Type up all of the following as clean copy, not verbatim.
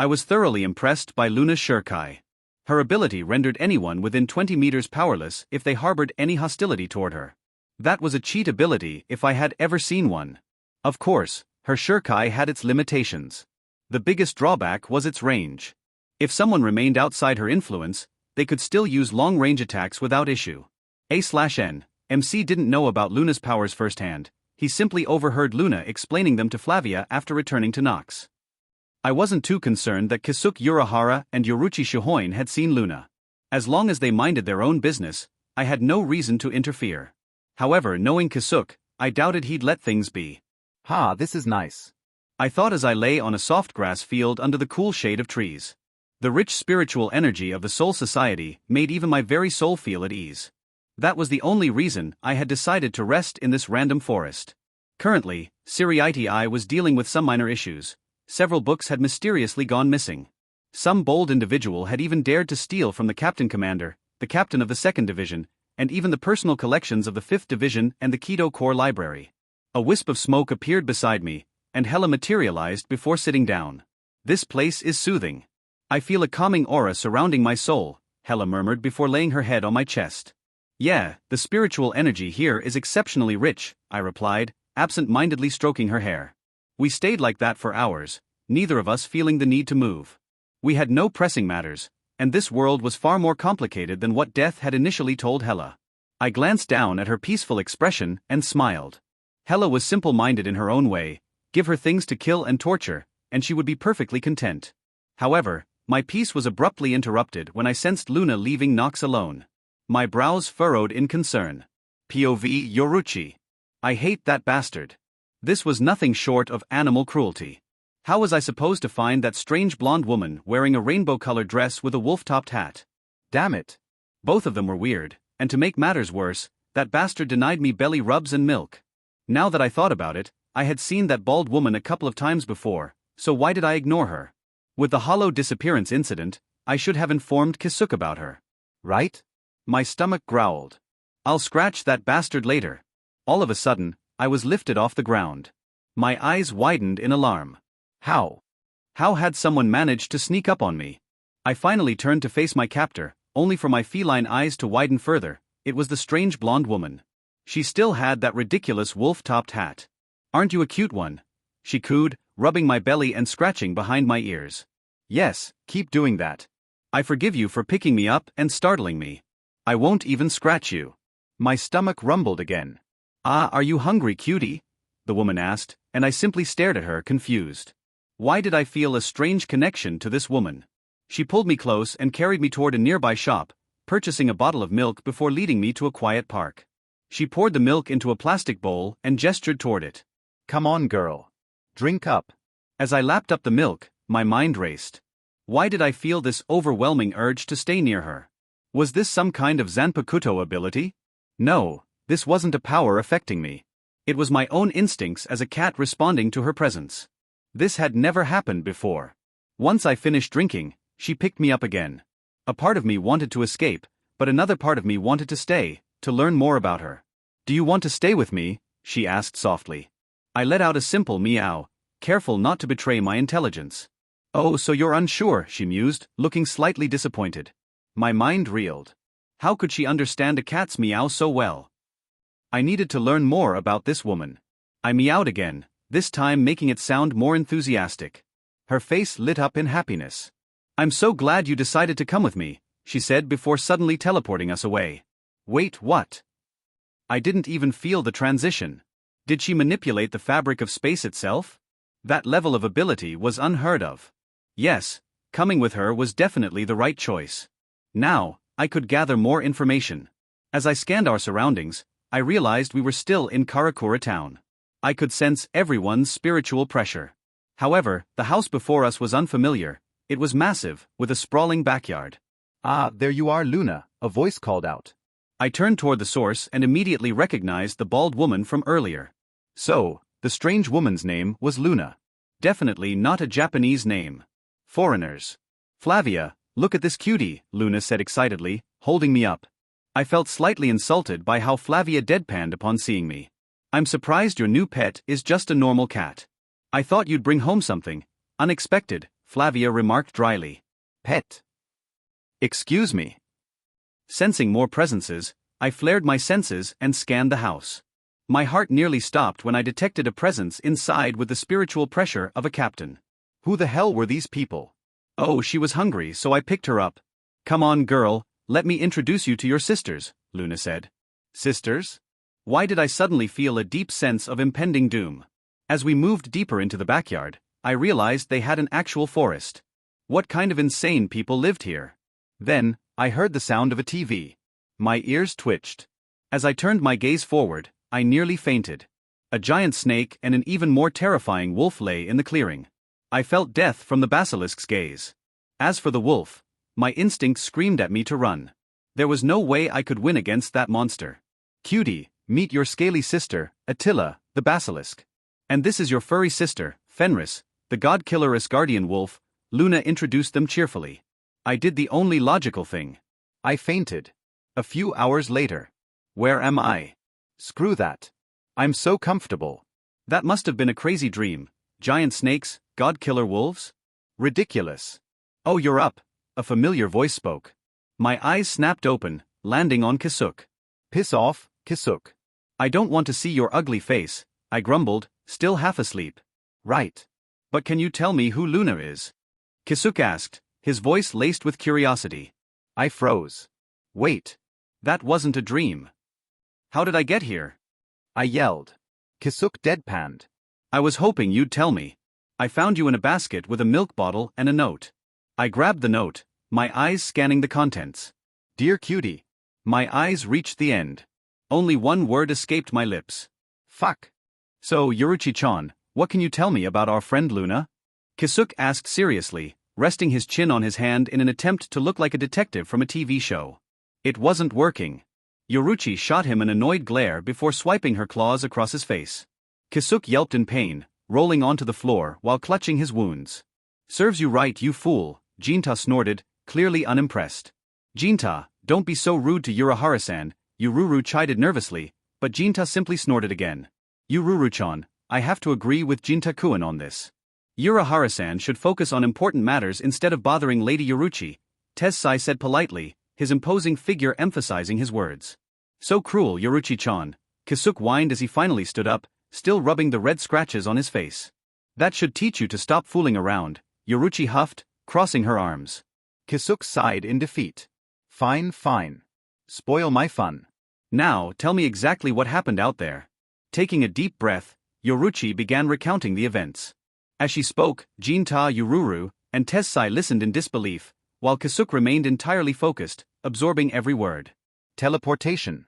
I was thoroughly impressed by Luna's Shurkai. Her ability rendered anyone within 20 meters powerless if they harbored any hostility toward her. That was a cheat ability if I had ever seen one. Of course, her Shurkai had its limitations. The biggest drawback was its range. If someone remained outside her influence, they could still use long-range attacks without issue. A/N. MC didn't know about Luna's powers firsthand. He simply overheard Luna explaining them to Flavia after returning to Nox. I wasn't too concerned that Kisuke Urahara and Yoruchi Shihoin had seen Luna. As long as they minded their own business, I had no reason to interfere. However, knowing Kisuke, I doubted he'd let things be. Ha, this is nice. I thought as I lay on a soft grass field under the cool shade of trees. The rich spiritual energy of the Soul Society made even my very soul feel at ease. That was the only reason I had decided to rest in this random forest. Currently, Siriiti was dealing with some minor issues. Several books had mysteriously gone missing. Some bold individual had even dared to steal from the captain commander, the captain of the 2nd Division, and even the personal collections of the 5th Division and the Kido Corps Library. A wisp of smoke appeared beside me, and Hela materialized before sitting down. This place is soothing. I feel a calming aura surrounding my soul, Hela murmured before laying her head on my chest. Yeah, the spiritual energy here is exceptionally rich, I replied, absent-mindedly stroking her hair. We stayed like that for hours, neither of us feeling the need to move. We had no pressing matters, and this world was far more complicated than what Death had initially told Hela. I glanced down at her peaceful expression and smiled. Hela was simple-minded in her own way. Give her things to kill and torture, and she would be perfectly content. However, my peace was abruptly interrupted when I sensed Luna leaving Nox alone. My brows furrowed in concern. POV Yoruchi. I hate that bastard. This was nothing short of animal cruelty. How was I supposed to find that strange blonde woman wearing a rainbow-colored dress with a wolf-topped hat? Damn it. Both of them were weird, and to make matters worse, that bastard denied me belly rubs and milk. Now that I thought about it, I had seen that bald woman a couple of times before, so why did I ignore her? With the hollow disappearance incident, I should have informed Kisuke about her. Right? My stomach growled. I'll scratch that bastard later. All of a sudden, I was lifted off the ground. My eyes widened in alarm. How? How had someone managed to sneak up on me? I finally turned to face my captor, only for my feline eyes to widen further. It was the strange blonde woman. She still had that ridiculous wolf-topped hat. Aren't you a cute one? She cooed, rubbing my belly and scratching behind my ears. Yes, keep doing that. I forgive you for picking me up and startling me. I won't even scratch you. My stomach rumbled again. Ah, are you hungry, cutie? The woman asked, and I simply stared at her, confused. Why did I feel a strange connection to this woman? She pulled me close and carried me toward a nearby shop, purchasing a bottle of milk before leading me to a quiet park. She poured the milk into a plastic bowl and gestured toward it. Come on, girl. Drink up. As I lapped up the milk, my mind raced. Why did I feel this overwhelming urge to stay near her? Was this some kind of Zanpakuto ability? No, this wasn't a power affecting me. It was my own instincts as a cat responding to her presence. This had never happened before. Once I finished drinking, she picked me up again. A part of me wanted to escape, but another part of me wanted to stay, to learn more about her. Do you want to stay with me? She asked softly. I let out a simple meow, careful not to betray my intelligence. Oh, so you're unsure, she mused, looking slightly disappointed. My mind reeled. How could she understand a cat's meow so well? I needed to learn more about this woman. I meowed again, this time making it sound more enthusiastic. Her face lit up in happiness. I'm so glad you decided to come with me, she said before suddenly teleporting us away. Wait, what? I didn't even feel the transition. Did she manipulate the fabric of space itself? That level of ability was unheard of. Yes, coming with her was definitely the right choice. Now, I could gather more information. As I scanned our surroundings, I realized we were still in Karakura town. I could sense everyone's spiritual pressure. However, the house before us was unfamiliar. It was massive, with a sprawling backyard. Ah, there you are, Luna, a voice called out. I turned toward the source and immediately recognized the bald woman from earlier. So, the strange woman's name was Luna. Definitely not a Japanese name. Foreigners. Flavia, look at this cutie, Luna said excitedly, holding me up. I felt slightly insulted by how Flavia deadpanned upon seeing me. I'm surprised your new pet is just a normal cat. I thought you'd bring home something unexpected, Flavia remarked dryly. Pet. Excuse me. Sensing more presences, I flared my senses and scanned the house. My heart nearly stopped when I detected a presence inside with the spiritual pressure of a captain. Who the hell were these people? Oh, she was hungry, so I picked her up. Come on, girl, let me introduce you to your sisters, Luna said. Sisters? Why did I suddenly feel a deep sense of impending doom? As we moved deeper into the backyard, I realized they had an actual forest. What kind of insane people lived here? Then, I heard the sound of a TV. My ears twitched. As I turned my gaze forward, I nearly fainted. A giant snake and an even more terrifying wolf lay in the clearing. I felt death from the basilisk's gaze. As for the wolf, my instinct screamed at me to run. There was no way I could win against that monster. Cutie, meet your scaly sister, Attila, the basilisk. And this is your furry sister, Fenris, the god-killer Asgardian wolf, Luna introduced them cheerfully. I did the only logical thing. I fainted. A few hours later. Where am I? Screw that. I'm so comfortable. That must have been a crazy dream. Giant snakes, god-killer wolves? Ridiculous. Oh, you're up, a familiar voice spoke. My eyes snapped open, landing on Kisuk. Piss off, Kisuk. I don't want to see your ugly face, I grumbled, still half asleep. Right. But can you tell me who Luna is? Kisuk asked, his voice laced with curiosity. I froze. Wait. That wasn't a dream. How did I get here? I yelled. Kisuk deadpanned. I was hoping you'd tell me. I found you in a basket with a milk bottle and a note. I grabbed the note, my eyes scanning the contents. Dear Cutie. My eyes reached the end. Only one word escaped my lips. Fuck. So, Yuruchi-chan, what can you tell me about our friend Luna? Kisuk asked seriously, resting his chin on his hand in an attempt to look like a detective from a TV show. It wasn't working. Yuruchi shot him an annoyed glare before swiping her claws across his face. Kisuk yelped in pain, rolling onto the floor while clutching his wounds. Serves you right, you fool, Jinta snorted, clearly unimpressed. Jinta, don't be so rude to Urahara-san, Yururu chided nervously, but Jinta simply snorted again. Yururu-chan, I have to agree with Jinta-kun on this. Urahara-san should focus on important matters instead of bothering Lady Yuruchi, Tessai said politely, his imposing figure emphasizing his words. So cruel, Yuruchi-chan, Kisuk whined as he finally stood up, still rubbing the red scratches on his face. That should teach you to stop fooling around, Yuruchi huffed, crossing her arms. Kisuk sighed in defeat. Fine, fine. Spoil my fun. Now, tell me exactly what happened out there. Taking a deep breath, Yuruchi began recounting the events. As she spoke, Jinta, Yururu, and Tessai listened in disbelief, while Kisuk remained entirely focused, absorbing every word. Teleportation.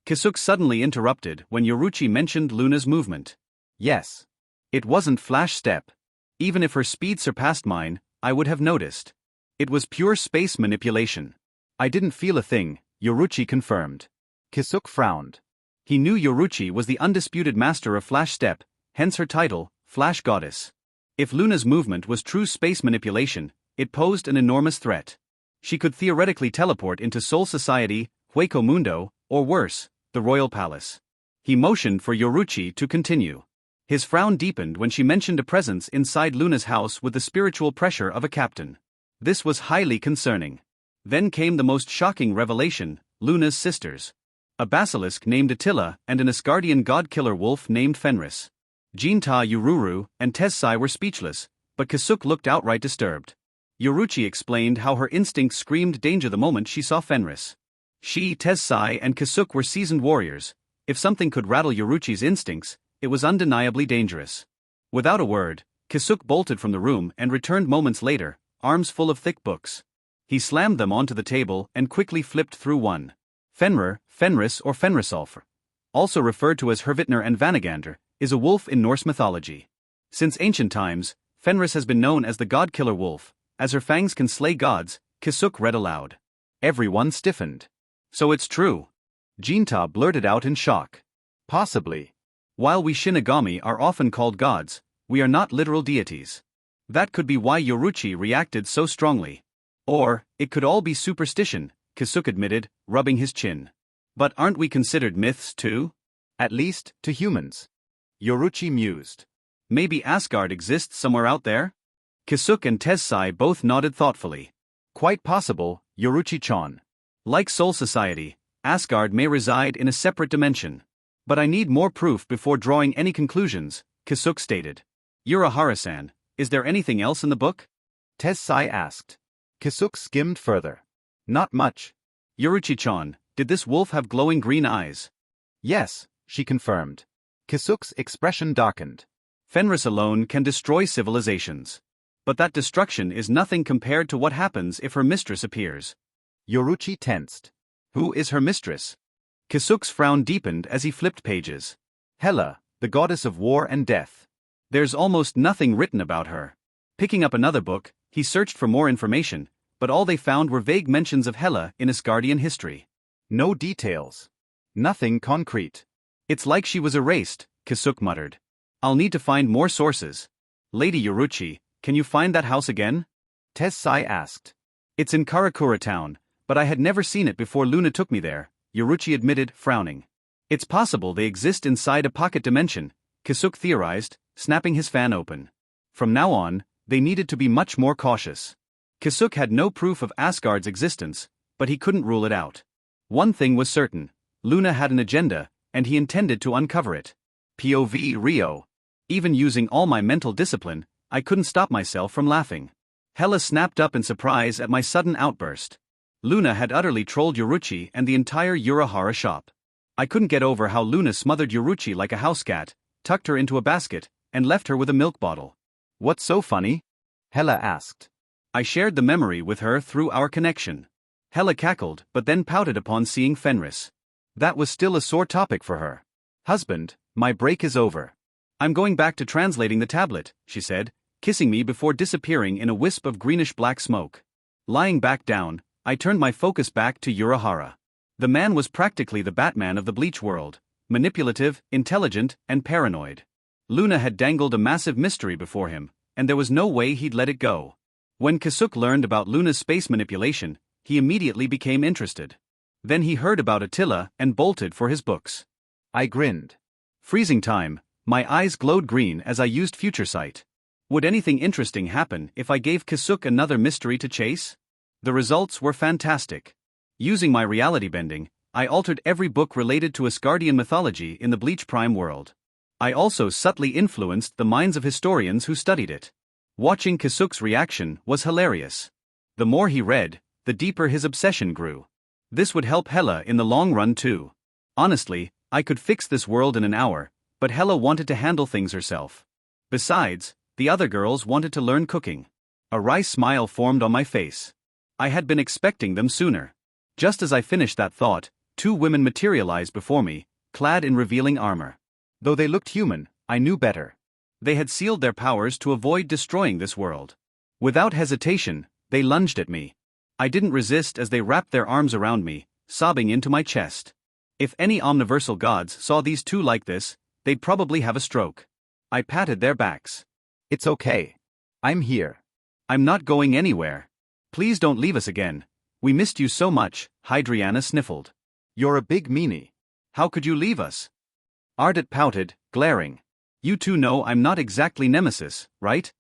Kisuk suddenly interrupted when Yuruchi mentioned Luna's movement. Yes. It wasn't flash step. Even if her speed surpassed mine, I would have noticed. It was pure space manipulation. I didn't feel a thing, Yuruchi confirmed. Kisuk frowned. He knew Yuruchi was the undisputed master of flash step, hence her title, Flash Goddess. If Luna's movement was true space manipulation, it posed an enormous threat. She could theoretically teleport into Soul Society, Hueco Mundo, or worse, the Royal Palace. He motioned for Yuruchi to continue. His frown deepened when she mentioned a presence inside Luna's house with the spiritual pressure of a captain. This was highly concerning. Then came the most shocking revelation, Luna's sisters. A basilisk named Attila and an Asgardian god-killer wolf named Fenris. Jinta, Yururu, and Tessai were speechless, but Kisuk looked outright disturbed. Yuruchi explained how her instinct screamed danger the moment she saw Fenris. She, Tessai, and Kisuk were seasoned warriors. If something could rattle Yuruchi's instincts, it was undeniably dangerous. Without a word, Kisuk bolted from the room and returned moments later, arms full of thick books. He slammed them onto the table and quickly flipped through one. Fenrir, Fenris or Fenrisulfur, also referred to as Hervitner and Vanagander, is a wolf in Norse mythology. Since ancient times, Fenris has been known as the god-killer wolf. As her fangs can slay gods, Kisuk read aloud. Everyone stiffened. So it's true. Jinta blurted out in shock. Possibly. While we Shinigami are often called gods, we are not literal deities. That could be why Yuruchi reacted so strongly. Or, it could all be superstition, Kisuk admitted, rubbing his chin. But aren't we considered myths too? At least, to humans. Yuruchi mused. Maybe Asgard exists somewhere out there? Kisuk and Tessai both nodded thoughtfully. Quite possible, Yoruchi-chan. Like Soul Society, Asgard may reside in a separate dimension. But I need more proof before drawing any conclusions, Kisuk stated. Urahara-san, is there anything else in the book? Tessai asked. Kisuk skimmed further. Not much. Yoruchi-chan, did this wolf have glowing green eyes? Yes, she confirmed. Kisuk's expression darkened. Fenris alone can destroy civilizations. But that destruction is nothing compared to what happens if her mistress appears. Yoruchi tensed. Who is her mistress? Kisuk's frown deepened as he flipped pages. Hela, the goddess of war and death. There's almost nothing written about her. Picking up another book, he searched for more information, but all they found were vague mentions of Hela in Asgardian history. No details. Nothing concrete. It's like she was erased, Kisuk muttered. I'll need to find more sources. Lady Yoruchi, can you find that house again? Tessai asked. It's in Karakura town, but I had never seen it before Luna took me there, Yoruchi admitted, frowning. It's possible they exist inside a pocket dimension, Kisuk theorized, snapping his fan open. From now on, they needed to be much more cautious. Kisuk had no proof of Asgard's existence, but he couldn't rule it out. One thing was certain, Luna had an agenda, and he intended to uncover it. POV Rio. Even using all my mental discipline, I couldn't stop myself from laughing. Hela snapped up in surprise at my sudden outburst. Luna had utterly trolled Yoruchi and the entire Urahara shop. I couldn't get over how Luna smothered Yoruchi like a house cat, tucked her into a basket, and left her with a milk bottle. What's so funny? Hela asked. I shared the memory with her through our connection. Hela cackled but then pouted upon seeing Fenris. That was still a sore topic for her. Husband, my break is over. I'm going back to translating the tablet, she said, kissing me before disappearing in a wisp of greenish-black smoke. Lying back down, I turned my focus back to Urahara. The man was practically the Batman of the Bleach world, manipulative, intelligent, and paranoid. Luna had dangled a massive mystery before him, and there was no way he'd let it go. When Kisuk learned about Luna's space manipulation, he immediately became interested. Then he heard about Attila and bolted for his books. I grinned. Freezing time, my eyes glowed green as I used future sight. Would anything interesting happen if I gave Kisuk another mystery to chase? The results were fantastic. Using my reality bending, I altered every book related to Asgardian mythology in the Bleach Prime world. I also subtly influenced the minds of historians who studied it. Watching Kisuk's reaction was hilarious. The more he read, the deeper his obsession grew. This would help Hela in the long run too. Honestly, I could fix this world in an hour, but Hela wanted to handle things herself. Besides, the other girls wanted to learn cooking. A wry smile formed on my face. I had been expecting them sooner. Just as I finished that thought, two women materialized before me, clad in revealing armor. Though they looked human, I knew better. They had sealed their powers to avoid destroying this world. Without hesitation, they lunged at me. I didn't resist as they wrapped their arms around me, sobbing into my chest. If any omniversal gods saw these two like this, they'd probably have a stroke. I patted their backs. It's okay. I'm here. I'm not going anywhere. Please don't leave us again. We missed you so much, Hydriana sniffled. You're a big meanie. How could you leave us? Ardit pouted, glaring. You two know I'm not exactly Nemesis, right?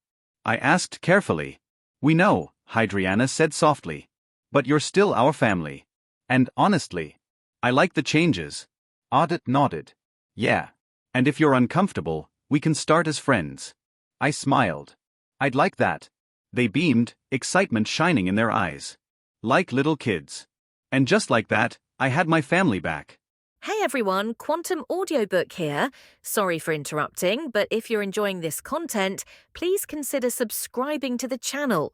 I asked carefully. We know, Hydriana said softly. But you're still our family. And honestly, I like the changes. Ardit nodded. Yeah. And if you're uncomfortable, we can start as friends. I smiled. I'd like that. They beamed, excitement shining in their eyes. Like little kids. And just like that, I had my family back. Hey everyone, Quantum Audiobook here. Sorry for interrupting, but if you're enjoying this content, please consider subscribing to the channel.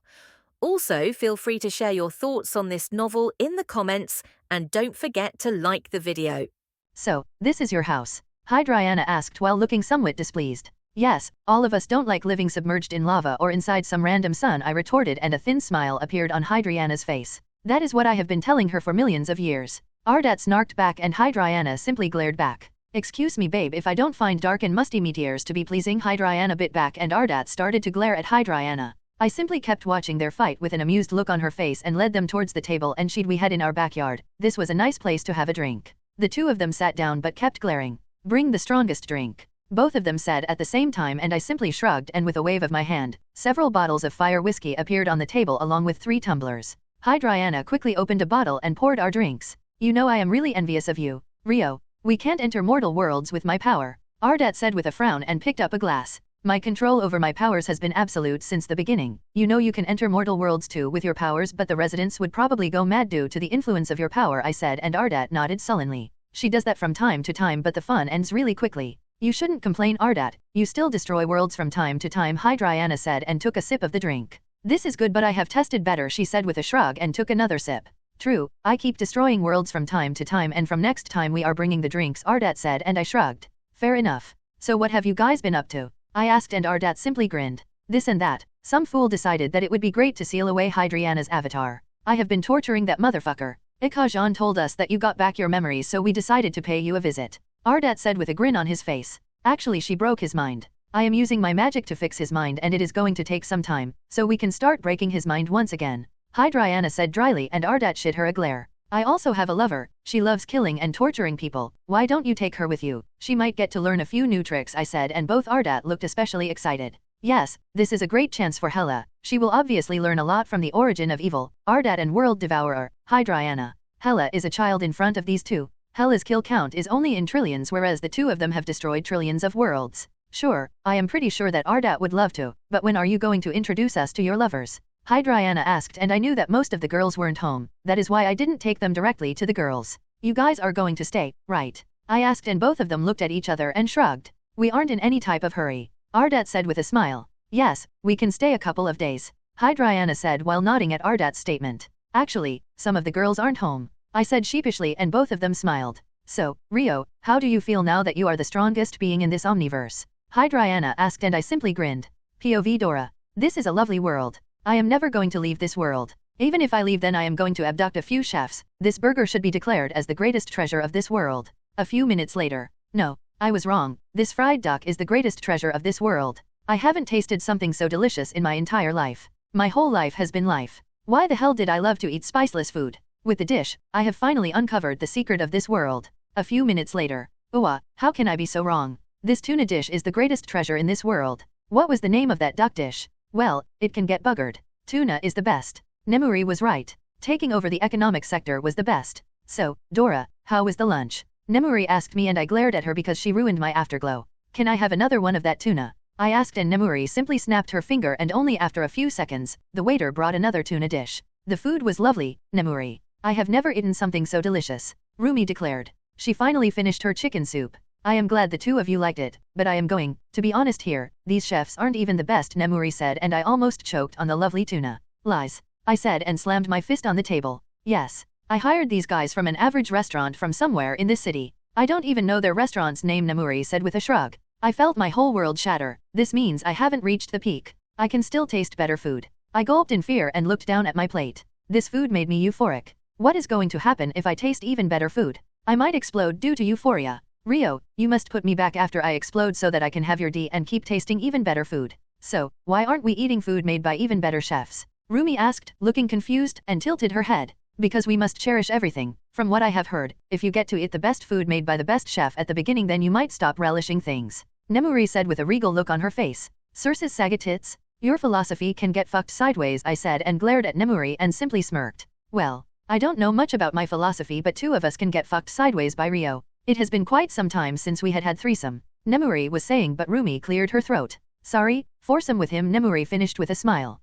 Also, feel free to share your thoughts on this novel in the comments, and don't forget to like the video. So, this is your house? Hydriana asked while looking somewhat displeased. Yes, all of us don't like living submerged in lava or inside some random sun, I retorted, and a thin smile appeared on Hydriana's face. That is what I have been telling her for millions of years. Ardat snarked back and Hydriana simply glared back. Excuse me babe, if I don't find dark and musty meteors to be pleasing. Hydriana bit back and Ardat started to glare at Hydriana. I simply kept watching their fight with an amused look on her face and led them towards the table and we had in our backyard. This was a nice place to have a drink. The two of them sat down but kept glaring. Bring the strongest drink. Both of them said at the same time, and I simply shrugged, and with a wave of my hand, several bottles of fire whiskey appeared on the table along with 3 tumblers. Hydriana quickly opened a bottle and poured our drinks. You know I am really envious of you, Rio. We can't enter mortal worlds with my power, Ardat said with a frown and picked up a glass. My control over my powers has been absolute since the beginning. You know you can enter mortal worlds too with your powers, but the residents would probably go mad due to the influence of your power, I said, and Ardat nodded sullenly. She does that from time to time, but the fun ends really quickly. You shouldn't complain, Ardat. You still destroy worlds from time to time, Hydriana said and took a sip of the drink. This is good, but I have tested better, she said with a shrug and took another sip. True, I keep destroying worlds from time to time, and from next time we are bringing the drinks, Ardat said, and I shrugged. Fair enough. So what have you guys been up to? I asked, and Ardat simply grinned. This and that. Some fool decided that it would be great to seal away Hydriana's avatar. I have been torturing that motherfucker. Ikajan told us that you got back your memories, so we decided to pay you a visit, Ardat said with a grin on his face. Actually, she broke his mind. I am using my magic to fix his mind, and it is going to take some time, so we can start breaking his mind once again, Hydriana said dryly, and Ardat shit her a glare. I also have a lover. She loves killing and torturing people. Why don't you take her with you? She might get to learn a few new tricks, I said, and both Ardat looked especially excited. Yes, this is a great chance for Hela. She will obviously learn a lot from the origin of evil, Ardat and World Devourer, Hydriana. Hela is a child in front of these two. Hela's kill count is only in trillions, whereas the two of them have destroyed trillions of worlds. Sure, I am pretty sure that Ardat would love to, but when are you going to introduce us to your lovers? Hydriana asked, and I knew that most of the girls weren't home. That is why I didn't take them directly to the girls. You guys are going to stay, right? I asked, and both of them looked at each other and shrugged. We aren't in any type of hurry, Ardat said with a smile. Yes, we can stay a couple of days, Hydriana said while nodding at Ardat's statement. Actually, some of the girls aren't home, I said sheepishly, and both of them smiled. So, Rio, how do you feel now that you are the strongest being in this omniverse? Hydriana asked, and I simply grinned. POV Dora. This is a lovely world. I am never going to leave this world. Even if I leave, then I am going to abduct a few chefs. This burger should be declared as the greatest treasure of this world. A few minutes later. No, I was wrong. This fried duck is the greatest treasure of this world. I haven't tasted something so delicious in my entire life. My whole life has been life. Why the hell did I love to eat spiceless food? With the dish, I have finally uncovered the secret of this world. A few minutes later. How can I be so wrong? This tuna dish is the greatest treasure in this world. What was the name of that duck dish? Well, it can get buggered. Tuna is the best. Nemuri was right. Taking over the economic sector was the best. So, Dora, how was the lunch? Nemuri asked me, and I glared at her because she ruined my afterglow. Can I have another one of that tuna? I asked, and Nemuri simply snapped her finger, and only after a few seconds, the waiter brought another tuna dish. The food was lovely, Nemuri. I have never eaten something so delicious, Roomi declared. She finally finished her chicken soup. I am glad the two of you liked it, but I am going to be honest here, these chefs aren't even the best, Nemuri said, and I almost choked on the lovely tuna. Lies, I said, and slammed my fist on the table. Yes, I hired these guys from an average restaurant from somewhere in this city. I don't even know their restaurant's name, Nemuri said with a shrug. I felt my whole world shatter. This means I haven't reached the peak. I can still taste better food. I gulped in fear and looked down at my plate. This food made me euphoric. What is going to happen if I taste even better food? I might explode due to euphoria. Rio, you must put me back after I explode so that I can have your D and keep tasting even better food. So, why aren't we eating food made by even better chefs? Roomi asked, looking confused, and tilted her head. Because we must cherish everything. From what I have heard, if you get to eat the best food made by the best chef at the beginning, then you might stop relishing things, Nemuri said with a regal look on her face. Circe's Saga tits? Your philosophy can get fucked sideways, I said, and glared at Nemuri and simply smirked. Well, I don't know much about my philosophy, but two of us can get fucked sideways by Rio. It has been quite some time since we had threesome, Nemuri was saying, but Roomi cleared her throat. Sorry, foursome with him, Nemuri finished with a smile.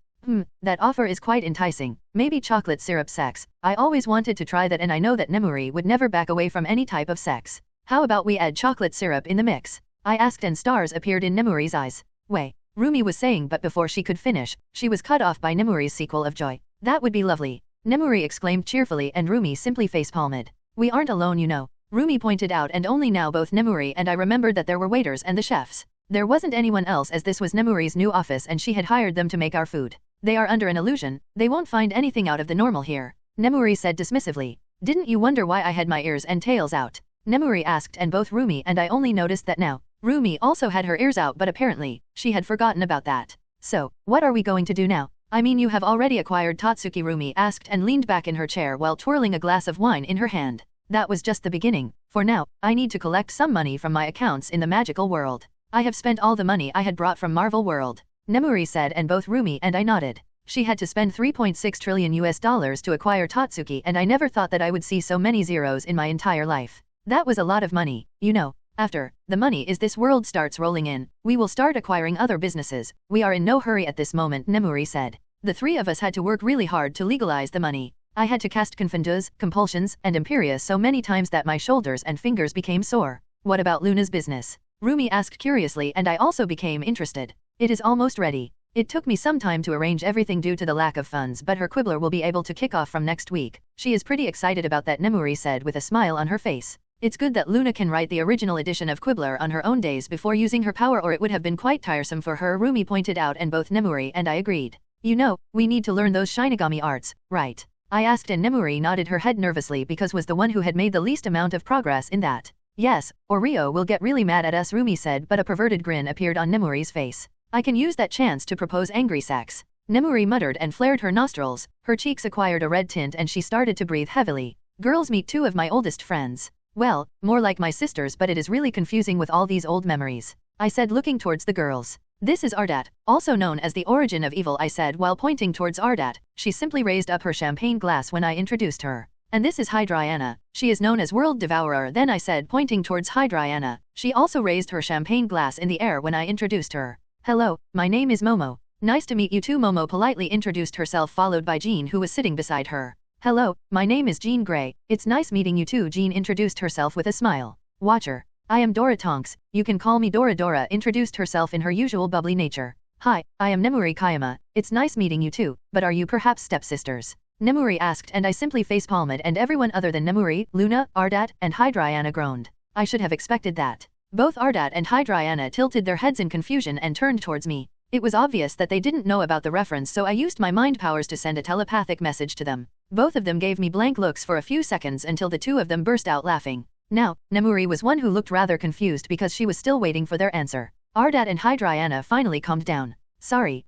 That offer is quite enticing. Maybe chocolate syrup sex. I always wanted to try that, and I know that Nemuri would never back away from any type of sex. How about we add chocolate syrup in the mix? I asked, and stars appeared in Nemuri's eyes. Wait, Roomi was saying, but before she could finish, she was cut off by Nemuri's sequel of joy. That would be lovely, Nemuri exclaimed cheerfully, and Roomi simply facepalmed. We aren't alone, you know, Roomi pointed out, and only now both Nemuri and I remembered that there were waiters and the chefs. There wasn't anyone else, as this was Nemuri's new office and she had hired them to make our food. They are under an illusion. They won't find anything out of the normal here, Nemuri said dismissively. Didn't you wonder why I had my ears and tails out? Nemuri asked, and both Roomi and I only noticed that now. Roomi also had her ears out, but apparently, she had forgotten about that. So, what are we going to do now? I mean, you have already acquired Tatsuki, Roomi asked and leaned back in her chair while twirling a glass of wine in her hand. That was just the beginning. For now, I need to collect some money from my accounts in the magical world. I have spent all the money I had brought from Marvel World, Nemuri said, and both Roomi and I nodded. She had to spend 3.6 trillion US dollars to acquire Tatsuki, and I never thought that I would see so many zeros in my entire life. That was a lot of money, you know. After the money is this world starts rolling in, we will start acquiring other businesses. We are in no hurry at this moment, Nemuri said. The three of us had to work really hard to legalize the money. I had to cast confundus, compulsions, and imperia so many times that my shoulders and fingers became sore. What about Luna's business? Roomi asked curiously, and I also became interested. It is almost ready. It took me some time to arrange everything due to the lack of funds, but her quibbler will be able to kick off from next week. She is pretty excited about that, Nemuri said with a smile on her face. It's good that Luna can write the original edition of Quibbler on her own days before using her power, or it would have been quite tiresome for her, Roomi pointed out, and both Nemuri and I agreed. You know, we need to learn those Shinigami arts, right? I asked, and Nemuri nodded her head nervously because was the one who had made the least amount of progress in that. Yes, or Rio will get really mad at us, Roomi said, but a perverted grin appeared on Nemuri's face. I can use that chance to propose angry sex. Nemuri muttered and flared her nostrils. Her cheeks acquired a red tint and she started to breathe heavily. Girls, meet two of my oldest friends. Well, more like my sisters, but it is really confusing with all these old memories, I said, looking towards the girls. This is Ardat, also known as the origin of evil, I said while pointing towards Ardat. She simply raised up her champagne glass when I introduced her. And this is Hydriana. She is known as World Devourer, then I said, pointing towards Hydriana. She also raised her champagne glass in the air when I introduced her. Hello, my name is Momo. Nice to meet you too, Momo politely introduced herself, followed by Jean, who was sitting beside her. Hello, my name is Jean Grey. It's nice meeting you too, Jean introduced herself with a smile. Watcher. I am Dora Tonks. You can call me Dora. Dora introduced herself in her usual bubbly nature. Hi, I am Nemuri Kayama. It's nice meeting you too, but are you perhaps stepsisters? Nemuri asked, and I simply facepalmed, and everyone other than Nemuri, Luna, Ardat, and Hydriana groaned. I should have expected that. Both Ardat and Hydriana tilted their heads in confusion and turned towards me. It was obvious that they didn't know about the reference, so I used my mind powers to send a telepathic message to them. Both of them gave me blank looks for a few seconds until the two of them burst out laughing. Now, Nemuri was one who looked rather confused because she was still waiting for their answer. Ardat and Hydriana finally calmed down. Sorry.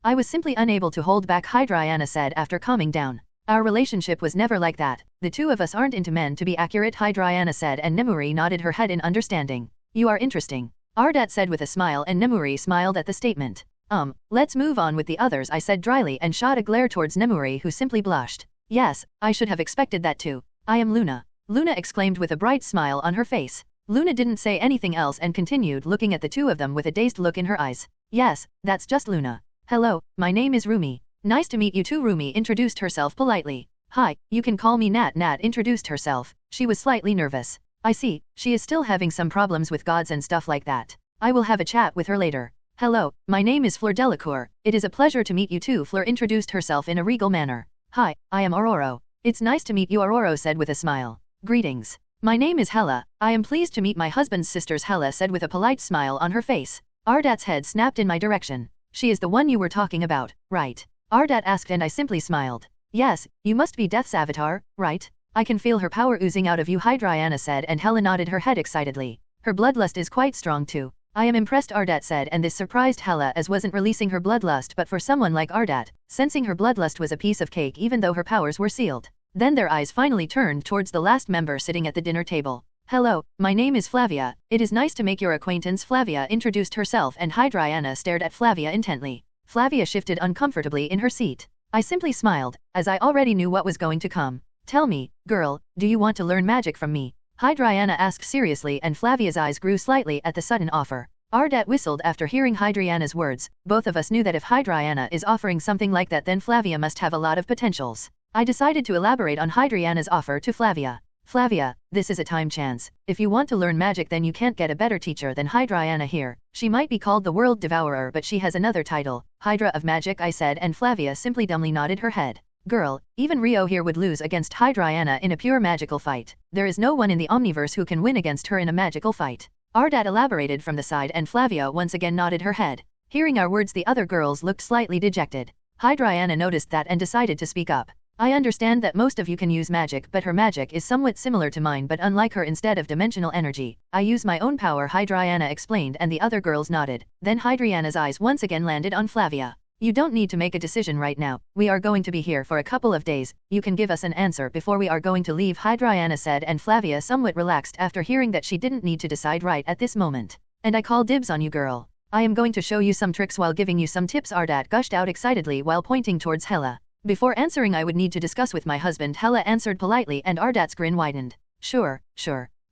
I was simply unable to hold back, Hydriana said after calming down. Our relationship was never like that. The two of us aren't into men, to be accurate, Hydriana said, and Nemuri nodded her head in understanding. You are interesting, Ardat said with a smile, and Nemuri smiled at the statement. Let's move on with the others, I said dryly and shot a glare towards Nemuri, who simply blushed. Yes, I should have expected that too. I am Luna. Luna exclaimed with a bright smile on her face. Luna didn't say anything else and continued looking at the two of them with a dazed look in her eyes. Yes, that's just Luna. Hello, my name is Roomi. Nice to meet you too, Roomi introduced herself politely. Hi, you can call me Nat. Nat introduced herself. She was slightly nervous. I see, she is still having some problems with gods and stuff like that. I will have a chat with her later. Hello, my name is Fleur Delacour. It is a pleasure to meet you too, Fleur introduced herself in a regal manner. Hi, I am Aurora. It's nice to meet you, Aurora said with a smile. Greetings. My name is Hela. I am pleased to meet my husband's sisters, Hela said with a polite smile on her face. Ardat's head snapped in my direction. She is the one you were talking about, right? Ardat asked, and I simply smiled. Yes, you must be Death's avatar, right? I can feel her power oozing out of you, Hydriana said, and Hela nodded her head excitedly. Her bloodlust is quite strong too. I am impressed, Ardat said, and this surprised Hela, as wasn't releasing her bloodlust, but for someone like Ardat, sensing her bloodlust was a piece of cake even though her powers were sealed. Then their eyes finally turned towards the last member sitting at the dinner table. Hello, my name is Flavia. It is nice to make your acquaintance, Flavia introduced herself, and Hydriana stared at Flavia intently. Flavia shifted uncomfortably in her seat. I simply smiled, as I already knew what was going to come. Tell me, girl, do you want to learn magic from me? Hydriana asked seriously, and Flavia's eyes grew slightly at the sudden offer. Ardat whistled after hearing Hydriana's words. Both of us knew that if Hydriana is offering something like that, then Flavia must have a lot of potentials. I decided to elaborate on Hydriana's offer to Flavia. Flavia, this is a time chance. If you want to learn magic, then you can't get a better teacher than Hydriana here. She might be called the World Devourer, but she has another title, Hydra of Magic, I said, and Flavia simply dumbly nodded her head. Girl, even Rio here would lose against Hydriana in a pure magical fight. There is no one in the Omniverse who can win against her in a magical fight. Ardat elaborated from the side, and Flavia once again nodded her head. Hearing our words, the other girls looked slightly dejected. Hydriana noticed that and decided to speak up. I understand that most of you can use magic, but her magic is somewhat similar to mine, but unlike her, instead of dimensional energy, I use my own power, Hydriana explained, and the other girls nodded. Then Hydriana's eyes once again landed on Flavia. You don't need to make a decision right now. We are going to be here for a couple of days. You can give us an answer before we are going to leave, Hydriana said, and Flavia somewhat relaxed after hearing that she didn't need to decide right at this moment. And I call dibs on you, girl. I am going to show you some tricks while giving you some tips, Ardat gushed out excitedly while pointing towards Hela. Before answering, I would need to discuss with my husband, Hela answered politely, and Ardat's grin widened. Sure.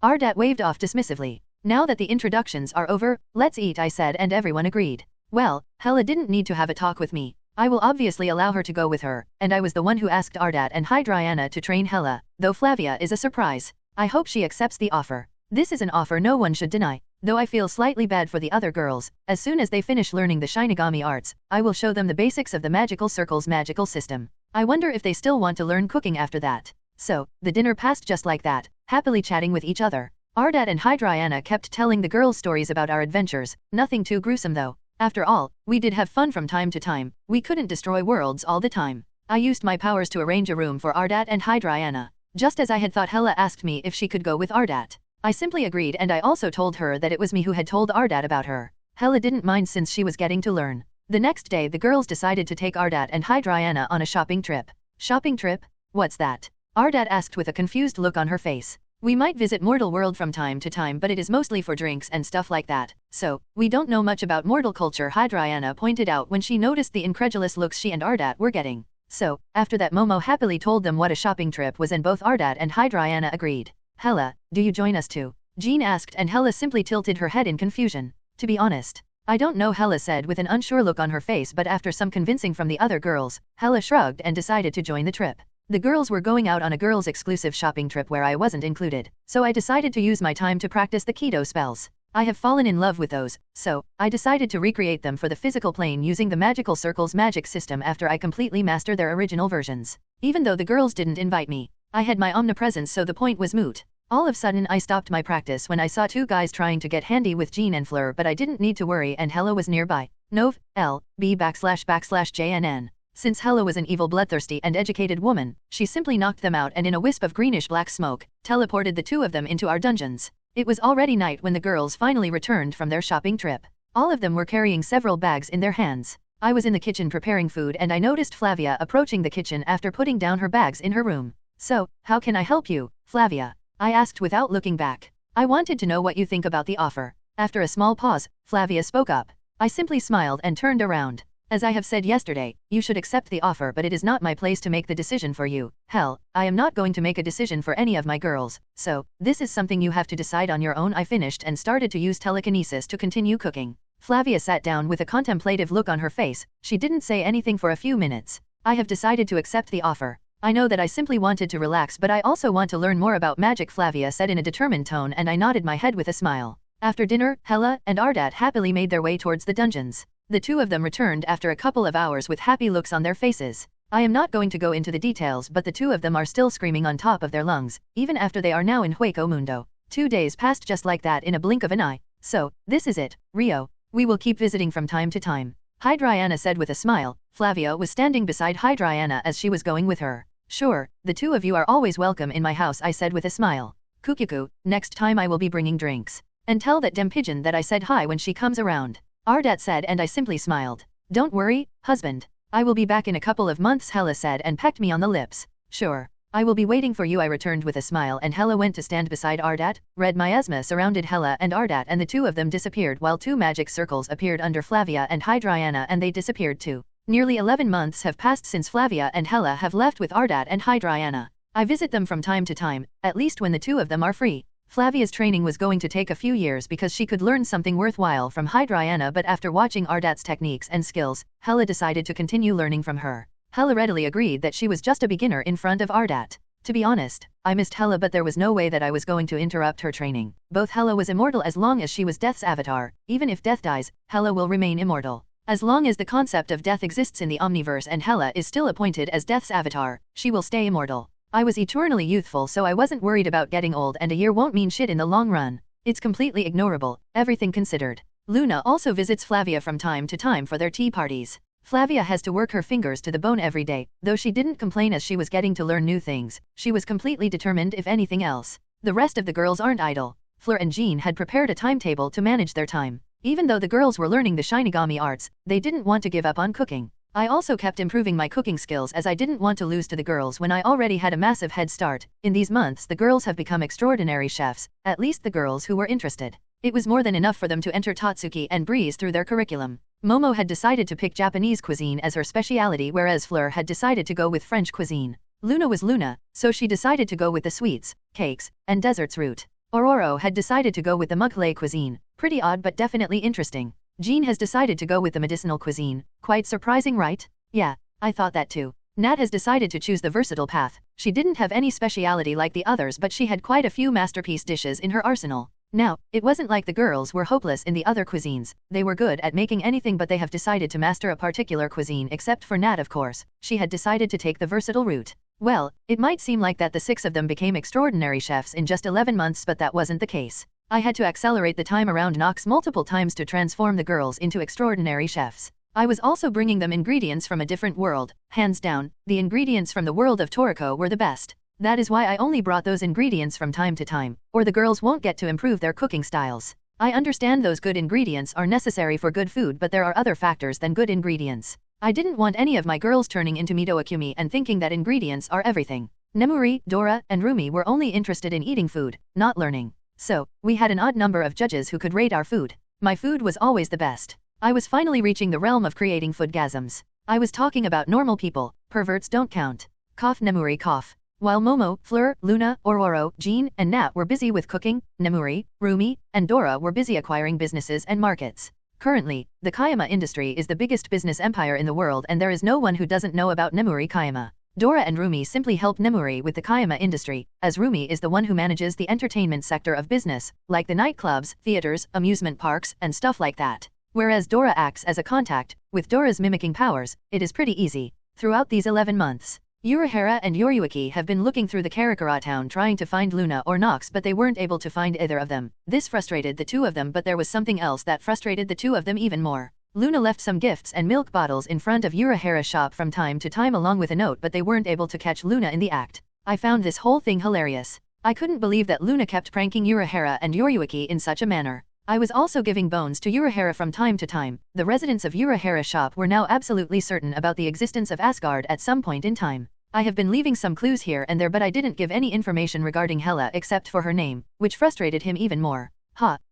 Ardat waved off dismissively. Now that the introductions are over, let's eat, I said, and everyone agreed. Well, Hela didn't need to have a talk with me. I will obviously allow her to go with her, and I was the one who asked Ardat and Hydriana to train Hela, though Flavia is a surprise. I hope she accepts the offer. This is an offer no one should deny. Though I feel slightly bad for the other girls, as soon as they finish learning the Shinigami arts, I will show them the basics of the magical circle's magical system. I wonder if they still want to learn cooking after that. So, the dinner passed just like that, happily chatting with each other. Ardat and Hydriana kept telling the girls stories about our adventures, nothing too gruesome though. After all, we did have fun from time to time, we couldn't destroy worlds all the time. I used my powers to arrange a room for Ardat and Hydriana. Just as I had thought, Hela asked me if she could go with Ardat. I simply agreed, and I also told her that it was me who had told Ardat about her. Hela didn't mind since she was getting to learn. The next day the girls decided to take Ardat and Hydriana on a shopping trip. Shopping trip? What's that? Ardat asked with a confused look on her face. We might visit Mortal World from time to time, but it is mostly for drinks and stuff like that. So, we don't know much about mortal culture, Hydriana pointed out when she noticed the incredulous looks she and Ardat were getting. So, after that, Momo happily told them what a shopping trip was, and both Ardat and Hydriana agreed. Hela, do you join us too? Jean asked, and Hela simply tilted her head in confusion. To be honest, I don't know, Hela said with an unsure look on her face, but after some convincing from the other girls, Hela shrugged and decided to join the trip. The girls were going out on a girls' exclusive shopping trip where I wasn't included, so I decided to use my time to practice the Keto spells. I have fallen in love with those, so I decided to recreate them for the physical plane using the magical circle's magic system after I completely master their original versions. Even though the girls didn't invite me, I had my omnipresence, so the point was moot. All of a sudden I stopped my practice when I saw two guys trying to get handy with Jean and Fleur, but I didn't need to worry, and Hela was nearby. Nov, L, B /JNN. Since Hela was an evil, bloodthirsty, and educated woman, she simply knocked them out and in a wisp of greenish-black smoke, teleported the two of them into our dungeons. It was already night when the girls finally returned from their shopping trip. All of them were carrying several bags in their hands. I was in the kitchen preparing food, and I noticed Flavia approaching the kitchen after putting down her bags in her room. So, how can I help you, Flavia? I asked without looking back. I wanted to know what you think about the offer. After a small pause, Flavia spoke up. I simply smiled and turned around. As I have said yesterday, you should accept the offer, but it is not my place to make the decision for you. Hell, I am not going to make a decision for any of my girls, so this is something you have to decide on your own. I finished and started to use telekinesis to continue cooking. Flavia sat down with a contemplative look on her face. She didn't say anything for a few minutes. I have decided to accept the offer. I know that I simply wanted to relax, but I also want to learn more about magic, Flavia said in a determined tone, and I nodded my head with a smile. After dinner, Hela and Ardat happily made their way towards the dungeons. The two of them returned after a couple of hours with happy looks on their faces. I am not going to go into the details, but the two of them are still screaming on top of their lungs, even after they are now in Hueco Mundo. 2 days passed just like that in a blink of an eye. So, this is it, Rio. We will keep visiting from time to time. Hydriana said with a smile. Flavia was standing beside Hydriana as she was going with her. Sure, the two of you are always welcome in my house, I said with a smile. Kukiku, next time I will be bringing drinks. And tell that dem pigeon that I said hi when she comes around. Ardat said, and I simply smiled. Don't worry, husband. I will be back in a couple of months, Hela said and pecked me on the lips. Sure. I will be waiting for you, I returned with a smile, and Hela went to stand beside Ardat. Red miasma surrounded Hela and Ardat, and the two of them disappeared while two magic circles appeared under Flavia and Hydriana, and they disappeared too. Nearly 11 months have passed since Flavia and Hela have left with Ardat and Hydriana. I visit them from time to time, at least when the two of them are free. Flavia's training was going to take a few years because she could learn something worthwhile from Hydriana, but after watching Ardat's techniques and skills, Hela decided to continue learning from her. Hela readily agreed that she was just a beginner in front of Ardat. To be honest, I missed Hela, but there was no way that I was going to interrupt her training. Both Hela was immortal as long as she was Death's avatar. Even if Death dies, Hela will remain immortal. As long as the concept of death exists in the Omniverse and Hela is still appointed as Death's avatar, she will stay immortal. I was eternally youthful, so I wasn't worried about getting old, and a year won't mean shit in the long run. It's completely ignorable, everything considered. Luna also visits Flavia from time to time for their tea parties. Flavia has to work her fingers to the bone every day, though she didn't complain as she was getting to learn new things. She was completely determined, if anything else. The rest of the girls aren't idle. Fleur and Jean had prepared a timetable to manage their time. Even though the girls were learning the Shinigami arts, they didn't want to give up on cooking. I also kept improving my cooking skills as I didn't want to lose to the girls when I already had a massive head start. In these months the girls have become extraordinary chefs, at least the girls who were interested. It was more than enough for them to enter Tatsuki and breeze through their curriculum. Momo had decided to pick Japanese cuisine as her speciality, whereas Fleur had decided to go with French cuisine. Luna was Luna, so she decided to go with the sweets, cakes, and desserts route. Ororo had decided to go with the Mughlai cuisine, pretty odd but definitely interesting. Jean has decided to go with the medicinal cuisine, quite surprising, right? Yeah, I thought that too. Nat has decided to choose the versatile path. She didn't have any speciality like the others, but she had quite a few masterpiece dishes in her arsenal. Now, it wasn't like the girls were hopeless in the other cuisines. They were good at making anything, but they have decided to master a particular cuisine, except for Nat, of course. She had decided to take the versatile route. Well, it might seem like that the 6 of them became extraordinary chefs in just 11 months, but that wasn't the case. I had to accelerate the time around Nox multiple times to transform the girls into extraordinary chefs. I was also bringing them ingredients from a different world. Hands down, the ingredients from the world of Toriko were the best. That is why I only brought those ingredients from time to time, or the girls won't get to improve their cooking styles. I understand those good ingredients are necessary for good food, but there are other factors than good ingredients. I didn't want any of my girls turning into Mido Akumi and thinking that ingredients are everything. Nemuri, Dora, and Roomi were only interested in eating food, not learning. So, we had an odd number of judges who could rate our food. My food was always the best. I was finally reaching the realm of creating foodgasms. I was talking about normal people, perverts don't count. Cough Nemuri cough. While Momo, Fleur, Luna, Ororo, Jean, and Nat were busy with cooking, Nemuri, Roomi, and Dora were busy acquiring businesses and markets. Currently, the Kayama industry is the biggest business empire in the world, and there is no one who doesn't know about Nemuri Kayama. Dora and Roomi simply help Nemuri with the Kayama industry, as Roomi is the one who manages the entertainment sector of business, like the nightclubs, theaters, amusement parks, and stuff like that. Whereas Dora acts as a contact. With Dora's mimicking powers, it is pretty easy. Throughout these 11 months, Urahara and Yoriyuki have been looking through the Karakura town trying to find Luna or Nox, but they weren't able to find either of them. This frustrated the two of them, but there was something else that frustrated the two of them even more. Luna left some gifts and milk bottles in front of Urahara's shop from time to time along with a note, but they weren't able to catch Luna in the act. I found this whole thing hilarious. I couldn't believe that Luna kept pranking Urahara and Yoriyuki in such a manner. I was also giving bones to Urahara from time to time. The residents of Urahara's shop were now absolutely certain about the existence of Asgard at some point in time. I have been leaving some clues here and there, but I didn't give any information regarding Hela except for her name, which frustrated him even more.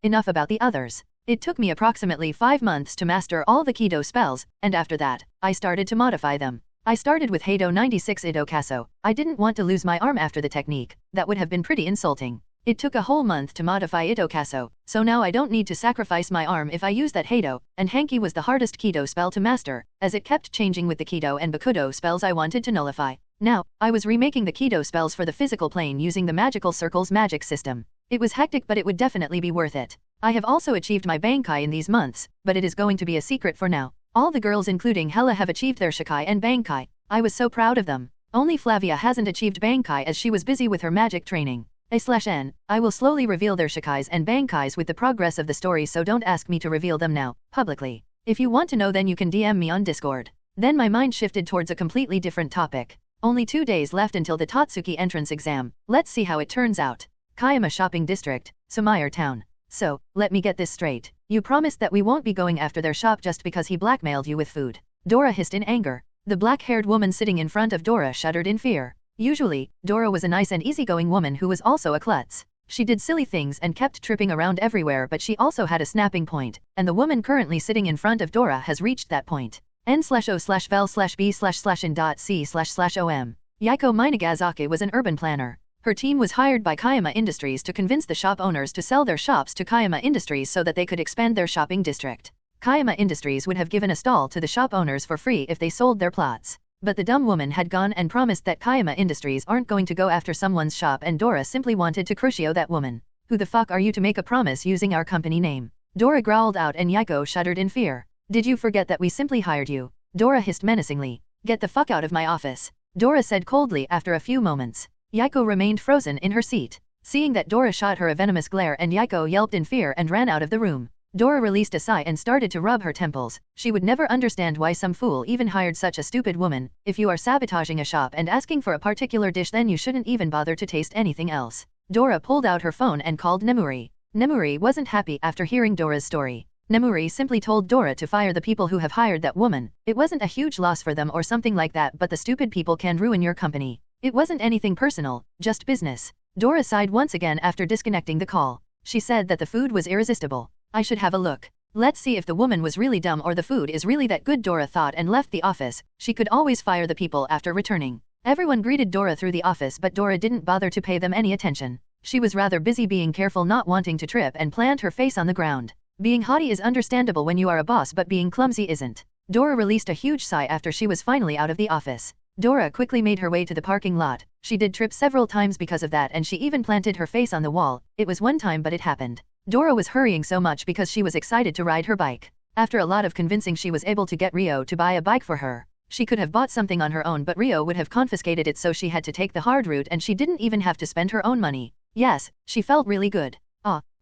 Enough about the others. It took me approximately 5 months to master all the Kido spells, and after that, I started to modify them. I started with Heido 96 Ido Kaso. I didn't want to lose my arm after the technique. That would have been pretty insulting. It took a whole month to modify Itokaso, so now I don't need to sacrifice my arm if I use that Heido, and Hanki was the hardest Kido spell to master, as it kept changing with the Kido and Bakudo spells I wanted to nullify. Now, I was remaking the Kido spells for the physical plane using the magical circles magic system. It was hectic, but it would definitely be worth it. I have also achieved my Bankai in these months, but it is going to be a secret for now. All the girls including Hela have achieved their Shikai and Bankai. I was so proud of them. Only Flavia hasn't achieved Bankai as she was busy with her magic training. A/N. I will slowly reveal their Shikais and Bankais with the progress of the story, so don't ask me to reveal them now, publicly. If you want to know, then you can DM me on Discord. Then my mind shifted towards a completely different topic. Only 2 days left until the Tatsuki entrance exam. Let's see how it turns out. Kayama Shopping District, Sumair Town. So, let me get this straight. You promised that we won't be going after their shop just because he blackmailed you with food. Dora hissed in anger. The black-haired woman sitting in front of Dora shuddered in fear. Usually, Dora was a nice and easygoing woman who was also a klutz. She did silly things and kept tripping around everywhere, but she also had a snapping point, and the woman currently sitting in front of Dora has reached that point. N/O/vel/b/in.c//om. Yaiko Minagazaki was an urban planner. Her team was hired by Kayama Industries to convince the shop owners to sell their shops to Kayama Industries so that they could expand their shopping district. Kayama Industries would have given a stall to the shop owners for free if they sold their plots. But the dumb woman had gone and promised that Kayama Industries aren't going to go after someone's shop, and Dora simply wanted to crucio that woman. Who the fuck are you to make a promise using our company name? Dora growled out and Yaiko shuddered in fear. Did you forget that we simply hired you? Dora hissed menacingly. Get the fuck out of my office. Dora said coldly after a few moments. Yaiko remained frozen in her seat. Seeing that Dora shot her a venomous glare, and Yaiko yelped in fear and ran out of the room. Dora released a sigh and started to rub her temples. She would never understand why some fool even hired such a stupid woman. If you are sabotaging a shop and asking for a particular dish, then you shouldn't even bother to taste anything else. Dora pulled out her phone and called Nemuri. Nemuri wasn't happy after hearing Dora's story. Nemuri simply told Dora to fire the people who have hired that woman. It wasn't a huge loss for them or something like that, but the stupid people can ruin your company. It wasn't anything personal, just business. Dora sighed once again after disconnecting the call. She said that the food was irresistible. I should have a look. Let's see if the woman was really dumb or the food is really that good, Dora thought and left the office. She could always fire the people after returning. Everyone greeted Dora through the office, but Dora didn't bother to pay them any attention. She was rather busy being careful, not wanting to trip and plant her face on the ground. Being haughty is understandable when you are a boss, but being clumsy isn't. Dora released a huge sigh after she was finally out of the office. Dora quickly made her way to the parking lot. She did trip several times because of that, and she even planted her face on the wall. It was one time, but it happened. Dora was hurrying so much because she was excited to ride her bike. After a lot of convincing, she was able to get Rio to buy a bike for her. She could have bought something on her own, but Rio would have confiscated it, so she had to take the hard route, and she didn't even have to spend her own money. Yes, she felt really good.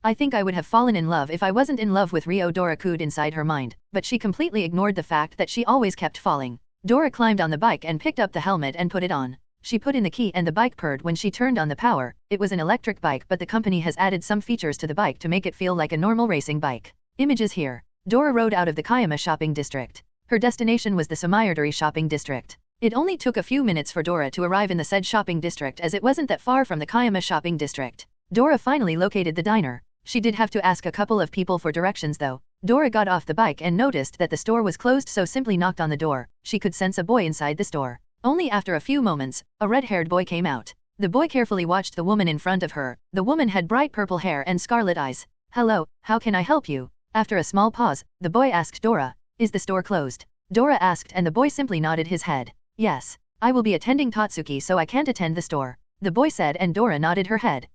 I think I would have fallen in love if I wasn't in love with Rio, Dora cooed inside her mind, but she completely ignored the fact that she always kept falling. Dora climbed on the bike and picked up the helmet and put it on. She put in the key and the bike purred when she turned on the power. It was an electric bike, but the company has added some features to the bike to make it feel like a normal racing bike. Images here. Dora rode out of the Kayama shopping district. Her destination was the Sumayardari shopping district. It only took a few minutes for Dora to arrive in the said shopping district, as it wasn't that far from the Kayama shopping district. Dora finally located the diner. She did have to ask a couple of people for directions though. Dora got off the bike and noticed that the store was closed, so simply knocked on the door. She could sense a boy inside the store. Only after a few moments, a red-haired boy came out. The boy carefully watched the woman in front of her. The woman had bright purple hair and scarlet eyes. "Hello, how can I help you?" After a small pause, the boy asked Dora, "Is the store closed?" Dora asked, and the boy simply nodded his head. "Yes. I will be attending Tatsuki, so I can't attend the store," the boy said, and Dora nodded her head.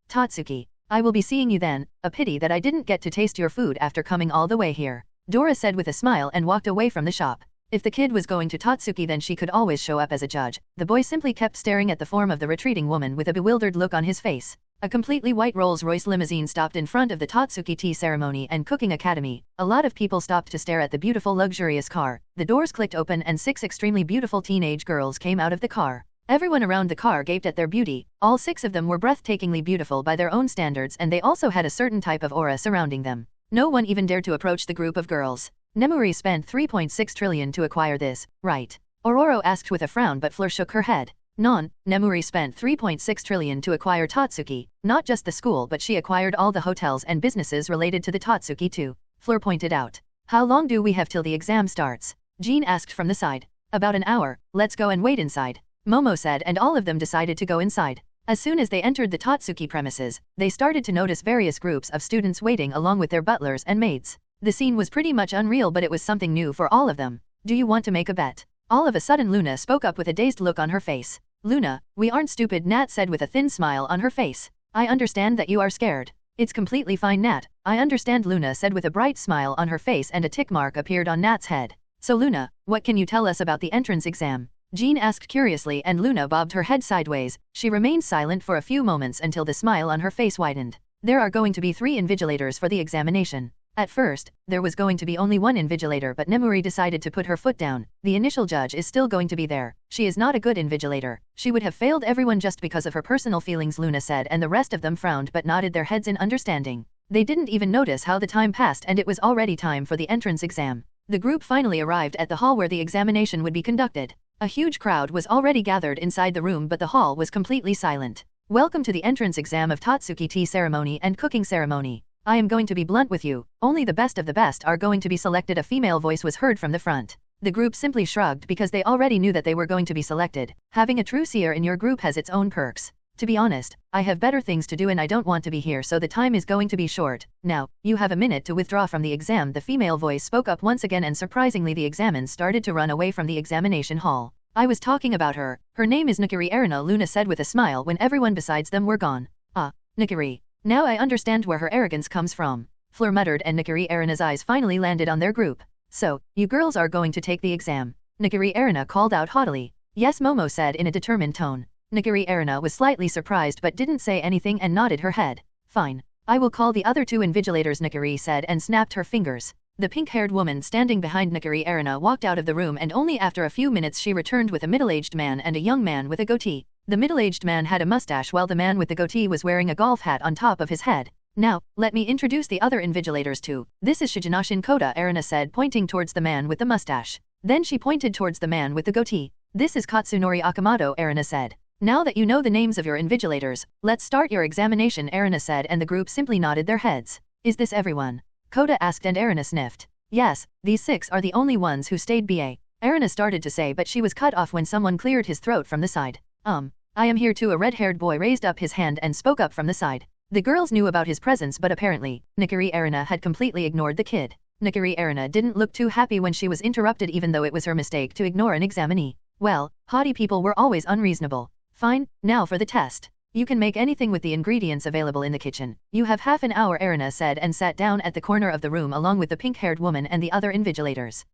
Tatsuki. I will be seeing you then. A pity that I didn't get to taste your food after coming all the way here," Dora said with a smile and walked away from the shop. If the kid was going to Tatsuki, then she could always show up as a judge. The boy simply kept staring at the form of the retreating woman with a bewildered look on his face. A completely white Rolls-Royce limousine stopped in front of the Tatsuki Tea Ceremony and Cooking Academy. A lot of people stopped to stare at the beautiful luxurious car. The doors clicked open and 6 extremely beautiful teenage girls came out of the car. Everyone around the car gaped at their beauty. All 6 of them were breathtakingly beautiful by their own standards, and they also had a certain type of aura surrounding them. No one even dared to approach the group of girls. Nemuri spent 3.6 trillion to acquire this, right? Ororo asked with a frown, but Fleur shook her head. Non, Nemuri spent 3.6 trillion to acquire Tatsuki, not just the school, but she acquired all the hotels and businesses related to the Tatsuki too, Fleur pointed out. How long do we have till the exam starts? Jean asked from the side. About an hour, let's go and wait inside, Momo said, and all of them decided to go inside. As soon as they entered the Tatsuki premises, they started to notice various groups of students waiting along with their butlers and maids. The scene was pretty much unreal, but it was something new for all of them. Do you want to make a bet? All of a sudden Luna spoke up with a dazed look on her face. Luna, we aren't stupid, Nat said with a thin smile on her face. I understand that you are scared. It's completely fine, Nat. I understand, Luna said with a bright smile on her face, and a tick mark appeared on Nat's head. So Luna, what can you tell us about the entrance exam? Jean asked curiously, and Luna bobbed her head sideways. She remained silent for a few moments until the smile on her face widened. There are going to be 3 invigilators for the examination. At first, there was going to be only 1 invigilator, but Nemuri decided to put her foot down. The initial judge is still going to be there. She is not a good invigilator. She would have failed everyone just because of her personal feelings, Luna said, and the rest of them frowned but nodded their heads in understanding. They didn't even notice how the time passed, and it was already time for the entrance exam. The group finally arrived at the hall where the examination would be conducted. A huge crowd was already gathered inside the room, but the hall was completely silent. Welcome to the entrance exam of Tatsuki Tea Ceremony and Cooking Ceremony. I am going to be blunt with you. Only the best of the best are going to be selected. A female voice was heard from the front. The group simply shrugged because they already knew that they were going to be selected. Having a true seer in your group has its own perks. To be honest, I have better things to do and I don't want to be here, so the time is going to be short. Now, you have a minute to withdraw from the exam. The female voice spoke up once again, and surprisingly the examiners started to run away from the examination hall. I was talking about her. Her name is Nikiri Erina, Luna said with a smile when everyone besides them were gone. Nikiri. Now I understand where her arrogance comes from, Fleur muttered, and Nikiri Erina's eyes finally landed on their group. So, you girls are going to take the exam? Nikiri Erina called out haughtily. Yes, Momo said in a determined tone. Nikiri Erina was slightly surprised but didn't say anything and nodded her head. Fine. I will call the other 2 invigilators, Nikiri said and snapped her fingers. The pink-haired woman standing behind Nikiri Erina walked out of the room, and only after a few minutes she returned with a middle-aged man and a young man with a goatee. The middle-aged man had a mustache while the man with the goatee was wearing a golf hat on top of his head. Now, let me introduce the other invigilators too. This is Shijinashin Koda, Erina said, pointing towards the man with the mustache. Then she pointed towards the man with the goatee. This is Katsunori Akamoto, Erina said. Now that you know the names of your invigilators, let's start your examination, Erina said, and the group simply nodded their heads. Is this everyone? Kota asked, and Erina sniffed. Yes, these 6 are the only ones who stayed BA. Erina started to say, but she was cut off when someone cleared his throat from the side. I am here too. A red-haired boy raised up his hand and spoke up from the side. The girls knew about his presence, but apparently, Nikari Erina had completely ignored the kid. Nikari Erina didn't look too happy when she was interrupted, even though it was her mistake to ignore an examinee. Well, haughty people were always unreasonable. Fine, now for the test. You can make anything with the ingredients available in the kitchen. You have half an hour, Erina said, and sat down at the corner of the room along with the pink-haired woman and the other invigilators.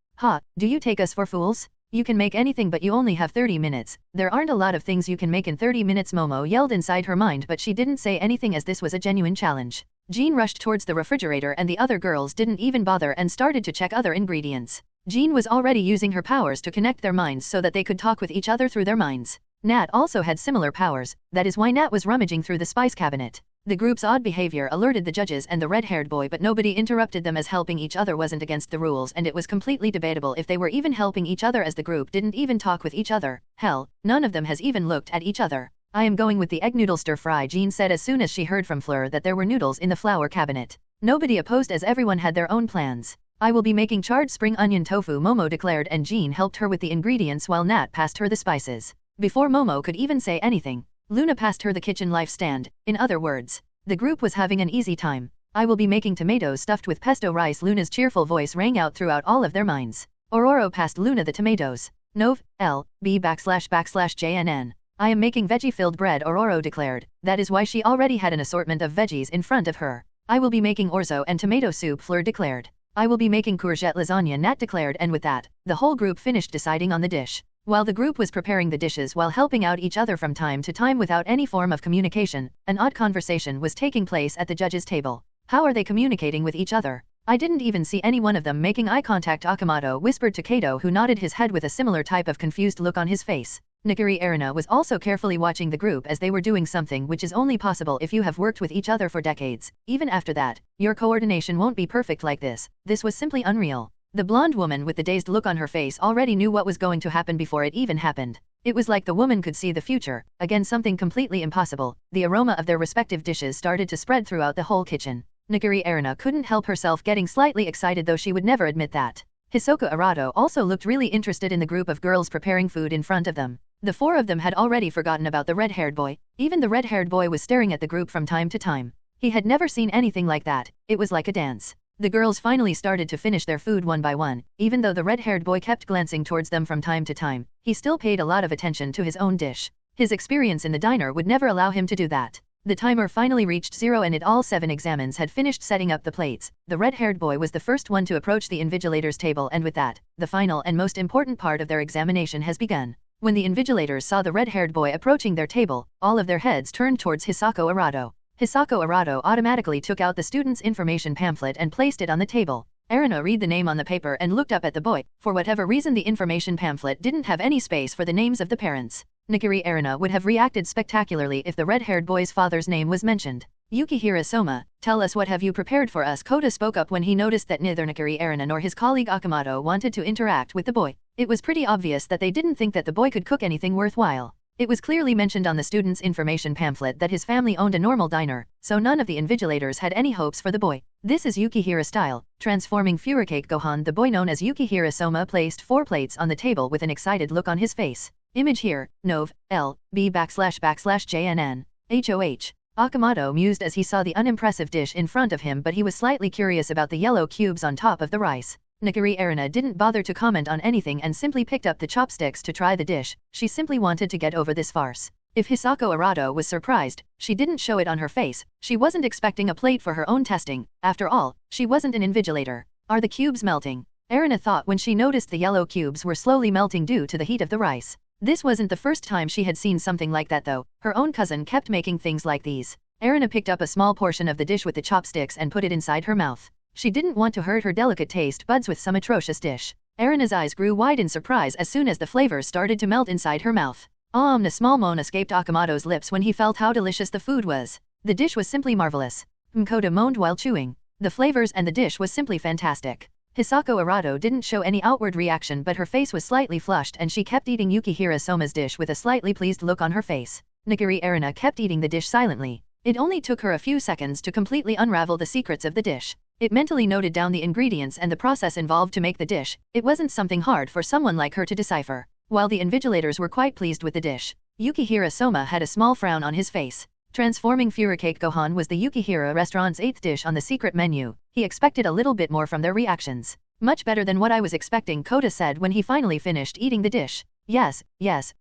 Do you take us for fools? You can make anything, but you only have 30 minutes. There aren't a lot of things you can make in 30 minutes, Momo yelled inside her mind, but she didn't say anything as this was a genuine challenge. Jean rushed towards the refrigerator and the other girls didn't even bother and started to check other ingredients. Jean was already using her powers to connect their minds so that they could talk with each other through their minds. Nat also had similar powers, that is why Nat was rummaging through the spice cabinet. The group's odd behavior alerted the judges and the red-haired boy, but nobody interrupted them as helping each other wasn't against the rules, and it was completely debatable if they were even helping each other as the group didn't even talk with each other. Hell, none of them has even looked at each other. I am going with the egg noodle stir-fry, Jean said as soon as she heard from Fleur that there were noodles in the flour cabinet. Nobody opposed as everyone had their own plans. I will be making charred spring onion tofu, Momo declared, and Jean helped her with the ingredients while Nat passed her the spices. Before Momo could even say anything, Luna passed her the kitchen life stand. In other words, the group was having an easy time. I will be making tomatoes stuffed with pesto rice. Luna's cheerful voice rang out throughout all of their minds. Ororo passed Luna the tomatoes. Nov, L, B /JNN. I am making veggie-filled bread, Ororo declared. That is why she already had an assortment of veggies in front of her. I will be making orzo and tomato soup, Fleur declared. I will be making courgette lasagna, Nat declared, and with that, the whole group finished deciding on the dish. While the group was preparing the dishes while helping out each other from time to time without any form of communication, an odd conversation was taking place at the judges' table. How are they communicating with each other? I didn't even see any one of them making eye contact, Akamoto whispered to Kato, who nodded his head with a similar type of confused look on his face. Nikari Erina was also carefully watching the group as they were doing something which is only possible if you have worked with each other for decades. Even after that, your coordination won't be perfect like this. This was simply unreal. The blonde woman with the dazed look on her face already knew what was going to happen before it even happened. It was like the woman could see the future, again something completely impossible. The aroma of their respective dishes started to spread throughout the whole kitchen. Nikari Erina couldn't help herself getting slightly excited, though she would never admit that. Hisoka Arado also looked really interested in the group of girls preparing food in front of them. The 4 of them had already forgotten about the red-haired boy. Even the red-haired boy was staring at the group from time to time. He had never seen anything like that. It was like a dance. The girls finally started to finish their food one by one. Even though the red-haired boy kept glancing towards them from time to time, he still paid a lot of attention to his own dish. His experience in the diner would never allow him to do that. The timer finally reached 0 and all 7 examines had finished setting up the plates. The red-haired boy was the first one to approach the invigilator's table, and with that, the final and most important part of their examination has begun. When the invigilators saw the red-haired boy approaching their table, all of their heads turned towards Hisako Arado. Hisako Arado automatically took out the student's information pamphlet and placed it on the table. Erina read the name on the paper and looked up at the boy. For whatever reason, the information pamphlet didn't have any space for the names of the parents. Nikari Erina would have reacted spectacularly if the red-haired boy's father's name was mentioned. Yukihira Soma, tell us, what have you prepared for us? Kota spoke up when he noticed that neither Nikari Erina nor his colleague Akamoto wanted to interact with the boy. It was pretty obvious that they didn't think that the boy could cook anything worthwhile. It was clearly mentioned on the student's information pamphlet that his family owned a normal diner, so none of the invigilators had any hopes for the boy. This is Yukihira style, transforming Furikake Gohan. The boy known as Yukihira Soma placed 4 plates on the table with an excited look on his face. Image here, Nov, L, B /JNN. HOH. Akamoto mused as he saw the unimpressive dish in front of him, but he was slightly curious about the yellow cubes on top of the rice. Nikari Erina didn't bother to comment on anything and simply picked up the chopsticks to try the dish. She simply wanted to get over this farce. If Hisako Arado was surprised, she didn't show it on her face. She wasn't expecting a plate for her own testing. After all, she wasn't an invigilator. Are the cubes melting? Erina thought when she noticed the yellow cubes were slowly melting due to the heat of the rice. This wasn't the first time she had seen something like that though. Her own cousin kept making things like these. Erina picked up a small portion of the dish with the chopsticks and put it inside her mouth. She didn't want to hurt her delicate taste buds with some atrocious dish. Erina's eyes grew wide in surprise as soon as the flavors started to melt inside her mouth. A small moan escaped Akamoto's lips when he felt how delicious the food was. The dish was simply marvelous. Kota moaned while chewing. The flavors and the dish was simply fantastic. Hisako Arado didn't show any outward reaction, but her face was slightly flushed and she kept eating Yukihira Soma's dish with a slightly pleased look on her face. Nagiri Erina kept eating the dish silently. It only took her a few seconds to completely unravel the secrets of the dish. It mentally noted down the ingredients and the process involved to make the dish. It wasn't something hard for someone like her to decipher. While the invigilators were quite pleased with the dish, Yukihira Soma had a small frown on his face. Transforming Furikake Gohan was the Yukihira restaurant's 8th dish on the secret menu. He expected a little bit more from their reactions. Much better than what I was expecting, Kota said when he finally finished eating the dish. Yes,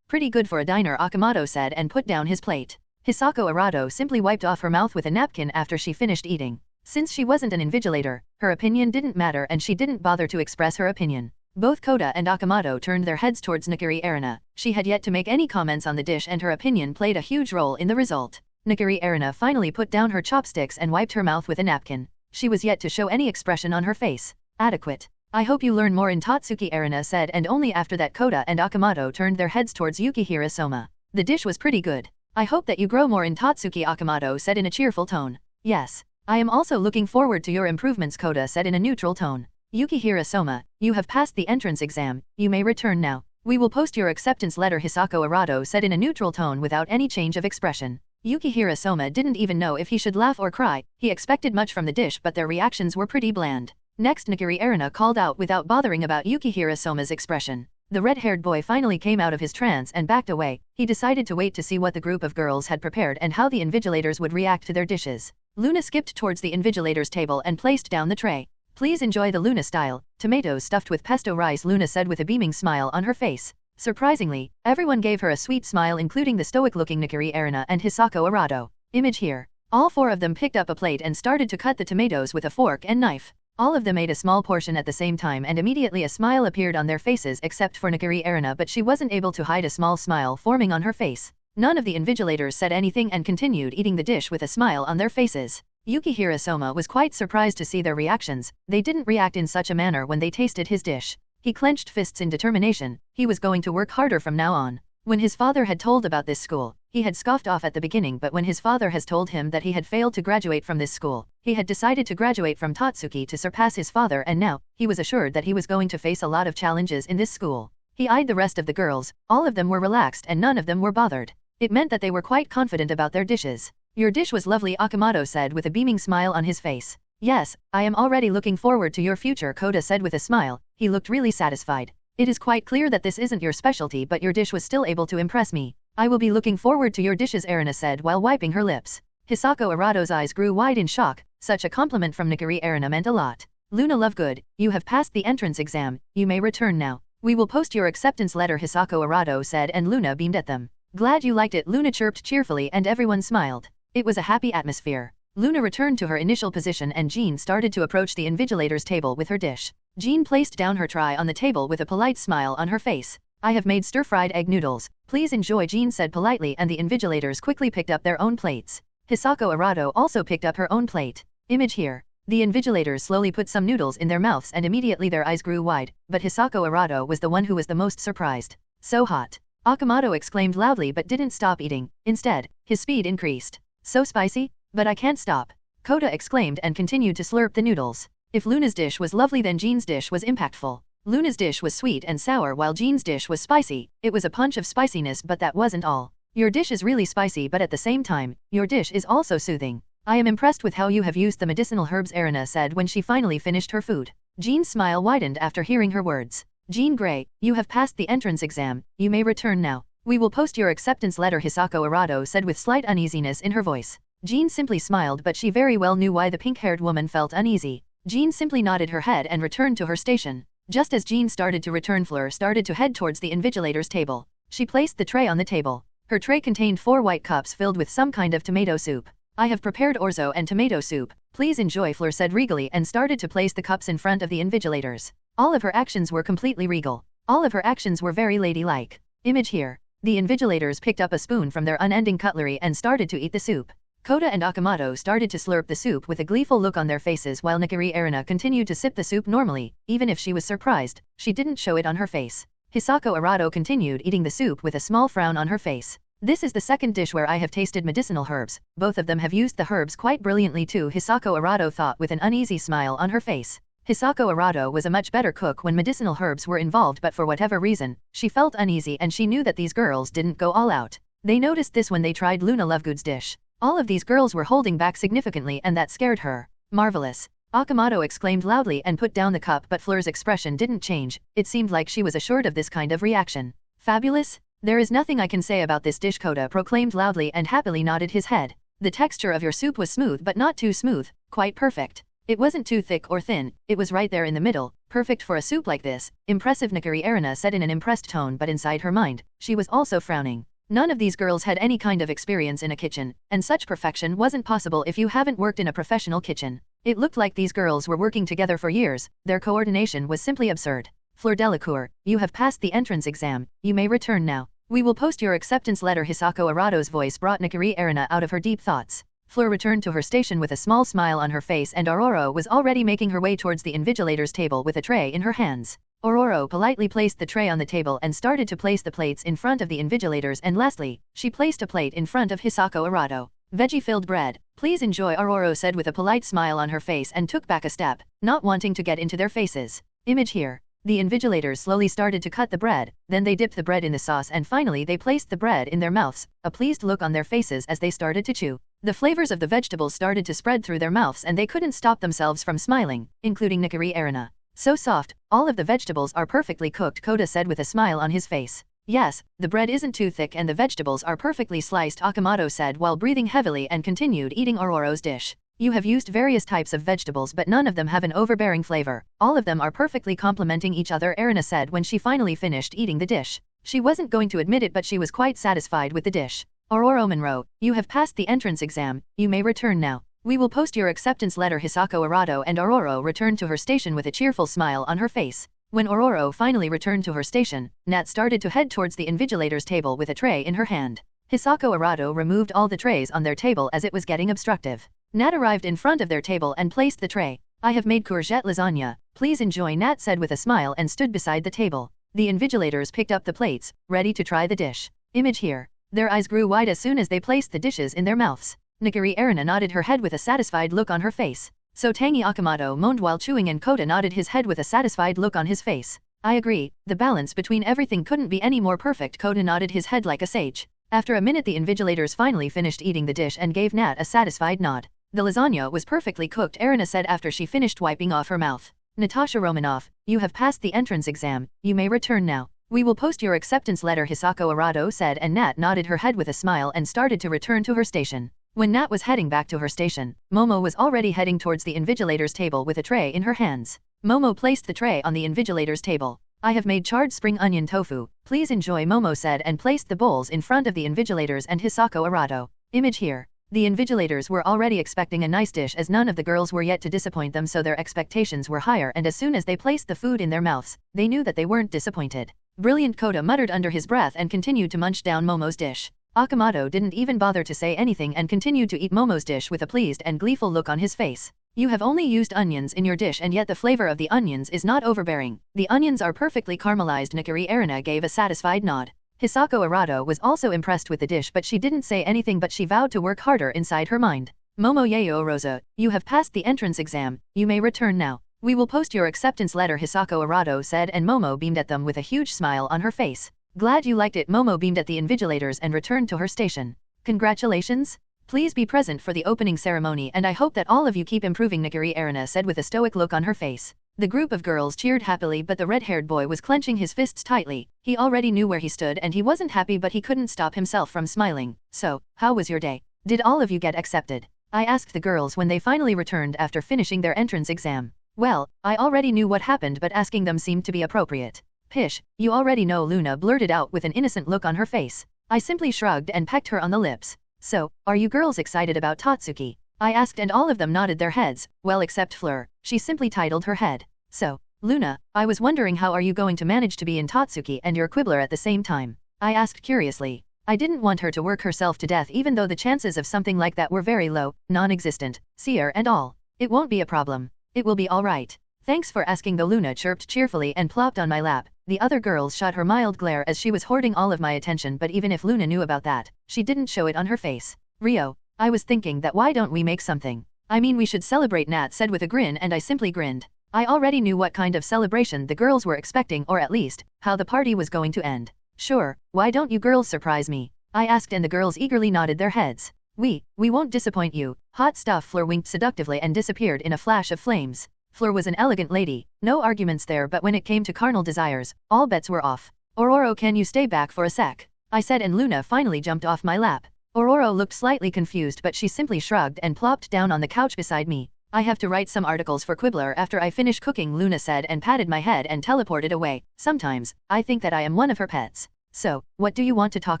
pretty good for a diner, Akamoto said and put down his plate. Hisako Arado simply wiped off her mouth with a napkin after she finished eating. Since she wasn't an invigilator, her opinion didn't matter and she didn't bother to express her opinion. Both Kota and Akamoto turned their heads towards Nagiri Erina. She had yet to make any comments on the dish and her opinion played a huge role in the result. Nagiri Erina finally put down her chopsticks and wiped her mouth with a napkin. She was yet to show any expression on her face. Adequate. I hope you learn more in Tatsuki, Erina said, and only after that Kota and Akamoto turned their heads towards Yukihira Soma. The dish was pretty good. I hope that you grow more in Tatsuki, Akamoto said in a cheerful tone. Yes. I am also looking forward to your improvements, Kota said in a neutral tone. Yukihira Soma, you have passed the entrance exam, you may return now. We will post your acceptance letter, Hisako Arado said in a neutral tone without any change of expression. Yukihira Soma didn't even know if he should laugh or cry. He expected much from the dish, but their reactions were pretty bland. Next, Nagiri Erina called out without bothering about Yukihira Soma's expression. The red-haired boy finally came out of his trance and backed away. He decided to wait to see what the group of girls had prepared and how the invigilators would react to their dishes. Luna skipped towards the invigilators' table and placed down the tray. Please enjoy the Luna style, tomatoes stuffed with pesto rice, Luna said with a beaming smile on her face. Surprisingly, everyone gave her a sweet smile, including the stoic-looking Nagiri Erina and Hisako Arado. Image here. All 4 of them picked up a plate and started to cut the tomatoes with a fork and knife. All of them ate a small portion at the same time and immediately a smile appeared on their faces except for Nagiri Erina, but she wasn't able to hide a small smile forming on her face. None of the invigilators said anything and continued eating the dish with a smile on their faces. Yukihira Soma was quite surprised to see their reactions. They didn't react in such a manner when they tasted his dish. He clenched fists in determination. He was going to work harder from now on. When his father had told about this school, he had scoffed off at the beginning, but when his father has told him that he had failed to graduate from this school, he had decided to graduate from Tatsuki to surpass his father, and now, he was assured that he was going to face a lot of challenges in this school. He eyed the rest of the girls. All of them were relaxed and none of them were bothered. It meant that they were quite confident about their dishes. Your dish was lovely, Akamoto said with a beaming smile on his face. Yes, I am already looking forward to your future, Kota said with a smile. He looked really satisfied. It is quite clear that this isn't your specialty, but your dish was still able to impress me. I will be looking forward to your dishes, Erina said while wiping her lips. Hisako Arado's eyes grew wide in shock. Such a compliment from Nagiri Erina meant a lot. Luna Lovegood, you have passed the entrance exam, you may return now. We will post your acceptance letter, Hisako Arado said, and Luna beamed at them. Glad you liked it, Luna chirped cheerfully and everyone smiled. It was a happy atmosphere. Luna returned to her initial position and Jean started to approach the invigilator's table with her dish. Jean placed down her tray on the table with a polite smile on her face. I have made stir-fried egg noodles. Please enjoy, Jean said politely, and the invigilators quickly picked up their own plates. Hisako Arado also picked up her own plate. Image here. The invigilators slowly put some noodles in their mouths and immediately their eyes grew wide, but Hisako Arado was the one who was the most surprised. So hot. Akamoto exclaimed loudly but didn't stop eating. Instead, his speed increased. So spicy? But I can't stop. Kota exclaimed and continued to slurp the noodles. If Luna's dish was lovely, then Jean's dish was impactful. Luna's dish was sweet and sour while Jean's dish was spicy. It was a punch of spiciness, but that wasn't all. Your dish is really spicy, but at the same time, your dish is also soothing. I am impressed with how you have used the medicinal herbs, Erina said when she finally finished her food. Jean's smile widened after hearing her words. Jean Grey, you have passed the entrance exam, you may return now. We will post your acceptance letter, Hisako Arado said with slight uneasiness in her voice. Jean simply smiled, but she very well knew why the pink-haired woman felt uneasy. Jean simply nodded her head and returned to her station. Just as Jean started to return, Fleur started to head towards the invigilator's table. She placed the tray on the table. Her tray contained 4 white cups filled with some kind of tomato soup. I have prepared orzo and tomato soup. Please enjoy, Fleur said regally and started to place the cups in front of the invigilators. All of her actions were completely regal. All of her actions were very ladylike. Image here. The invigilators picked up a spoon from their unending cutlery and started to eat the soup. Kota and Akamoto started to slurp the soup with a gleeful look on their faces while Nagiri Erina continued to sip the soup normally. Even if she was surprised, she didn't show it on her face. Hisako Arado continued eating the soup with a small frown on her face. This is the second dish where I have tasted medicinal herbs. Both of them have used the herbs quite brilliantly too, Hisako Arado thought with an uneasy smile on her face. Hisako Arado was a much better cook when medicinal herbs were involved, but for whatever reason, she felt uneasy and she knew that these girls didn't go all out. They noticed this when they tried Luna Lovegood's dish. All of these girls were holding back significantly and that scared her. Marvelous! Akamoto exclaimed loudly and put down the cup, but Fleur's expression didn't change. It seemed like she was assured of this kind of reaction. Fabulous? There is nothing I can say about this dish, Kota proclaimed loudly and happily nodded his head. The texture of your soup was smooth but not too smooth, quite perfect. It wasn't too thick or thin, it was right there in the middle, perfect for a soup like this. Impressive, Nakari Erina said in an impressed tone, but inside her mind, she was also frowning. None of these girls had any kind of experience in a kitchen, and such perfection wasn't possible if you haven't worked in a professional kitchen. It looked like these girls were working together for years, their coordination was simply absurd. Fleur Delacour, you have passed the entrance exam, you may return now. We will post your acceptance letter. Hisako Arado's voice brought Nakari Erina out of her deep thoughts. Fleur returned to her station with a small smile on her face, and Aurora was already making her way towards the invigilator's table with a tray in her hands. Aurora politely placed the tray on the table and started to place the plates in front of the invigilators, and lastly, she placed a plate in front of Hisako Arado. Veggie-filled bread, please enjoy, Aurora said with a polite smile on her face and took back a step, not wanting to get into their faces. Image here. The invigilators slowly started to cut the bread, then they dipped the bread in the sauce and finally they placed the bread in their mouths, a pleased look on their faces as they started to chew. The flavors of the vegetables started to spread through their mouths and they couldn't stop themselves from smiling, including Nakari Erina. So soft, all of the vegetables are perfectly cooked, Kota said with a smile on his face. Yes, the bread isn't too thick and the vegetables are perfectly sliced, Akamoto said while breathing heavily and continued eating Aurora's dish. You have used various types of vegetables but none of them have an overbearing flavor. All of them are perfectly complementing each other, Erina said when she finally finished eating the dish. She wasn't going to admit it but she was quite satisfied with the dish. Aurora Monroe, you have passed the entrance exam, you may return now. We will post your acceptance letter. Hisako Arado and Aurora returned to her station with a cheerful smile on her face. When Aurora finally returned to her station, Nat started to head towards the invigilator's table with a tray in her hand. Hisako Arado removed all the trays on their table as it was getting obstructive. Nat arrived in front of their table and placed the tray. I have made courgette lasagna, please enjoy, Nat said with a smile and stood beside the table. The invigilators picked up the plates, ready to try the dish. Image here. Their eyes grew wide as soon as they placed the dishes in their mouths. Nakari Erina nodded her head with a satisfied look on her face. So tangy, Akamoto moaned while chewing, and Kota nodded his head with a satisfied look on his face. I agree, the balance between everything couldn't be any more perfect. Kota nodded his head like a sage. After a minute the invigilators finally finished eating the dish and gave Nat a satisfied nod. The lasagna was perfectly cooked, Erina said after she finished wiping off her mouth. Natasha Romanoff, you have passed the entrance exam, you may return now. We will post your acceptance letter, Hisako Arado said, and Nat nodded her head with a smile and started to return to her station. When Nat was heading back to her station, Momo was already heading towards the invigilator's table with a tray in her hands. Momo placed the tray on the invigilator's table. I have made charred spring onion tofu, please enjoy, Momo said and placed the bowls in front of the invigilators and Hisako Arado. Image here. The invigilators were already expecting a nice dish as none of the girls were yet to disappoint them, so their expectations were higher, and as soon as they placed the food in their mouths, they knew that they weren't disappointed. Brilliant, Kota muttered under his breath and continued to munch down Momo's dish. Akamoto didn't even bother to say anything and continued to eat Momo's dish with a pleased and gleeful look on his face. You have only used onions in your dish and yet the flavor of the onions is not overbearing. The onions are perfectly caramelized. Nakari Erina gave a satisfied nod. Hisako Arado was also impressed with the dish, but she didn't say anything, but she vowed to work harder inside her mind. Momo Yayo Rosa, you have passed the entrance exam, you may return now. We will post your acceptance letter, Hisako Arado said, and Momo beamed at them with a huge smile on her face. Glad you liked it. Momo beamed at the invigilators and returned to her station. Congratulations. Please be present for the opening ceremony and I hope that all of you keep improving, Nakari Erina said with a stoic look on her face. The group of girls cheered happily, but the red-haired boy was clenching his fists tightly. He already knew where he stood and he wasn't happy, but he couldn't stop himself from smiling. So, how was your day? Did all of you get accepted? I asked the girls when they finally returned after finishing their entrance exam. Well, I already knew what happened, but asking them seemed to be appropriate. Pish, you already know, Luna blurted out with an innocent look on her face. I simply shrugged and pecked her on the lips. So, are you girls excited about Tatsuki? I asked, and all of them nodded their heads, well except Fleur. She simply titled her head. So, Luna, I was wondering how are you going to manage to be in Tatsuki and your Quibbler at the same time? I asked curiously. I didn't want her to work herself to death, even though the chances of something like that were very low, non-existent, seer and all. It won't be a problem. It will be alright. Thanks for asking though, Luna chirped cheerfully and plopped on my lap. The other girls shot her mild glare as she was hoarding all of my attention, but even if Luna knew about that, she didn't show it on her face. Rio, I was thinking that why don't we make something? I mean, we should celebrate, Nat said with a grin, and I simply grinned. I already knew what kind of celebration the girls were expecting, or at least, how the party was going to end. Sure, why don't you girls surprise me? I asked and the girls eagerly nodded their heads. We won't disappoint you. Hot stuff. Fleur winked seductively and disappeared in a flash of flames. Fleur was an elegant lady, no arguments there, but when it came to carnal desires, all bets were off. Ororo, can you stay back for a sec? I said and Luna finally jumped off my lap. Ororo looked slightly confused but she simply shrugged and plopped down on the couch beside me. I have to write some articles for Quibbler after I finish cooking, Luna said and patted my head and teleported away. Sometimes, I think that I am one of her pets. So, what do you want to talk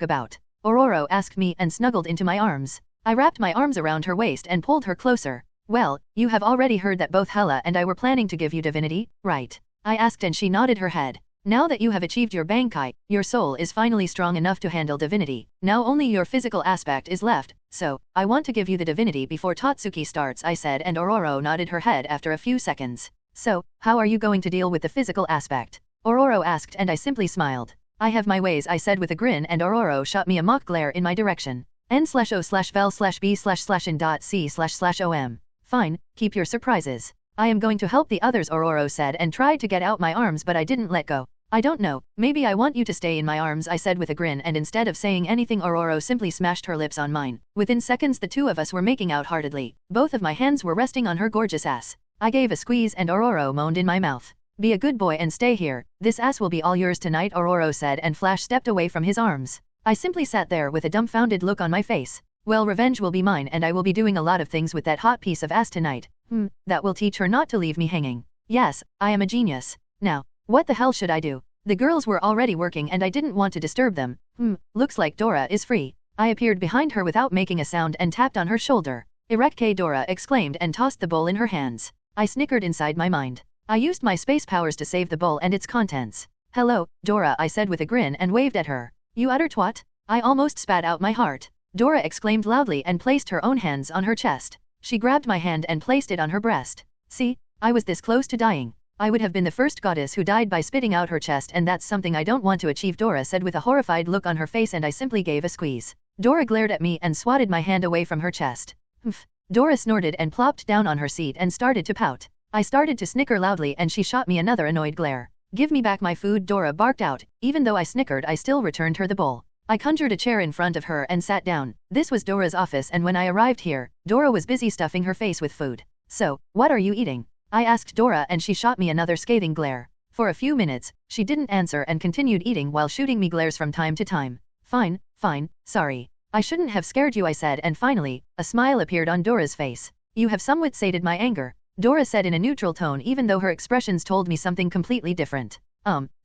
about? Ororo asked me and snuggled into my arms. I wrapped my arms around her waist and pulled her closer. Well, you have already heard that both Hela and I were planning to give you divinity, right? I asked and she nodded her head. Now that you have achieved your Bankai, your soul is finally strong enough to handle divinity. Now only your physical aspect is left, so, I want to give you the divinity before Tatsuki starts, I said and Ororo nodded her head after a few seconds. So, how are you going to deal with the physical aspect? Ororo asked and I simply smiled. I have my ways, I said with a grin and Ororo shot me a mock glare in my direction. n/o/vel/b//n.c//om. Fine, keep your surprises. I am going to help the others, Ororo said and tried to get out my arms but I didn't let go. I don't know, maybe I want you to stay in my arms, I said with a grin and instead of saying anything Ororo simply smashed her lips on mine. Within seconds the two of us were making out heartedly. Both of my hands were resting on her gorgeous ass. I gave a squeeze and Ororo moaned in my mouth. Be a good boy and stay here, this ass will be all yours tonight, Ororo said and Flash stepped away from his arms. I simply sat there with a dumbfounded look on my face. Well, revenge will be mine and I will be doing a lot of things with that hot piece of ass tonight. That will teach her not to leave me hanging. Yes, I am a genius. Now, what the hell should I do? The girls were already working and I didn't want to disturb them. Looks like Dora is free. I appeared behind her without making a sound and tapped on her shoulder. Erect, Dora exclaimed and tossed the bowl in her hands. I snickered inside my mind. I used my space powers to save the bowl and its contents. Hello, Dora, I said with a grin and waved at her. You utter twat? I almost spat out my heart. Dora exclaimed loudly and placed her own hands on her chest. She grabbed my hand and placed it on her breast. See, I was this close to dying. I would have been the first goddess who died by spitting out her chest and that's something I don't want to achieve, Dora said with a horrified look on her face and I simply gave a squeeze. Dora glared at me and swatted my hand away from her chest. Dora snorted and plopped down on her seat and started to pout. I started to snicker loudly and she shot me another annoyed glare. Give me back my food, Dora barked out. Even though I snickered, I still returned her the bowl. I conjured a chair in front of her and sat down. This was Dora's office and when I arrived here, Dora was busy stuffing her face with food. So, what are you eating? I asked Dora and she shot me another scathing glare. For a few minutes, she didn't answer and continued eating while shooting me glares from time to time. Fine, sorry. I shouldn't have scared you, I said and finally, a smile appeared on Dora's face. You have somewhat sated my anger, Dora said in a neutral tone even though her expressions told me something completely different.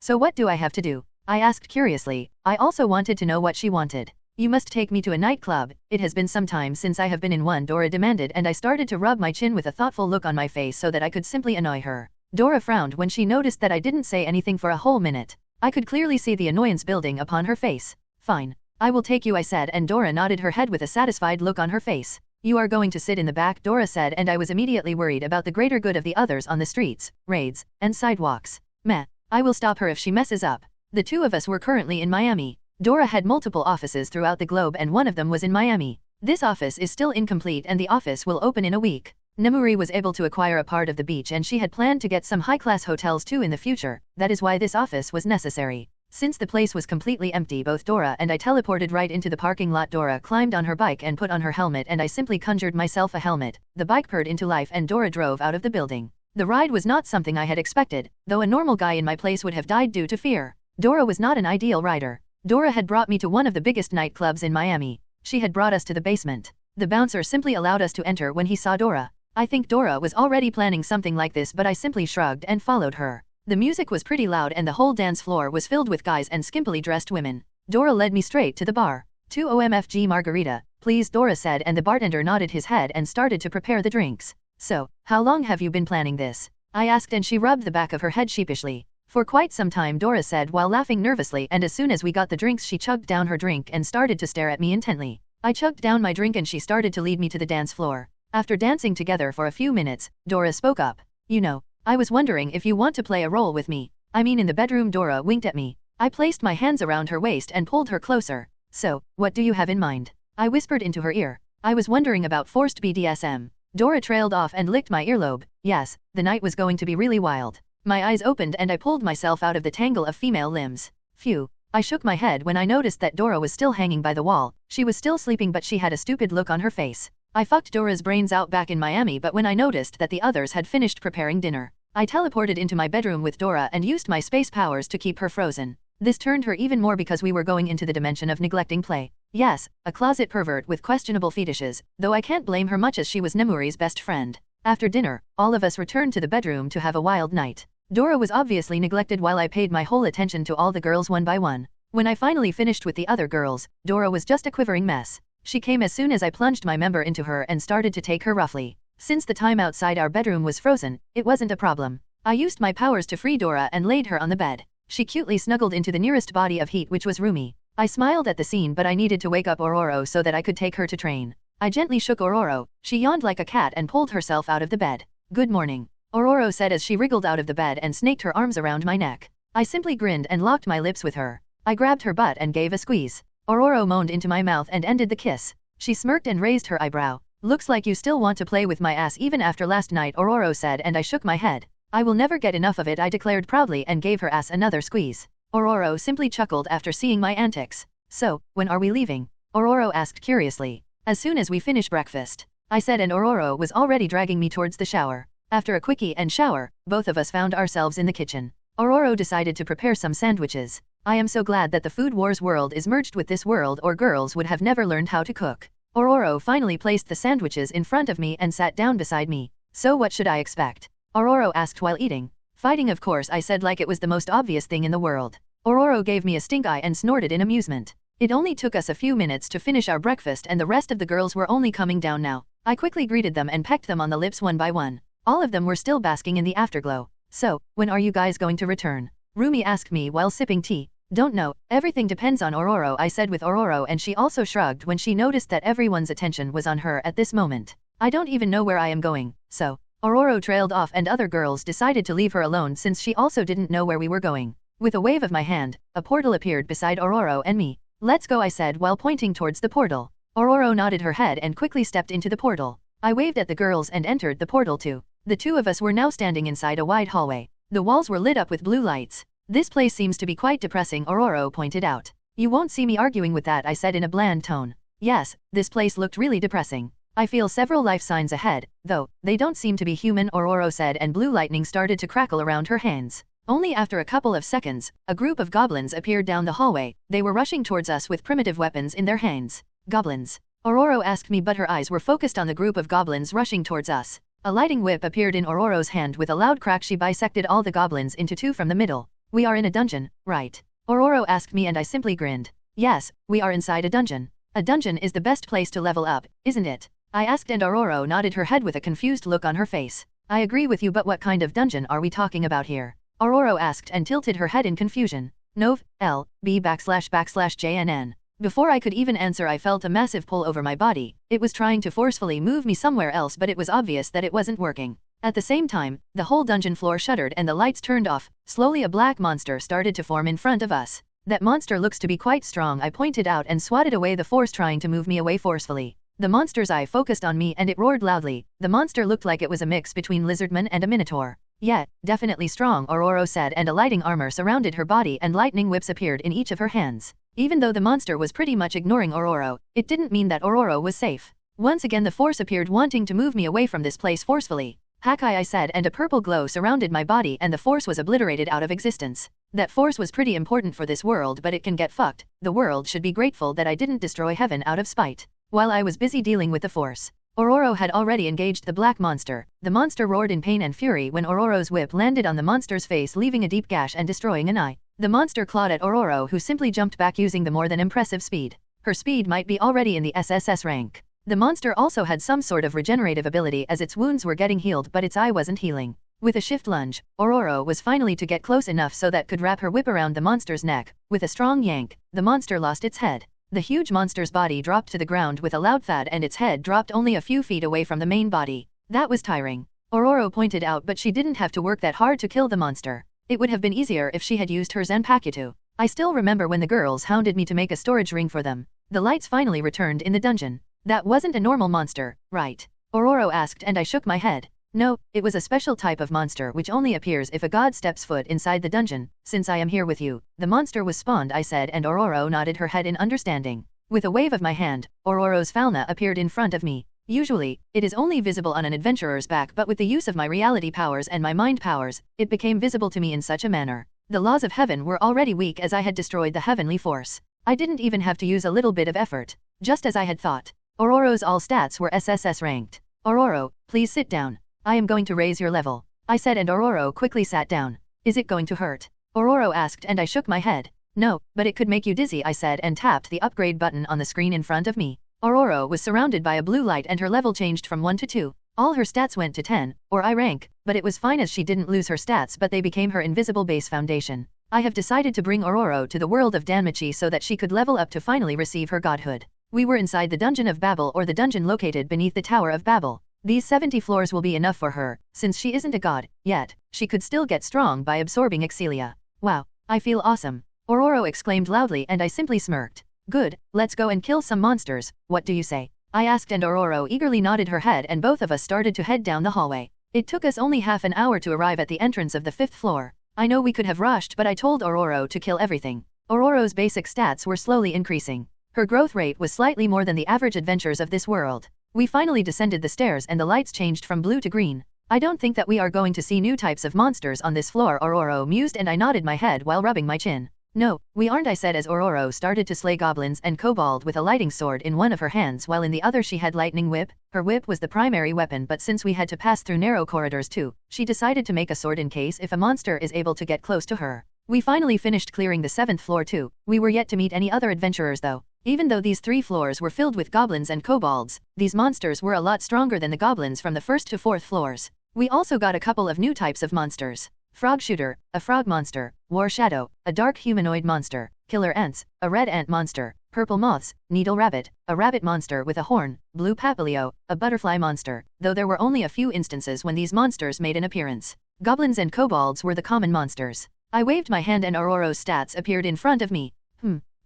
So what do I have to do? I asked curiously. I also wanted to know what she wanted. You must take me to a nightclub. It has been some time since I have been in one, Dora demanded and I started to rub my chin with a thoughtful look on my face so that I could simply annoy her. Dora frowned when she noticed that I didn't say anything for a whole minute. I could clearly see the annoyance building upon her face. Fine. I will take you, I said and Dora nodded her head with a satisfied look on her face. You are going to sit in the back, Dora said and I was immediately worried about the greater good of the others on the streets, raids, and sidewalks. Meh. I will stop her if she messes up. The two of us were currently in Miami. Dora had multiple offices throughout the globe and one of them was in Miami. This office is still incomplete and the office will open in a week. Nemuri was able to acquire a part of the beach and she had planned to get some high-class hotels too in the future, that is why this office was necessary. Since the place was completely empty, both Dora and I teleported right into the parking lot. Dora climbed on her bike and put on her helmet and I simply conjured myself a helmet. The bike purred into life and Dora drove out of the building. The ride was not something I had expected, though a normal guy in my place would have died due to fear. Dora was not an ideal rider. Dora had brought me to one of the biggest nightclubs in Miami. She had brought us to the basement. The bouncer simply allowed us to enter when he saw Dora. I think Dora was already planning something like this but I simply shrugged and followed her. The music was pretty loud and the whole dance floor was filled with guys and skimpily dressed women. Dora led me straight to the bar. 2 OMFG margarita, please, Dora said and the bartender nodded his head and started to prepare the drinks. So, how long have you been planning this? I asked and she rubbed the back of her head sheepishly. For quite some time, Dora said while laughing nervously, and as soon as we got the drinks she chugged down her drink and started to stare at me intently. I chugged down my drink and she started to lead me to the dance floor. After dancing together for a few minutes, Dora spoke up. You know, I was wondering if you want to play a role with me. I mean in the bedroom. Dora winked at me. I placed my hands around her waist and pulled her closer. So, what do you have in mind? I whispered into her ear. I was wondering about forced BDSM. Dora trailed off and licked my earlobe. Yes, the night was going to be really wild. My eyes opened and I pulled myself out of the tangle of female limbs. Phew. I shook my head when I noticed that Dora was still hanging by the wall. She was still sleeping but she had a stupid look on her face. I fucked Dora's brains out back in Miami but when I noticed that the others had finished preparing dinner, I teleported into my bedroom with Dora and used my space powers to keep her frozen. This turned her even more because we were going into the dimension of neglecting play. Yes, a closet pervert with questionable fetishes, though I can't blame her much as she was Nemuri's best friend. After dinner, all of us returned to the bedroom to have a wild night. Dora was obviously neglected while I paid my whole attention to all the girls one by one. When I finally finished with the other girls, Dora was just a quivering mess. She came as soon as I plunged my member into her and started to take her roughly. Since the time outside our bedroom was frozen, it wasn't a problem. I used my powers to free Dora and laid her on the bed. She cutely snuggled into the nearest body of heat which was Roomi. I smiled at the scene but I needed to wake up Ororo so that I could take her to train. I gently shook Ororo. She yawned like a cat and pulled herself out of the bed. Good morning, Ororo said as she wriggled out of the bed and snaked her arms around my neck. I simply grinned and locked my lips with her. I grabbed her butt and gave a squeeze. Ororo moaned into my mouth and ended the kiss. She smirked and raised her eyebrow. Looks like you still want to play with my ass even after last night, Ororo said, and I shook my head. I will never get enough of it, I declared proudly and gave her ass another squeeze. Ororo simply chuckled after seeing my antics. So, when are we leaving? Ororo asked curiously. As soon as we finish breakfast, I said, and Ororo was already dragging me towards the shower. After a quickie and shower, both of us found ourselves in the kitchen. Ororo decided to prepare some sandwiches. I am so glad that the Food Wars world is merged with this world or girls would have never learned how to cook. Ororo finally placed the sandwiches in front of me and sat down beside me. So what should I expect? Ororo asked while eating. Fighting, of course, I said like it was the most obvious thing in the world. Ororo gave me a stink eye and snorted in amusement. It only took us a few minutes to finish our breakfast and the rest of the girls were only coming down now. I quickly greeted them and pecked them on the lips one by one. All of them were still basking in the afterglow. So, when are you guys going to return? Roomi asked me while sipping tea. Don't know, everything depends on Ororo, I said with Ororo, and she also shrugged when she noticed that everyone's attention was on her at this moment. I don't even know where I am going, so. Ororo trailed off and other girls decided to leave her alone since she also didn't know where we were going. With a wave of my hand, a portal appeared beside Ororo and me. Let's go, I said while pointing towards the portal. Ororo nodded her head and quickly stepped into the portal. I waved at the girls and entered the portal too. The two of us were now standing inside a wide hallway. The walls were lit up with blue lights. This place seems to be quite depressing, Ororo pointed out. You won't see me arguing with that, I said in a bland tone. Yes, this place looked really depressing. I feel several life signs ahead, though, they don't seem to be human, Ororo said, and blue lightning started to crackle around her hands. Only after a couple of seconds, a group of goblins appeared down the hallway. They were rushing towards us with primitive weapons in their hands. Goblins? Ororo asked me, but her eyes were focused on the group of goblins rushing towards us. A lighting whip appeared in Ororo's hand. With a loud crack she bisected all the goblins into two from the middle. We are in a dungeon, right? Ororo asked me and I simply grinned. Yes, we are inside a dungeon. A dungeon is the best place to level up, isn't it? I asked and Ororo nodded her head with a confused look on her face. I agree with you, but what kind of dungeon are we talking about here? Ororo asked and tilted her head in confusion. Nov, L, B //JNN. Before I could even answer I felt a massive pull over my body. It was trying to forcefully move me somewhere else, but it was obvious that it wasn't working. At the same time, the whole dungeon floor shuddered and the lights turned off. Slowly a black monster started to form in front of us. That monster looks to be quite strong, I pointed out and swatted away the force trying to move me away forcefully. The monster's eye focused on me and it roared loudly. The monster looked like it was a mix between lizardman and a minotaur. Yeah, definitely strong, Ororo said, and a lighting armor surrounded her body and lightning whips appeared in each of her hands. Even though the monster was pretty much ignoring Ororo, it didn't mean that Ororo was safe. Once again the force appeared wanting to move me away from this place forcefully. Hakai, I said, and a purple glow surrounded my body and the force was obliterated out of existence. That force was pretty important for this world, but it can get fucked. The world should be grateful that I didn't destroy heaven out of spite. While I was busy dealing with the force, Ororo had already engaged the black monster. The monster roared in pain and fury when Ororo's whip landed on the monster's face, leaving a deep gash and destroying an eye. The monster clawed at Ororo, who simply jumped back using the more than impressive speed. Her speed might be already in the SSS rank. The monster also had some sort of regenerative ability as its wounds were getting healed, but its eye wasn't healing. With a shift lunge, Ororo was finally to get close enough so that could wrap her whip around the monster's neck. With a strong yank, the monster lost its head. The huge monster's body dropped to the ground with a loud thud and its head dropped only a few feet away from the main body. That was tiring, Ororo pointed out, but she didn't have to work that hard to kill the monster. It would have been easier if she had used her Zanpakuto. I still remember when the girls hounded me to make a storage ring for them. The lights finally returned in the dungeon. That wasn't a normal monster, right? Ororo asked and I shook my head. No, it was a special type of monster which only appears if a god steps foot inside the dungeon. Since I am here with you, the monster was spawned, I said, and Ororo nodded her head in understanding. With a wave of my hand, Ororo's fauna appeared in front of me. Usually, it is only visible on an adventurer's back, but with the use of my reality powers and my mind powers, it became visible to me in such a manner. The laws of heaven were already weak as I had destroyed the heavenly force. I didn't even have to use a little bit of effort. Just as I had thought. Ororo's all stats were SSS ranked. Ororo, please sit down. I am going to raise your level, I said, and Ororo quickly sat down. Is it going to hurt? Ororo asked and I shook my head. No, but it could make you dizzy, I said, and tapped the upgrade button on the screen in front of me. Ororo was surrounded by a blue light and her level changed from 1 to 2. All her stats went to 10, or I rank, but it was fine as she didn't lose her stats, but they became her invisible base foundation. I have decided to bring Ororo to the world of Danmachi so that she could level up to finally receive her godhood. We were inside the Dungeon of Babel, or the dungeon located beneath the Tower of Babel. These 70 floors will be enough for her, since she isn't a god, yet, she could still get strong by absorbing Excelia. Wow, I feel awesome. Ororo exclaimed loudly and I simply smirked. Good, let's go and kill some monsters, what do you say? I asked and Ororo eagerly nodded her head and both of us started to head down the hallway. It took us only half an hour to arrive at the entrance of the 5th floor. I know we could have rushed, but I told Ororo to kill everything. Ororo's basic stats were slowly increasing. Her growth rate was slightly more than the average adventurers of this world. We finally descended the stairs and the lights changed from blue to green. I don't think that we are going to see new types of monsters on this floor, Ororo mused, and I nodded my head while rubbing my chin. No, we aren't, I said as Ororo started to slay goblins and kobold with a lighting sword in one of her hands while in the other she had lightning whip. Her whip was the primary weapon, but since we had to pass through narrow corridors too, she decided to make a sword in case if a monster is able to get close to her. We finally finished clearing the 7th floor too. We were yet to meet any other adventurers though. Even though these 3 floors were filled with goblins and kobolds, these monsters were a lot stronger than the goblins from the 1st to 4th floors. We also got a couple of new types of monsters. Frog Shooter, a frog monster, War Shadow, a dark humanoid monster, Killer Ants, a red ant monster, Purple Moths, Needle Rabbit, a rabbit monster with a horn, Blue Papilio, a butterfly monster, though there were only a few instances when these monsters made an appearance. Goblins and kobolds were the common monsters. I waved my hand and Ororo's stats appeared in front of me.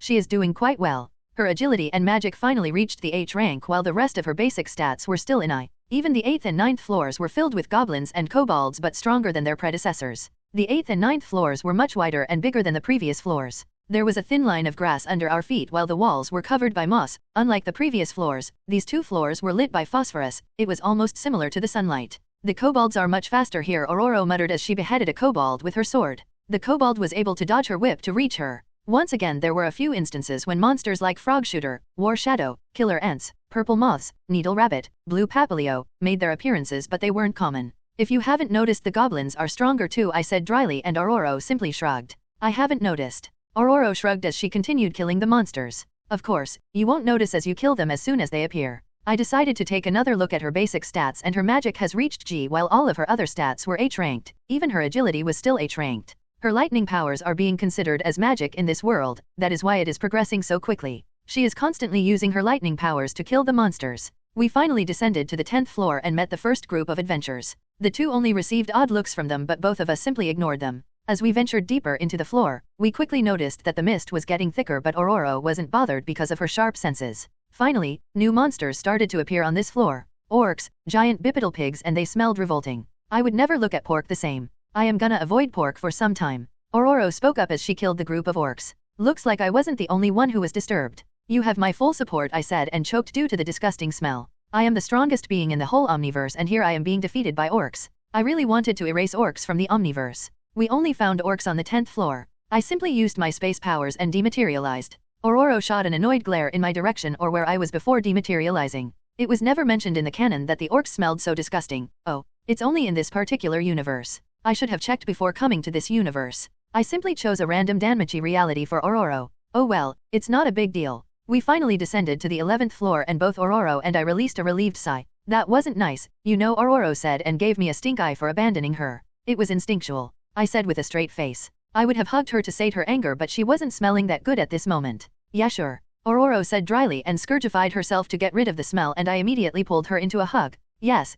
She is doing quite well. Her agility and magic finally reached the H rank while the rest of her basic stats were still in I. Even the 8th and 9th floors were filled with goblins and kobolds but stronger than their predecessors. The 8th and 9th floors were much wider and bigger than the previous floors. There was a thin line of grass under our feet while the walls were covered by moss. Unlike the previous floors, these 2 floors were lit by phosphorus. It was almost similar to the sunlight. The kobolds are much faster here, Ororo muttered as she beheaded a kobold with her sword. The kobold was able to dodge her whip to reach her. Once again there were a few instances when monsters like Frog Shooter, War Shadow, Killer Ants, Purple Moths, Needle Rabbit, Blue Papilio, made their appearances, but they weren't common. If you haven't noticed, the goblins are stronger too, I said dryly, and Ororo simply shrugged. I haven't noticed. Ororo shrugged as she continued killing the monsters. Of course, you won't notice as you kill them as soon as they appear. I decided to take another look at her basic stats and her magic has reached G while all of her other stats were H ranked. Even her agility was still H ranked. Her lightning powers are being considered as magic in this world, that is why it is progressing so quickly. She is constantly using her lightning powers to kill the monsters. We finally descended to the 10th floor and met the first group of adventurers. The 2 only received odd looks from them, but both of us simply ignored them. As we ventured deeper into the floor, we quickly noticed that the mist was getting thicker, but Ororo wasn't bothered because of her sharp senses. Finally, new monsters started to appear on this floor. Orcs, giant bipedal pigs, and they smelled revolting. I would never look at pork the same. I am gonna avoid pork for some time. Ororo spoke up as she killed the group of orcs. Looks like I wasn't the only one who was disturbed. You have my full support, I said, and choked due to the disgusting smell. I am the strongest being in the whole Omniverse and here I am being defeated by orcs. I really wanted to erase orcs from the Omniverse. We only found orcs on the 10th floor. I simply used my space powers and dematerialized. Ororo shot an annoyed glare in my direction, or where I was before dematerializing. It was never mentioned in the canon that the orcs smelled so disgusting. Oh, it's only in this particular universe. I should have checked before coming to this universe. I simply chose a random Danmachi reality for Ororo. Oh well, it's not a big deal. We finally descended to the 11th floor and both Ororo and I released a relieved sigh. That wasn't nice, you know, Ororo said and gave me a stink eye for abandoning her. It was instinctual, I said with a straight face. I would have hugged her to sate her anger, but she wasn't smelling that good at this moment. Yeah sure, Ororo said dryly and scourgified herself to get rid of the smell, and I immediately pulled her into a hug. Yes,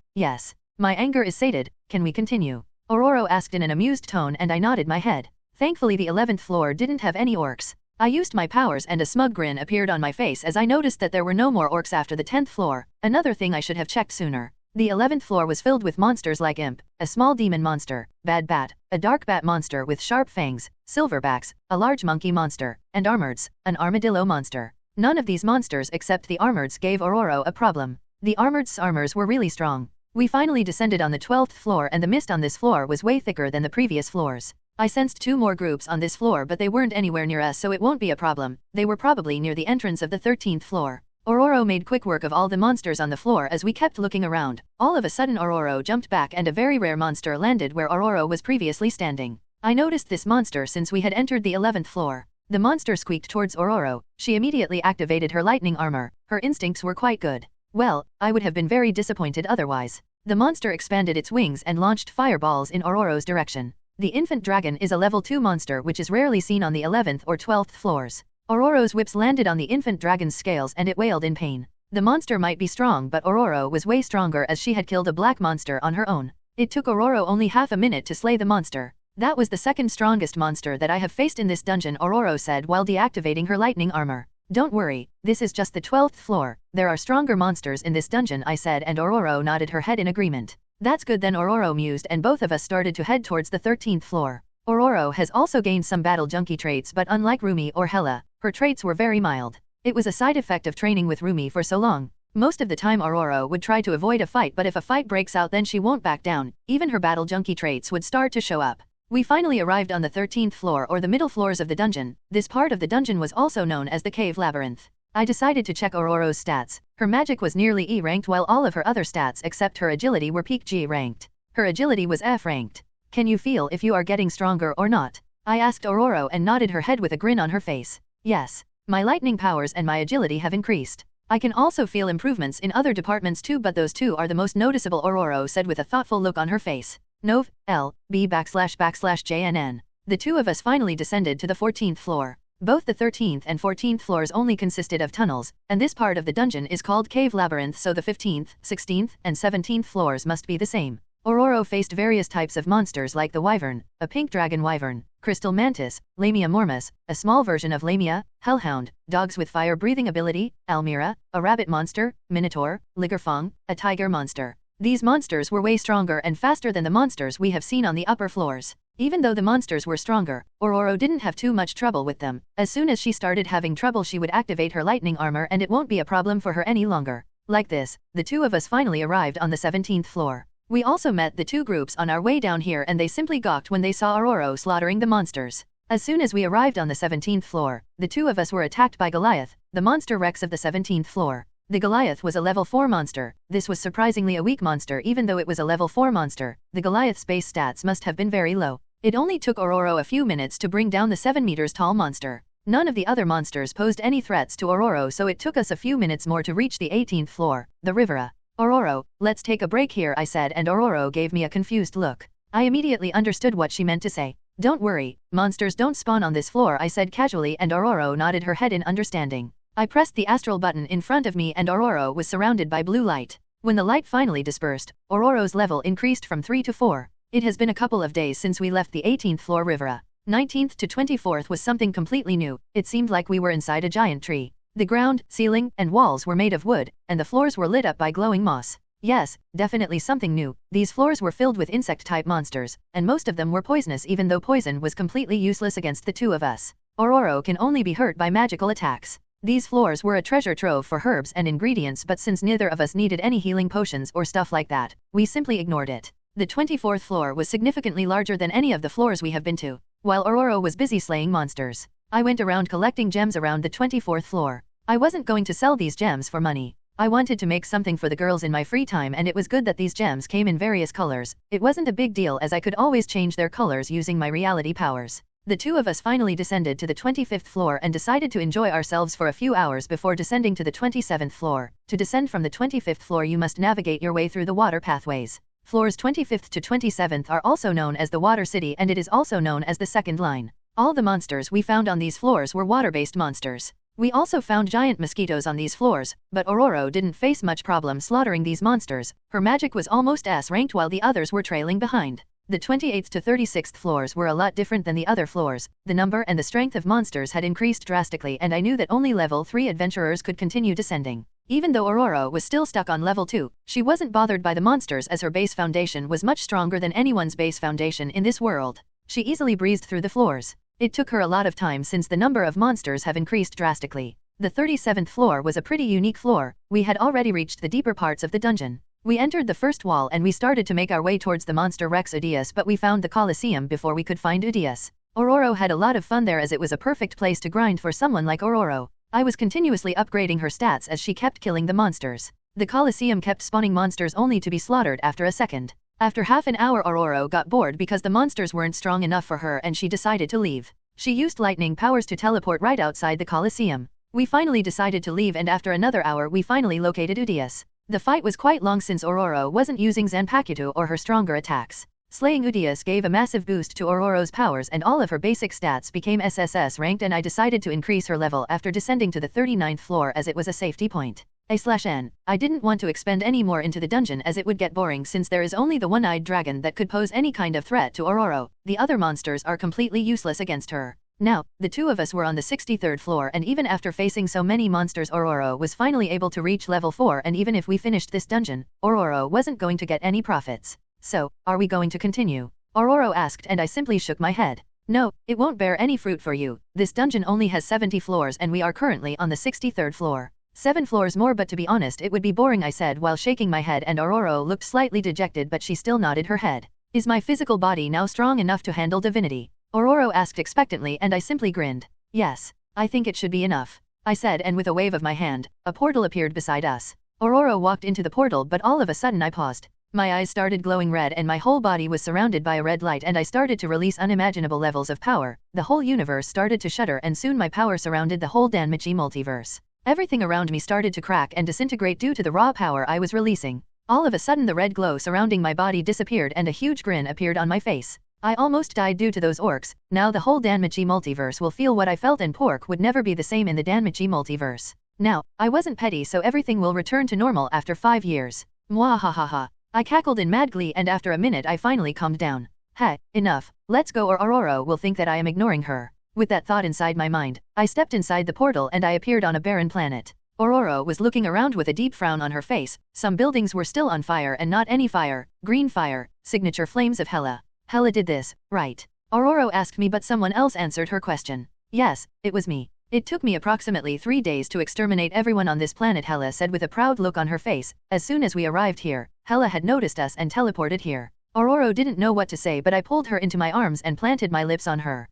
my anger is sated, can we continue? Ororo asked in an amused tone and I nodded my head. Thankfully the 11th floor didn't have any orcs. I used my powers and a smug grin appeared on my face as I noticed that there were no more orcs after the 10th floor, another thing I should have checked sooner. The 11th floor was filled with monsters like Imp, a small demon monster, Bad Bat, a dark bat monster with sharp fangs, Silverbacks, a large monkey monster, and Armoreds, an armadillo monster. None of these monsters except the Armoreds gave Aurora a problem. The Armoreds' armors were really strong. We finally descended on the 12th floor and the mist on this floor was way thicker than the previous floors. I sensed 2 more groups on this floor but they weren't anywhere near us so it won't be a problem. They were probably near the entrance of the 13th floor. Aurora made quick work of all the monsters on the floor as we kept looking around. All of a sudden Aurora jumped back and a very rare monster landed where Aurora was previously standing. I noticed this monster since we had entered the 11th floor. The monster squeaked towards Aurora. She immediately activated her lightning armor. Her instincts were quite good. Well, I would have been very disappointed otherwise. The monster expanded its wings and launched fireballs in Aurora's direction. The infant dragon is a level 2 monster which is rarely seen on the 11th or 12th floors. Aurora's whips landed on the infant dragon's scales and it wailed in pain. The monster might be strong but Aurora was way stronger as she had killed a black monster on her own. It took Aurora only half a minute to slay the monster. That was the second strongest monster that I have faced in this dungeon, Aurora said while deactivating her lightning armor. Don't worry, this is just the 12th floor. There are stronger monsters in this dungeon, I said, and Aurora nodded her head in agreement. That's good then, Aurora mused, and both of us started to head towards the 13th floor. Aurora has also gained some battle junkie traits but unlike Roomi or Hela, her traits were very mild. It was a side effect of training with Roomi for so long. Most of the time Aurora would try to avoid a fight but if a fight breaks out then she won't back down, even her battle junkie traits would start to show up. We finally arrived on the 13th floor or the middle floors of the dungeon. This part of the dungeon was also known as the Cave Labyrinth. I decided to check Aurora's stats. Her magic was nearly E ranked while all of her other stats except her agility were peak G ranked. Her agility was F ranked. Can you feel if you are getting stronger or not? I asked Aurora and nodded her head with a grin on her face. Yes. My lightning powers and my agility have increased. I can also feel improvements in other departments too but those two are the most noticeable, Aurora said with a thoughtful look on her face. Nov, L, B /JNN. The two of us finally descended to the 14th floor. Both the 13th and 14th floors only consisted of tunnels, and this part of the dungeon is called Cave Labyrinth so the 15th, 16th, and 17th floors must be the same. Aurora faced various types of monsters like the Wyvern, a pink dragon wyvern, Crystal Mantis, Lamia Mormus, a small version of Lamia, Hellhound, dogs with fire-breathing ability, Almira, a rabbit monster, Minotaur, Liggerfong, a tiger monster. These monsters were way stronger and faster than the monsters we have seen on the upper floors. Even though the monsters were stronger, Aurora didn't have too much trouble with them. As soon as she started having trouble she would activate her lightning armor and it won't be a problem for her any longer. Like this, the two of us finally arrived on the 17th floor. We also met the two groups on our way down here and they simply gawked when they saw Aurora slaughtering the monsters. As soon as we arrived on the 17th floor, the two of us were attacked by Goliath, the monster Rex of the 17th floor. The Goliath was a level 4 monster. This was surprisingly a weak monster even though it was a level 4 monster. The Goliath's base stats must have been very low. It only took Aurora a few minutes to bring down the 7 meters tall monster. None of the other monsters posed any threats to Aurora so it took us a few minutes more to reach the 18th floor, the Rivera. Aurora, let's take a break here, I said, and Aurora gave me a confused look. I immediately understood what she meant to say. Don't worry, monsters don't spawn on this floor, I said casually, and Aurora nodded her head in understanding. I pressed the astral button in front of me and Aurora was surrounded by blue light. When the light finally dispersed, Aurora's level increased from 3 to 4. It has been a couple of days since we left the 18th floor Rivera. 19th to 24th was something completely new. It seemed like we were inside a giant tree. The ground, ceiling, and walls were made of wood, and the floors were lit up by glowing moss. Yes, definitely something new. These floors were filled with insect-type monsters, and most of them were poisonous even though poison was completely useless against the two of us. Aurora can only be hurt by magical attacks. These floors were a treasure trove for herbs and ingredients but since neither of us needed any healing potions or stuff like that, we simply ignored it. The 24th floor was significantly larger than any of the floors we have been to. While Aurora was busy slaying monsters, I went around collecting gems around the 24th floor. I wasn't going to sell these gems for money. I wanted to make something for the girls in my free time and it was good that these gems came in various colors. It wasn't a big deal as I could always change their colors using my reality powers. The two of us finally descended to the 25th floor and decided to enjoy ourselves for a few hours before descending to the 27th floor. To descend from the 25th floor you must navigate your way through the water pathways. Floors 25th to 27th are also known as the Water City and it is also known as the second line. All the monsters we found on these floors were water-based monsters. We also found giant mosquitoes on these floors, but Aurora didn't face much problem slaughtering these monsters. Her magic was almost S ranked while the others were trailing behind. The 28th to 36th floors were a lot different than the other floors. The number and the strength of monsters had increased drastically and I knew that only level 3 adventurers could continue descending. Even though Aurora was still stuck on level 2, she wasn't bothered by the monsters as her base foundation was much stronger than anyone's base foundation in this world. She easily breezed through the floors. It took her a lot of time since the number of monsters have increased drastically. The 37th floor was a pretty unique floor. We had already reached the deeper parts of the dungeon. We entered the first wall and we started to make our way towards the monster Rex Udius, but we found the Colosseum before we could find Udius. Aurora had a lot of fun there as it was a perfect place to grind for someone like Aurora. I was continuously upgrading her stats as she kept killing the monsters. The Colosseum kept spawning monsters only to be slaughtered after a second. After half an hour Aurora got bored because the monsters weren't strong enough for her and she decided to leave. She used lightning powers to teleport right outside the Colosseum. We finally decided to leave and after another hour we finally located Udius. The fight was quite long since Aurora wasn't using Zanpakuto or her stronger attacks. Slaying Udius gave a massive boost to Aurora's powers and all of her basic stats became SSS ranked and I decided to increase her level after descending to the 39th floor as it was a safety point. A/N. I didn't want to expend any more into the dungeon as it would get boring since there is only the one-eyed dragon that could pose any kind of threat to Aurora. The other monsters are completely useless against her. Now, the two of us were on the 63rd floor and even after facing so many monsters Aurora was finally able to reach level 4 and even if we finished this dungeon, Aurora wasn't going to get any profits. So, are we going to continue? Aurora asked and I simply shook my head. No, it won't bear any fruit for you. This dungeon only has 70 floors and we are currently on the 63rd floor. 7 floors more but to be honest it would be boring I said while shaking my head and Aurora looked slightly dejected but she still nodded her head. Is my physical body now strong enough to handle divinity? Aurora asked expectantly and I simply grinned. Yes, I think it should be enough. I said and with a wave of my hand, a portal appeared beside us. Aurora walked into the portal but all of a sudden I paused. My eyes started glowing red and my whole body was surrounded by a red light and I started to release unimaginable levels of power. The whole universe started to shudder and soon my power surrounded the whole Danmachi multiverse. Everything around me started to crack and disintegrate due to the raw power I was releasing. All of a sudden the red glow surrounding my body disappeared and a huge grin appeared on my face. I almost died due to those orcs. Now the whole Danmachi multiverse will feel what I felt and pork would never be the same in the Danmachi multiverse. Now, I wasn't petty so everything will return to normal after 5 years. Mwahahaha. I cackled in mad glee and after a minute I finally calmed down. Hey, enough, let's go or Aurora will think that I am ignoring her. With that thought inside my mind, I stepped inside the portal and I appeared on a barren planet. Aurora was looking around with a deep frown on her face. Some buildings were still on fire and not any fire, green fire, signature flames of Hela. Hela did this, right? Aurora asked me but someone else answered her question. Yes, it was me. It took me approximately 3 days to exterminate everyone on this planet Hela said with a proud look on her face. As soon as we arrived here, Hela had noticed us and teleported here. Aurora didn't know what to say but I pulled her into my arms and planted my lips on her.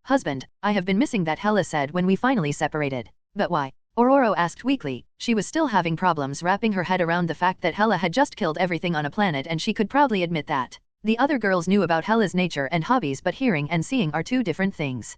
Husband, I have been missing that Hela said when we finally separated. But why? Aurora asked weakly. She was still having problems wrapping her head around the fact that Hela had just killed everything on a planet and she could proudly admit that. The other girls knew about Hela's nature and hobbies but hearing and seeing are two different things.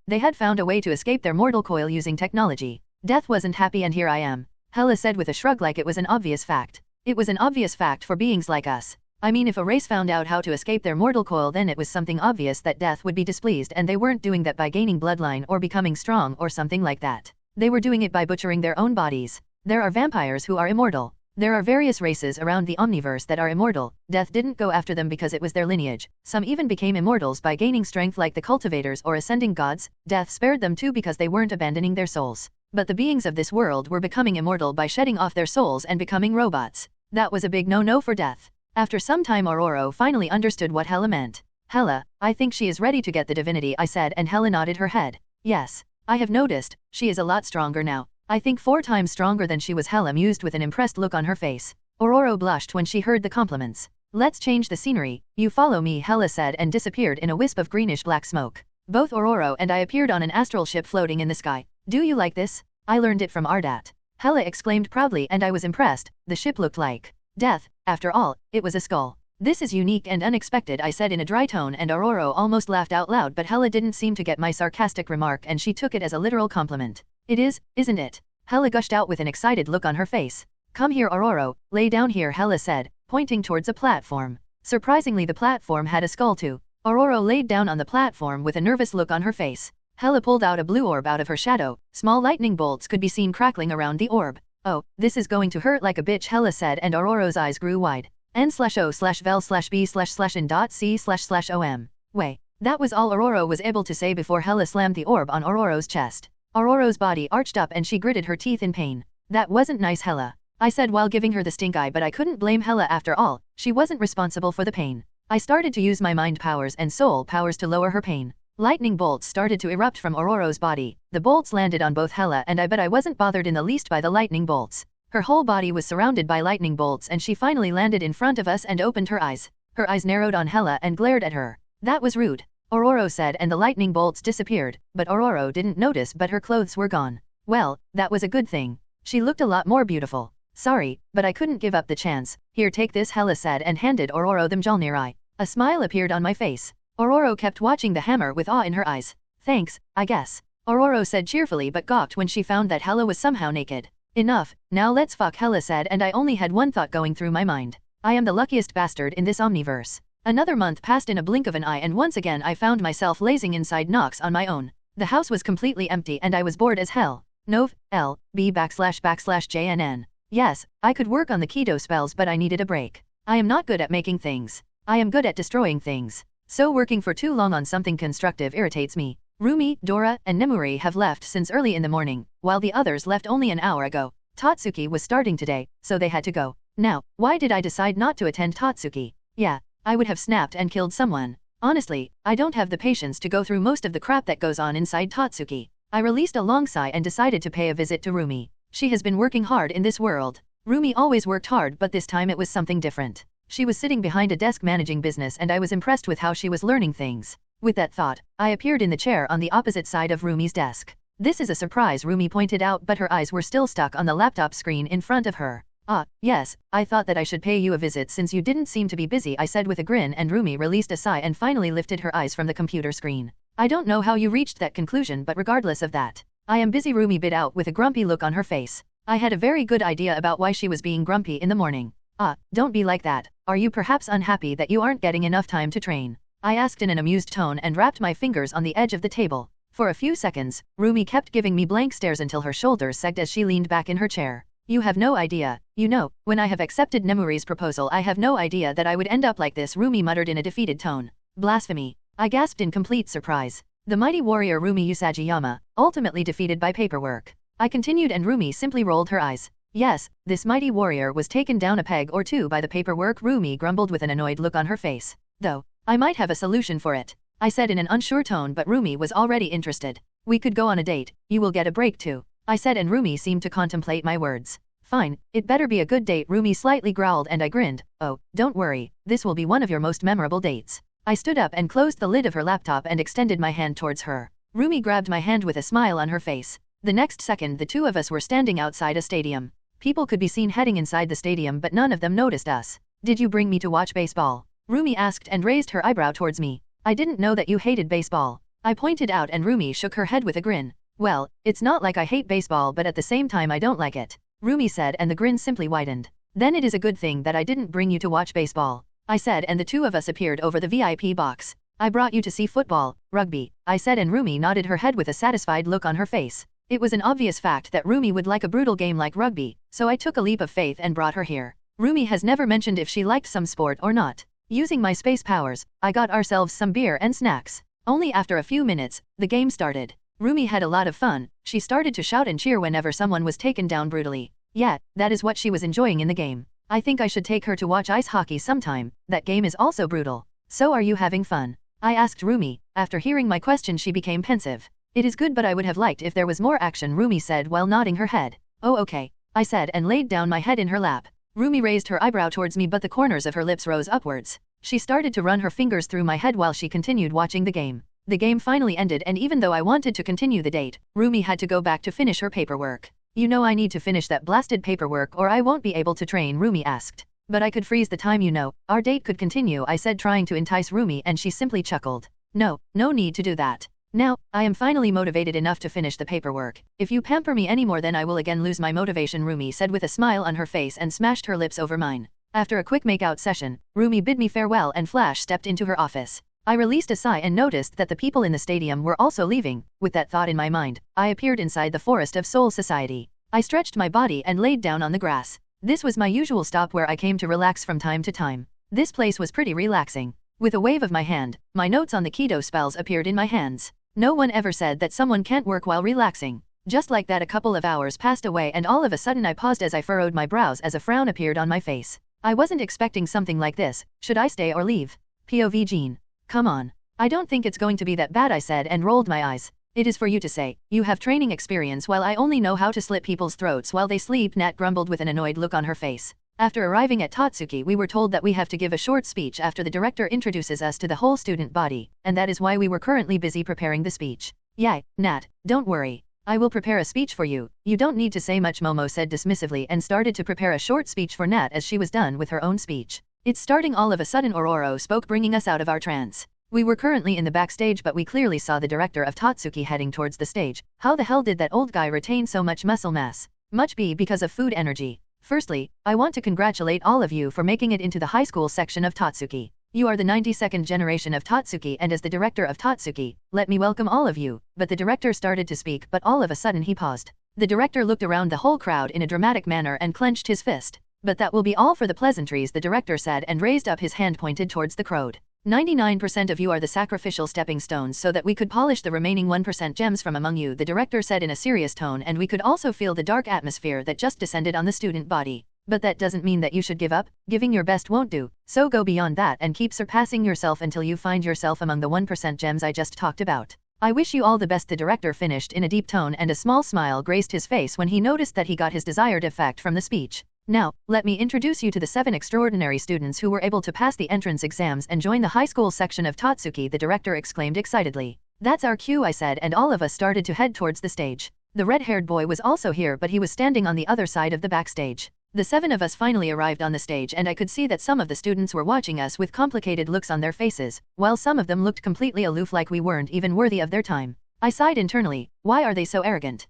They had found a way to escape their mortal coil using technology. Death wasn't happy and here I am. Hela said with a shrug like it was an obvious fact. It was an obvious fact for beings like us. I mean if a race found out how to escape their mortal coil then it was something obvious that death would be displeased and they weren't doing that by gaining bloodline or becoming strong or something like that. They were doing it by butchering their own bodies. There are vampires who are immortal. There are various races around the omniverse that are immortal. Death didn't go after them because it was their lineage. Some even became immortals by gaining strength like the cultivators or ascending gods. Death spared them too because they weren't abandoning their souls. But the beings of this world were becoming immortal by shedding off their souls and becoming robots. That was a big no-no for death. After some time Aurora finally understood what Hela meant. Hela, I think she is ready to get the divinity I said and Hela nodded her head. Yes. I have noticed, she is a lot stronger now. I think 4 times stronger than she was Hela mused with an impressed look on her face. Aurora blushed when she heard the compliments. Let's change the scenery, you follow me Hela said and disappeared in a wisp of greenish black smoke. Both Aurora and I appeared on an astral ship floating in the sky. Do you like this? I learned it from Ardat. Hela exclaimed proudly and I was impressed. The ship looked like death. After all, it was a skull. This is unique and unexpected I said in a dry tone and Aurora almost laughed out loud but Hela didn't seem to get my sarcastic remark and she took it as a literal compliment. It is, isn't it? Hela gushed out with an excited look on her face. Come here Aurora, lay down here Hela said, pointing towards a platform. Surprisingly the platform had a skull too. Aurora laid down on the platform with a nervous look on her face. Hela pulled out a blue orb out of her shadow. Small lightning bolts could be seen crackling around the orb. Oh, this is going to hurt like a bitch Hela said and Aurora's eyes grew wide. n/o/vel/b/n.c//om. Way. That was all Aurora was able to say before Hela slammed the orb on Aurora's chest. Aurora's body arched up and she gritted her teeth in pain. That wasn't nice, Hela. I said while giving her the stink eye, but I couldn't blame Hela after all, she wasn't responsible for the pain. I started to use my mind powers and soul powers to lower her pain. Lightning bolts started to erupt from Ororo's body. The bolts landed on both Hela and I, but I wasn't bothered in the least by the lightning bolts. Her whole body was surrounded by lightning bolts and she finally landed in front of us and opened her eyes. Her eyes narrowed on Hela and glared at her. That was rude, Ororo said, and the lightning bolts disappeared, but Ororo didn't notice, but her clothes were gone. Well, that was a good thing. She looked a lot more beautiful. Sorry, but I couldn't give up the chance. Here, take this, Hela said and handed Ororo the Mjolnir. A smile appeared on my face. Ororo kept watching the hammer with awe in her eyes. Thanks, I guess, Ororo said cheerfully, but gawked when she found that Hela was somehow naked. Enough, now let's fuck, Hela said, and I only had one thought going through my mind. I am the luckiest bastard in this omniverse. Another month passed in a blink of an eye and once again I found myself lazing inside Nox on my own. The house was completely empty and I was bored as hell. Nov, L, B /JNN. Yes, I could work on the keto spells, but I needed a break. I am not good at making things. I am good at destroying things. So working for too long on something constructive irritates me. Roomi, Dora, and Nemuri have left since early in the morning, while the others left only an hour ago. Tatsuki was starting today, so they had to go. Now, why did I decide not to attend Tatsuki? Yeah, I would have snapped and killed someone. Honestly, I don't have the patience to go through most of the crap that goes on inside Tatsuki. I released a long sigh and decided to pay a visit to Roomi. She has been working hard in this world. Roomi always worked hard, but this time it was something different. She was sitting behind a desk managing business and I was impressed with how she was learning things. With that thought, I appeared in the chair on the opposite side of Roomi's desk. This is a surprise, Roomi pointed out, but her eyes were still stuck on the laptop screen in front of her. Ah, yes, I thought that I should pay you a visit since you didn't seem to be busy, I said with a grin, and Roomi released a sigh and finally lifted her eyes from the computer screen. I don't know how you reached that conclusion, but regardless of that, I am busy, Roomi bit out with a grumpy look on her face. I had a very good idea about why she was being grumpy in the morning. Ah, don't be like that. Are you perhaps unhappy that you aren't getting enough time to train? I asked in an amused tone and wrapped my fingers on the edge of the table. For a few seconds, Roomi kept giving me blank stares until her shoulders sagged as she leaned back in her chair. You have no idea. You know, when I have accepted Nemuri's proposal, I have no idea that I would end up like this, Roomi muttered in a defeated tone. Blasphemy. I gasped in complete surprise. The mighty warrior Roomi Usagi-yama, ultimately defeated by paperwork. I continued and Roomi simply rolled her eyes. Yes, this mighty warrior was taken down a peg or two by the paperwork, Roomi grumbled with an annoyed look on her face. Though, I might have a solution for it, I said in an unsure tone, but Roomi was already interested. We could go on a date, you will get a break too, I said, and Roomi seemed to contemplate my words. Fine, it better be a good date, Roomi slightly growled, and I grinned. Oh, don't worry, this will be one of your most memorable dates. I stood up and closed the lid of her laptop and extended my hand towards her. Roomi grabbed my hand with a smile on her face. The next second the two of us were standing outside a stadium. People could be seen heading inside the stadium, but none of them noticed us. Did you bring me to watch baseball? Roomi asked and raised her eyebrow towards me. I didn't know that you hated baseball, I pointed out, and Roomi shook her head with a grin. Well, it's not like I hate baseball, but at the same time I don't like it, Roomi said, and the grin simply widened. Then it is a good thing that I didn't bring you to watch baseball, I said, and the two of us appeared over the VIP box. I brought you to see football, rugby, I said, and Roomi nodded her head with a satisfied look on her face. It was an obvious fact that Roomi would like a brutal game like rugby, so I took a leap of faith and brought her here. Roomi has never mentioned if she liked some sport or not. Using my space powers, I got ourselves some beer and snacks. Only after a few minutes, the game started. Roomi had a lot of fun. She started to shout and cheer whenever someone was taken down brutally. Yeah, that is what she was enjoying in the game. I think I should take her to watch ice hockey sometime. That game is also brutal. So are you having fun? I asked Roomi. After hearing my question, she became pensive. It is good, but I would have liked if there was more action, Roomi said while nodding her head. Oh okay, I said, and laid down my head in her lap. Roomi raised her eyebrow towards me, but the corners of her lips rose upwards. She started to run her fingers through my head while she continued watching the game. The game finally ended, and even though I wanted to continue the date, Roomi had to go back to finish her paperwork. You know I need to finish that blasted paperwork or I won't be able to train, Roomi asked. But I could freeze the time, you know. Our date could continue, I said, trying to entice Roomi, and she simply chuckled. No need to do that. Now, I am finally motivated enough to finish the paperwork. If you pamper me anymore, then I will again lose my motivation, Roomi said with a smile on her face and smashed her lips over mine. After a quick makeout session, Roomi bid me farewell and Flash stepped into her office. I released a sigh and noticed that the people in the stadium were also leaving. With that thought in my mind, I appeared inside the Forest of Soul Society. I stretched my body and laid down on the grass. This was my usual stop where I came to relax from time to time. This place was pretty relaxing. With a wave of my hand, my notes on the keto spells appeared in my hands. No one ever said that someone can't work while relaxing. Just like that, a couple of hours passed away and all of a sudden I paused as I furrowed my brows as a frown appeared on my face. I wasn't expecting something like this. Should I stay or leave? POV Jean. Come on. I don't think it's going to be that bad, I said and rolled my eyes. It is for you to say. You have training experience while I only know how to slit people's throats while they sleep, Nat grumbled with an annoyed look on her face. After arriving at Tatsuki, we were told that we have to give a short speech after the director introduces us to the whole student body, and that is why we were currently busy preparing the speech. Yay, Nat, don't worry. I will prepare a speech for you. You don't need to say much, Momo said dismissively and started to prepare a short speech for Nat as she was done with her own speech. It's starting. All of a sudden Ororo spoke, bringing us out of our trance. We were currently in the backstage, but we clearly saw the director of Tatsuki heading towards the stage. How the hell did that old guy retain so much muscle mass? Must be because of food energy. Firstly, I want to congratulate all of you for making it into the high school section of Tatsuki. You are the 92nd generation of Tatsuki, and as the director of Tatsuki, let me welcome all of you. But the director started to speak, but all of a sudden he paused. The director looked around the whole crowd in a dramatic manner and clenched his fist. But that will be all for the pleasantries, the director said and raised up his hand pointed towards the crowd. 99% of you are the sacrificial stepping stones so that we could polish the remaining 1% gems from among you, the director said in a serious tone, and we could also feel the dark atmosphere that just descended on the student body. But that doesn't mean that you should give up. Giving your best won't do, so go beyond that and keep surpassing yourself until you find yourself among the 1% gems I just talked about. I wish you all the best, the director finished in a deep tone, and a small smile graced his face when he noticed that he got his desired effect from the speech. Now, let me introduce you to the 7 extraordinary students who were able to pass the entrance exams and join the high school section of Tatsuki, the director exclaimed excitedly. That's our cue, I said, and all of us started to head towards the stage. The red-haired boy was also here, but he was standing on the other side of the backstage. The 7 of us finally arrived on the stage, and I could see that some of the students were watching us with complicated looks on their faces, while some of them looked completely aloof, like we weren't even worthy of their time. I sighed internally. Why are they so arrogant?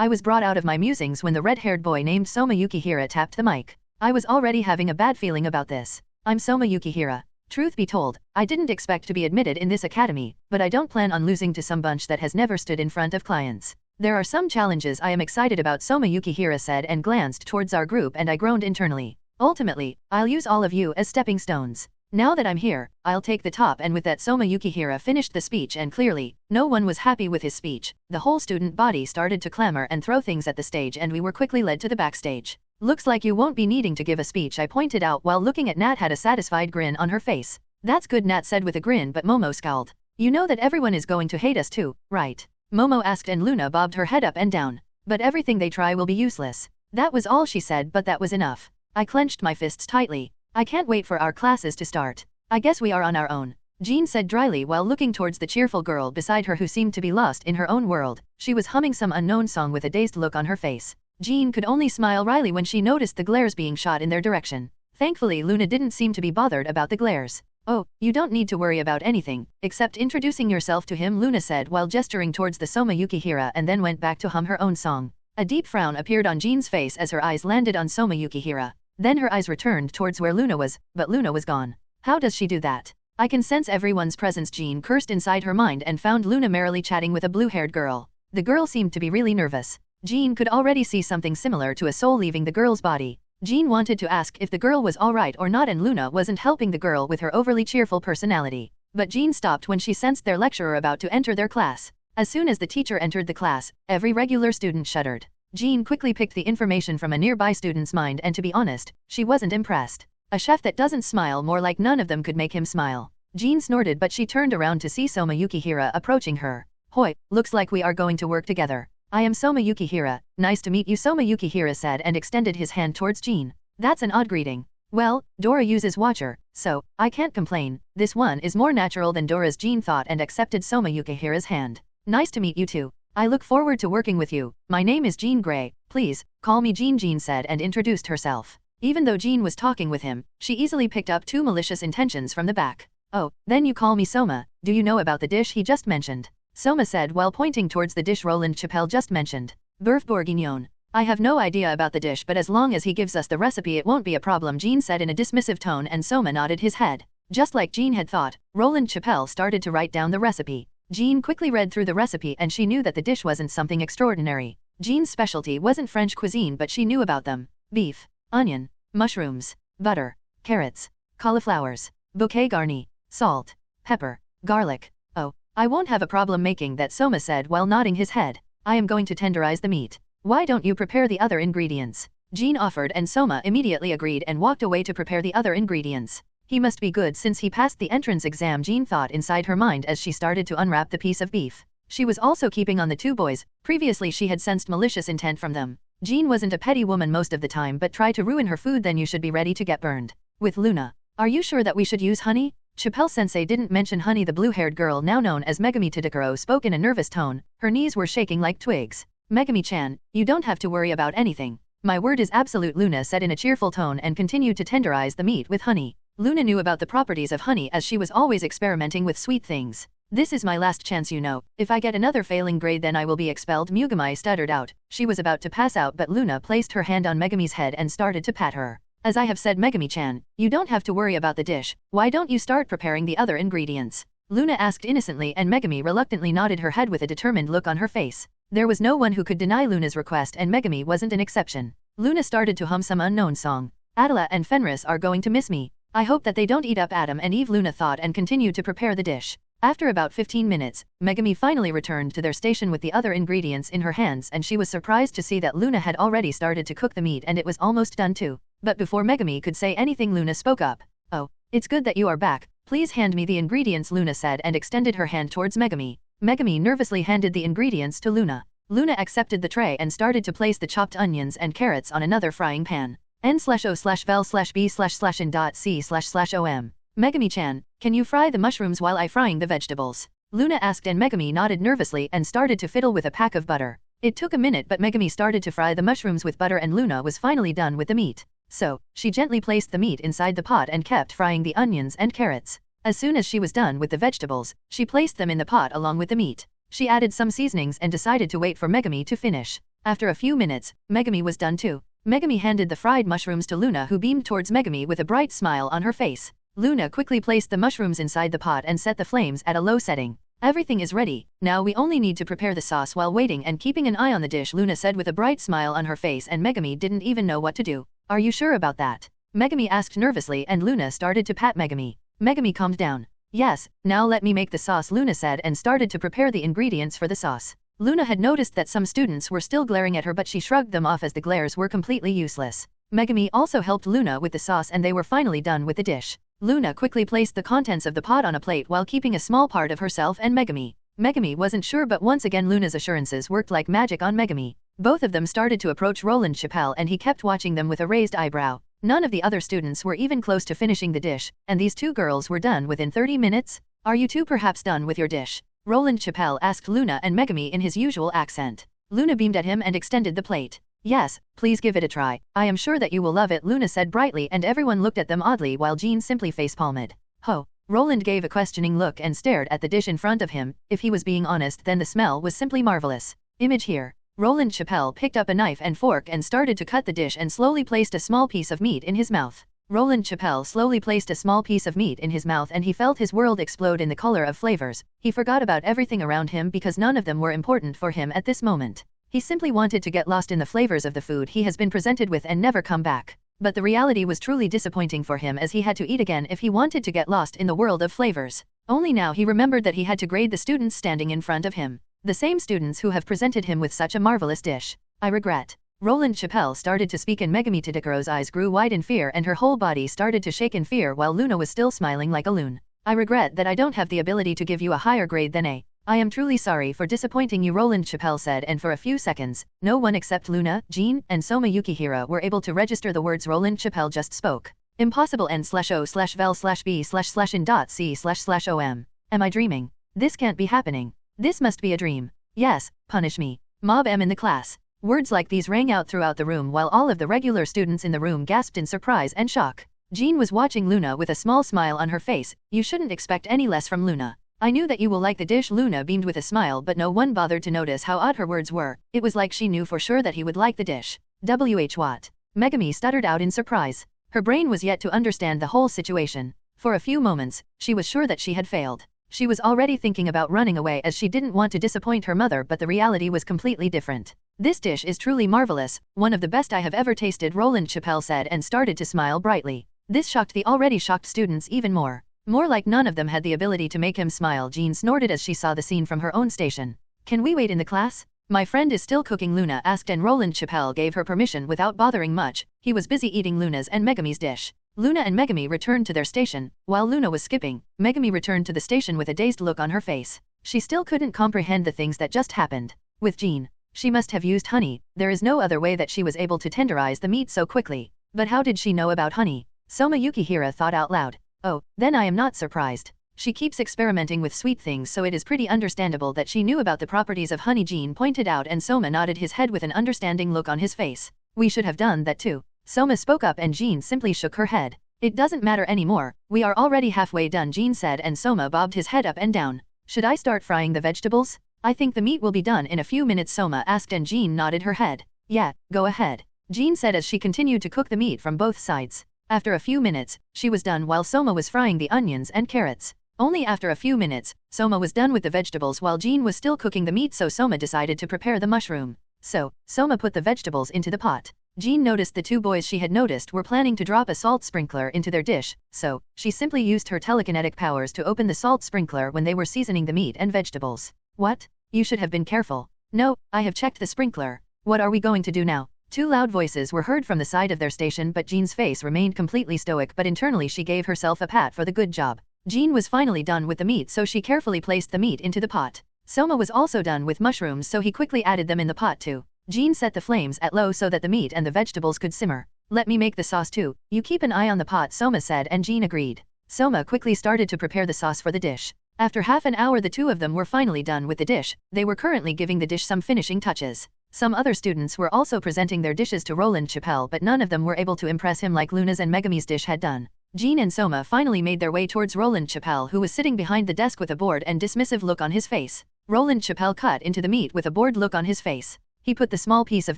I was brought out of my musings when the red-haired boy named Soma Yukihira tapped the mic. I was already having a bad feeling about this. I'm Soma Yukihira. Truth be told, I didn't expect to be admitted in this academy, but I don't plan on losing to some bunch that has never stood in front of clients. There are some challenges I am excited about, Soma Yukihira said and glanced towards our group, and I groaned internally. Ultimately, I'll use all of you as stepping stones. Now that I'm here, I'll take the top. And with that, Soma Yukihira finished the speech, and clearly, no one was happy with his speech. The whole student body started to clamor and throw things at the stage, and we were quickly led to the backstage. Looks like you won't be needing to give a speech, I pointed out while looking at Nat had a satisfied grin on her face. That's good, Nat said with a grin, but Momo scowled. You know that everyone is going to hate us too, right? Momo asked, and Luna bobbed her head up and down. But everything they try will be useless. That was all she said, but that was enough. I clenched my fists tightly. I can't wait for our classes to start. I guess we are on our own, Jean said dryly while looking towards the cheerful girl beside her who seemed to be lost in her own world. She was humming some unknown song with a dazed look on her face. Jean could only smile wryly when she noticed the glares being shot in their direction. Thankfully, Luna didn't seem to be bothered about the glares. Oh, you don't need to worry about anything, except introducing yourself to him, Luna said while gesturing towards the Soma Yukihira, and then went back to hum her own song. A deep frown appeared on Jean's face as her eyes landed on Soma Yukihira. Then her eyes returned towards where Luna was, but Luna was gone. How does she do that? I can sense everyone's presence, Jean cursed inside her mind and found Luna merrily chatting with a blue-haired girl. The girl seemed to be really nervous. Jean could already see something similar to a soul leaving the girl's body. Jean wanted to ask if the girl was alright or not, and Luna wasn't helping the girl with her overly cheerful personality. But Jean stopped when she sensed their lecturer about to enter their class. As soon as the teacher entered the class, every regular student shuddered. Jean quickly picked the information from a nearby student's mind, and to be honest, she wasn't impressed. A chef that doesn't smile, more like none of them could make him smile. Jean snorted, but she turned around to see Soma Yukihira approaching her. Hoi, looks like we are going to work together. I am Soma Yukihira. Nice to meet you, Soma Yukihira said and extended his hand towards Jean. That's an odd greeting. Well, Dora uses watcher, so I can't complain. This one is more natural than Dora's, Jean thought, and accepted Soma Yukihira's hand. Nice to meet you too. I look forward to working with you. My name is Jean Grey. Please, call me Jean, Jean said and introduced herself. Even though Jean was talking with him, she easily picked up 2 malicious intentions from the back. Oh, then you call me Soma. Do you know about the dish he just mentioned? Soma said while pointing towards the dish Roland Chappelle just mentioned. Beurre bourguignon. I have no idea about the dish, but as long as he gives us the recipe it won't be a problem, Jean said in a dismissive tone, and Soma nodded his head. Just like Jean had thought, Roland Chappelle started to write down the recipe. Jean quickly read through the recipe and she knew that the dish wasn't something extraordinary. Jean's specialty wasn't French cuisine, but she knew about them. Beef, onion, mushrooms, butter, carrots, cauliflowers, bouquet garni, salt, pepper, garlic. Oh, I won't have a problem making that, Soma said while nodding his head. I am going to tenderize the meat. Why don't you prepare the other ingredients? Jean offered and Soma immediately agreed and walked away to prepare the other ingredients. He must be good since he passed the entrance exam, Jean thought inside her mind as she started to unwrap the piece of beef. She was also keeping on the two boys. Previously she had sensed malicious intent from them. Jean wasn't a petty woman most of the time, but try to ruin her food, then you should be ready to get burned. With Luna. Are you sure that we should use honey? Chappelle-sensei didn't mention honey. The blue-haired girl, now known as Megami Tadokuro, spoke in a nervous tone. Her knees were shaking like twigs. Megami-chan, you don't have to worry about anything. My word is absolute, Luna said in a cheerful tone and continued to tenderize the meat with honey. Luna knew about the properties of honey as she was always experimenting with sweet things. This is my last chance, you know. If I get another failing grade then I will be expelled, Mugamai stuttered out. She was about to pass out, but Luna placed her hand on Megami's head and started to pat her. As I have said, Megami-chan, you don't have to worry about the dish. Why don't you start preparing the other ingredients? Luna asked innocently, and Megami reluctantly nodded her head with a determined look on her face. There was no one who could deny Luna's request, and Megami wasn't an exception. Luna started to hum some unknown song. Adela and Fenris are going to miss me. I hope that they don't eat up Adam and Eve, Luna thought, and continued to prepare the dish. After about 15 minutes, Megami finally returned to their station with the other ingredients in her hands, and she was surprised to see that Luna had already started to cook the meat and it was almost done too. But before Megami could say anything, Luna spoke up. Oh, it's good that you are back. Please hand me the ingredients, Luna said and extended her hand towards Megami. Megami nervously handed the ingredients to Luna. Luna accepted the tray and started to place the chopped onions and carrots on another frying pan. n/o/vel/b/in.c//om. Megami-chan, can you fry the mushrooms while I frying the vegetables? Luna asked, and Megami nodded nervously and started to fiddle with a pack of butter. It took a minute, but Megami started to fry the mushrooms with butter and Luna was finally done with the meat. So, she gently placed the meat inside the pot and kept frying the onions and carrots. As soon as she was done with the vegetables, she placed them in the pot along with the meat. She added some seasonings and decided to wait for Megami to finish. After a few minutes, Megami was done too. Megami handed the fried mushrooms to Luna, who beamed towards Megami with a bright smile on her face. Luna quickly placed the mushrooms inside the pot and set the flames at a low setting. Everything is ready. Now we only need to prepare the sauce while waiting and keeping an eye on the dish, Luna said with a bright smile on her face, and Megami didn't even know what to do. Are you sure about that? Megami asked nervously, and Luna started to pat Megami. Megami calmed down. Yes, now let me make the sauce, Luna said and started to prepare the ingredients for the sauce. Luna had noticed that some students were still glaring at her, but she shrugged them off as the glares were completely useless. Megami also helped Luna with the sauce and they were finally done with the dish. Luna quickly placed the contents of the pot on a plate while keeping a small part of herself and Megami. Megami wasn't sure, but once again Luna's assurances worked like magic on Megami. Both of them started to approach Roland Chappelle and he kept watching them with a raised eyebrow. None of the other students were even close to finishing the dish, and these two girls were done within 30 minutes. Are you two perhaps done with your dish? Roland Chappelle asked Luna and Megami in his usual accent. Luna beamed at him and extended the plate. Yes, please give it a try. I am sure that you will love it, Luna said brightly, and everyone looked at them oddly while Jean simply facepalmed. Ho! Roland gave a questioning look and stared at the dish in front of him. If he was being honest, then the smell was simply marvelous. Image here. Roland Chappelle picked up a knife and fork and started to cut the dish and slowly placed a small piece of meat in his mouth. Roland Chappelle slowly placed a small piece of meat in his mouth and he felt his world explode in the color of flavors. He forgot about everything around him because none of them were important for him at this moment. He simply wanted to get lost in the flavors of the food he has been presented with and never come back. But the reality was truly disappointing for him, as he had to eat again if he wanted to get lost in the world of flavors. Only now he remembered that he had to grade the students standing in front of him. The same students who have presented him with such a marvelous dish. I regret. Roland Chappelle started to speak and Megami Tadakuro's eyes grew wide in fear and her whole body started to shake in fear while Luna was still smiling like a loon. I regret that I don't have the ability to give you a higher grade than A. I am truly sorry for disappointing you, Roland Chappelle said, and for a few seconds, no one except Luna, Jean, and Soma Yukihira were able to register the words Roland Chappelle just spoke. Impossible n/o/vel/b/in.c//om. Am I dreaming? This can't be happening. This must be a dream. Yes, punish me. Mob M in the class. Words like these rang out throughout the room while all of the regular students in the room gasped in surprise and shock. Jean was watching Luna with a small smile on her face. You shouldn't expect any less from Luna. I knew that you will like the dish, Luna beamed with a smile, but no one bothered to notice how odd her words were. It was like she knew for sure that he would like the dish. What? Megami stuttered out in surprise. Her brain was yet to understand the whole situation. For a few moments, she was sure that she had failed. She was already thinking about running away as she didn't want to disappoint her mother, but the reality was completely different. This dish is truly marvelous, one of the best I have ever tasted, Roland Chappelle said and started to smile brightly. This shocked the already shocked students even more. More like none of them had the ability to make him smile. Jean snorted as she saw the scene from her own station. Can we wait in the class? My friend is still cooking, Luna asked, and Roland Chappelle gave her permission without bothering much. He was busy eating Luna's and Megami's dish. Luna and Megami returned to their station. While Luna was skipping, Megami returned to the station with a dazed look on her face. She still couldn't comprehend the things that just happened. With Jean, she must have used honey. There is no other way that she was able to tenderize the meat so quickly. But how did she know about honey? Soma Yukihira thought out loud. Oh, then I am not surprised. She keeps experimenting with sweet things, so it is pretty understandable that she knew about the properties of honey, Jean pointed out, and Soma nodded his head with an understanding look on his face. We should have done that too. Soma spoke up and Jean simply shook her head. It doesn't matter anymore, we are already halfway done, Jean said, and Soma bobbed his head up and down. Should I start frying the vegetables? I think the meat will be done in a few minutes, Soma asked, and Jean nodded her head. Yeah, go ahead, Jean said as she continued to cook the meat from both sides. After a few minutes, she was done while Soma was frying the onions and carrots. Only after a few minutes, Soma was done with the vegetables while Jean was still cooking the meat, so Soma decided to prepare the mushroom. So, Soma put the vegetables into the pot. Jean noticed the two boys she had noticed were planning to drop a salt sprinkler into their dish, so she simply used her telekinetic powers to open the salt sprinkler when they were seasoning the meat and vegetables. What? You should have been careful. No, I have checked the sprinkler. What are we going to do now? Two loud voices were heard from the side of their station, but Jean's face remained completely stoic, but internally she gave herself a pat for the good job. Jean was finally done with the meat, so she carefully placed the meat into the pot. Soma was also done with mushrooms, so he quickly added them in the pot too. Jean set the flames at low so that the meat and the vegetables could simmer. Let me make the sauce too. You keep an eye on the pot, Soma said, and Jean agreed. Soma quickly started to prepare the sauce for the dish. After half an hour the two of them were finally done with the dish. They were currently giving the dish some finishing touches. Some other students were also presenting their dishes to Roland Chappelle, but none of them were able to impress him like Luna's and Megami's dish had done. Jean and Soma finally made their way towards Roland Chappelle, who was sitting behind the desk with a bored and dismissive look on his face. Roland Chappelle cut into the meat with a bored look on his face. He put the small piece of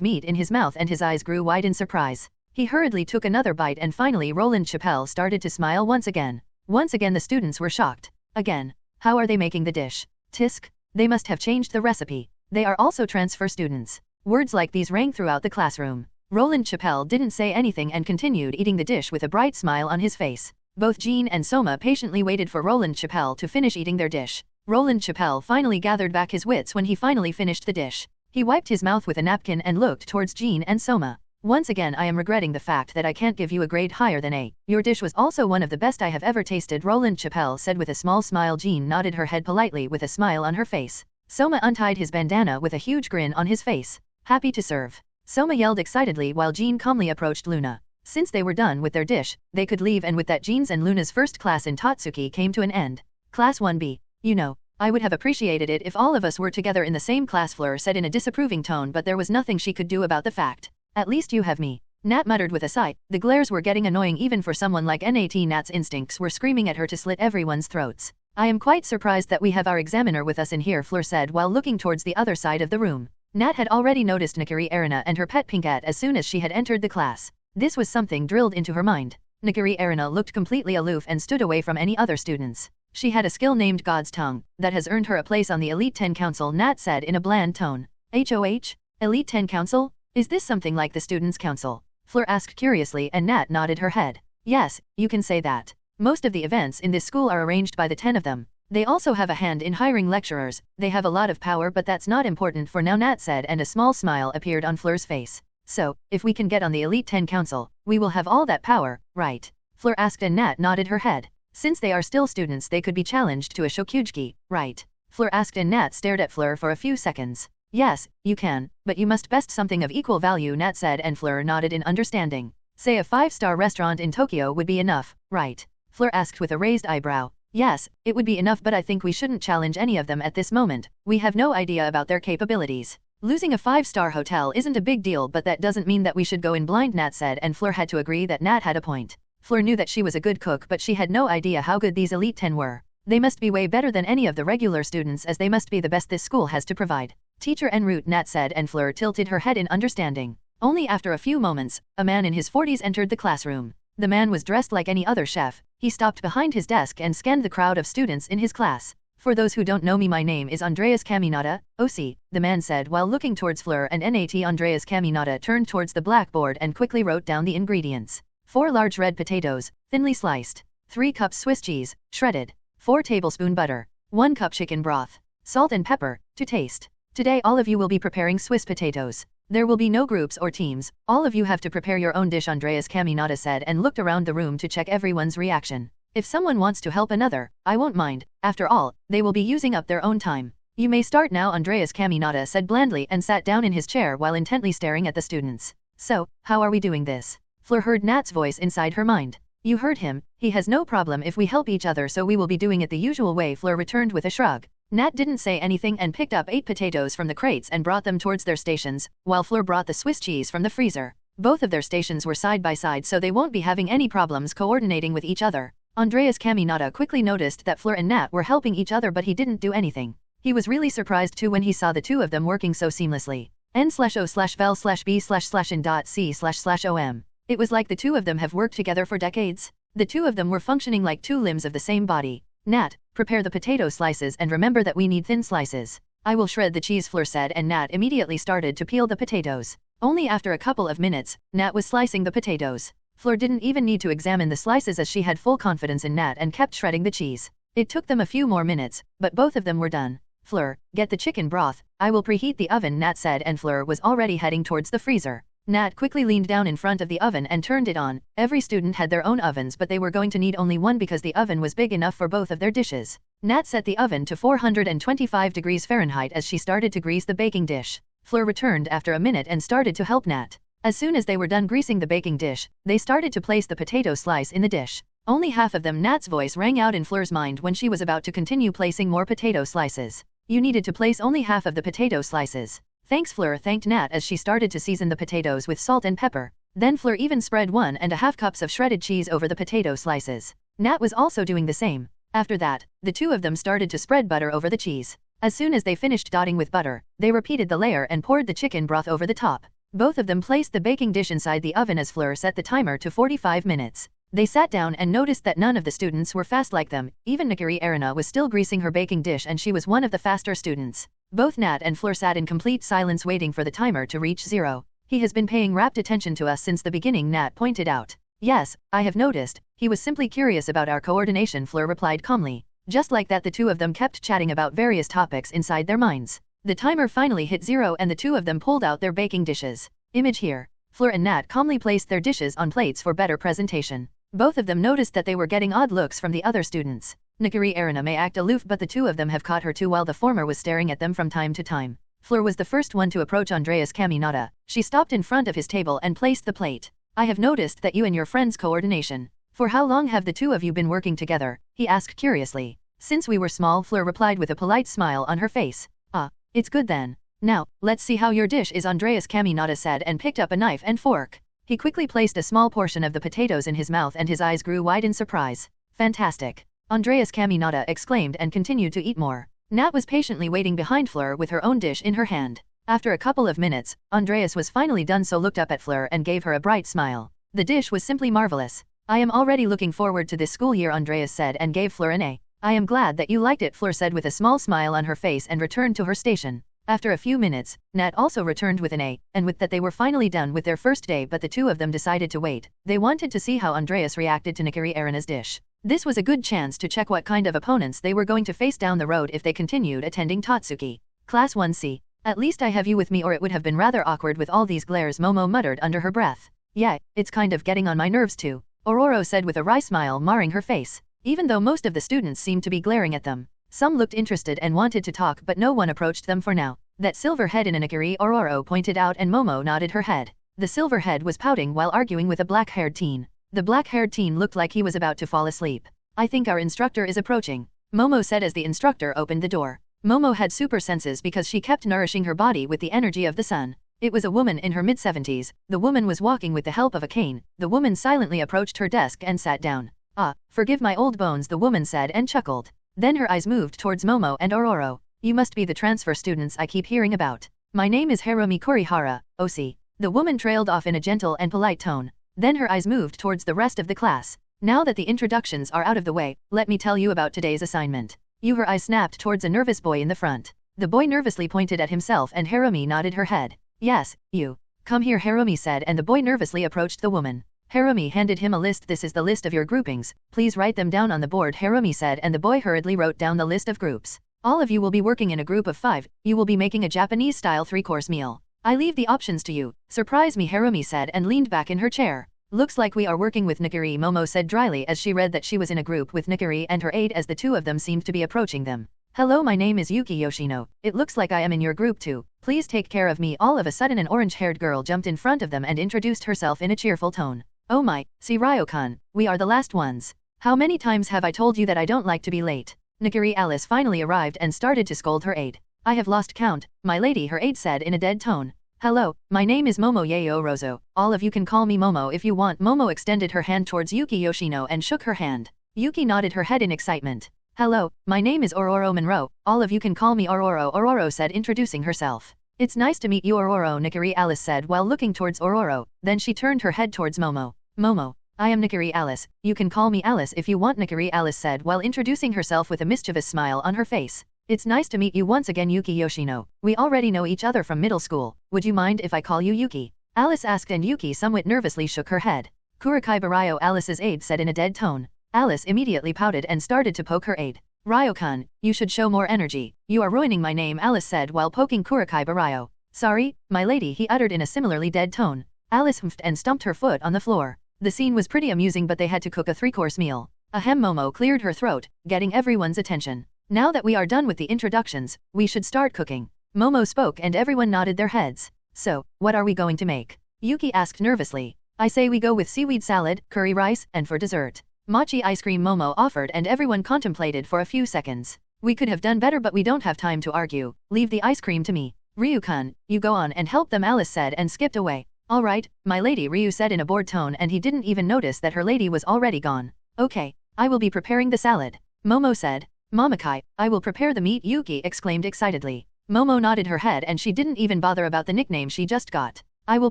meat in his mouth and his eyes grew wide in surprise. He hurriedly took another bite and finally Roland Chappelle started to smile once again. Once again the students were shocked. Again. How are they making the dish? Tisk. They must have changed the recipe. They are also transfer students. Words like these rang throughout the classroom. Roland Chappelle didn't say anything and continued eating the dish with a bright smile on his face. Both Jean and Soma patiently waited for Roland Chappelle to finish eating their dish. Roland Chappelle finally gathered back his wits when he finally finished the dish. He wiped his mouth with a napkin and looked towards Jean and Soma. Once again I am regretting the fact that I can't give you a grade higher than A. Your dish was also one of the best I have ever tasted, Roland Chappelle said with a small smile. Jean nodded her head politely with a smile on her face. Soma untied his bandana with a huge grin on his face. Happy to serve. Soma yelled excitedly while Jean calmly approached Luna. Since they were done with their dish, they could leave, and with that Jean's and Luna's first class in Tatsuki came to an end. Class 1B. You know, I would have appreciated it if all of us were together in the same class, Fleur said in a disapproving tone, but there was nothing she could do about the fact. At least you have me. Nat muttered with a sigh. The glares were getting annoying even for someone like Nat. Nat's instincts were screaming at her to slit everyone's throats. I am quite surprised that we have our examiner with us in here, Fleur said while looking towards the other side of the room. Nat had already noticed Nakiri Arena and her pet Pinkat as soon as she had entered the class. This was something drilled into her mind. Nakiri Arena looked completely aloof and stood away from any other students. She had a skill named God's Tongue that has earned her a place on the Elite 10 Council, Nat said in a bland tone. HOH? Elite 10 Council? Is this something like the Students' Council? Fleur asked curiously, and Nat nodded her head. Yes, you can say that. Most of the events in this school are arranged by the 10 of them. They also have a hand in hiring lecturers. They have a lot of power, but that's not important for now, Nat said, and a small smile appeared on Fleur's face. So, if we can get on the Elite 10 Council, we will have all that power, right? Fleur asked, and Nat nodded her head. Since they are still students, they could be challenged to a Shokujuki, right? Fleur asked, and Nat stared at Fleur for a few seconds. Yes, you can, but you must best something of equal value, Nat said, and Fleur nodded in understanding. Say a 5-star restaurant in Tokyo would be enough, right? Fleur asked with a raised eyebrow. Yes, it would be enough, but I think we shouldn't challenge any of them at this moment. We have no idea about their capabilities. Losing a 5-star hotel isn't a big deal, but that doesn't mean that we should go in blind, Nat said, and Fleur had to agree that Nat had a point. Fleur knew that she was a good cook, but she had no idea how good these Elite 10 were. They must be way better than any of the regular students, as they must be the best this school has to provide. Teacher en route, Nat said, and Fleur tilted her head in understanding. Only after a few moments, a man in his 40s entered the classroom. The man was dressed like any other chef. He stopped behind his desk and scanned the crowd of students in his class. For those who don't know me, my name is Andreas Kaminata, OC, the man said while looking towards Fleur and Nat. Andreas Kaminata turned towards the blackboard and quickly wrote down the ingredients. 4 large red potatoes, thinly sliced. 3 cups Swiss cheese, shredded. 4 tablespoon butter. 1 cup chicken broth. Salt and pepper, to taste. Today all of you will be preparing Swiss potatoes. There will be no groups or teams, all of you have to prepare your own dish, Andreas Caminata said and looked around the room to check everyone's reaction. If someone wants to help another, I won't mind. After all, they will be using up their own time. You may start now, Andreas Caminata said blandly and sat down in his chair while intently staring at the students. So, how are we doing this? Fleur heard Nat's voice inside her mind. You heard him, he has no problem if we help each other, so we will be doing it the usual way, Fleur returned with a shrug. Nat didn't say anything and picked up 8 potatoes from the crates and brought them towards their stations, while Fleur brought the Swiss cheese from the freezer. Both of their stations were side by side, so they won't be having any problems coordinating with each other. Andreas Caminata quickly noticed that Fleur and Nat were helping each other, but he didn't do anything. He was really surprised too when he saw the two of them working so seamlessly. N/O/vel/B/in.C//om. It was like the two of them have worked together for decades. The two of them were functioning like two limbs of the same body. Nat, prepare the potato slices and remember that we need thin slices. I will shred the cheese, Fleur said, and Nat immediately started to peel the potatoes. Only after a couple of minutes, Nat was slicing the potatoes. Fleur didn't even need to examine the slices as she had full confidence in Nat and kept shredding the cheese. It took them a few more minutes, but both of them were done. Fleur, get the chicken broth, I will preheat the oven, Nat said, and Fleur was already heading towards the freezer. Nat quickly leaned down in front of the oven and turned it on. Every student had their own ovens, but they were going to need only one because the oven was big enough for both of their dishes. Nat set the oven to 425 degrees Fahrenheit as she started to grease the baking dish. Fleur returned after a minute and started to help Nat. As soon as they were done greasing the baking dish, they started to place the potato slice in the dish. Only half of them. Nat's voice rang out in Fleur's mind when she was about to continue placing more potato slices. You needed to place only half of the potato slices. Thanks, Fleur thanked Nat as she started to season the potatoes with salt and pepper. Then Fleur even spread 1½ cups of shredded cheese over the potato slices. Nat was also doing the same. After that, the two of them started to spread butter over the cheese. As soon as they finished dotting with butter, they repeated the layer and poured the chicken broth over the top. Both of them placed the baking dish inside the oven as Fleur set the timer to 45 minutes. They sat down and noticed that none of the students were fast like them. Even Nakiri Arena was still greasing her baking dish and she was one of the faster students. Both Nat and Fleur sat in complete silence waiting for the timer to reach 0. He has been paying rapt attention to us since the beginning, Nat pointed out. Yes, I have noticed. He was simply curious about our coordination, Fleur replied calmly. Just like that, the two of them kept chatting about various topics inside their minds. The timer finally hit 0 and the two of them pulled out their baking dishes. Image here. Fleur and Nat calmly placed their dishes on plates for better presentation. Both of them noticed that they were getting odd looks from the other students. Nakiri Arena may act aloof, but the two of them have caught her too while the former was staring at them from time to time. Fleur was the first one to approach Andreas Caminata. She stopped in front of his table and placed the plate. I have noticed that you and your friends' coordination. For how long have the two of you been working together? He asked curiously. Since we were small, Fleur replied with a polite smile on her face. Ah, it's good then. Now, let's see how your dish is, Andreas Caminata said and picked up a knife and fork. He quickly placed a small portion of the potatoes in his mouth and his eyes grew wide in surprise. Fantastic! Andreas Caminata exclaimed and continued to eat more. Nat was patiently waiting behind Fleur with her own dish in her hand. After a couple of minutes, Andreas was finally done, so looked up at Fleur and gave her a bright smile. The dish was simply marvelous. I am already looking forward to this school year, Andreas said and gave Fleur an A. I am glad that you liked it, Fleur said with a small smile on her face and returned to her station. After a few minutes, Nat also returned with an A, and with that they were finally done with their first day, but the two of them decided to wait. They wanted to see how Andreas reacted to Nakiri Arena's dish. This was a good chance to check what kind of opponents they were going to face down the road if they continued attending Tatsuki. Class 1C. At least I have you with me, or it would have been rather awkward with all these glares, Momo muttered under her breath. Yeah, it's kind of getting on my nerves too, Ororo said with a wry smile marring her face. Even though most of the students seemed to be glaring at them, some looked interested and wanted to talk, but no one approached them for now. That silver head in Anakiri, Ororo pointed out, and Momo nodded her head. The silver head was pouting while arguing with a black-haired teen. The black-haired teen looked like he was about to fall asleep. I think our instructor is approaching, Momo said as the instructor opened the door. Momo had super senses because she kept nourishing her body with the energy of the sun. It was a woman in her mid-70s. The woman was walking with the help of a cane. The woman silently approached her desk and sat down. Ah, forgive my old bones, the woman said and chuckled. Then her eyes moved towards Momo and Ororo. You must be the transfer students I keep hearing about. My name is Roomi Kurihara, OC. The woman trailed off in a gentle and polite tone. Then her eyes moved towards the rest of the class. Now that the introductions are out of the way, let me tell you about today's assignment. Her eyes snapped towards a nervous boy in the front. The boy nervously pointed at himself and Roomi nodded her head. Yes, you. Come here, Roomi said, and the boy nervously approached the woman. Roomi handed him a list. This is the list of your groupings. Please write them down on the board, Roomi said, and the boy hurriedly wrote down the list of groups. All of you will be working in a group of 5, you will be making a Japanese-style 3-course meal. I leave the options to you. Surprise me, Harumi said and leaned back in her chair. Looks like we are working with Nikari, Momo said dryly as she read that she was in a group with Nikari and her aide as the two of them seemed to be approaching them. Hello, my name is Yuki Yoshino. It looks like I am in your group too. Please take care of me. All of a sudden an orange-haired girl jumped in front of them and introduced herself in a cheerful tone. Oh my, see Ryo-kan, we are the last ones. How many times have I told you that I don't like to be late? Nikari Alice finally arrived and started to scold her aide. I have lost count, my lady, her aide said in a dead tone. Hello, my name is Momo Yayo Rozo. All of you can call me Momo if you want. Momo extended her hand towards Yuki Yoshino and shook her hand. Yuki nodded her head in excitement. Hello, my name is Ororo Monroe. All of you can call me Ororo. Ororo said, introducing herself. It's nice to meet you, Ororo, Nikari Alice said while looking towards Ororo. Then she turned her head towards Momo. Momo, I am Nikari Alice. You can call me Alice if you want, Nikari Alice said while introducing herself with a mischievous smile on her face. It's nice to meet you once again, Yuki Yoshino. We already know each other from middle school. Would you mind if I call you Yuki? Alice asked, and Yuki somewhat nervously shook her head. Kurikai Barayo, Alice's aide said in a dead tone. Alice immediately pouted and started to poke her aide. Ryo-kan, you should show more energy. You are ruining my name, Alice said while poking Kurikai Barayo. Sorry, my lady, he uttered in a similarly dead tone. Alice humphed and stumped her foot on the floor. The scene was pretty amusing, but they had to cook a 3-course meal. Ahem, Momo cleared her throat, getting everyone's attention. Now that we are done with the introductions, we should start cooking. Momo spoke and everyone nodded their heads. So, what are we going to make? Yuki asked nervously. I say we go with seaweed salad, curry rice, and for dessert, mochi ice cream, Momo offered, and everyone contemplated for a few seconds. We could have done better, but we don't have time to argue. Leave the ice cream to me. Ryu-kun, you go on and help them, Alice said and skipped away. All right, my lady, Ryu said in a bored tone, and he didn't even notice that her lady was already gone. Okay, I will be preparing the salad. Momo said. Mamakai, I will prepare the meat, Yuki exclaimed excitedly. Momo nodded her head and she didn't even bother about the nickname she just got. I will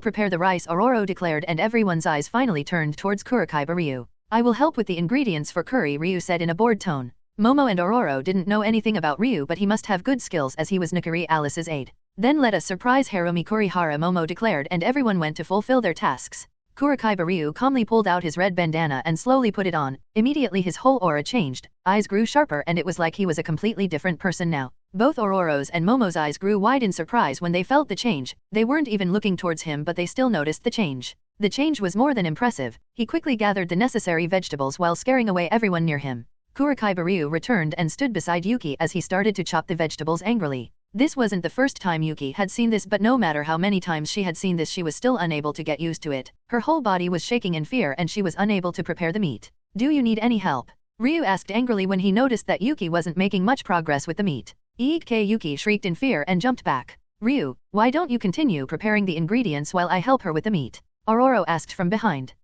prepare the rice, Ororo declared, and everyone's eyes finally turned towards Kurikai Ryu. I will help with the ingredients for curry, Ryu said in a bored tone. Momo and Ororo didn't know anything about Ryu, but he must have good skills as he was Nikari Alice's aide. Then let us surprise Harumi, Kurihara, Momo declared, and everyone went to fulfill their tasks. Kurikai Ryu calmly pulled out his red bandana and slowly put it on. Immediately his whole aura changed, eyes grew sharper, and it was like he was a completely different person now. Both Ororo's and Momo's eyes grew wide in surprise when they felt the change. They weren't even looking towards him, but they still noticed the change. The change was more than impressive. He quickly gathered the necessary vegetables while scaring away everyone near him. Kurikai Ryu returned and stood beside Yuki as he started to chop the vegetables angrily. This wasn't the first time Yuki had seen this, but no matter how many times she had seen this, she was still unable to get used to it. Her whole body was shaking in fear and she was unable to prepare the meat. Do you need any help? Ryu asked angrily when he noticed that Yuki wasn't making much progress with the meat. Eek! Yuki shrieked in fear and jumped back. Ryu, why don't you continue preparing the ingredients while I help her with the meat? Ororo asked from behind.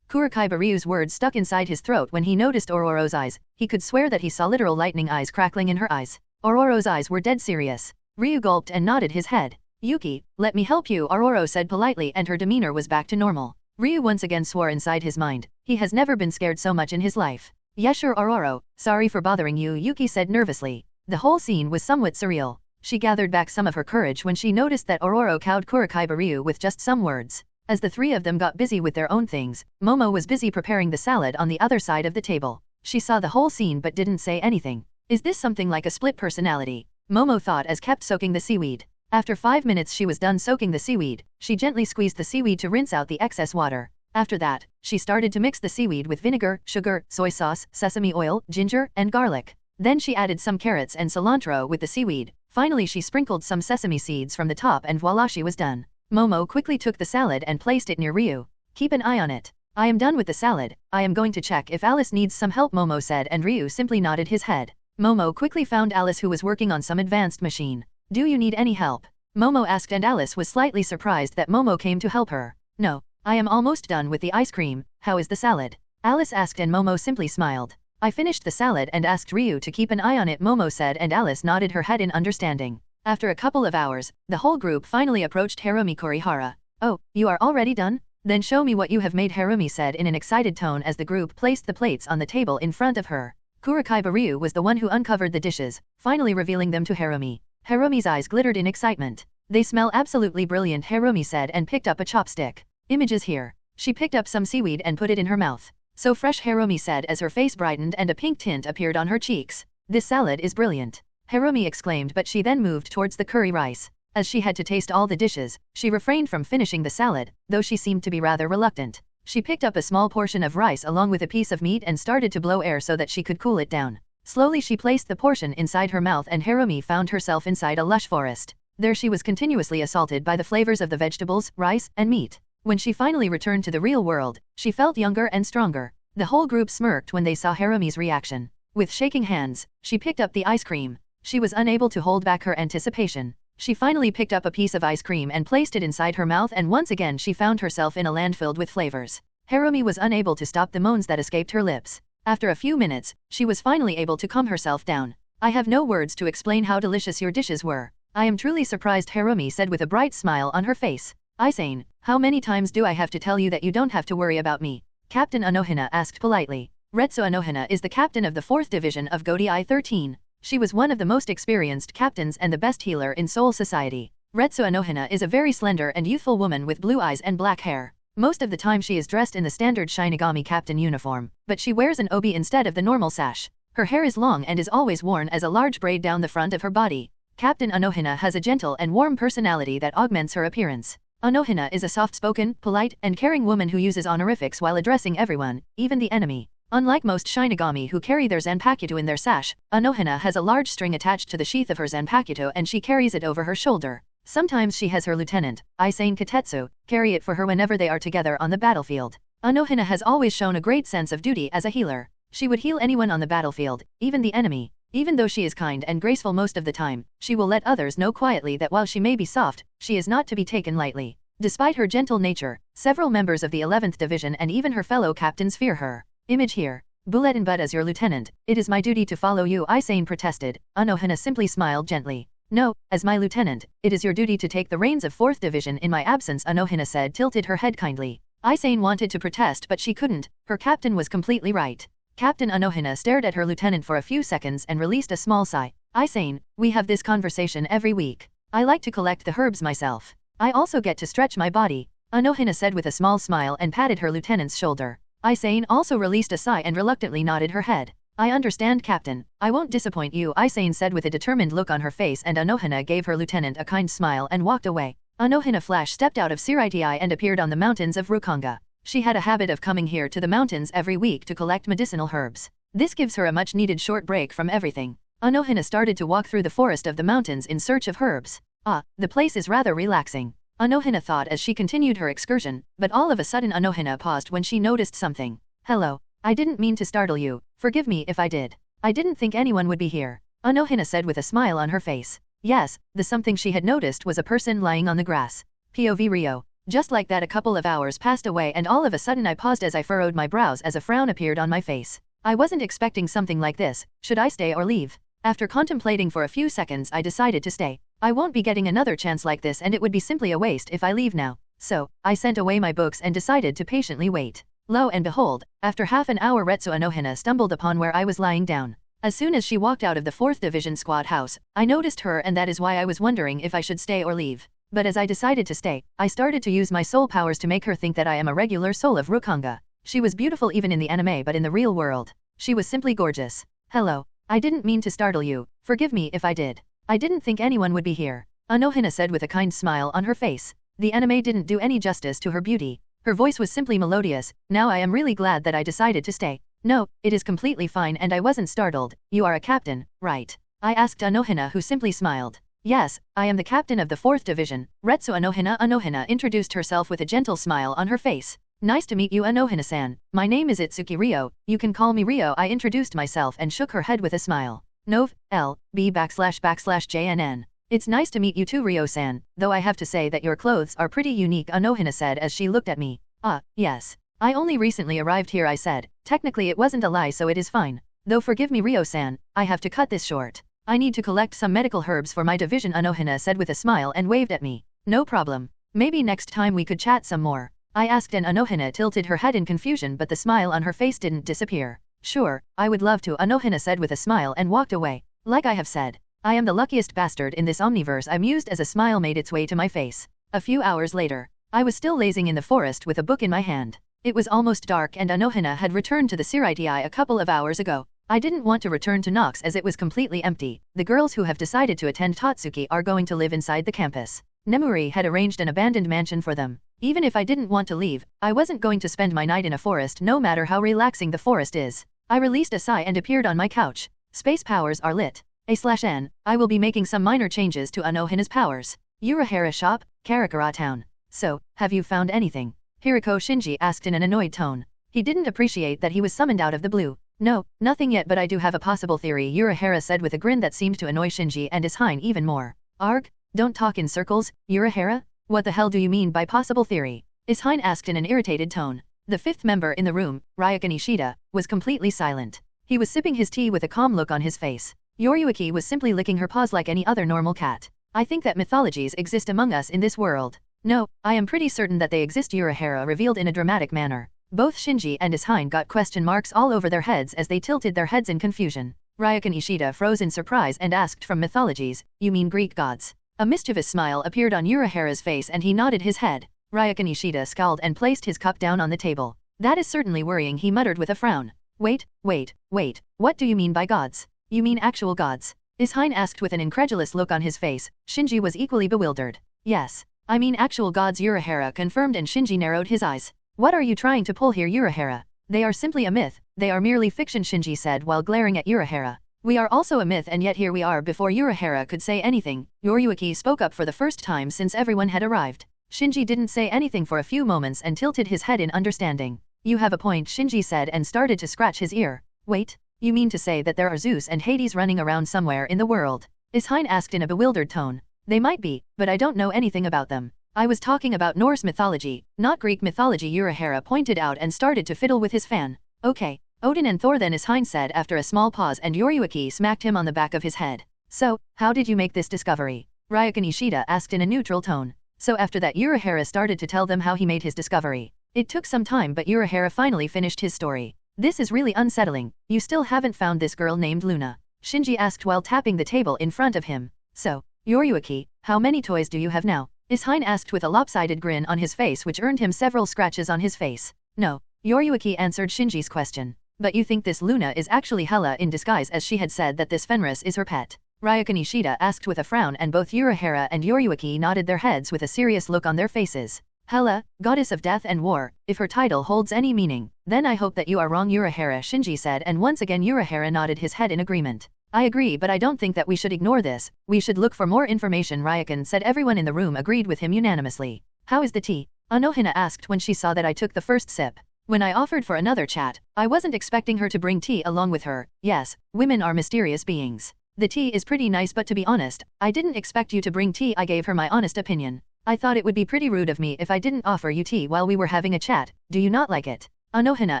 Kurikai Ryu's words stuck inside his throat when he noticed Ororo's eyes. He could swear that he saw literal lightning eyes crackling in her eyes. Ororo's eyes were dead serious. Ryu gulped and nodded his head. Yuki, let me help you, Ororo said politely, and her demeanor was back to normal. Ryu once again swore inside his mind. He has never been scared so much in his life. Yeah sure, Ororo, sorry for bothering you, Yuki said nervously. The whole scene was somewhat surreal. She gathered back some of her courage when she noticed that Ororo cowed Kurikai Ryu with just some words. As the three of them got busy with their own things, Momo was busy preparing the salad on the other side of the table. She saw the whole scene but didn't say anything. Is this something like a split personality? Momo thought as kept soaking the seaweed. After 5 minutes she was done soaking the seaweed. She gently squeezed the seaweed to rinse out the excess water. After that, she started to mix the seaweed with vinegar, sugar, soy sauce, sesame oil, ginger, and garlic. Then she added some carrots and cilantro with the seaweed. Finally she sprinkled some sesame seeds from the top, and voila, she was done. Momo quickly took the salad and placed it near Ryu. Keep an eye on it. I am done with the salad. I am going to check if Alice needs some help, Momo said, and Ryu simply nodded his head. Momo quickly found Alice, who was working on some advanced machine. Do you need any help? Momo asked, and Alice was slightly surprised that Momo came to help her. No, I am almost done with the ice cream. How is the salad? Alice asked, and Momo simply smiled. I finished the salad and asked Ryu to keep an eye on it, Momo said, and Alice nodded her head in understanding. After a couple of hours, the whole group finally approached Harumi Kurihara. Oh, you are already done? Then show me what you have made, Harumi said in an excited tone as the group placed the plates on the table in front of her. Kurikai Ryu was the one who uncovered the dishes, finally revealing them to Harumi. Harumi's eyes glittered in excitement. They smell absolutely brilliant, Harumi said, and picked up a chopstick. Images here. She picked up some seaweed and put it in her mouth. So fresh, Harumi said as her face brightened and a pink tint appeared on her cheeks. This salad is brilliant. Harumi exclaimed, but she then moved towards the curry rice. As she had to taste all the dishes, she refrained from finishing the salad, though she seemed to be rather reluctant. She picked up a small portion of rice along with a piece of meat and started to blow air so that she could cool it down. Slowly she placed the portion inside her mouth and Harumi found herself inside a lush forest. There she was continuously assaulted by the flavors of the vegetables, rice, and meat. When she finally returned to the real world, she felt younger and stronger. The whole group smirked when they saw Harumi's reaction. With shaking hands, she picked up the ice cream. She was unable to hold back her anticipation. She finally picked up a piece of ice cream and placed it inside her mouth, and once again she found herself in a land filled with flavors. Harumi was unable to stop the moans that escaped her lips. After a few minutes, she was finally able to calm herself down. I have no words to explain how delicious your dishes were. I am truly surprised, Harumi said with a bright smile on her face. Isane, how many times do I have to tell you that you don't have to worry about me? Captain Unohana asked politely. Retsu Unohana is the captain of the 4th Division of Godi I-13. She was one of the most experienced captains and the best healer in Soul Society. Retsu Unohana is a very slender and youthful woman with blue eyes and black hair. Most of the time she is dressed in the standard Shinigami captain uniform, but she wears an obi instead of the normal sash. Her hair is long and is always worn as a large braid down the front of her body. Captain Unohana has a gentle and warm personality that augments her appearance. Unohana is a soft-spoken, polite, and caring woman who uses honorifics while addressing everyone, even the enemy. Unlike most Shinigami who carry their Zanpakuto in their sash, Unohana has a large string attached to the sheath of her Zanpakuto and she carries it over her shoulder. Sometimes she has her lieutenant, Isane Katetsu, carry it for her whenever they are together on the battlefield. Unohana has always shown a great sense of duty as a healer. She would heal anyone on the battlefield, even the enemy. Even though she is kind and graceful most of the time, she will let others know quietly that while she may be soft, she is not to be taken lightly. Despite her gentle nature, several members of the 11th Division and even her fellow captains fear her. Image here. Bulletin, but as your lieutenant, it is my duty to follow you, Isane protested. Unohana simply smiled gently. No, as my lieutenant, it is your duty to take the reins of 4th Division in my absence, Unohana said, tilted her head kindly. Isane wanted to protest but she couldn't, her captain was completely right. Captain Unohana stared at her lieutenant for a few seconds and released a small sigh. Isane, we have this conversation every week. I like to collect the herbs myself. I also get to stretch my body, Unohana said with a small smile and patted her lieutenant's shoulder. Isane also released a sigh and reluctantly nodded her head. I understand, Captain. I won't disappoint you, Isane said with a determined look on her face, and Unohana gave her lieutenant a kind smile and walked away. Unohana Flash stepped out of Siriti and appeared on the mountains of Rukanga. She had a habit of coming here to the mountains every week to collect medicinal herbs. This gives her a much-needed short break from everything. Unohana started to walk through the forest of the mountains in search of herbs. Ah, the place is rather relaxing, Unohana thought as she continued her excursion, but all of a sudden Unohana paused when she noticed something. Hello. I didn't mean to startle you, forgive me if I did. I didn't think anyone would be here, Unohana said with a smile on her face. Yes, the something she had noticed was a person lying on the grass. POV Rio. Just like that a couple of hours passed away and all of a sudden I paused as I furrowed my brows as a frown appeared on my face. I wasn't expecting something like this. Should I stay or leave? After contemplating for a few seconds I decided to stay. I won't be getting another chance like this and it would be simply a waste if I leave now. So, I sent away my books and decided to patiently wait. Lo and behold, after half an hour Retsu Unohana stumbled upon where I was lying down. As soon as she walked out of the 4th Division squad house, I noticed her and that is why I was wondering if I should stay or leave. But as I decided to stay, I started to use my soul powers to make her think that I am a regular soul of Rukanga. She was beautiful even in the anime, but in the real world, she was simply gorgeous. Hello. I didn't mean to startle you, forgive me if I did. I didn't think anyone would be here, Unohana said with a kind smile on her face. The anime didn't do any justice to her beauty. Her voice was simply melodious. Now I am really glad that I decided to stay. No, it is completely fine and I wasn't startled. You are a captain, right? I asked Unohana, who simply smiled. Yes, I am the captain of the 4th Division, Retsu Unohana. Unohana introduced herself with a gentle smile on her face. Nice to meet you, Unohana-san. My name is Itsuki Rio, you can call me Rio. I introduced myself and shook her head with a smile. Nov, L, B /JNN. It's nice to meet you too, Rio-san, though I have to say that your clothes are pretty unique, Unohana said as she looked at me. Ah, yes. I only recently arrived here, I said. Technically it wasn't a lie, so it is fine. Though forgive me, Rio-san, I have to cut this short. I need to collect some medical herbs for my division, Unohana said with a smile and waved at me. No problem. Maybe next time we could chat some more, I asked, and Unohana tilted her head in confusion, but the smile on her face didn't disappear. Sure, I would love to, Unohana said with a smile and walked away. Like I have said, I am the luckiest bastard in this omniverse, I mused as a smile made its way to my face. A few hours later, I was still lazing in the forest with a book in my hand. It was almost dark and Unohana had returned to the Siriti a couple of hours ago. I didn't want to return to Nox as it was completely empty. The girls who have decided to attend Tatsuki are going to live inside the campus. Nemuri had arranged an abandoned mansion for them. Even if I didn't want to leave, I wasn't going to spend my night in a forest no matter how relaxing the forest is. I released a sigh and appeared on my couch. Space powers are lit. A/N, I will be making some minor changes to Unohana's powers. Urahara shop, Karakura town. So, have you found anything? Hiriko Shinji asked in an annoyed tone. He didn't appreciate that he was summoned out of the blue. No, nothing yet, but I do have a possible theory, Urahara said with a grin that seemed to annoy Shinji and Ishine even more. Arg? Don't talk in circles, Urahara? What the hell do you mean by possible theory? Ishine asked in an irritated tone. The fifth member in the room, Ryukin Ishida, was completely silent. He was sipping his tea with a calm look on his face. Yoriyuki was simply licking her paws like any other normal cat. I think that mythologies exist among us in this world. No, I am pretty certain that they exist, Urahara revealed in a dramatic manner. Both Shinji and Ishine got question marks all over their heads as they tilted their heads in confusion. Ryukin Ishida froze in surprise and asked, from mythologies, you mean Greek gods? A mischievous smile appeared on Urahara's face and he nodded his head. Ryukin Ishida scowled and placed his cup down on the table. That is certainly worrying, he muttered with a frown. Wait, what do you mean by gods? You mean actual gods? Ishine asked with an incredulous look on his face. Shinji was equally bewildered. Yes, I mean actual gods, Urahara confirmed, and Shinji narrowed his eyes. What are you trying to pull here, Urahara? They are simply a myth, they are merely fiction, Shinji said while glaring at Urahara. We are also a myth, and yet here we are. Before Urahara could say anything, Yoriyuki spoke up for the first time since everyone had arrived. Shinji didn't say anything for a few moments and tilted his head in understanding. You have a point, Shinji said and started to scratch his ear. Wait, you mean to say that there are Zeus and Hades running around somewhere in the world? Ishine asked in a bewildered tone. They might be, but I don't know anything about them. I was talking about Norse mythology, not Greek mythology, Urahara pointed out and started to fiddle with his fan. Okay, Odin and Thor then, Ishine said after a small pause, and Yoriyuki smacked him on the back of his head. So, how did you make this discovery? Ryukin Ishida asked in a neutral tone. So after that Urahara started to tell them how he made his discovery. It took some time, but Urahara finally finished his story. This is really unsettling. You still haven't found this girl named Luna? Shinji asked while tapping the table in front of him. So, Yoriyuki, how many toys do you have now? Ishine asked with a lopsided grin on his face which earned him several scratches on his face. No, Yoriyuki answered Shinji's question. But you think this Luna is actually Hela in disguise, as she had said that this Fenris is her pet? Ryukin Ishida asked with a frown, and both Urahara and Yoriyuki nodded their heads with a serious look on their faces. Hela, goddess of death and war, if her title holds any meaning, then I hope that you are wrong, Urahara, Shinji said, and once again Urahara nodded his head in agreement. I agree, but I don't think that we should ignore this. We should look for more information, Ryukin said. Everyone in the room agreed with him unanimously. How is the tea? Unohana asked when she saw that I took the first sip. When I offered for another chat, I wasn't expecting her to bring tea along with her. Yes, women are mysterious beings. The tea is pretty nice, but to be honest, I didn't expect you to bring tea. I gave her my honest opinion. I thought it would be pretty rude of me if I didn't offer you tea while we were having a chat. Do you not like it? Unohana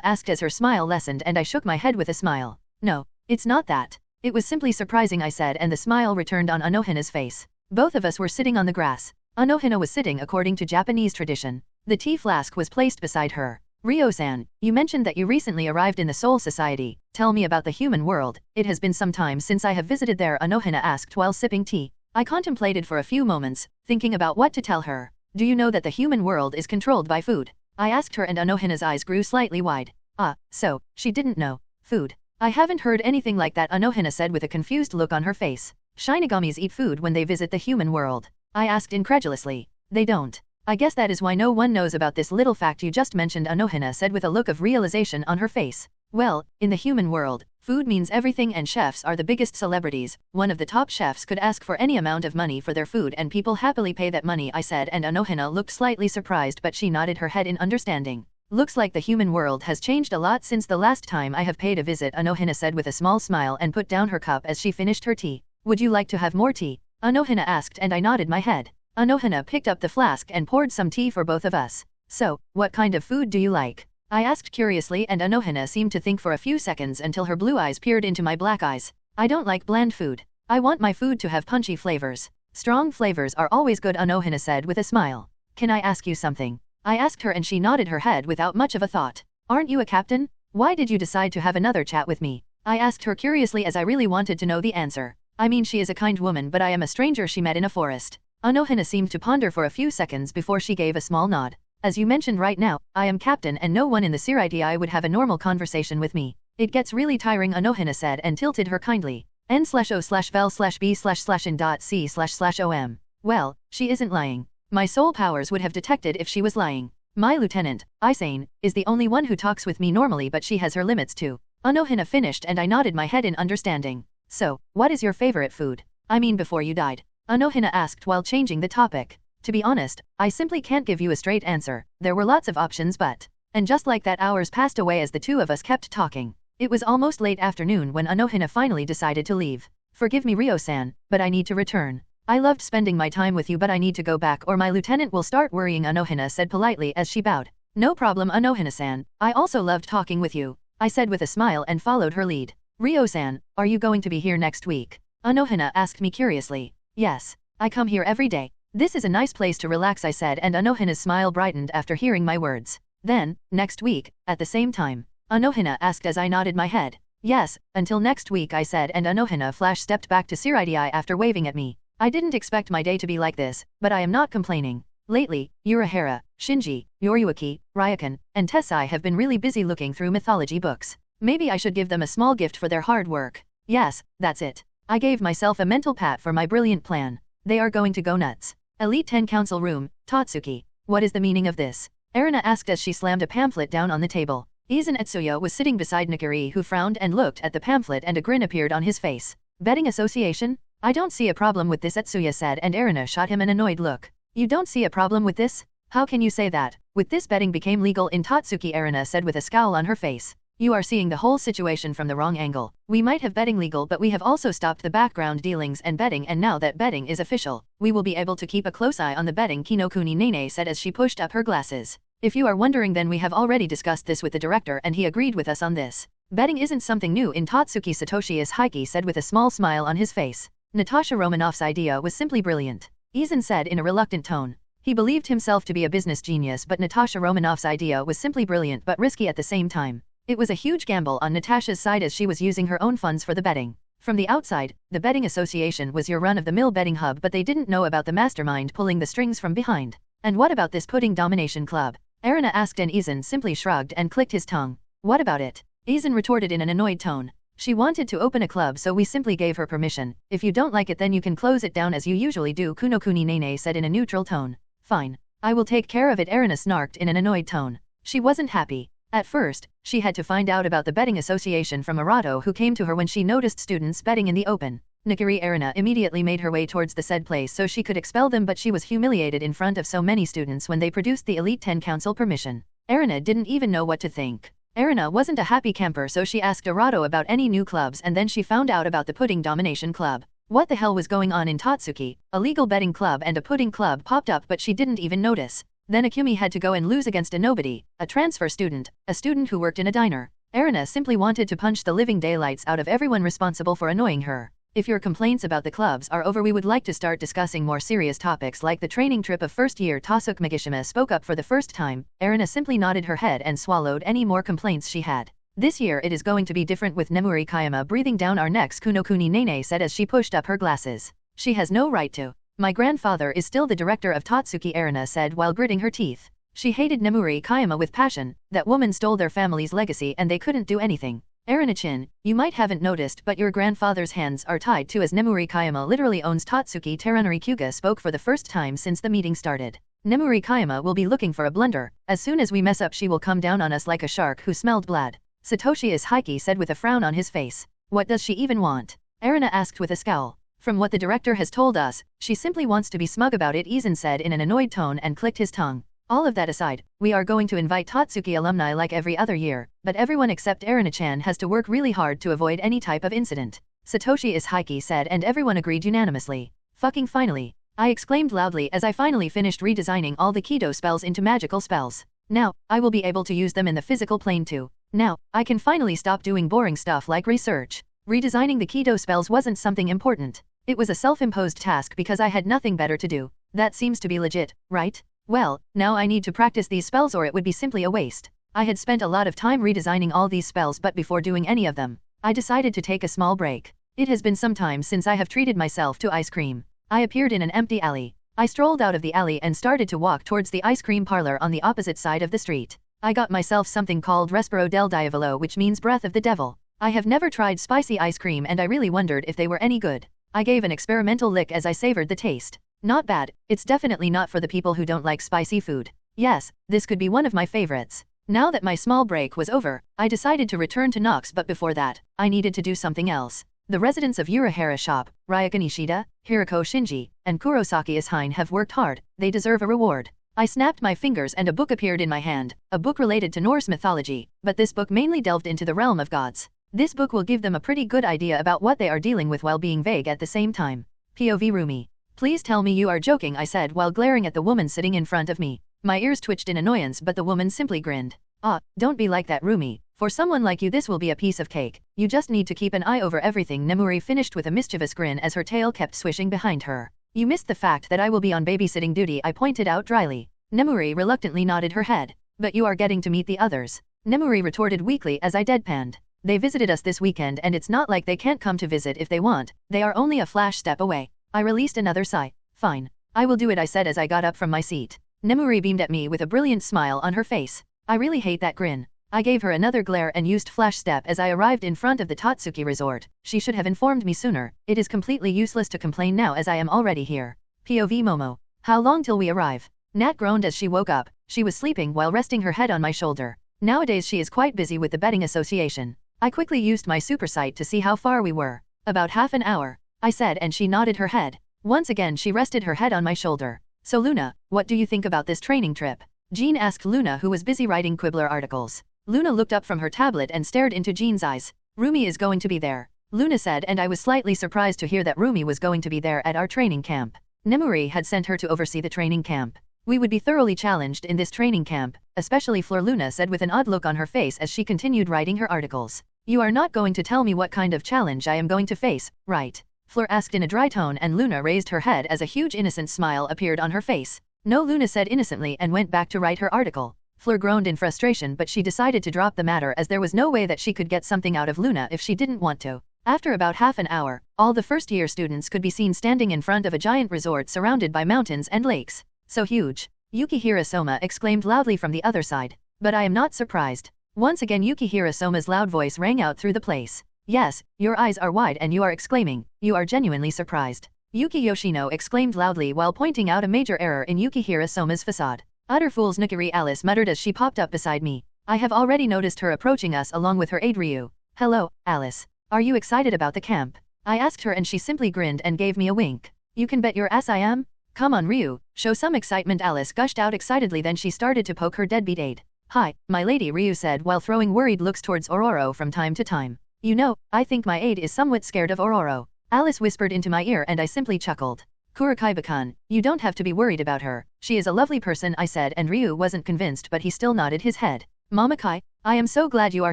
asked as her smile lessened, and I shook my head with a smile. No, it's not that. It was simply surprising, I said, and the smile returned on Unohana's face. Both of us were sitting on the grass. Unohana was sitting according to Japanese tradition. The tea flask was placed beside her. Ryo-san, you mentioned that you recently arrived in the Soul Society. Tell me about the human world. It has been some time since I have visited there, Unohana asked while sipping tea. I contemplated for a few moments, thinking about what to tell her. Do you know that the human world is controlled by food? I asked her, and Unohana's eyes grew slightly wide. Ah, so, she didn't know. Food. I haven't heard anything like that, Unohana said with a confused look on her face. Shinigamis eat food when they visit the human world. I asked incredulously. They don't. I guess that is why no one knows about this little fact you just mentioned, Unohana said with a look of realization on her face. Well, in the human world, food means everything, and chefs are the biggest celebrities. One of the top chefs could ask for any amount of money for their food and people happily pay that money, I said, and Unohana looked slightly surprised, but she nodded her head in understanding. Looks like the human world has changed a lot since the last time I have paid a visit, Unohana said with a small smile and put down her cup as she finished her tea. Would you like to have more tea? Unohana asked, and I nodded my head. Unohana picked up the flask and poured some tea for both of us. So, what kind of food do you like? I asked curiously, and Unohana seemed to think for a few seconds until her blue eyes peered into my black eyes. I don't like bland food. I want my food to have punchy flavors. Strong flavors are always good, Unohana said with a smile. Can I ask you something? I asked her, and she nodded her head without much of a thought. Aren't you a captain? Why did you decide to have another chat with me? I asked her curiously, as I really wanted to know the answer. I mean, she is a kind woman, but I am a stranger she met in a forest. Unohana seemed to ponder for a few seconds before she gave a small nod. As you mentioned right now, I am captain, and no one in the Siriti would have a normal conversation with me. It gets really tiring, Unohana said and tilted her kindly. N/O/vel/b/in.c//om. Well, she isn't lying. My soul powers would have detected if she was lying. My lieutenant, Isane, is the only one who talks with me normally, but she has her limits too. Unohana finished and I nodded my head in understanding. So, what is your favorite food? I mean before you died. Unohana asked while changing the topic. To be honest, I simply can't give you a straight answer. There were lots of options but... And just like that, hours passed away as the two of us kept talking. It was almost late afternoon when Unohana finally decided to leave. Forgive me, Ryo-san, but I need to return. I loved spending my time with you, but I need to go back or my lieutenant will start worrying, Unohana said politely as she bowed. No problem, Unohana-san. I also loved talking with you, I said with a smile and followed her lead. Ryo-san, are you going to be here next week? Unohana asked me curiously. Yes. I come here every day. This is a nice place to relax, I said, and Unohana's smile brightened after hearing my words. Then, next week, at the same time? Unohana asked as I nodded my head. Yes, until next week, I said, and Unohana stepped back to Siraidii after waving at me. I didn't expect my day to be like this, but I am not complaining. Lately, Urahara, Shinji, Yoriyuki, Ryukin, and Tessai have been really busy looking through mythology books. Maybe I should give them a small gift for their hard work. Yes, that's it. I gave myself a mental pat for my brilliant plan. They are going to go nuts. Elite 10 Council Room, Tatsuki. What is the meaning of this? Erina asked as she slammed a pamphlet down on the table. Izan Etsuya was sitting beside Nikiri, who frowned and looked at the pamphlet and a grin appeared on his face. Betting association? I don't see a problem with this, Etsuya said, and Erina shot him an annoyed look. You don't see a problem with this? How can you say that? With this, betting became legal in Tatsuki, Erina said with a scowl on her face. You are seeing the whole situation from the wrong angle. We might have betting legal, but we have also stopped the background dealings and betting, and now that betting is official, we will be able to keep a close eye on the betting, Kinokuni Nene said as she pushed up her glasses. If you are wondering, then we have already discussed this with the director and he agreed with us on this. Betting isn't something new in Tatsuki, Satoshi Ishaiki said with a small smile on his face. Natasha Romanoff's idea was simply brilliant. Izan said in a reluctant tone. He believed himself to be a business genius, but Natasha Romanoff's idea was simply brilliant but risky at the same time. It was a huge gamble on Natasha's side as she was using her own funds for the betting. From the outside, the betting association was your run-of-the-mill betting hub, but they didn't know about the mastermind pulling the strings from behind. And what about this pudding domination club? Erina asked, and Izan simply shrugged and clicked his tongue. What about it? Izan retorted in an annoyed tone. She wanted to open a club, so we simply gave her permission. If you don't like it, then you can close it down as you usually do, Kunokuni Nene said in a neutral tone. Fine. I will take care of it, Erina snarked in an annoyed tone. She wasn't happy. At first, she had to find out about the betting association from Arato, who came to her when she noticed students betting in the open. Nikiri Erina immediately made her way towards the said place so she could expel them, but she was humiliated in front of so many students when they produced the Elite 10 Council permission. Erina didn't even know what to think. Erina wasn't a happy camper, so she asked Arato about any new clubs, and then she found out about the Pudding Domination Club. What the hell was going on in Tatsuki? A legal betting club and a pudding club popped up, but she didn't even notice. Then Akumi had to go and lose against a nobody, a transfer student, a student who worked in a diner. Erina simply wanted to punch the living daylights out of everyone responsible for annoying her. If your complaints about the clubs are over, we would like to start discussing more serious topics like the training trip of first year. Tasuke Magishima spoke up for the first time. Erina simply nodded her head and swallowed any more complaints she had. This year it is going to be different with Nemuri Kayama breathing down our necks, Kunokuni Nene said as she pushed up her glasses. She has no right to. My grandfather is still the director of Tatsuki, Erina said while gritting her teeth. She hated Nemuri Kayama with passion. That woman stole their family's legacy and they couldn't do anything. Erina-chin, you might haven't noticed, but your grandfather's hands are tied too, as Nemuri Kayama literally owns Tatsuki. Teranori Kyuga spoke for the first time since the meeting started. Nemuri Kayama will be looking for a blunder. As soon as we mess up, she will come down on us like a shark who smelled blood. Satoshi Ishaiki said with a frown on his face. What does she even want? Erina asked with a scowl. From what the director has told us, she simply wants to be smug about it, Izan said in an annoyed tone and clicked his tongue. All of that aside, we are going to invite Tatsuki alumni like every other year, but everyone except Erina-chan has to work really hard to avoid any type of incident. Satoshi Ishaiki said, and everyone agreed unanimously. Fucking finally! I exclaimed loudly as I finally finished redesigning all the Kido spells into magical spells. Now, I will be able to use them in the physical plane too. Now, I can finally stop doing boring stuff like research. Redesigning the Kido spells wasn't something important. It was a self-imposed task because I had nothing better to do. That seems to be legit, right? Well, now I need to practice these spells or it would be simply a waste. I had spent a lot of time redesigning all these spells, but before doing any of them, I decided to take a small break. It has been some time since I have treated myself to ice cream. I appeared in an empty alley. I strolled out of the alley and started to walk towards the ice cream parlor on the opposite side of the street. I got myself something called Respiro del Diavolo, which means breath of the devil. I have never tried spicy ice cream and I really wondered if they were any good. I gave an experimental lick as I savored the taste. Not bad, it's definitely not for the people who don't like spicy food. Yes, this could be one of my favorites. Now that my small break was over, I decided to return to Nox, but before that, I needed to do something else. The residents of Urahara shop, Ryuka Nishida, Hiroko Shinji, and Kurosaki Ishine have worked hard, they deserve a reward. I snapped my fingers and a book appeared in my hand, a book related to Norse mythology, but this book mainly delved into the realm of gods. This book will give them a pretty good idea about what they are dealing with while being vague at the same time. POV Roomi. Please tell me you are joking, I said while glaring at the woman sitting in front of me. My ears twitched in annoyance, but the woman simply grinned. Ah, don't be like that, Roomi. For someone like you this will be a piece of cake. You just need to keep an eye over everything. Nemuri finished with a mischievous grin as her tail kept swishing behind her. You missed the fact that I will be on babysitting duty, I pointed out dryly. Nemuri reluctantly nodded her head. But you are getting to meet the others. Nemuri retorted weakly as I deadpanned. They visited us this weekend and it's not like they can't come to visit if they want. They are only a flash step away. I released another sigh. Fine. I will do it, I said as I got up from my seat. Nemuri beamed at me with a brilliant smile on her face. I really hate that grin. I gave her another glare and used flash step as I arrived in front of the Tatsuki resort. She should have informed me sooner. It is completely useless to complain now as I am already here. POV Momo. How long till we arrive? Nat groaned as she woke up. She was sleeping while resting her head on my shoulder. Nowadays she is quite busy with the betting association. I quickly used my super sight to see how far we were. About half an hour, I said, and she nodded her head. Once again she rested her head on my shoulder. So Luna, what do you think about this training trip? Jean asked Luna, who was busy writing Quibbler articles. Luna looked up from her tablet and stared into Jean's eyes. Roomi is going to be there, Luna said, and I was slightly surprised to hear that Roomi was going to be there at our training camp. Nemuri had sent her to oversee the training camp. We would be thoroughly challenged in this training camp, especially Fleur, Luna said with an odd look on her face as she continued writing her articles. You are not going to tell me what kind of challenge I am going to face, right? Fleur asked in a dry tone, and Luna raised her head as a huge innocent smile appeared on her face. No, Luna said innocently and went back to write her article. Fleur groaned in frustration, but she decided to drop the matter as there was no way that she could get something out of Luna if she didn't want to. After about half an hour, all the first-year students could be seen standing in front of a giant resort surrounded by mountains and lakes. So huge. Yukihira Soma exclaimed loudly from the other side. But I am not surprised. Once again Yukihira Soma's loud voice rang out through the place. Yes, your eyes are wide and you are exclaiming. You are genuinely surprised. Yuki Yoshino exclaimed loudly while pointing out a major error in Yukihira Soma's facade. Utter fools, Nikiri, Alice muttered as she popped up beside me. I have already noticed her approaching us along with her aide Ryu. Hello, Alice. Are you excited about the camp? I asked her and she simply grinned and gave me a wink. You can bet your ass I am. Come on, Ryu, show some excitement, Alice gushed out excitedly, then she started to poke her deadbeat aide. Hi, my lady, Ryu said while throwing worried looks towards Ororo from time to time. You know, I think my aide is somewhat scared of Ororo. Alice whispered into my ear and I simply chuckled. Kurakaiba-kun, you don't have to be worried about her. She is a lovely person, I said, and Ryu wasn't convinced but he still nodded his head. Mama Kai, I am so glad you are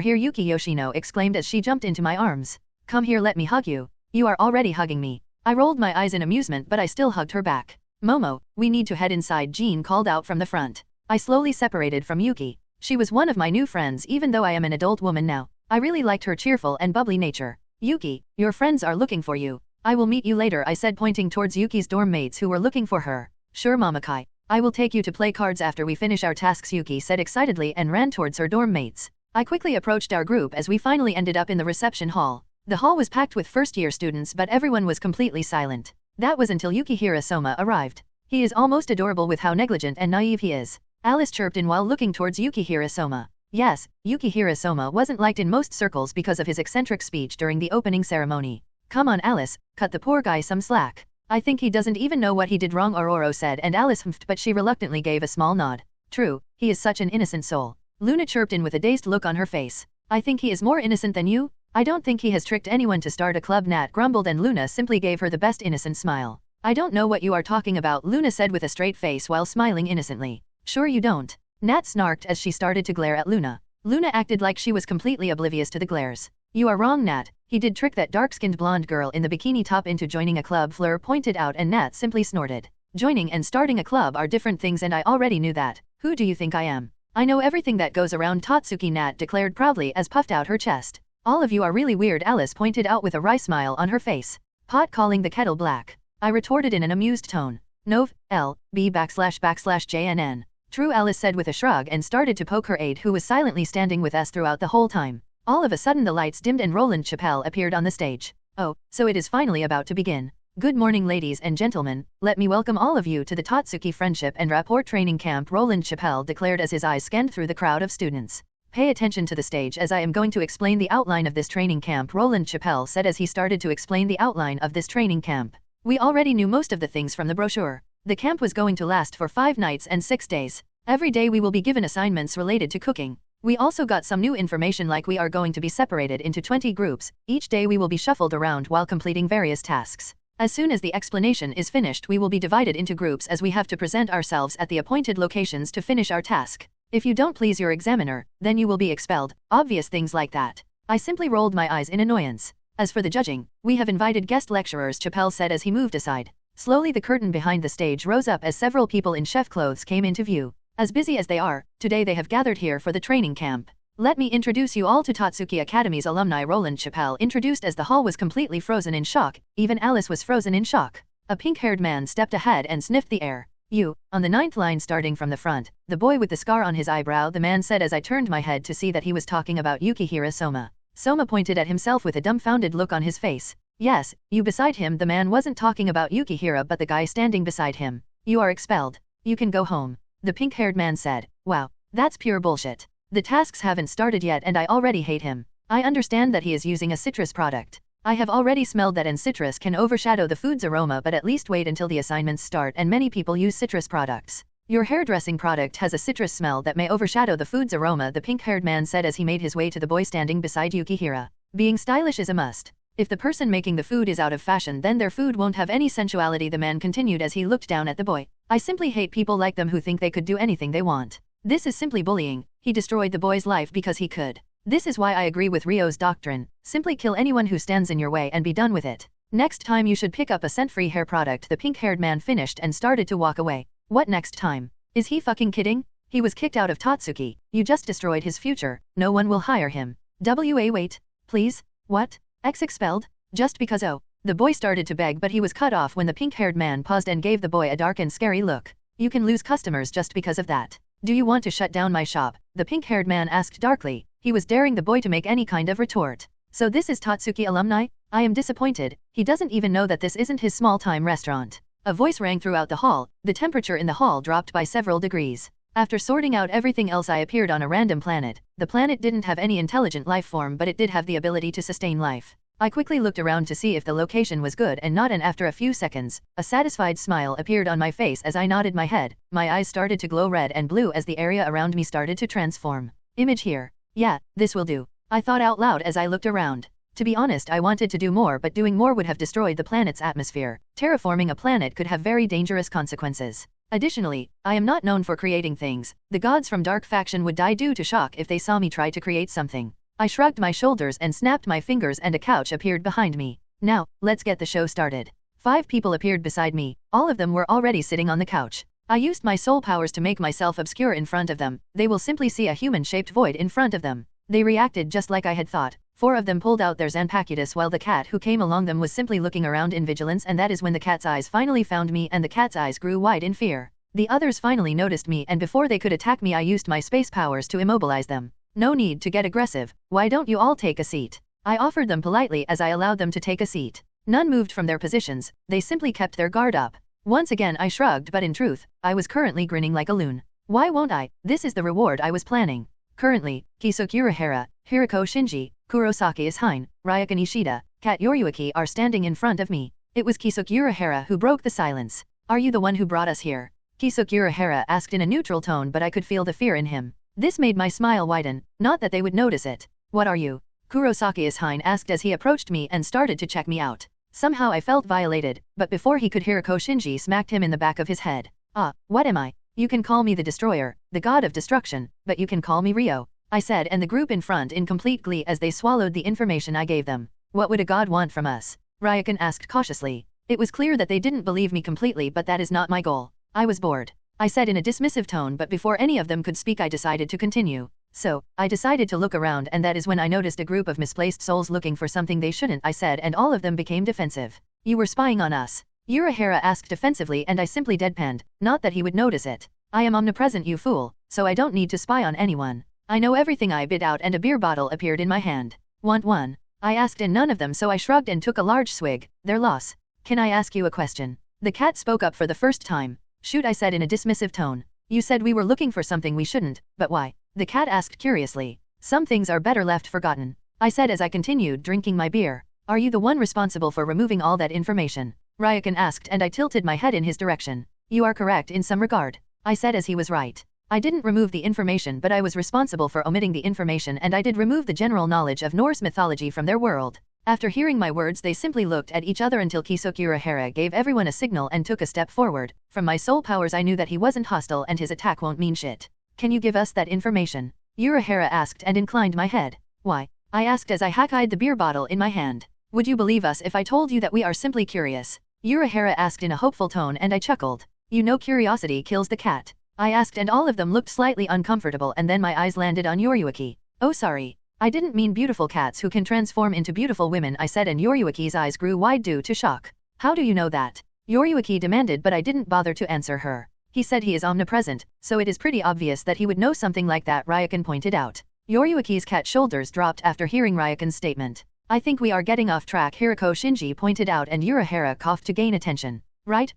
here, Yuki Yoshino exclaimed as she jumped into my arms. Come here, let me hug you. You are already hugging me. I rolled my eyes in amusement but I still hugged her back. Momo, we need to head inside, Jean called out from the front. I slowly separated from Yuki. She was one of my new friends even though I am an adult woman now. I really liked her cheerful and bubbly nature. Yuki, your friends are looking for you. I will meet you later, I said pointing towards Yuki's dorm mates who were looking for her. Sure, Mama Kai. I will take you to play cards after we finish our tasks, Yuki said excitedly and ran towards her dorm mates. I quickly approached our group as we finally ended up in the reception hall. The hall was packed with first-year students but everyone was completely silent. That was until Yukihira Soma arrived. He is almost adorable with how negligent and naive he is. Alice chirped in while looking towards Yukihira Soma. Yes, Yukihira Soma wasn't liked in most circles because of his eccentric speech during the opening ceremony. Come on, Alice, cut the poor guy some slack. I think he doesn't even know what he did wrong, Ororo said, and Alice humphed, but she reluctantly gave a small nod. True, he is such an innocent soul. Luna chirped in with a dazed look on her face. I think he is more innocent than you? I don't think he has tricked anyone to start a club, Nat grumbled, and Luna simply gave her the best innocent smile. I don't know what you are talking about, Luna said with a straight face while smiling innocently. Sure you don't. Nat snarked as she started to glare at Luna. Luna acted like she was completely oblivious to the glares. You are wrong, Nat. He did trick that dark-skinned blonde girl in the bikini top into joining a club, Fleur pointed out, and Nat simply snorted. Joining and starting a club are different things and I already knew that. Who do you think I am? I know everything that goes around, Tatsuki, Nat declared proudly as puffed out her chest. All of you are really weird, Alice pointed out with a wry smile on her face. Pot calling the kettle black. I retorted in an amused tone. Nov. L. B //JNN. True, Alice said with a shrug and started to poke her aide who was silently standing with us throughout the whole time. All of a sudden the lights dimmed and Roland Chappelle appeared on the stage. Oh, so it is finally about to begin. Good morning ladies and gentlemen, let me welcome all of you to the Tatsuki Friendship and Rapport Training Camp, Roland Chappelle declared as his eyes scanned through the crowd of students. Pay attention to the stage as I am going to explain the outline of this training camp, Roland Chappelle said as he started to explain the outline of this training camp. We already knew most of the things from the brochure. The camp was going to last for 5 nights and 6 days. Every day we will be given assignments related to cooking. We also got some new information like we are going to be separated into 20 groups. Each day we will be shuffled around while completing various tasks. As soon as the explanation is finished we will be divided into groups as we have to present ourselves at the appointed locations to finish our task. If you don't please your examiner, then you will be expelled. Obvious things like that. I simply rolled my eyes in annoyance. As for the judging, we have invited guest lecturers, Chappelle said as he moved aside. Slowly the curtain behind the stage rose up as several people in chef clothes came into view. As busy as they are, today they have gathered here for the training camp. Let me introduce you all to Tatsuki Academy's alumni, Roland Chappelle introduced as the hall was completely frozen in shock. Even Alice was frozen in shock. A pink-haired man stepped ahead and sniffed the air. You, on the 9th line starting from the front, the boy with the scar on his eyebrow, the man said as I turned my head to see that he was talking about Yukihira Soma. Soma pointed at himself with a dumbfounded look on his face. Yes, you beside him. The man wasn't talking about Yukihira but the guy standing beside him. You are expelled. You can go home. The pink-haired man said. Wow, that's pure bullshit. The tasks haven't started yet and I already hate him. I understand that he is using a citrus product. I have already smelled that and citrus can overshadow the food's aroma, but at least wait until the assignments start and many people use citrus products. Your hairdressing product has a citrus smell that may overshadow the food's aroma, the pink-haired man said as he made his way to the boy standing beside Yukihira. Being stylish is a must. If the person making the food is out of fashion then their food won't have any sensuality, the man continued as he looked down at the boy. I simply hate people like them who think they could do anything they want. This is simply bullying. He destroyed the boy's life because he could. This is why I agree with Ryo's doctrine. Simply kill anyone who stands in your way and be done with it. Next time you should pick up a scent-free hair product, the pink-haired man finished and started to walk away. What next time? Is he fucking kidding? He was kicked out of Tatsuki. You just destroyed his future. No one will hire him. Wait. Please? What? Expelled? Just because? Oh. The boy started to beg but he was cut off when the pink-haired man paused and gave the boy a dark and scary look. You can lose customers just because of that. Do you want to shut down my shop? The pink-haired man asked darkly. He was daring the boy to make any kind of retort. So this is Tatsuki alumni? I am disappointed. He doesn't even know that this isn't his small-time restaurant. A voice rang throughout the hall. The temperature in the hall dropped by several degrees. After sorting out everything else I appeared on a random planet. The planet didn't have any intelligent life form but it did have the ability to sustain life. I quickly looked around to see if the location was good and not, and after a few seconds, a satisfied smile appeared on my face as I nodded my head. My eyes started to glow red and blue as the area around me started to transform. Image here. Yeah, this will do. I thought out loud as I looked around. To be honest, I wanted to do more, but doing more would have destroyed the planet's atmosphere. Terraforming a planet could have very dangerous consequences. Additionally, I am not known for creating things. The gods from Dark Faction would die due to shock if they saw me try to create something. I shrugged my shoulders and snapped my fingers and a couch appeared behind me. Now, let's get the show started. 5 people appeared beside me. All of them were already sitting on the couch. I used my soul powers to make myself obscure in front of them. They will simply see a human-shaped void in front of them. They reacted just like I had thought. 4 of them pulled out their Zanpacutus while the cat who came along them was simply looking around in vigilance, and that is when the cat's eyes finally found me and the cat's eyes grew wide in fear. The others finally noticed me and before they could attack me I used my space powers to immobilize them. No need to get aggressive. Why don't you all take a seat? I offered them politely as I allowed them to take a seat. None moved from their positions. They simply kept their guard up. Once again I shrugged, but in truth, I was currently grinning like a loon. Why won't I? This is the reward I was planning. Currently, Kisuke Urahara, Hiroko Shinji, Kurosaki Ishine, Ryukin Ishida, Kat Yoryuki are standing in front of me. It was Kisuke Urahara who broke the silence. Are you the one who brought us here? Kisuke Urahara asked in a neutral tone, but I could feel the fear in him. This made my smile widen, not that they would notice it. What are you? Kurosaki Ishine asked as he approached me and started to check me out. Somehow I felt violated, but before he could, Hiroko Shinji smacked him in the back of his head. Ah, what am I? You can call me the Destroyer, the god of destruction, but you can call me Ryo, I said, and the group in front in complete glee as they swallowed the information I gave them. What would a god want from us? Ryukin asked cautiously. It was clear that they didn't believe me completely, but that is not my goal. I was bored, I said in a dismissive tone, but before any of them could speak I decided to continue. So, I decided to look around, and that is when I noticed a group of misplaced souls looking for something they shouldn't, I said, and all of them became defensive. You were spying on us? Urahara asked defensively, and I simply deadpanned, not that he would notice it. I am omnipresent, you fool, so I don't need to spy on anyone. I know everything. I bit out and a beer bottle appeared in my hand. Want one? I asked and none of them, so I shrugged and took a large swig. Their loss. Can I ask you a question? The cat spoke up for the first time. Shoot, I said in a dismissive tone. You said we were looking for something we shouldn't, but why? The cat asked curiously. Some things are better left forgotten, I said as I continued drinking my beer. Are you the one responsible for removing all that information? Ryakan asked and I tilted my head in his direction. You are correct in some regard, I said as he was right. I didn't remove the information, but I was responsible for omitting the information, and I did remove the general knowledge of Norse mythology from their world. After hearing my words, they simply looked at each other until Kisoku Urahara gave everyone a signal and took a step forward. From my soul powers I knew that he wasn't hostile and his attack won't mean shit. Can you give us that information? Urahara asked and inclined my head. Why? I asked as I hack-eyed the beer bottle in my hand. Would you believe us if I told you that we are simply curious? Urahara asked in a hopeful tone and I chuckled. You know curiosity kills the cat, I asked, and all of them looked slightly uncomfortable, and then my eyes landed on Yoriyuki. Oh sorry. I didn't mean beautiful cats who can transform into beautiful women, I said, and Yoriyuki's eyes grew wide due to shock. How do you know that? Yoriyuki demanded, but I didn't bother to answer her. He said he is omnipresent, so it is pretty obvious that he would know something like that, Ryakan pointed out. Yoriyuki's cat shoulders dropped after hearing Ryakan's statement. I think we are getting off track, Hirako Shinji pointed out, and Urahara coughed to gain attention. Right,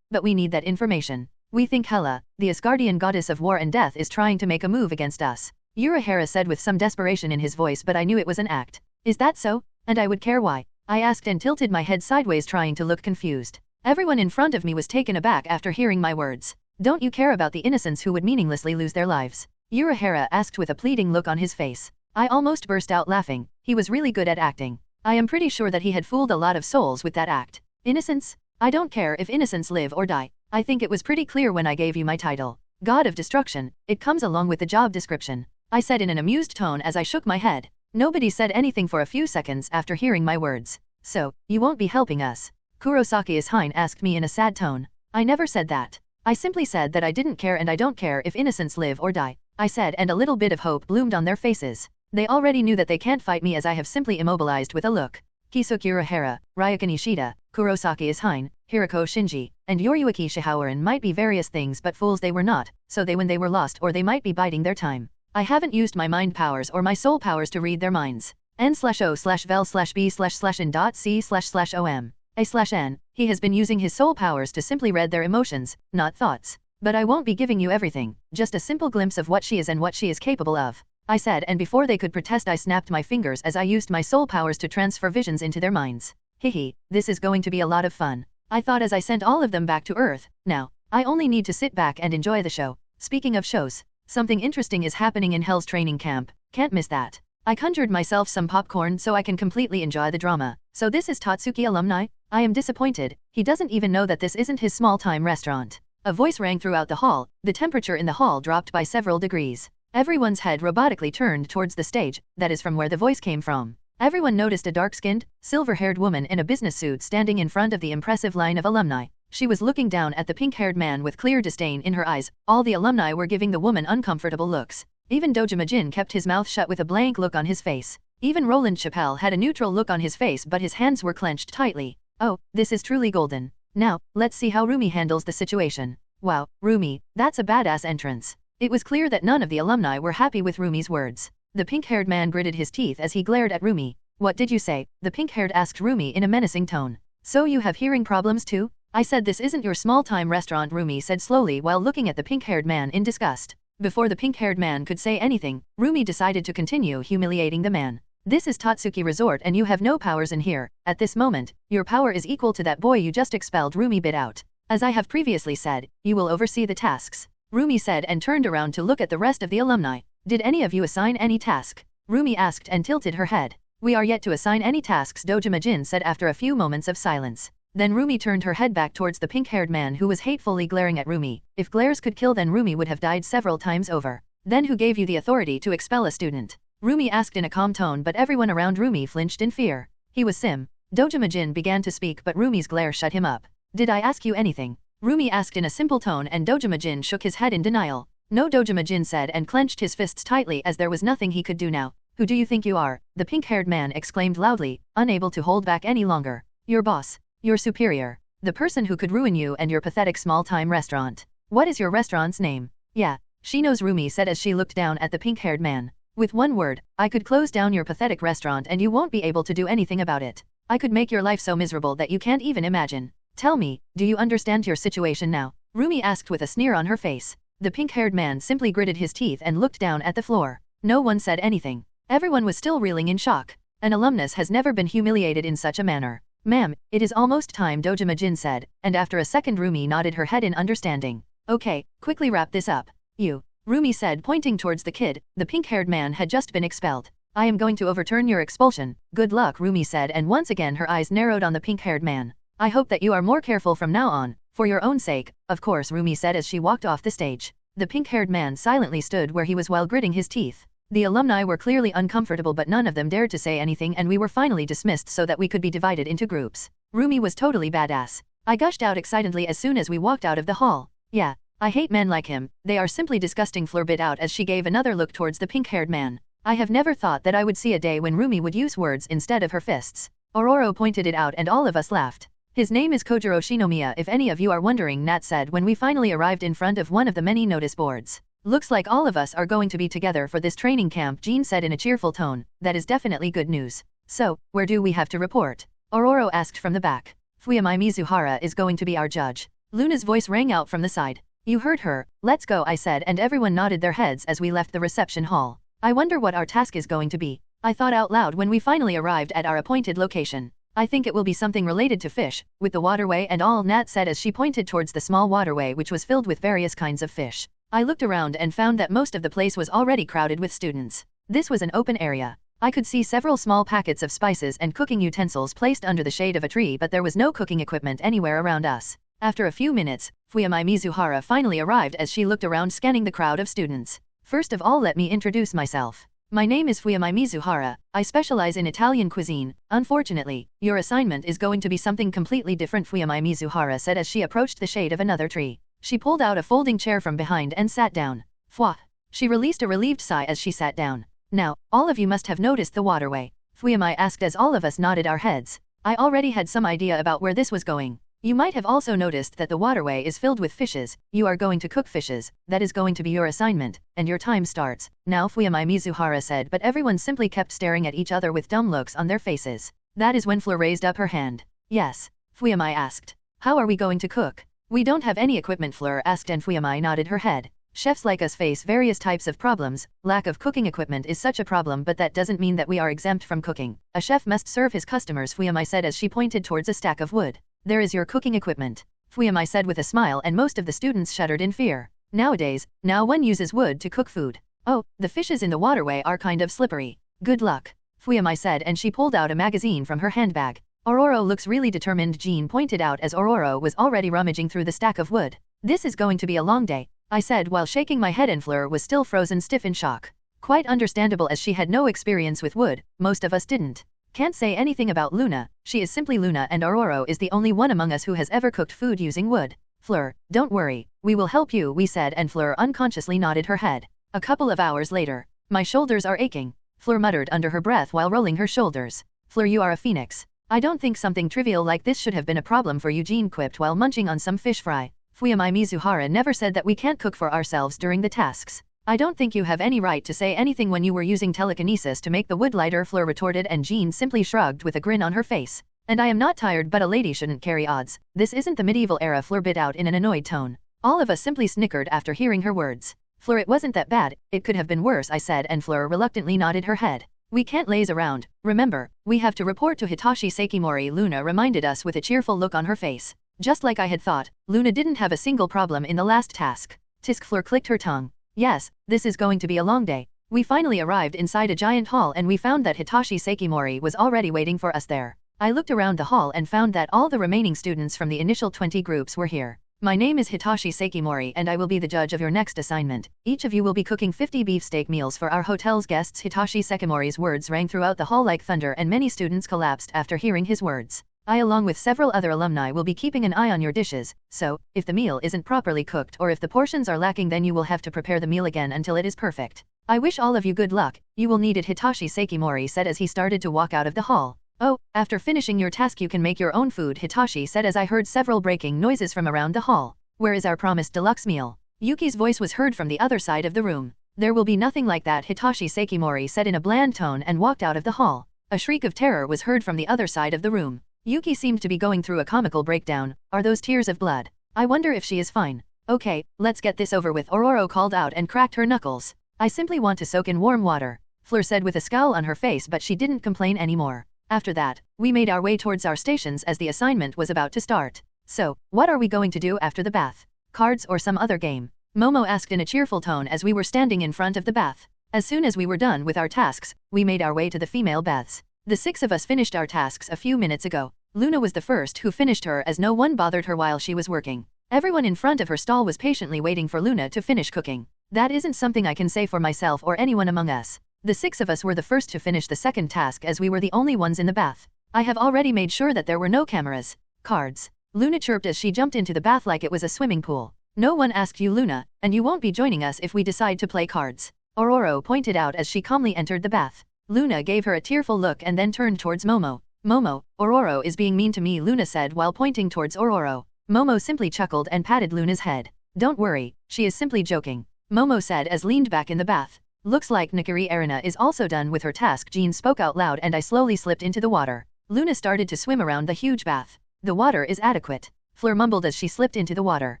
but we need that information. We think Hela, the Asgardian goddess of war and death, is trying to make a move against us, Urahara said with some desperation in his voice, but I knew it was an act. Is that so? And I would care why? I asked and tilted my head sideways, trying to look confused. Everyone in front of me was taken aback after hearing my words. Don't you care about the innocents who would meaninglessly lose their lives? Urahara asked with a pleading look on his face. I almost burst out laughing. He was really good at acting. I am pretty sure that he had fooled a lot of souls with that act. Innocents? I don't care if innocents live or die. I think it was pretty clear when I gave you my title. God of Destruction, it comes along with the job description, I said in an amused tone as I shook my head. Nobody said anything for a few seconds after hearing my words. So, you won't be helping us? Kurosaki Ishine asked me in a sad tone. I never said that. I simply said that I didn't care, and I don't care if innocents live or die, I said, and a little bit of hope bloomed on their faces. They already knew that they can't fight me, as I have simply immobilized with a look. Kisoku Urahara, Ryakan Ishida, Kurosaki Ishine, Hirako Shinji, and Yoriyuki Shihawaran might be various things, but fools they were not, so when they were lost, or they might be biding their time. I haven't used my mind powers or my soul powers to read their minds. N/O/vel/b/in.c//om. A/n, he has been using his soul powers to simply read their emotions, not thoughts. But I won't be giving you everything, just a simple glimpse of what she is and what she is capable of, I said, and before they could protest I snapped my fingers as I used my soul powers to transfer visions into their minds. Hehe, this is going to be a lot of fun, I thought as I sent all of them back to Earth. Now, I only need to sit back and enjoy the show. Speaking of shows, something interesting is happening in Hell's training camp, can't miss that. I conjured myself some popcorn so I can completely enjoy the drama. So this is Tatsuki alumni? I am disappointed, he doesn't even know that this isn't his small-time restaurant. A voice rang throughout the hall, the temperature in the hall dropped by several degrees. Everyone's head robotically turned towards the stage, that is from where the voice came from. Everyone noticed a dark-skinned, silver-haired woman in a business suit standing in front of the impressive line of alumni. She was looking down at the pink-haired man with clear disdain in her eyes. All the alumni were giving the woman uncomfortable looks. Even Dojima-jin kept his mouth shut with a blank look on his face. Even Roland Chappelle had a neutral look on his face, but his hands were clenched tightly. Oh, this is truly golden. Now, let's see how Roomi handles the situation. Wow, Roomi, that's a badass entrance. It was clear that none of the alumni were happy with Roomi's words. The pink-haired man gritted his teeth as he glared at Roomi. What did you say? The pink-haired asked Roomi in a menacing tone. So you have hearing problems too? I said this isn't your small-time restaurant, Roomi said slowly while looking at the pink-haired man in disgust. Before the pink-haired man could say anything, Roomi decided to continue humiliating the man. This is Tatsuki Resort and you have no powers in here. At this moment, your power is equal to that boy you just expelled, Roomi bit out. As I have previously said, you will oversee the tasks, Roomi said and turned around to look at the rest of the alumni. Did any of you assign any task? Roomi asked and tilted her head. We are yet to assign any tasks, Dojima-jin said after a few moments of silence. Then Roomi turned her head back towards the pink-haired man who was hatefully glaring at Roomi. If glares could kill, then Roomi would have died several times over. Then who gave you the authority to expel a student? Roomi asked in a calm tone, but everyone around Roomi flinched in fear. He was Sim. Dojima-jin began to speak, but Roomi's glare shut him up. Did I ask you anything? Roomi asked in a simple tone, and Dojima-jin shook his head in denial. No, Dojima-jin said and clenched his fists tightly as there was nothing he could do now. Who do you think you are? The pink-haired man exclaimed loudly, unable to hold back any longer. Your boss. Your superior. The person who could ruin you and your pathetic small-time restaurant. What is your restaurant's name? Yeah, she knows, Roomi said as she looked down at the pink-haired man. With one word, I could close down your pathetic restaurant and you won't be able to do anything about it. I could make your life so miserable that you can't even imagine. Tell me, do you understand your situation now? Roomi asked with a sneer on her face. The pink-haired man simply gritted his teeth and looked down at the floor. No one said anything. Everyone was still reeling in shock. An alumnus has never been humiliated in such a manner. Ma'am, it is almost time, Dojima-jin said, and after a second Roomi nodded her head in understanding. Okay, quickly wrap this up. You. Roomi said, pointing towards the kid. The pink-haired man had just been expelled. I am going to overturn your expulsion. Good luck, Roomi said, and once again her eyes narrowed on the pink-haired man. I hope that you are more careful from now on. For your own sake, of course, Roomi said as she walked off the stage. The pink-haired man silently stood where he was while gritting his teeth. The alumni were clearly uncomfortable, but none of them dared to say anything, and we were finally dismissed so that we could be divided into groups. Roomi was totally badass. I gushed out excitedly as soon as we walked out of the hall. Yeah, I hate men like him, they are simply disgusting, Fleur bit out as she gave another look towards the pink-haired man. I have never thought that I would see a day when Roomi would use words instead of her fists. Ororo pointed it out and all of us laughed. His name is Kojiro Shinomiya, if any of you are wondering, Nat said when we finally arrived in front of one of the many notice boards. Looks like all of us are going to be together for this training camp, Jean said in a cheerful tone. That is definitely good news. So, where do we have to report? Ororo asked from the back. Fuyamai Mizuhara is going to be our judge. Luna's voice rang out from the side. You heard her. Let's go, I said, and everyone nodded their heads as we left the reception hall. I wonder what our task is going to be. I thought out loud when we finally arrived at our appointed location. I think it will be something related to fish, with the waterway and all, Nat said as she pointed towards the small waterway which was filled with various kinds of fish. I looked around and found that most of the place was already crowded with students. This was an open area. I could see several small packets of spices and cooking utensils placed under the shade of a tree, but there was no cooking equipment anywhere around us. After a few minutes, Fuyamai Mizuhara finally arrived as she looked around scanning the crowd of students. First of all, let me introduce myself. My name is Fuyamai Mizuhara. I specialize in Italian cuisine. Unfortunately, your assignment is going to be something completely different, Fuyamai Mizuhara said as she approached the shade of another tree. She pulled out a folding chair from behind and sat down. Fwah! She released a relieved sigh as she sat down. Now, all of you must have noticed the waterway. Fuyamai asked as all of us nodded our heads. I already had some idea about where this was going. You might have also noticed that the waterway is filled with fishes. You are going to cook fishes. That is going to be your assignment, and your time starts. Now, Fuyamai Mizuhara said, but everyone simply kept staring at each other with dumb looks on their faces. That is when Fleur raised up her hand. Yes, Fuyamai asked. How are we going to cook? We don't have any equipment, Fleur asked, and Fuyamai nodded her head. Chefs like us face various types of problems. Lack of cooking equipment is such a problem, but that doesn't mean that we are exempt from cooking. A chef must serve his customers, Fuyamai said as she pointed towards a stack of wood. There is your cooking equipment. Fuyamai said with a smile, and most of the students shuddered in fear. Nowadays, now one uses wood to cook food. Oh, the fishes in the waterway are kind of slippery. Good luck. Fuyamai said, and she pulled out a magazine from her handbag. Ororo looks really determined, Jean pointed out as Ororo was already rummaging through the stack of wood. This is going to be a long day, I said while shaking my head, and Fleur was still frozen stiff in shock. Quite understandable as she had no experience with wood, most of us didn't. Can't say anything about Luna, she is simply Luna, and Ororo is the only one among us who has ever cooked food using wood. Fleur, don't worry, we will help you, we said, and Fleur unconsciously nodded her head. A couple of hours later. My shoulders are aching, Fleur muttered under her breath while rolling her shoulders. Fleur, you are a phoenix. I don't think something trivial like this should have been a problem for you, Jean quipped while munching on some fish fry. Fuyamai Mizuhara never said that we can't cook for ourselves during the tasks. I don't think you have any right to say anything when you were using telekinesis to make the wood lighter, Fleur retorted, and Jean simply shrugged with a grin on her face. And I am not tired, but a lady shouldn't carry odds. This isn't the medieval era, Fleur bit out in an annoyed tone. All of us simply snickered after hearing her words. Fleur, it wasn't that bad, it could have been worse, I said, and Fleur reluctantly nodded her head. We can't laze around. Remember, we have to report to Hitachi Sekimori, Luna reminded us with a cheerful look on her face. Just like I had thought, Luna didn't have a single problem in the last task. Tisk, Fleur clicked her tongue. Yes, this is going to be a long day. We finally arrived inside a giant hall and we found that Hitachi Sekimori was already waiting for us there. I looked around the hall and found that all the remaining students from the initial 20 groups were here. My name is Hitachi Sekimori and I will be the judge of your next assignment. Each of you will be cooking 50 beefsteak meals for our hotel's guests. Hitachi Sekimori's words rang throughout the hall like thunder and many students collapsed after hearing his words. I, along with several other alumni, will be keeping an eye on your dishes, so, if the meal isn't properly cooked or if the portions are lacking, then you will have to prepare the meal again until it is perfect. I wish all of you good luck, you will need it, Hitachi Sekimori said as he started to walk out of the hall. Oh, after finishing your task you can make your own food, Hitachi said as I heard several breaking noises from around the hall. Where is our promised deluxe meal? Yuki's voice was heard from the other side of the room. There will be nothing like that, Hitoshi Sekimori said in a bland tone and walked out of the hall. A shriek of terror was heard from the other side of the room. Yuki seemed to be going through a comical breakdown. Are those tears of blood? I wonder if she is fine. Okay, let's get this over with, Ororo called out and cracked her knuckles. I simply want to soak in warm water, Fleur said with a scowl on her face, but she didn't complain anymore. After that, we made our way towards our stations as the assignment was about to start. So, what are we going to do after the bath? Cards or some other game? Momo asked in a cheerful tone as we were standing in front of the bath. As soon as we were done with our tasks, we made our way to the female baths. The 6 of us finished our tasks a few minutes ago. Luna was the first who finished her as no one bothered her while she was working. Everyone in front of her stall was patiently waiting for Luna to finish cooking. That isn't something I can say for myself or anyone among us. The 6 of us were the first to finish the second task as we were the only ones in the bath. I have already made sure that there were no cameras. Cards. Luna chirped as she jumped into the bath like it was a swimming pool. No one asked you, Luna, and you won't be joining us if we decide to play cards. Ororo pointed out as she calmly entered the bath. Luna gave her a tearful look and then turned towards Momo. Momo, Ororo is being mean to me, Luna said while pointing towards Ororo. Momo simply chuckled and patted Luna's head. Don't worry, she is simply joking, Momo said as leaned back in the bath. Looks like Nakari Erina is also done with her task, Jean spoke out loud, and I slowly slipped into the water. Luna started to swim around the huge bath. The water is adequate, Fleur mumbled as she slipped into the water.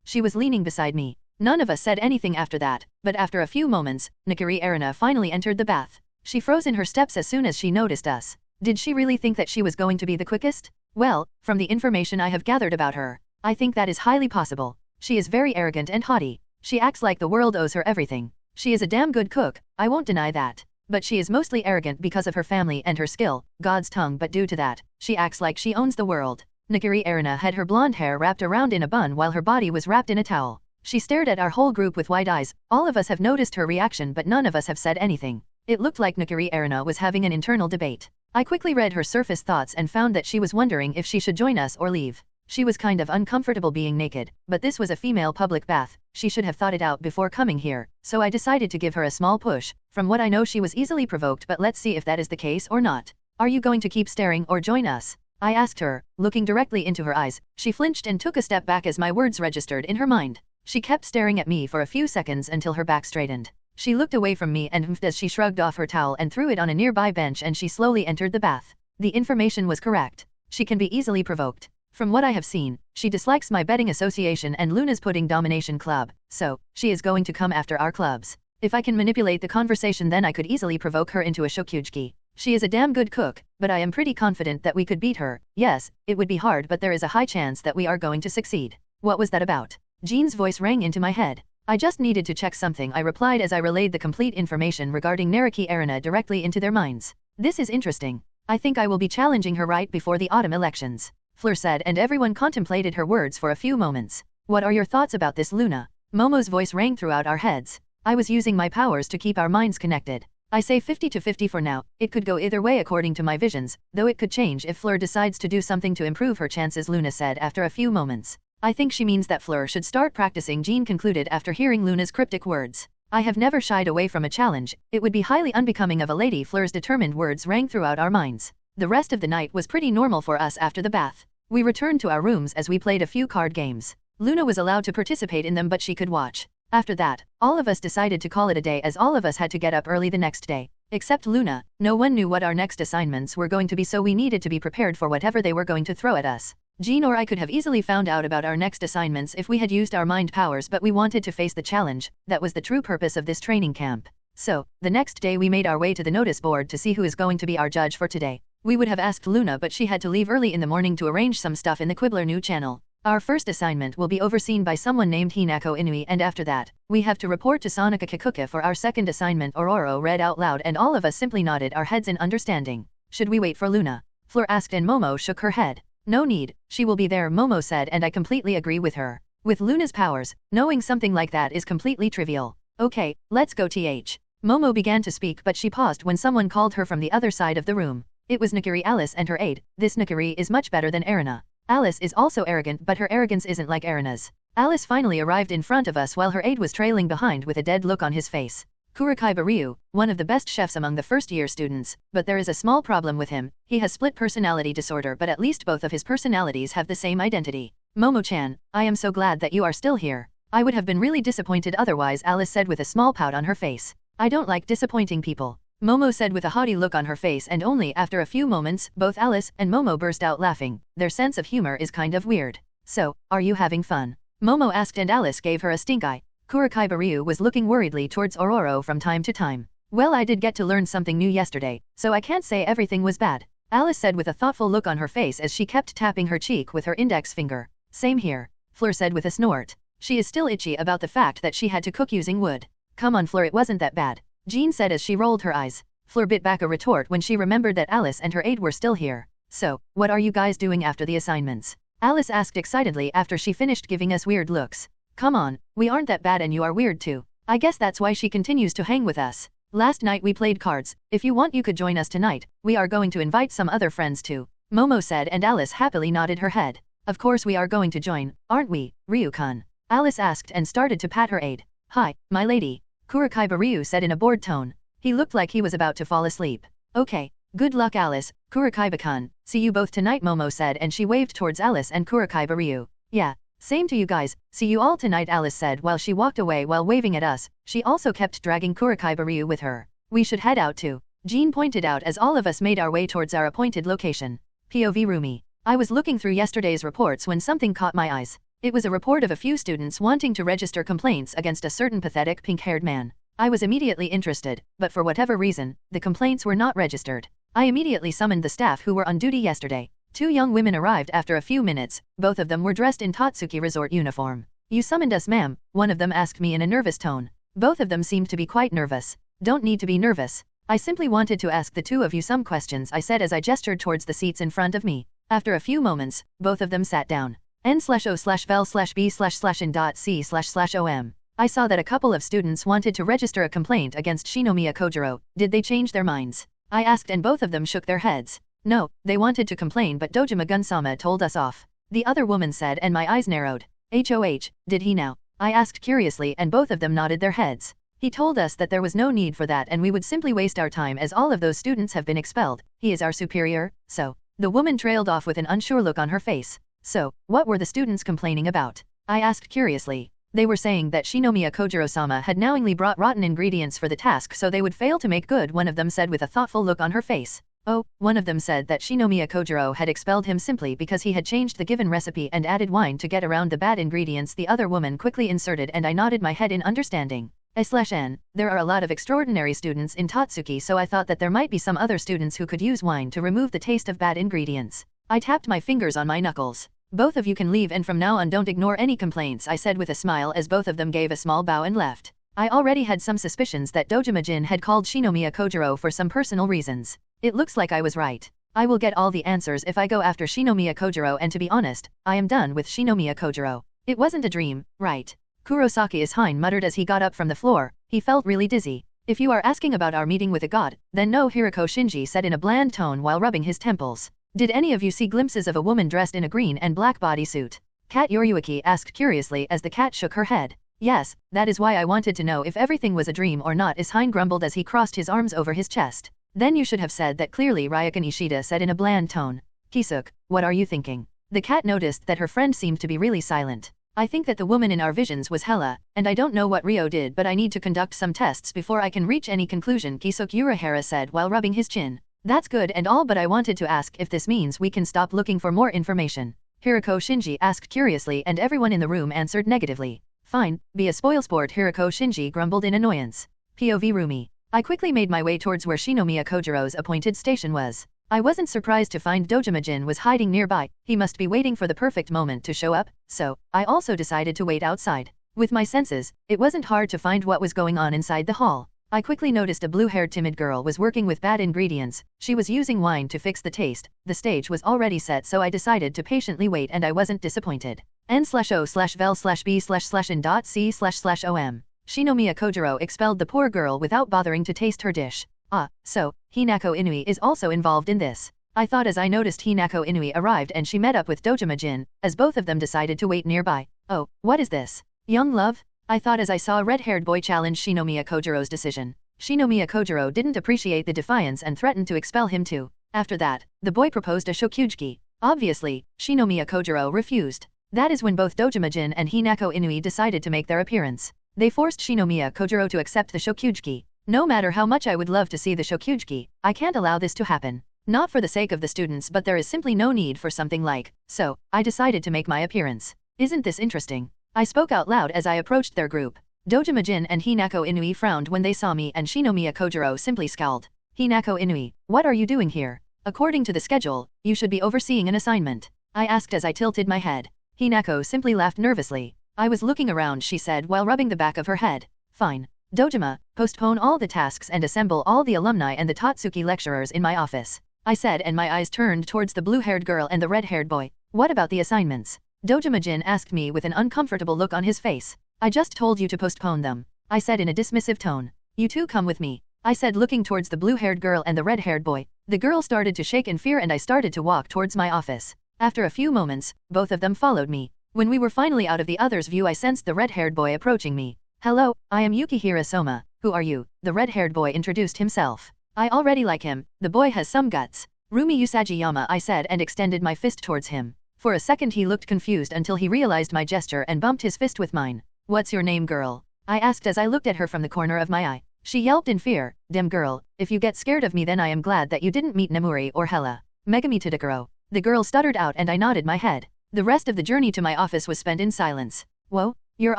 She was leaning beside me. None of us said anything after that, but after a few moments, Nakari Erina finally entered the bath. She froze in her steps as soon as she noticed us. Did she really think that she was going to be the quickest? Well, from the information I have gathered about her, I think that is highly possible. She is very arrogant and haughty. She acts like the world owes her everything. She is a damn good cook, I won't deny that. But she is mostly arrogant because of her family and her skill, God's tongue, but due to that, she acts like she owns the world. Nakari Erina had her blonde hair wrapped around in a bun while her body was wrapped in a towel. She stared at our whole group with wide eyes. All of us have noticed her reaction, but none of us have said anything. It looked like Nakari Erina was having an internal debate. I quickly read her surface thoughts and found that she was wondering if she should join us or leave. She was kind of uncomfortable being naked, but this was a female public bath. She should have thought it out before coming here, so I decided to give her a small push. From what I know, she was easily provoked, but let's see if that is the case or not. Are you going to keep staring or join us? I asked her, looking directly into her eyes. She flinched and took a step back as my words registered in her mind. She kept staring at me for a few seconds until her back straightened. She looked away from me and as she shrugged off her towel and threw it on a nearby bench, and she slowly entered the bath. The information was correct. She can be easily provoked. From what I have seen, she dislikes my betting association and Luna's pudding domination club, so she is going to come after our clubs. If I can manipulate the conversation, then I could easily provoke her into a shokyuji. She is a damn good cook, but I am pretty confident that we could beat her. Yes, it would be hard, but there is a high chance that we are going to succeed. What was that about? Jean's voice rang into my head. I just needed to check something, I replied as I relayed the complete information regarding Naraki Erina directly into their minds. This is interesting. I think I will be challenging her right before the autumn elections, Fleur said, and everyone contemplated her words for a few moments. What are your thoughts about this, Luna? Momo's voice rang throughout our heads. I was using my powers to keep our minds connected. I say 50-50 for now. It could go either way according to my visions, though it could change if Fleur decides to do something to improve her chances, Luna said after a few moments. I think she means that Fleur should start practicing, Jean concluded after hearing Luna's cryptic words. I have never shied away from a challenge. It would be highly unbecoming of a lady. Fleur's determined words rang throughout our minds. The rest of the night was pretty normal for us after the bath. We returned to our rooms as we played a few card games. Luna was allowed to participate in them, but she could watch. After that, all of us decided to call it a day as all of us had to get up early the next day. Except Luna, no one knew what our next assignments were going to be, so we needed to be prepared for whatever they were going to throw at us. Jean or I could have easily found out about our next assignments if we had used our mind powers, but we wanted to face the challenge. That was the true purpose of this training camp. So, the next day we made our way to the notice board to see who is going to be our judge for today. We would have asked Luna, but she had to leave early in the morning to arrange some stuff in the Quibbler new channel. Our first assignment will be overseen by someone named Hinako Inui, and after that, we have to report to Sonika Kikuka for our second assignment, Ororo read out loud, and all of us simply nodded our heads in understanding. Should we wait for Luna? Fleur asked, and Momo shook her head. No need, she will be there, Momo said, and I completely agree with her. With Luna's powers, knowing something like that is completely trivial. Okay, let's go th. Momo began to speak, but she paused when someone called her from the other side of the room. It was Nakari Alice and her aide. This Nakari is much better than Erina. Alice is also arrogant, but her arrogance isn't like Erina's. Alice finally arrived in front of us while her aide was trailing behind with a dead look on his face. Kurakaiba Ryu, one of the best chefs among the first-year students, but there is a small problem with him. He has split personality disorder, but at least both of his personalities have the same identity. Momo-chan, I am so glad that you are still here. I would have been really disappointed otherwise, Alice said with a small pout on her face. I don't like disappointing people, Momo said with a haughty look on her face, and only after a few moments, both Alice and Momo burst out laughing. Their sense of humor is kind of weird. So, are you having fun? Momo asked, and Alice gave her a stink eye. Kurakaiba Ryu was looking worriedly towards Ororo from time to time. Well, I did get to learn something new yesterday, so I can't say everything was bad, Alice said with a thoughtful look on her face as she kept tapping her cheek with her index finger. Same here, Fleur said with a snort. She is still itchy about the fact that she had to cook using wood. Come on Fleur, it wasn't that bad, Jean said as she rolled her eyes. Fleur bit back a retort when she remembered that Alice and her aide were still here. So, what are you guys doing after the assignments? Alice asked excitedly after she finished giving us weird looks. Come on, we aren't that bad and you are weird too. I guess that's why she continues to hang with us. Last night we played cards. If you want you could join us tonight. We are going to invite some other friends too, Momo said, and Alice happily nodded her head. Of course we are going to join, aren't we, Ryu-kun? Alice asked and started to pat her aide. Hi, my lady, Kurakaiba Ryu said in a bored tone. He looked like he was about to fall asleep. Okay, good luck Alice, Kurakaiba-kun. See you both tonight, Momo said, and she waved towards Alice and Kurakaiba Ryu. Yeah, same to you guys, see you all tonight, Alice said while she walked away while waving at us. She also kept dragging Kurakaiba Ryu with her. We should head out too, Jean pointed out as all of us made our way towards our appointed location. POV Roomi. I was looking through yesterday's reports when something caught my eyes. It was a report of a few students wanting to register complaints against a certain pathetic pink-haired man. I was immediately interested, but for whatever reason, the complaints were not registered. I immediately summoned the staff who were on duty yesterday. 2 young women arrived after a few minutes. Both of them were dressed in Tatsuki resort uniform. You summoned us, ma'am, one of them asked me in a nervous tone. Both of them seemed to be quite nervous. Don't need to be nervous. I simply wanted to ask the 2 of you some questions, I said as I gestured towards the seats in front of me. After a few moments, both of them sat down. N/O/vel/B/in.C//OM. I saw that a couple of students wanted to register a complaint against Shinomiya Kojiro. Did they change their minds? I asked, and both of them shook their heads. No, they wanted to complain, but Dojima Gunsama told us off, the other woman said, and my eyes narrowed. HOH, did he now? I asked curiously, and both of them nodded their heads. He told us that there was no need for that and we would simply waste our time as all of those students have been expelled. He is our superior, so. The woman trailed off with an unsure look on her face. So, what were the students complaining about? I asked curiously. They were saying that Shinomiya Kojiro-sama had knowingly brought rotten ingredients for the task so they would fail to make good, one of them said with a thoughtful look on her face. Oh, one of them said that Shinomiya Kojiro had expelled him simply because he had changed the given recipe and added wine to get around the bad ingredients, the other woman quickly inserted, and I nodded my head in understanding. /n, there are a lot of extraordinary students in Tatsuki, so I thought that there might be some other students who could use wine to remove the taste of bad ingredients. I tapped my fingers on my knuckles. Both of you can leave, and from now on don't ignore any complaints, I said with a smile as both of them gave a small bow and left. I already had some suspicions that Dojima-jin had called Shinomiya Kojiro for some personal reasons. It looks like I was right. I will get all the answers if I go after Shinomiya Kojiro, and to be honest, I am done with Shinomiya Kojiro. It wasn't a dream, right? Kurosaki Ishine muttered as he got up from the floor. He felt really dizzy. If you are asking about our meeting with a god, then no, Hiroko Shinji said in a bland tone while rubbing his temples. Did any of you see glimpses of a woman dressed in a green and black bodysuit? Cat Yoriyuki asked curiously as the cat shook her head. Yes, that is why I wanted to know if everything was a dream or not, Ishine grumbled as he crossed his arms over his chest. Then you should have said that clearly, Ryokan Ishida said in a bland tone. Kisuk, what are you thinking? The cat noticed that her friend seemed to be really silent. I think that the woman in our visions was Hela, and I don't know what Ryo did, but I need to conduct some tests before I can reach any conclusion, Kisuk Urahara said while rubbing his chin. That's good and all, but I wanted to ask if this means we can stop looking for more information. Hiroko Shinji asked curiously, and everyone in the room answered negatively. Fine, be a spoilsport, Hiroko Shinji grumbled in annoyance. POV Roomi. I quickly made my way towards where Shinomiya Kojiro's appointed station was. I wasn't surprised to find Dojima-jin was hiding nearby. He must be waiting for the perfect moment to show up, so I also decided to wait outside. With my senses, it wasn't hard to find what was going on inside the hall. I quickly noticed a blue-haired timid girl was working with bad ingredients. She was using wine to fix the taste. The stage was already set, so I decided to patiently wait, and I wasn't disappointed. N/O/vel/B/in.C//OM. Shinomiya Kojiro expelled the poor girl without bothering to taste her dish. Ah, so, Hinako Inui is also involved in this. I thought as I noticed Hinako Inui arrived and she met up with Dojima-jin, as both of them decided to wait nearby. Oh, what is this? Young love? I thought as I saw a red-haired boy challenge Shinomiya Kojiro's decision. Shinomiya Kojiro didn't appreciate the defiance and threatened to expel him too. After that, the boy proposed a shokyuji. Obviously, Shinomiya Kojiro refused. That is when both Dojima-jin and Hinako Inui decided to make their appearance. They forced Shinomiya Kojiro to accept the Shokyuji. No matter how much I would love to see the Shokyuji, I can't allow this to happen. Not for the sake of the students, but there is simply no need for something like, so, I decided to make my appearance. Isn't this interesting? I spoke out loud as I approached their group. Dojima-jin and Hinako Inui frowned when they saw me and Shinomiya Kojiro simply scowled. Hinako Inui, what are you doing here? According to the schedule, you should be overseeing an assignment. I asked as I tilted my head. Hinako simply laughed nervously. I was looking around, she said while rubbing the back of her head. Fine. Dojima, postpone all the tasks and assemble all the alumni and the Tatsuki lecturers in my office. I said, and my eyes turned towards the blue-haired girl and the red-haired boy. What about the assignments? Dojima-jin asked me with an uncomfortable look on his face. I just told you to postpone them, I said in a dismissive tone. You two come with me, I said looking towards the blue-haired girl and the red-haired boy. The girl started to shake in fear and I started to walk towards my office. After a few moments, both of them followed me. When we were finally out of the other's view, I sensed the red-haired boy approaching me. Hello, I am Yukihira Soma. Who are you? The red-haired boy introduced himself. I already like him, the boy has some guts. Roomi Usagi-yama, I said and extended my fist towards him. For a second he looked confused until he realized my gesture and bumped his fist with mine. What's your name, girl? I asked as I looked at her from the corner of my eye. She yelped in fear. Damn girl, if you get scared of me then I am glad that you didn't meet Nemuri or Hela. Megami Tadakuro. The girl stuttered out and I nodded my head. The rest of the journey to my office was spent in silence. Whoa, your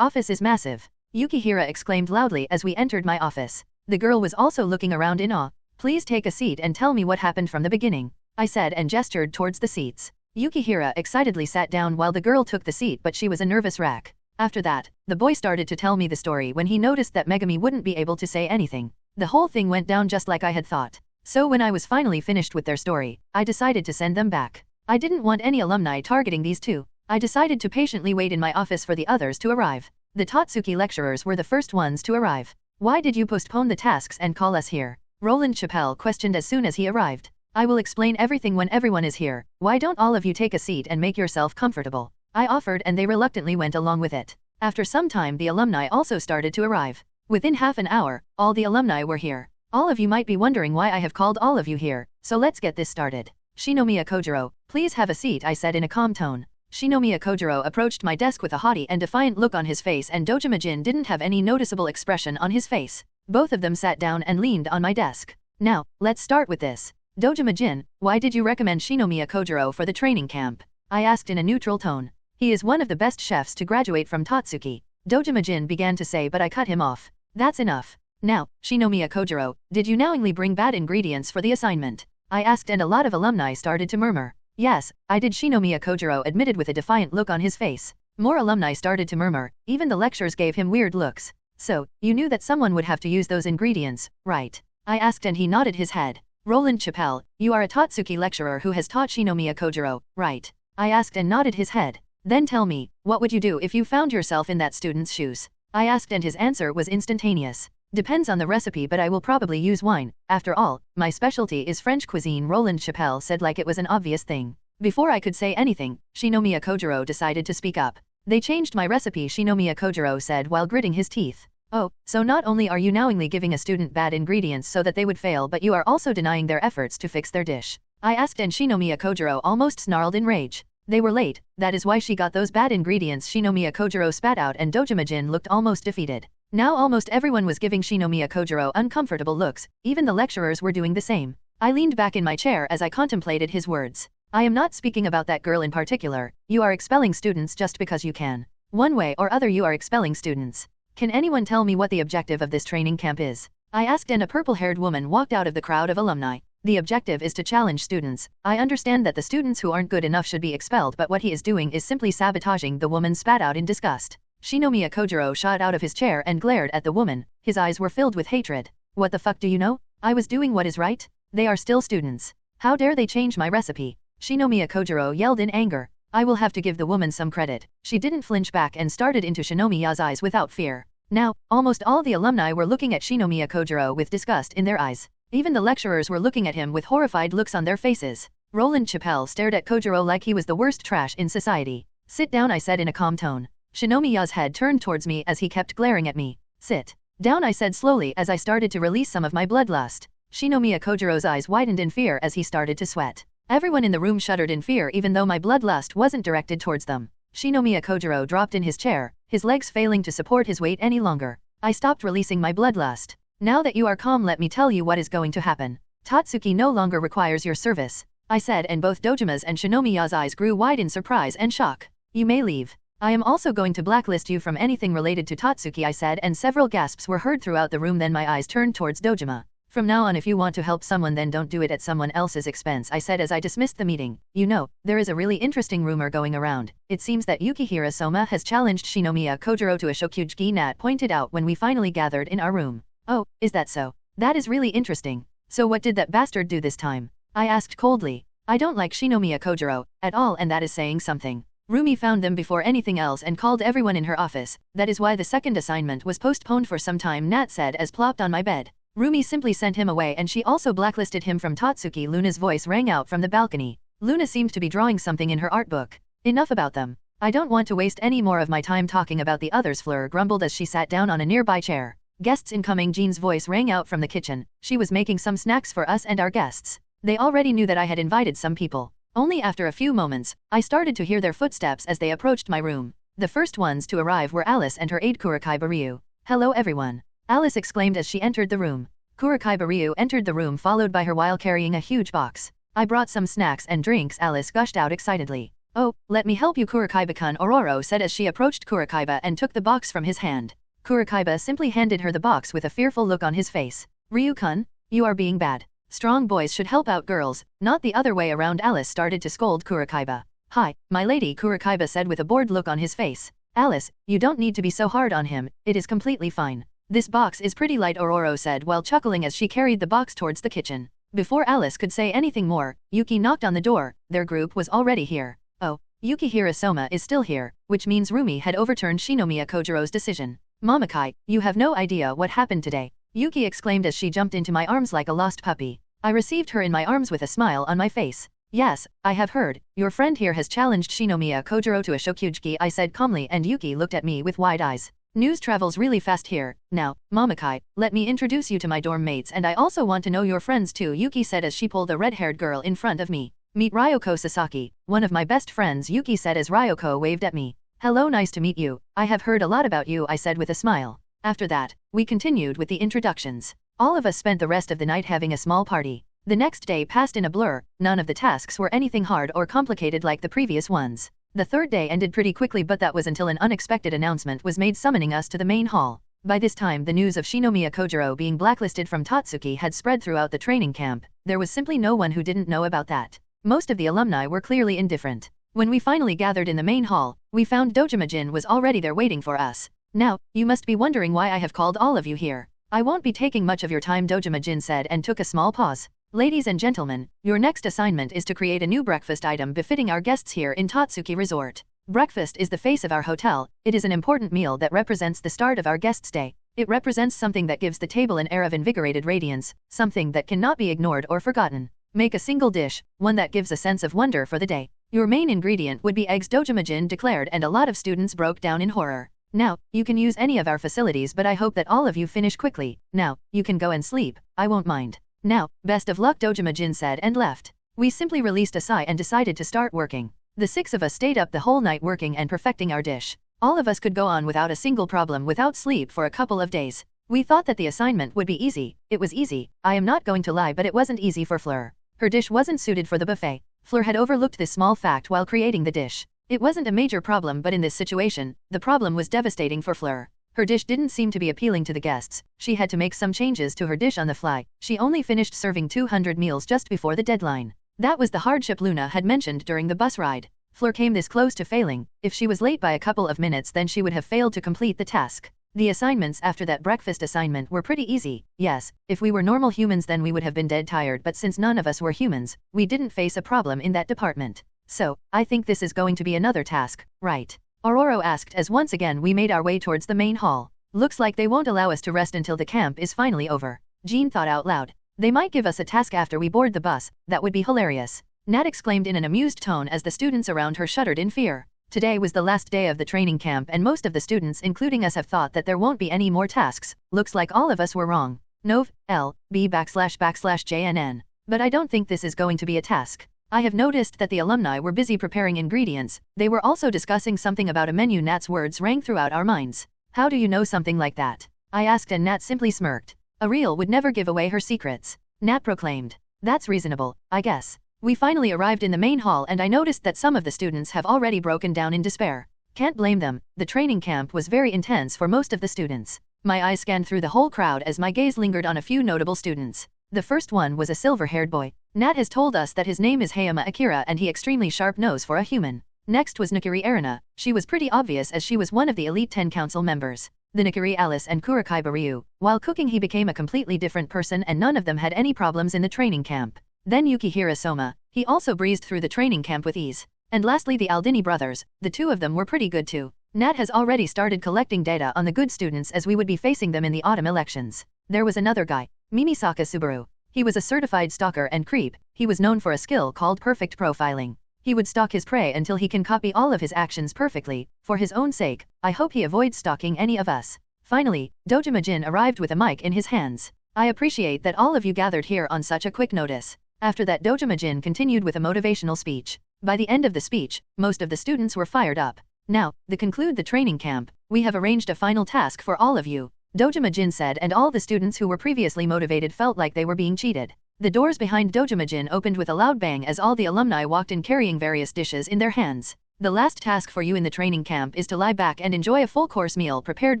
office is massive. Yukihira exclaimed loudly as we entered my office. The girl was also looking around in awe. Please take a seat and tell me what happened from the beginning, I said and gestured towards the seats. Yukihira excitedly sat down while the girl took the seat, but she was a nervous wreck. After that, the boy started to tell me the story when he noticed that Megami wouldn't be able to say anything. The whole thing went down just like I had thought. So when I was finally finished with their story, I decided to send them back. I didn't want any alumni targeting these two. I decided to patiently wait in my office for the others to arrive. The Tatsuki lecturers were the first ones to arrive. Why did you postpone the tasks and call us here? Roland Chappelle questioned as soon as he arrived. I will explain everything when everyone is here. Why don't all of you take a seat and make yourself comfortable? I offered and they reluctantly went along with it. After some time the alumni also started to arrive. Within half an hour, all the alumni were here. All of you might be wondering why I have called all of you here, so let's get this started. Shinomiya Kojiro, please have a seat, I said in a calm tone. Shinomiya Kojiro approached my desk with a haughty and defiant look on his face, and Dojima-jin didn't have any noticeable expression on his face. Both of them sat down and leaned on my desk. Now, let's start with this. Dojima-jin, why did you recommend Shinomiya Kojiro for the training camp? I asked in a neutral tone. He is one of the best chefs to graduate from Tatsuki. Dojima-jin began to say, but I cut him off. That's enough. Now, Shinomiya Kojiro, did you knowingly bring bad ingredients for the assignment? I asked, and a lot of alumni started to murmur. Yes, I did, Shinomiya Kojiro admitted with a defiant look on his face. More alumni started to murmur, even the lecturers gave him weird looks. So, you knew that someone would have to use those ingredients, right? I asked and he nodded his head. Roland Chappelle, you are a Tatsuki lecturer who has taught Shinomiya Kojiro, right? I asked and nodded his head. Then tell me, what would you do if you found yourself in that student's shoes? I asked and his answer was instantaneous. Depends on the recipe, but I will probably use wine. After all, my specialty is French cuisine, Roland Chappelle said like it was an obvious thing. Before I could say anything, Shinomiya Kojiro decided to speak up. They changed my recipe, Shinomiya Kojiro said while gritting his teeth. Oh, so not only are you knowingly giving a student bad ingredients so that they would fail, but you are also denying their efforts to fix their dish. I asked and Shinomiya Kojiro almost snarled in rage. They were late, that is why she got those bad ingredients, Shinomiya Kojiro spat out, and Dojima-jin looked almost defeated. Now almost everyone was giving Shinomiya Kojiro uncomfortable looks, even the lecturers were doing the same. I leaned back in my chair as I contemplated his words. I am not speaking about that girl in particular. You are expelling students just because you can. One way or other you are expelling students. Can anyone tell me what the objective of this training camp is? I asked, and a purple-haired woman walked out of the crowd of alumni. The objective is to challenge students. I understand that the students who aren't good enough should be expelled, but what he is doing is simply sabotaging. The woman spat out in disgust. Shinomiya Kojiro shot out of his chair and glared at the woman. His eyes were filled with hatred. What the fuck do you know? I was doing what is right. They are still students. How dare they change my recipe? Shinomiya Kojiro yelled in anger. I will have to give the woman some credit. She didn't flinch back and started into Shinomiya's eyes without fear. Now, almost all the alumni were looking at Shinomiya Kojiro with disgust in their eyes. Even the lecturers were looking at him with horrified looks on their faces. Roland Chappelle stared at Kojiro like he was the worst trash in society. Sit down, I said in a calm tone. Shinomiya's head turned towards me as he kept glaring at me. Sit down, I said slowly as I started to release some of my bloodlust. Shinomiya Kojiro's eyes widened in fear as he started to sweat. Everyone in the room shuddered in fear, even though my bloodlust wasn't directed towards them. Shinomiya Kojiro dropped in his chair, his legs failing to support his weight any longer. I stopped releasing my bloodlust. Now that you are calm, let me tell you what is going to happen. Tatsuki no longer requires your service, I said, and both Dojima's and Shinomiya's eyes grew wide in surprise and shock. You may leave. I am also going to blacklist you from anything related to Tatsuki, I said, and several gasps were heard throughout the room. Then my eyes turned towards Dojima. From now on, if you want to help someone, then don't do it at someone else's expense, I said as I dismissed the meeting. You know, there is a really interesting rumor going around. It seems that Yukihira Soma has challenged Shinomiya Kojiro to a shokyuji. Nat pointed out when we finally gathered in our room. Oh, is that so? That is really interesting. So what did that bastard do this time? I asked coldly. I don't like Shinomiya Kojiro at all, and that is saying something. Roomi found them before anything else and called everyone in her office. That is why the second assignment was postponed for some time, Nat said as plopped on my bed. Roomi simply sent him away, and she also blacklisted him from Tatsuki. Luna's voice rang out from the balcony. Luna seemed to be drawing something in her art book. Enough about them. I don't want to waste any more of my time talking about the others, Fleur grumbled as she sat down on a nearby chair. Guests incoming. Jean's voice rang out from the kitchen. She was making some snacks for us and our guests. They already knew that I had invited some people. Only after a few moments, I started to hear their footsteps as they approached my room. The first ones to arrive were Alice and her aide Kurakaiba Ryu. Hello everyone, Alice exclaimed as she entered the room. Kurakaiba Ryu entered the room followed by her while carrying a huge box. I brought some snacks and drinks, Alice gushed out excitedly. Oh, let me help you, Kurakaiba-kun, Ororo said as she approached Kurakaiba and took the box from his hand. Kurakaiba simply handed her the box with a fearful look on his face. Ryu-kun, you are being bad. Strong boys should help out girls, not the other way around. Alice started to scold Kurakaiba. Hi, my lady, Kurakaiba said with a bored look on his face. Alice, you don't need to be so hard on him, it is completely fine. This box is pretty light, Ororo said while chuckling as she carried the box towards the kitchen. Before Alice could say anything more, Yuki knocked on the door. Their group was already here. Oh, Yukihira Soma is still here, which means Roomi had overturned Shinomiya Kojiro's decision. Mamakai, you have no idea what happened today, Yuki exclaimed as she jumped into my arms like a lost puppy. I received her in my arms with a smile on my face. Yes, I have heard. Your friend here has challenged Shinomiya Kojiro to a shokyuji, I said calmly, and Yuki looked at me with wide eyes. News travels really fast here. Now, Mamakai, let me introduce you to my dorm mates, and I also want to know your friends too, Yuki said as she pulled a red-haired girl in front of me. Meet Ryoko Sasaki, one of my best friends, Yuki said as Ryoko waved at me. Hello, nice to meet you. I have heard a lot about you, I said with a smile. After that, we continued with the introductions. All of us spent the rest of the night having a small party. The next day passed in a blur. None of the tasks were anything hard or complicated like the previous ones. The third day ended pretty quickly, but that was until an unexpected announcement was made summoning us to the main hall. By this time, the news of Shinomiya Kojiro being blacklisted from Tatsuki had spread throughout the training camp. There was simply no one who didn't know about that. Most of the alumni were clearly indifferent. When we finally gathered in the main hall, we found Dojima-jin was already there waiting for us. Now, you must be wondering why I have called all of you here. I won't be taking much of your time, Dojima-jin said and took a small pause. Ladies and gentlemen, your next assignment is to create a new breakfast item befitting our guests here in Tatsuki Resort. Breakfast is the face of our hotel. It is an important meal that represents the start of our guest's day. It represents something that gives the table an air of invigorated radiance, something that cannot be ignored or forgotten. Make a single dish, one that gives a sense of wonder for the day. Your main ingredient would be eggs, Dojima-jin declared, and a lot of students broke down in horror. Now, you can use any of our facilities, but I hope that all of you finish quickly. Now, you can go and sleep, I won't mind. Now, best of luck, Dojima-jin said and left. We simply released a sigh and decided to start working. The 6 of us stayed up the whole night working and perfecting our dish. All of us could go on without a single problem without sleep for a couple of days. We thought that the assignment would be easy. It was easy, I am not going to lie, but it wasn't easy for Fleur. Her dish wasn't suited for the buffet. Fleur had overlooked this small fact while creating the dish. It wasn't a major problem, but in this situation, the problem was devastating for Fleur. Her dish didn't seem to be appealing to the guests. She had to make some changes to her dish on the fly. She only finished serving 200 meals just before the deadline. That was the hardship Luna had mentioned during the bus ride. Fleur came this close to failing. If she was late by a couple of minutes, then she would have failed to complete the task. The assignments after that breakfast assignment were pretty easy. Yes, if we were normal humans then we would have been dead tired, but since none of us were humans, we didn't face a problem in that department. So, I think this is going to be another task, right? Ororo asked as once again we made our way towards the main hall. Looks like they won't allow us to rest until the camp is finally over. Jean thought out loud. They might give us a task after we board the bus. That would be hilarious. Nat exclaimed in an amused tone as the students around her shuddered in fear. Today was the last day of the training camp and most of the students including us have thought that there won't be any more tasks. Looks like all of us were wrong. Nov, L, B //JNN. But I don't think this is going to be a task. I have noticed that the alumni were busy preparing ingredients. They were also discussing something about a menu. Nat's words rang throughout our minds. How do you know something like that? I asked and Nat simply smirked. A real would never give away her secrets. Nat proclaimed. That's reasonable, I guess. We finally arrived in the main hall and I noticed that some of the students have already broken down in despair. Can't blame them, the training camp was very intense for most of the students. My eyes scanned through the whole crowd as my gaze lingered on a few notable students. The first one was a silver-haired boy. Nat has told us that his name is Hayama Akira and he extremely sharp nose for a human. Next was Nakiri Erina. She was pretty obvious as she was one of the Elite 10 council members. The Nakiri Alice and Kurakaiba Ryu. While cooking he became a completely different person and none of them had any problems in the training camp. Then Yukihira Soma. He also breezed through the training camp with ease. And lastly the Aldini brothers. The two of them were pretty good too. Nat has already started collecting data on the good students as we would be facing them in the autumn elections. There was another guy. Mimisaka Subaru. He was a certified stalker and creep. He was known for a skill called perfect profiling. He would stalk his prey until he can copy all of his actions perfectly. For his own sake, I hope he avoids stalking any of us. Finally, Dojima Jin arrived with a mic in his hands. I appreciate that all of you gathered here on such a quick notice. After that Dojima Jin continued with a motivational speech. By the end of the speech, most of the students were fired up. Now, to conclude the training camp, we have arranged a final task for all of you. Dojima Jin said and all the students who were previously motivated felt like they were being cheated. The doors behind Dojima Jin opened with a loud bang as all the alumni walked in carrying various dishes in their hands. The last task for you in the training camp is to lie back and enjoy a full-course meal prepared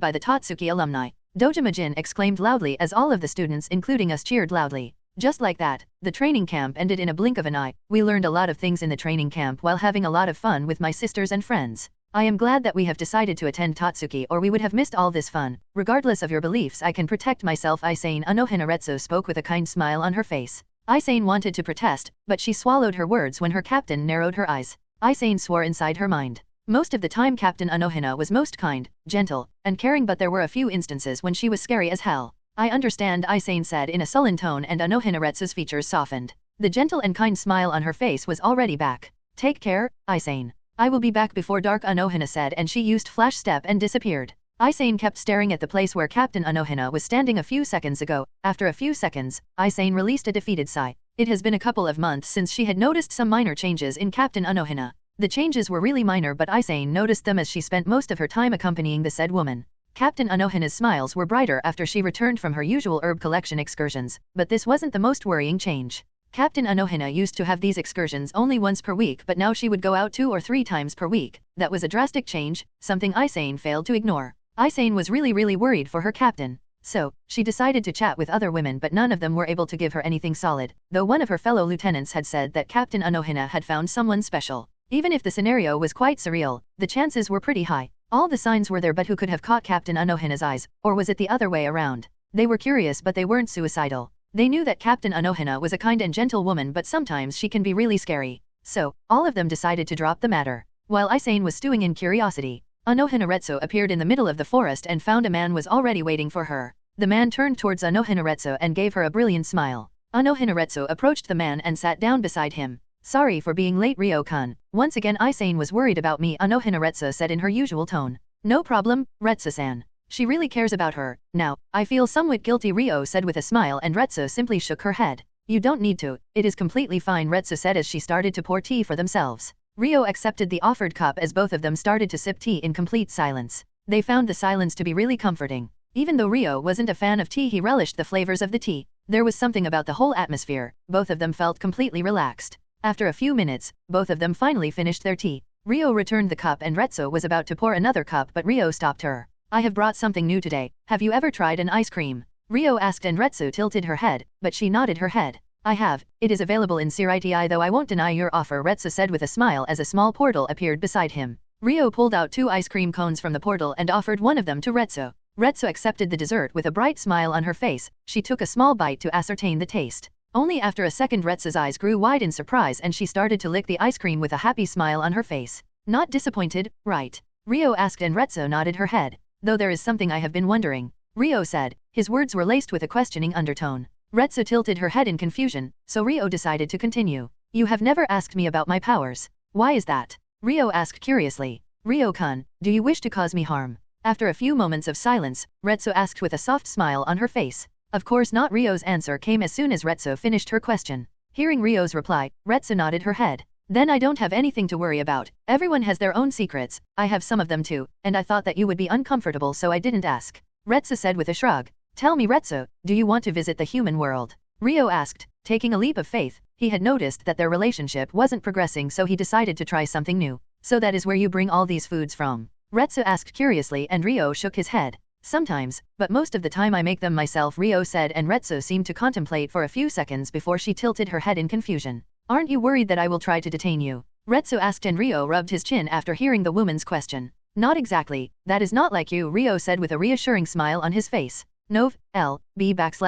by the Tatsuki alumni. Dojima Jin exclaimed loudly as all of the students including us cheered loudly. Just like that, the training camp ended in a blink of an eye. We learned a lot of things in the training camp while having a lot of fun with my sisters and friends. I am glad that we have decided to attend Tatsuki or we would have missed all this fun. Regardless of your beliefs I can protect myself. Isane Unohana Retsu spoke with a kind smile on her face. Isane wanted to protest, but she swallowed her words when her captain narrowed her eyes. Isane swore inside her mind. Most of the time Captain Unohana was most kind, gentle, and caring but there were a few instances when she was scary as hell. I understand, Isane said in a sullen tone and Unohana Retsu's features softened. The gentle and kind smile on her face was already back. Take care, Isane. I will be back before dark, Unohana said and she used flash step and disappeared. Isane kept staring at the place where Captain Unohana was standing a few seconds ago. After a few seconds, Isane released a defeated sigh. It has been a couple of months since she had noticed some minor changes in Captain Unohana. The changes were really minor but Isane noticed them as she spent most of her time accompanying the said woman. Captain Unohana's smiles were brighter after she returned from her usual herb collection excursions, but this wasn't the most worrying change. Captain Unohana used to have these excursions only once per week but now she would go out 2 or 3 times per week. That was a drastic change, something Isane failed to ignore. Isane was really worried for her captain. So, she decided to chat with other women but none of them were able to give her anything solid, though one of her fellow lieutenants had said that Captain Unohana had found someone special. Even if the scenario was quite surreal, the chances were pretty high. All the signs were there but who could have caught Captain Unohana's eyes, or was it the other way around? They were curious but they weren't suicidal. They knew that Captain Unohana was a kind and gentle woman but sometimes she can be really scary. So, all of them decided to drop the matter. While Isane was stewing in curiosity, Unohana Retsu appeared in the middle of the forest and found a man was already waiting for her. The man turned towards Unohana Retsu and gave her a brilliant smile. Unohana Retsu approached the man and sat down beside him. Sorry for being late, Ryo-kun. Once again Isane was worried about me, Unohana Retsu said in her usual tone. No problem, Retsu-san. She really cares about her. Now, I feel somewhat guilty, Ryo said with a smile and Retsu simply shook her head. You don't need to, it is completely fine, Retsu said as she started to pour tea for themselves. Ryo accepted the offered cup as both of them started to sip tea in complete silence. They found the silence to be really comforting. Even though Ryo wasn't a fan of tea, he relished the flavors of the tea. There was something about the whole atmosphere, both of them felt completely relaxed. After a few minutes, both of them finally finished their tea. Ryo returned the cup and Retsu was about to pour another cup but Ryo stopped her. I have brought something new today. Have you ever tried an ice cream? Ryo asked and Retsu tilted her head, but she nodded her head. I have. It is available in Siriti, though I won't deny your offer, Retsu said with a smile as a small portal appeared beside him. Ryo pulled out 2 ice cream cones from the portal and offered one of them to Retsu. Retsu accepted the dessert with a bright smile on her face. She took a small bite to ascertain the taste. Only after a second Retsu's eyes grew wide in surprise and she started to lick the ice cream with a happy smile on her face. Not disappointed, right? Ryo asked and Retsu nodded her head. Though there is something I have been wondering, Ryo said. His words were laced with a questioning undertone. Retsu tilted her head in confusion, so Ryo decided to continue. You have never asked me about my powers. Why is that? Ryo asked curiously. Ryo-kun, do you wish to cause me harm? After a few moments of silence, Retsu asked with a soft smile on her face. Of course not. Ryo's answer came as soon as Retsu finished her question. Hearing Ryo's reply, Retsu nodded her head. Then I don't have anything to worry about. Everyone has their own secrets. I have some of them too, and I thought that you would be uncomfortable so I didn't ask. Retsu said with a shrug. Tell me Retsu, do you want to visit the human world? Ryo asked, taking a leap of faith. He had noticed that their relationship wasn't progressing so he decided to try something new. So that is where you bring all these foods from? Retsu asked curiously and Ryo shook his head. Sometimes, but most of the time I make them myself, Ryo said, and Retsu seemed to contemplate for a few seconds before she tilted her head in confusion. Aren't you worried that I will try to detain you? Retsu asked and Ryo rubbed his chin after hearing the woman's question. Not exactly, that is not like you, Ryo said with a reassuring smile on his face. Nov, L.B//JNN.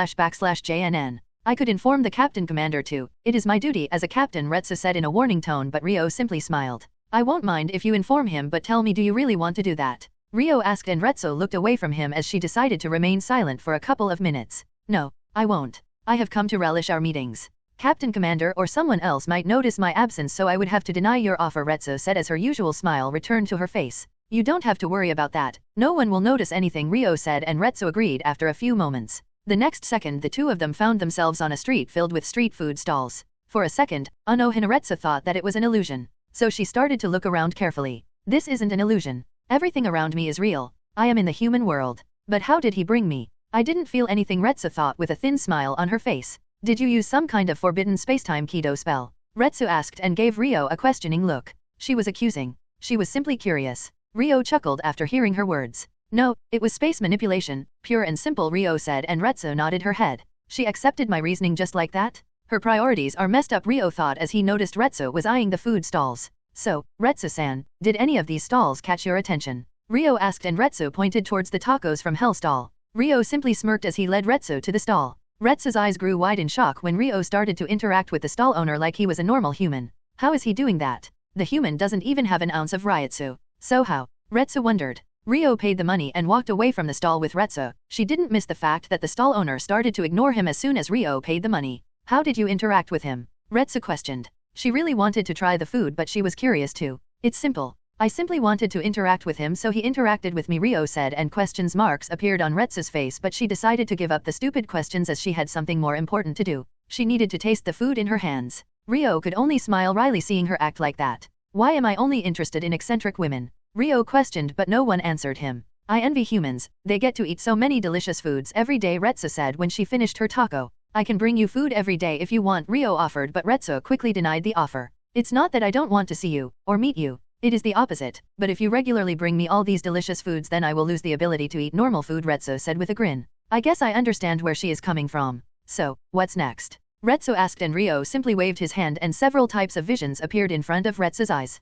I could inform the captain commander too. It is my duty as a captain, Retsu said in a warning tone, but Ryo simply smiled. I won't mind if you inform him, but tell me, do you really want to do that? Ryo asked and Retsu looked away from him as she decided to remain silent for a couple of minutes. No, I won't. I have come to relish our meetings. Captain Commander or someone else might notice my absence, so I would have to deny your offer, Retsu said as her usual smile returned to her face. You don't have to worry about that. No one will notice anything, Ryo said, and Retsu agreed after a few moments. The next second the two of them found themselves on a street filled with street food stalls. For a second, Unohana Retsu thought that it was an illusion. So she started to look around carefully. This isn't an illusion. Everything around me is real. I am in the human world. But how did he bring me? I didn't feel anything, Retsu thought with a thin smile on her face. Did you use some kind of forbidden spacetime Kido spell? Retsu asked and gave Ryo a questioning look. She was accusing. She was simply curious. Ryo chuckled after hearing her words. No, it was space manipulation, pure and simple, Ryo said, and Retsu nodded her head. She accepted my reasoning just like that? Her priorities are messed up, Ryo thought as he noticed Retsu was eyeing the food stalls. So, Retsu-san, did any of these stalls catch your attention? Ryo asked and Retsu pointed towards the tacos from Hell stall. Ryo simply smirked as he led Retsu to the stall. Retsu's eyes grew wide in shock when Ryo started to interact with the stall owner like he was a normal human. How is he doing that? The human doesn't even have an ounce of Ryatsu. So how? Retsu wondered. Ryo paid the money and walked away from the stall with Retsu. She didn't miss the fact that the stall owner started to ignore him as soon as Ryo paid the money. How did you interact with him? Retsu questioned. She really wanted to try the food, but she was curious too. It's simple. I simply wanted to interact with him, so he interacted with me, Ryo said, and questions marks appeared on Retsu's face, but she decided to give up the stupid questions as she had something more important to do. She needed to taste the food in her hands. Ryo could only smile wryly seeing her act like that. Why am I only interested in eccentric women? Ryo questioned, but no one answered him. I envy humans. They get to eat so many delicious foods every day, Retsu said when she finished her taco. I can bring you food every day if you want, Ryo offered, but Retsu quickly denied the offer. It's not that I don't want to see you, or meet you. It is the opposite, but if you regularly bring me all these delicious foods, then I will lose the ability to eat normal food, Retsu said with a grin. I guess I understand where she is coming from. So, what's next? Retsu asked and Ryo simply waved his hand and several types of visions appeared in front of Retsu's eyes.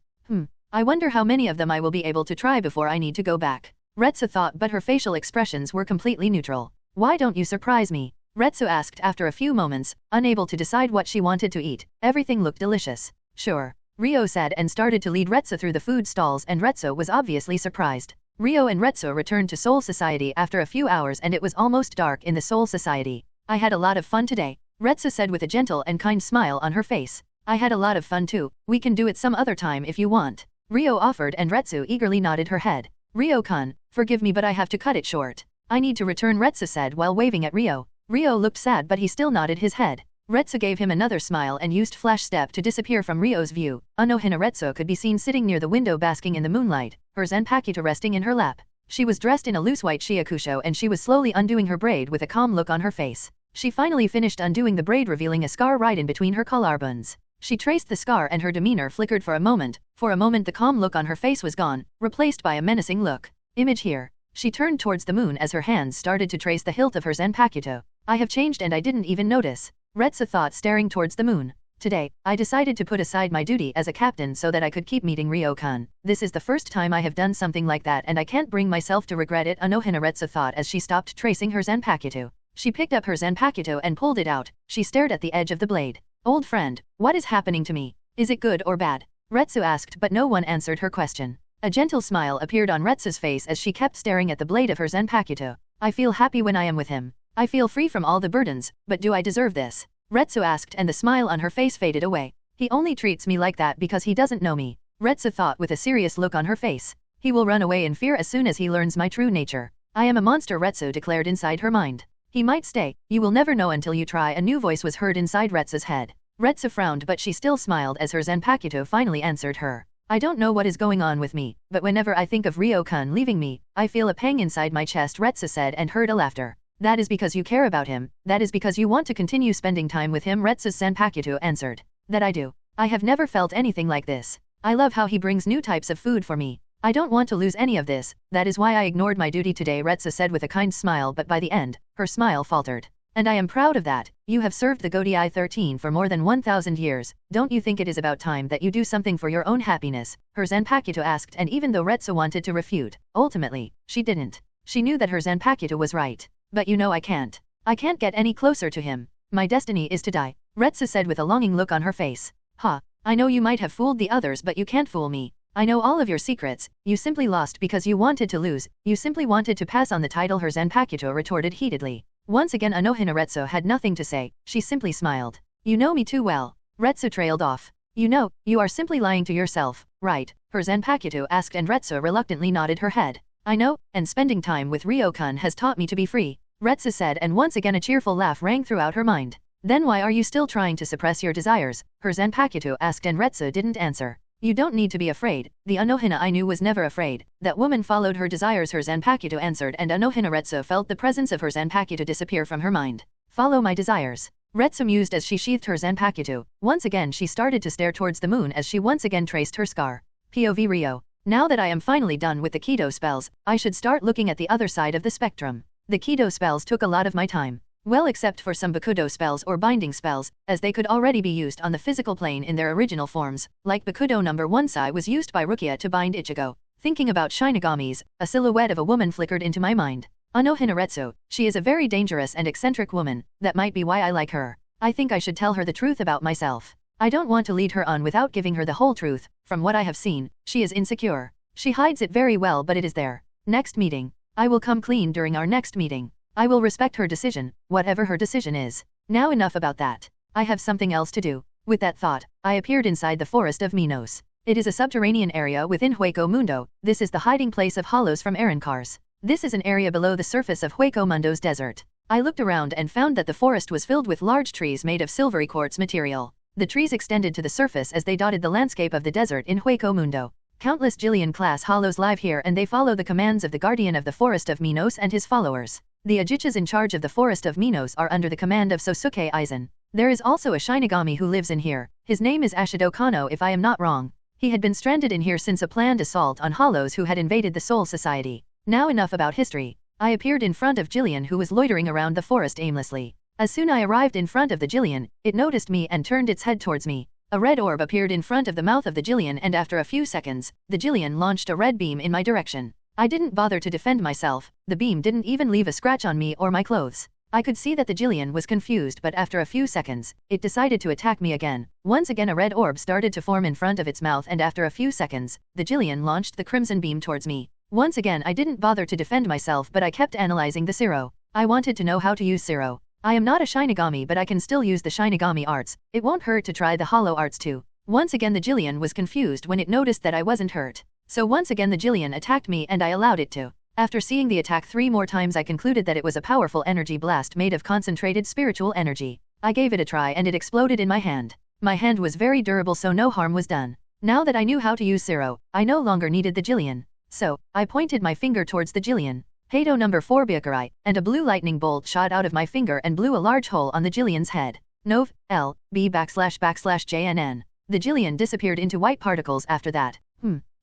I wonder how many of them I will be able to try before I need to go back. Retsu thought, but her facial expressions were completely neutral. Why don't you surprise me? Retsu asked after a few moments, unable to decide what she wanted to eat. Everything looked delicious. Sure, Ryo said and started to lead Retsu through the food stalls, and Retsu was obviously surprised. Ryo and Retsu returned to Soul Society after a few hours and it was almost dark in the Soul Society. I had a lot of fun today, Retsu said with a gentle and kind smile on her face. I had a lot of fun too. We can do it some other time if you want. Ryo offered and Retsu eagerly nodded her head. Ryo-kun, forgive me but I have to cut it short. I need to return, Retsu said while waving at Ryo. Ryo looked sad but he still nodded his head. Retsu gave him another smile and used Flash Step to disappear from Ryo's view. Unohana Retsu could be seen sitting near the window basking in the moonlight, her Zanpakuto resting in her lap. She was dressed in a loose white shiakusho and she was slowly undoing her braid with a calm look on her face. She finally finished undoing the braid, revealing a scar right in between her collarbones. She traced the scar and her demeanor flickered for a moment. For a moment the calm look on her face was gone, replaced by a menacing look. Image here. She turned towards the moon as her hands started to trace the hilt of her Zanpakuto. I have changed and I didn't even notice. Retsu thought, staring towards the moon. Today, I decided to put aside my duty as a captain so that I could keep meeting Ryo-kun. This is the first time I have done something like that and I can't bring myself to regret it, Unohana Retsu thought as she stopped tracing her Zanpakuto. She picked up her Zanpakuto and pulled it out. She stared at the edge of the blade. Old friend, what is happening to me? Is it good or bad? Retsu asked, but no one answered her question. A gentle smile appeared on Retsu's face as she kept staring at the blade of her Zanpakuto. I feel happy when I am with him. I feel free from all the burdens, but do I deserve this? Retsu asked and the smile on her face faded away. He only treats me like that because he doesn't know me. Retsu thought with a serious look on her face. He will run away in fear as soon as he learns my true nature. I am a monster, Retsu declared inside her mind. He might stay. You will never know until you try. A new voice was heard inside Retsu's head. Retsu frowned, but she still smiled as her Zanpakuto finally answered her. I don't know what is going on with me, but whenever I think of Ryo-kun leaving me, I feel a pang inside my chest, Retsu said and heard a laughter. That is because you care about him, that is because you want to continue spending time with him, Retsu's Zanpakuto answered. That I do. I have never felt anything like this. I love how he brings new types of food for me. I don't want to lose any of this, that is why I ignored my duty today, Retsu said with a kind smile, but by the end, her smile faltered. And I am proud of that. You have served the Godai 13 for more than 1,000 years, don't you think it is about time that you do something for your own happiness? Her Zanpakuto asked, and even though Retsu wanted to refute, ultimately, she didn't. She knew that her Zanpakuto was right. But you know I can't. I can't get any closer to him. My destiny is to die, Retsu said with a longing look on her face. Ha, I know you might have fooled the others, but you can't fool me. I know all of your secrets, you simply lost because you wanted to lose, you simply wanted to pass on the title, her Zanpakuto retorted heatedly. Once again Unohana Retsu had nothing to say, she simply smiled. You know me too well. Retsu trailed off. You know, you are simply lying to yourself, right? Her Zanpakuto asked and Retsu reluctantly nodded her head. I know, and spending time with Ryo-kun has taught me to be free, Retsu said, and once again a cheerful laugh rang throughout her mind. Then why are you still trying to suppress your desires? Her Zanpakuto asked and Retsu didn't answer. You don't need to be afraid, the Unohana I knew was never afraid. That woman followed her desires, her Zanpakuto answered, and Unohana Retsu felt the presence of her Zanpakuto disappear from her mind. Follow my desires. Retsu mused as she sheathed her Zanpakuto. Once again she started to stare towards the moon as she once again traced her scar. POV Ryo. Now that I am finally done with the Kido spells, I should start looking at the other side of the spectrum. The Kido spells took a lot of my time. Well, except for some Bakudo spells or binding spells, as they could already be used on the physical plane in their original forms, like Bakudo No. 1 Sai was used by Rukia to bind Ichigo. Thinking about Shinigamis, a silhouette of a woman flickered into my mind. Unohana Retsu, she is a very dangerous and eccentric woman, that might be why I like her. I think I should tell her the truth about myself. I don't want to lead her on without giving her the whole truth. From what I have seen, she is insecure. She hides it very well, but it is there. Next meeting. I will come clean during our next meeting. I will respect her decision, whatever her decision is. Now enough about that. I have something else to do. With that thought, I appeared inside the forest of Minos. It is a subterranean area within Hueco Mundo. This is the hiding place of hollows from Arancars. This is an area below the surface of Hueco Mundo's desert. I looked around and found that the forest was filled with large trees made of silvery quartz material. The trees extended to the surface as they dotted the landscape of the desert in Hueco Mundo. Countless Jillian-class hollows live here and they follow the commands of the guardian of the forest of Minos and his followers. The Ajichas in charge of the forest of Minos are under the command of Sosuke Aizen. There is also a Shinigami who lives in here. His name is Ashido Kano if I am not wrong. He had been stranded in here since a planned assault on hollows who had invaded the Soul Society. Now enough about history. I appeared in front of Jillian who was loitering around the forest aimlessly. As soon I arrived in front of the Jillian, it noticed me and turned its head towards me. A red orb appeared in front of the mouth of the Jillian and after a few seconds, the Jillian launched a red beam in my direction. I didn't bother to defend myself, the beam didn't even leave a scratch on me or my clothes. I could see that the Jillian was confused, but after a few seconds, it decided to attack me again. Once again a red orb started to form in front of its mouth and after a few seconds, the Jillian launched the crimson beam towards me. Once again I didn't bother to defend myself but I kept analyzing the Zero. I wanted to know how to use Zero. I am not a Shinigami but I can still use the Shinigami arts, it won't hurt to try the hollow arts too. Once again the Jillian was confused when it noticed that I wasn't hurt. So once again the Jillian attacked me and I allowed it to. After seeing the attack 3 more times I concluded that it was a powerful energy blast made of concentrated spiritual energy. I gave it a try and it exploded in my hand. My hand was very durable so no harm was done. Now that I knew how to use Zero, I no longer needed the Jillian. So, I pointed my finger towards the Jillian. Heido No. 4 Byakurai, and a blue lightning bolt shot out of my finger and blew a large hole on the Jillian's head. Nov, L, B /JNN. The Jillian disappeared into white particles after that.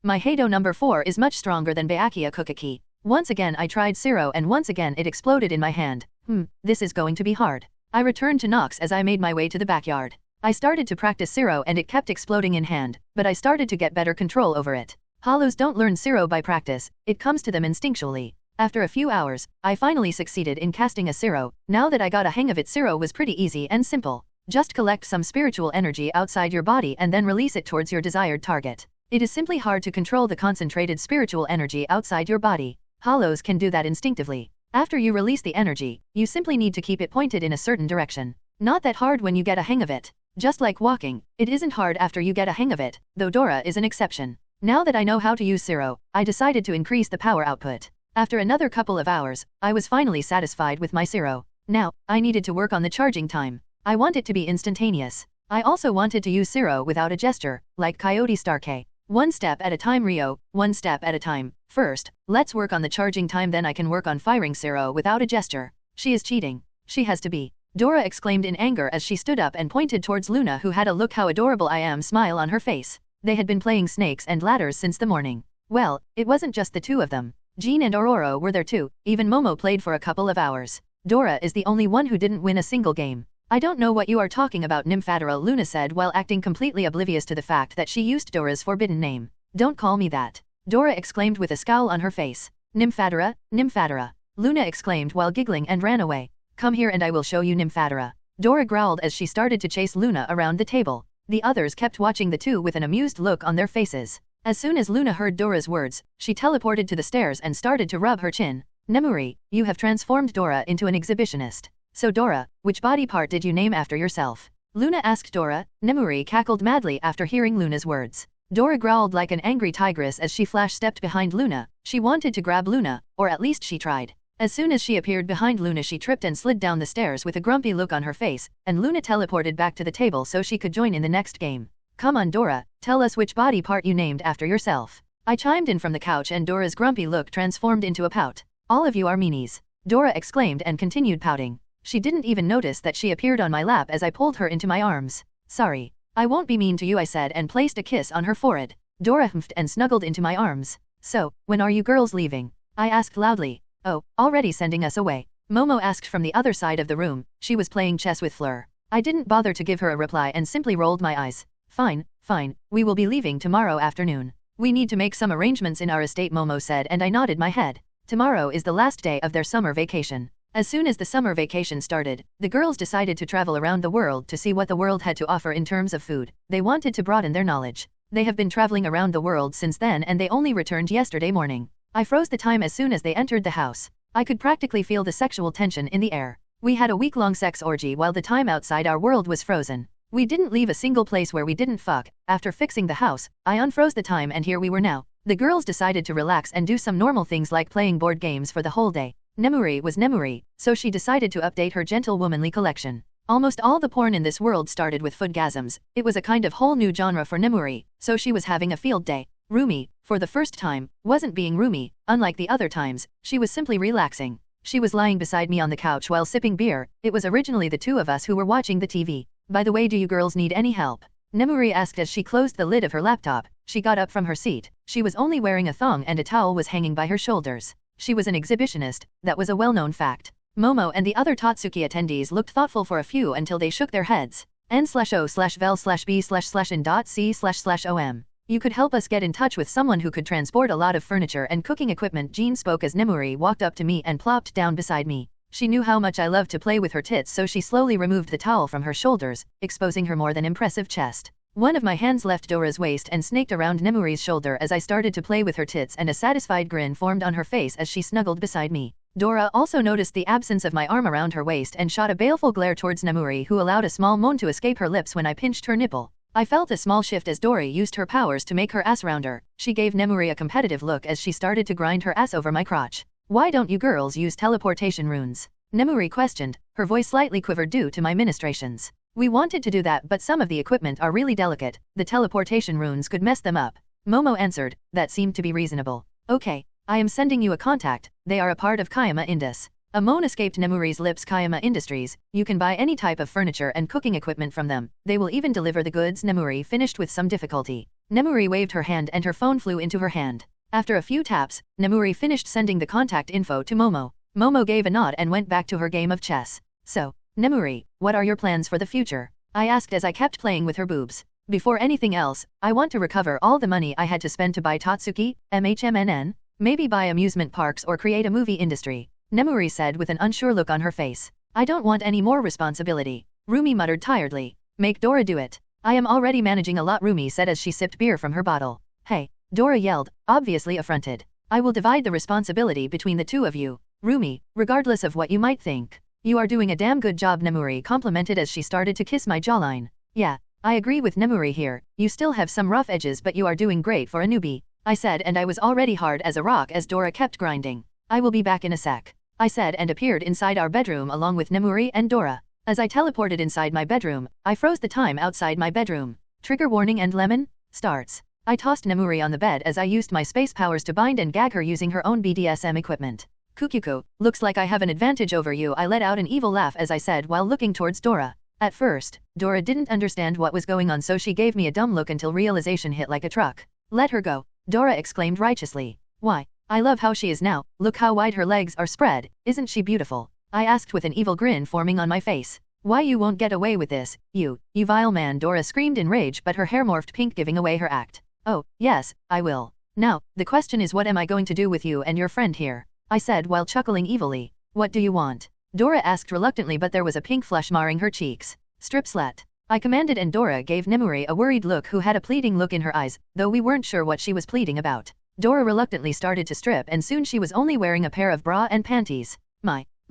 My Heido No. 4 is much stronger than Byakuya Kukaki. Once again I tried Zero and once again it exploded in my hand. This is going to be hard. I returned to Nox as I made my way to the backyard. I started to practice Zero and it kept exploding in hand, but I started to get better control over it. Hollows don't learn Zero by practice, it comes to them instinctually. After a few hours, I finally succeeded in casting a Zero. Now that I got a hang of it, Zero was pretty easy and simple. Just collect some spiritual energy outside your body and then release it towards your desired target. It is simply hard to control the concentrated spiritual energy outside your body. Hollows can do that instinctively. After you release the energy, you simply need to keep it pointed in a certain direction. Not that hard when you get a hang of it. Just like walking, it isn't hard after you get a hang of it, though Dora is an exception. Now that I know how to use Zero, I decided to increase the power output. After another couple of hours, I was finally satisfied with my Zero. Now, I needed to work on the charging time. I want it to be instantaneous. I also wanted to use Zero without a gesture, like Coyote Stark. One step at a time, Rio, one step at a time. First, let's work on the charging time, then I can work on firing Zero without a gesture. She is cheating. She has to be. Dora exclaimed in anger as she stood up and pointed towards Luna, who had a "look how adorable I am" smile on her face. They had been playing snakes and ladders since the morning. Well, it wasn't just the two of them. Jean and Aurora were there too. Even Momo played for a couple of hours. Dora is the only one who didn't win a single game. I don't know what you are talking about, Nymphadora, Luna said while acting completely oblivious to the fact that she used Dora's forbidden name. Don't call me that. Dora exclaimed with a scowl on her face. Nymphadora, Nymphadora. Luna exclaimed while giggling and ran away. Come here and I will show you, Nymphadora. Dora growled as she started to chase Luna around the table. The others kept watching the two with an amused look on their faces. As soon as Luna heard Dora's words, she teleported to the stairs and started to rub her chin. Nemuri, you have transformed Dora into an exhibitionist. So Dora, which body part did you name after yourself? Luna asked Dora. Nemuri cackled madly after hearing Luna's words. Dora growled like an angry tigress as she flash-stepped behind Luna. She wanted to grab Luna, or at least she tried. As soon as she appeared behind Luna, she tripped and slid down the stairs with a grumpy look on her face, and Luna teleported back to the table so she could join in the next game. Come on Dora, tell us which body part you named after yourself. I chimed in from the couch and Dora's grumpy look transformed into a pout. All of you are meanies. Dora exclaimed and continued pouting. She didn't even notice that she appeared on my lap as I pulled her into my arms. Sorry. I won't be mean to you, I said and placed a kiss on her forehead. Dora humphed and snuggled into my arms. So, when are you girls leaving? I asked loudly. Oh, already sending us away? Momo asked from the other side of the room. She was playing chess with Fleur. I didn't bother to give her a reply and simply rolled my eyes. Fine, fine, we will be leaving tomorrow afternoon. We need to make some arrangements in our estate, Momo said, and I nodded my head. Tomorrow is the last day of their summer vacation. As soon as the summer vacation started, the girls decided to travel around the world to see what the world had to offer in terms of food. They wanted to broaden their knowledge. They have been traveling around the world since then and they only returned yesterday morning. I froze the time as soon as they entered the house. I could practically feel the sexual tension in the air. We had a week-long sex orgy while the time outside our world was frozen. We didn't leave a single place where we didn't fuck. After fixing the house, I unfroze the time and here we were now. The girls decided to relax and do some normal things like playing board games for the whole day. Nemuri was Nemuri, so she decided to update her gentle womanly collection. Almost all the porn in this world started with foodgasms. It was a kind of whole new genre for Nemuri, so she was having a field day. Roomi, for the first time, wasn't being Roomi. Unlike the other times, she was simply relaxing. She was lying beside me on the couch while sipping beer. It was originally the two of us who were watching the TV. By the way, do you girls need any help? Nemuri asked as she closed the lid of her laptop. She got up from her seat. She was only wearing a thong and a towel was hanging by her shoulders. She was an exhibitionist, that was a well-known fact. Momo and the other Tatsuki attendees looked thoughtful for a few until they shook their heads. n/o/vel/b/n.c//om. You could help us get in touch with someone who could transport a lot of furniture and cooking equipment. Jean spoke as Nemuri walked up to me and plopped down beside me. She knew how much I loved to play with her tits, so she slowly removed the towel from her shoulders, exposing her more than impressive chest. One of my hands left Dora's waist and snaked around Nemuri's shoulder as I started to play with her tits, and a satisfied grin formed on her face as she snuggled beside me. Dora also noticed the absence of my arm around her waist and shot a baleful glare towards Nemuri, who allowed a small moan to escape her lips when I pinched her nipple. I felt a small shift as Dora used her powers to make her ass rounder. She gave Nemuri a competitive look as she started to grind her ass over my crotch. Why don't you girls use teleportation runes? Nemuri questioned. Her voice slightly quivered due to my ministrations. We wanted to do that, but some of the equipment are really delicate. The teleportation runes could mess them up. Momo answered. That seemed to be reasonable. Okay, I am sending you a contact. They are a part of Kayama Indus. A moan escaped Nemuri's lips. Kayama Industries. You can buy any type of furniture and cooking equipment from them. They will even deliver the goods. Nemuri finished with some difficulty. Nemuri waved her hand and her phone flew into her hand. After a few taps, Nemuri finished sending the contact info to Momo. Momo gave a nod and went back to her game of chess. So, Nemuri, what are your plans for the future? I asked as I kept playing with her boobs. Before anything else, I want to recover all the money I had to spend to buy Tatsuki, MHMNN, maybe buy amusement parks or create a movie industry. Nemuri said with an unsure look on her face. I don't want any more responsibility. Roomi muttered tiredly. Make Dora do it. I am already managing a lot, Roomi said as she sipped beer from her bottle. Hey, Dora yelled, obviously affronted. I will divide the responsibility between the two of you. Roomi, regardless of what you might think. You are doing a damn good job, Nemuri complimented as she started to kiss my jawline. Yeah, I agree with Nemuri here. You still have some rough edges, but you are doing great for a newbie. I said, and I was already hard as a rock as Dora kept grinding. I will be back in a sec. I said and appeared inside our bedroom along with Nemuri and Dora. As I teleported inside my bedroom, I froze the time outside my bedroom. Trigger warning and lemon? Starts. I tossed Nemuri on the bed as I used my space powers to bind and gag her using her own BDSM equipment. Kukyuko, looks like I have an advantage over you. I let out an evil laugh as I said while looking towards Dora. At first, Dora didn't understand what was going on, so she gave me a dumb look until realization hit like a truck. Let her go, Dora exclaimed righteously. Why? I love how she is now, look how wide her legs are spread, isn't she beautiful? I asked with an evil grin forming on my face. Why you won't get away with this, you vile man, Dora screamed in rage, but her hair morphed pink giving away her act. Oh, yes, I will. Now, the question is, what am I going to do with you and your friend here? I said while chuckling evilly. What do you want? Dora asked reluctantly, but there was a pink flush marring her cheeks. Strip slut, I commanded, and Dora gave Nemuri a worried look who had a pleading look in her eyes, though we weren't sure what she was pleading about. Dora reluctantly started to strip, and soon she was only wearing a pair of bra and panties.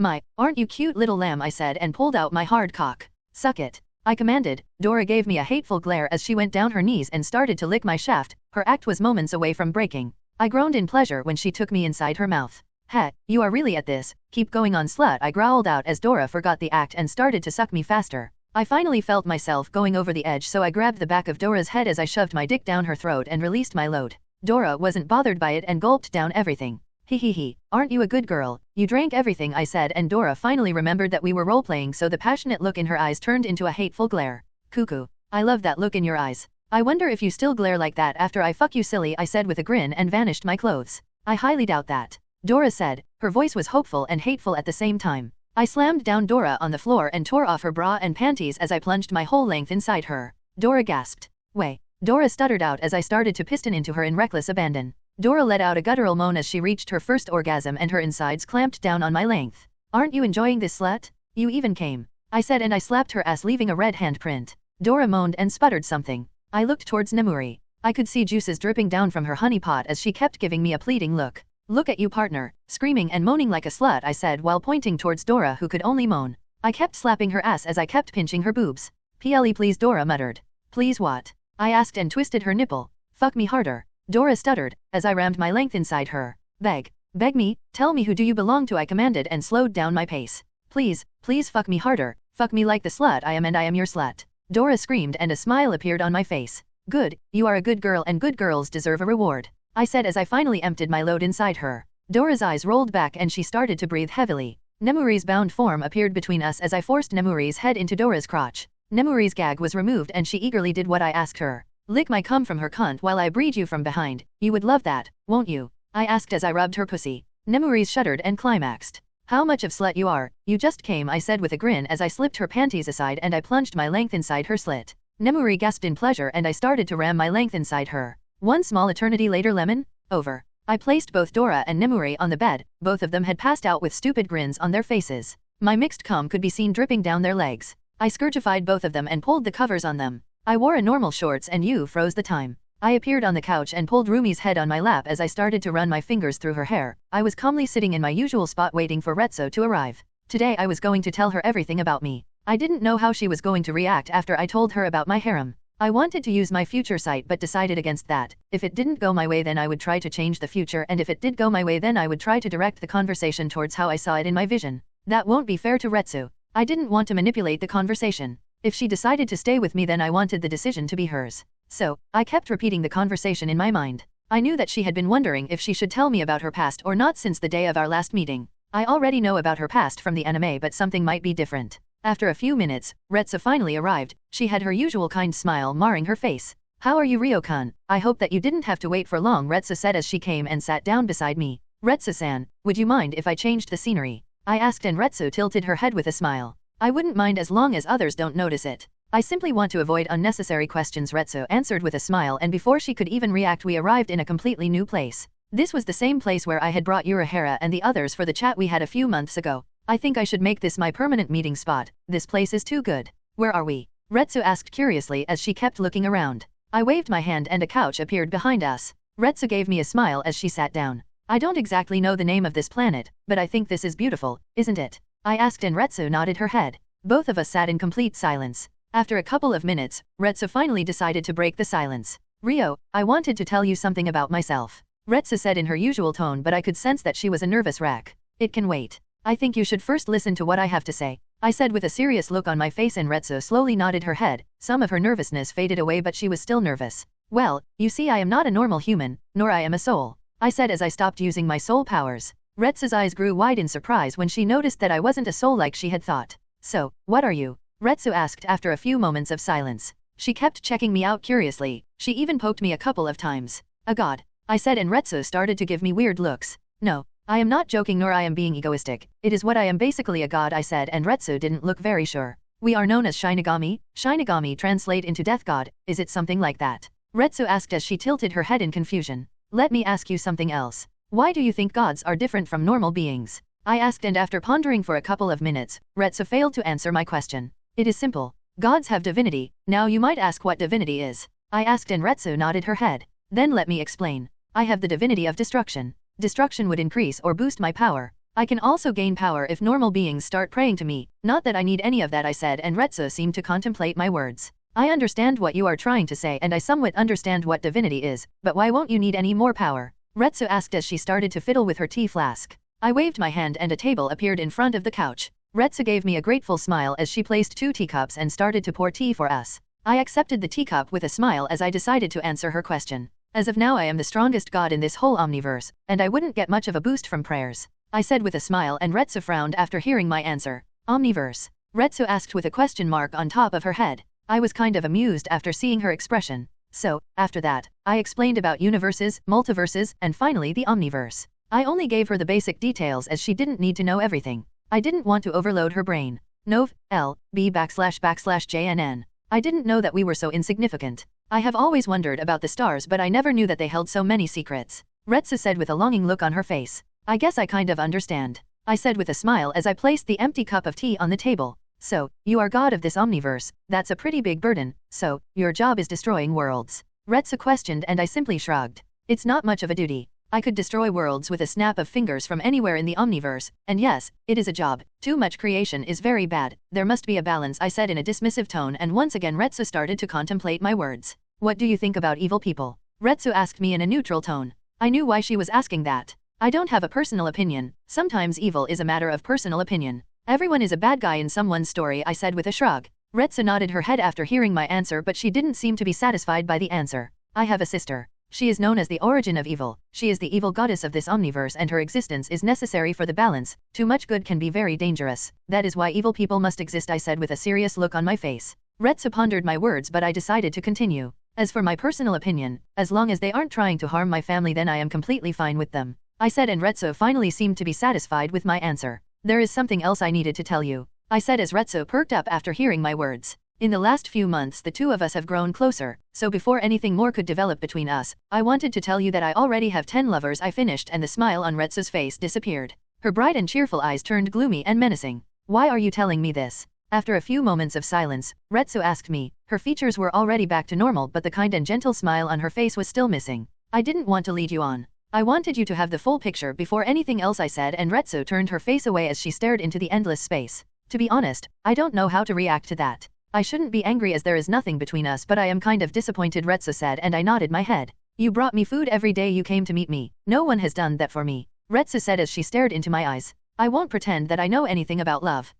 My, aren't you cute little lamb, I said and pulled out my hard cock. Suck it, I commanded. Dora gave me a hateful glare as she went down her knees and started to lick my shaft. Her act was moments away from breaking. I groaned in pleasure when she took me inside her mouth. Heh, you are really at this, keep going on slut, I growled out as Dora forgot the act and started to suck me faster. I finally felt myself going over the edge, so I grabbed the back of Dora's head as I shoved my dick down her throat and released my load. Dora wasn't bothered by it and gulped down everything. He, aren't you a good girl? You drank everything, I said, and Dora finally remembered that we were role-playing, so the passionate look in her eyes turned into a hateful glare. Cuckoo, I love that look in your eyes. I wonder if you still glare like that after I fuck you, silly, I said with a grin and vanished my clothes. I highly doubt that, Dora said. Her voice was hopeful and hateful at the same time. I slammed down Dora on the floor and tore off her bra and panties as I plunged my whole length inside her. Dora gasped. Way. Dora stuttered out as I started to piston into her in reckless abandon. Dora let out a guttural moan as she reached her first orgasm and her insides clamped down on my length. Aren't you enjoying this, slut? You even came, I said, and I slapped her ass leaving a red handprint. Dora moaned and sputtered something. I looked towards Nemuri. I could see juices dripping down from her honey pot as she kept giving me a pleading look. Look at you, partner, screaming and moaning like a slut, I said while pointing towards Dora, who could only moan. I kept slapping her ass as I kept pinching her boobs. Ple please, Dora muttered. Please what? I asked and twisted her nipple. Fuck me harder, Dora stuttered, as I rammed my length inside her. Beg me, tell me who do you belong to, I commanded and slowed down my pace. Please fuck me harder, fuck me like the slut I am, and I am your slut. Dora screamed and a smile appeared on my face. Good, you are a good girl and good girls deserve a reward, I said as I finally emptied my load inside her. Dora's eyes rolled back and she started to breathe heavily. Nemuri's bound form appeared between us as I forced Nemuri's head into Dora's crotch. Nemuri's gag was removed and she eagerly did what I asked her. Lick my cum from her cunt while I breed you from behind. You would love that, won't you? I asked as I rubbed her pussy. Nemuri's shuddered and climaxed. How much of slut you are, you just came, I said with a grin as I slipped her panties aside and I plunged my length inside her slit. Nemuri gasped in pleasure and I started to ram my length inside her. One small eternity later, lemon? Over. I placed both Dora and Nemuri on the bed. Both of them had passed out with stupid grins on their faces. My mixed cum could be seen dripping down their legs. I scourgified both of them and pulled the covers on them. I wore a normal shorts and you froze the time. I appeared on the couch and pulled Roomi's head on my lap as I started to run my fingers through her hair. I was calmly sitting in my usual spot waiting for Retsu to arrive. Today I was going to tell her everything about me. I didn't know how she was going to react after I told her about my harem. I wanted to use my future sight but decided against that. If it didn't go my way then I would try to change the future, and if it did go my way then I would try to direct the conversation towards how I saw it in my vision. That won't be fair to Retsu. I didn't want to manipulate the conversation. If she decided to stay with me then I wanted the decision to be hers. So, I kept repeating the conversation in my mind. I knew that she had been wondering if she should tell me about her past or not since the day of our last meeting. I already know about her past from the anime, but something might be different. After a few minutes, Retsu finally arrived. She had her usual kind smile marring her face. How are you, Ryo-kun? I hope that you didn't have to wait for long, Retsu said as she came and sat down beside me. Retsu-san, would you mind if I changed the scenery? I asked and Retsu tilted her head with a smile. I wouldn't mind as long as others don't notice it. I simply want to avoid unnecessary questions, Retsu answered with a smile, and before she could even react we arrived in a completely new place. This was the same place where I had brought Urahara and the others for the chat we had a few months ago. I think I should make this my permanent meeting spot. This place is too good. Where are we? Retsu asked curiously as she kept looking around. I waved my hand and a couch appeared behind us. Retsu gave me a smile as she sat down. I don't exactly know the name of this planet, but I think this is beautiful, isn't it? I asked and Retsu nodded her head. Both of us sat in complete silence. After a couple of minutes, Retsu finally decided to break the silence. Ryo, I wanted to tell you something about myself, Retsu said in her usual tone, but I could sense that she was a nervous wreck. It can wait. I think you should first listen to what I have to say. I said with a serious look on my face, and Retsu slowly nodded her head. Some of her nervousness faded away, but she was still nervous. Well, you see, I am not a normal human, nor I am a soul, I said as I stopped using my soul powers. Retsu's eyes grew wide in surprise when she noticed that I wasn't a soul like she had thought. So, what are you? Retsu asked after a few moments of silence. She kept checking me out curiously. She even poked me a couple of times. A god, I said, and Retsu started to give me weird looks. No, I am not joking, nor I am being egoistic. It is what I am, basically a god, I said, and Retsu didn't look very sure. We are known as Shinigami. Shinigami translate into death god. Is it something like that? Retsu asked as she tilted her head in confusion. Let me ask you something else. Why do you think gods are different from normal beings? I asked, and after pondering for a couple of minutes, Retsu failed to answer my question. It is simple. Gods have divinity. Now you might ask what divinity is. I asked, and Retsu nodded her head. Then let me explain. I have the divinity of destruction. Destruction would increase or boost my power. I can also gain power if normal beings start praying to me. Not that I need any of that, I said, and Retsu seemed to contemplate my words. I understand what you are trying to say, and I somewhat understand what divinity is, but why won't you need any more power? Retsu asked as she started to fiddle with her tea flask. I waved my hand and a table appeared in front of the couch. Retsu gave me a grateful smile as she placed 2 teacups and started to pour tea for us. I accepted the teacup with a smile as I decided to answer her question. As of now, I am the strongest god in this whole omniverse, and I wouldn't get much of a boost from prayers, I said with a smile, and Retsu frowned after hearing my answer. Omniverse? Retsu asked with a question mark on top of her head. I was kind of amused after seeing her expression. So, after that, I explained about universes, multiverses, and finally the omniverse. I only gave her the basic details as she didn't need to know everything. I didn't want to overload her brain. Nov, L, B /JNN. I didn't know that we were so insignificant. I have always wondered about the stars, but I never knew that they held so many secrets. Retsu said with a longing look on her face. I guess I kind of understand, I said with a smile as I placed the empty cup of tea on the table. So, you are god of this omniverse. That's a pretty big burden. So, your job is destroying worlds? Retsu questioned, and I simply shrugged. It's not much of a duty. I could destroy worlds with a snap of fingers from anywhere in the omniverse, and yes, it is a job. Too much creation is very bad. There must be a balance, I said in a dismissive tone, and once again Retsu started to contemplate my words. What do you think about evil people? Retsu asked me in a neutral tone. I knew why she was asking that. I don't have a personal opinion. Sometimes evil is a matter of personal opinion. Everyone is a bad guy in someone's story, I said with a shrug. Retsu nodded her head after hearing my answer, but she didn't seem to be satisfied by the answer. I have a sister. She is known as the origin of evil. She is the evil goddess of this omniverse, and her existence is necessary for the balance. Too much good can be very dangerous. That is why evil people must exist, I said with a serious look on my face. Retsu pondered my words, but I decided to continue. As for my personal opinion, as long as they aren't trying to harm my family, then I am completely fine with them, I said, and Retsu finally seemed to be satisfied with my answer. There is something else I needed to tell you, I said as Retsu perked up after hearing my words. In the last few months the two of us have grown closer, so before anything more could develop between us, I wanted to tell you that I already have 10 lovers, I finished, and the smile on Retsu's face disappeared. Her bright and cheerful eyes turned gloomy and menacing. Why are you telling me this? After a few moments of silence, Retsu asked me. Her features were already back to normal, but the kind and gentle smile on her face was still missing. I didn't want to lead you on. I wanted you to have the full picture before anything else, I said, and Retsu turned her face away as she stared into the endless space. To be honest, I don't know how to react to that. I shouldn't be angry as there is nothing between us, but I am kind of disappointed, Retsu said, and I nodded my head. You brought me food every day you came to meet me. No one has done that for me, Retsu said as she stared into my eyes. I won't pretend that I know anything about love.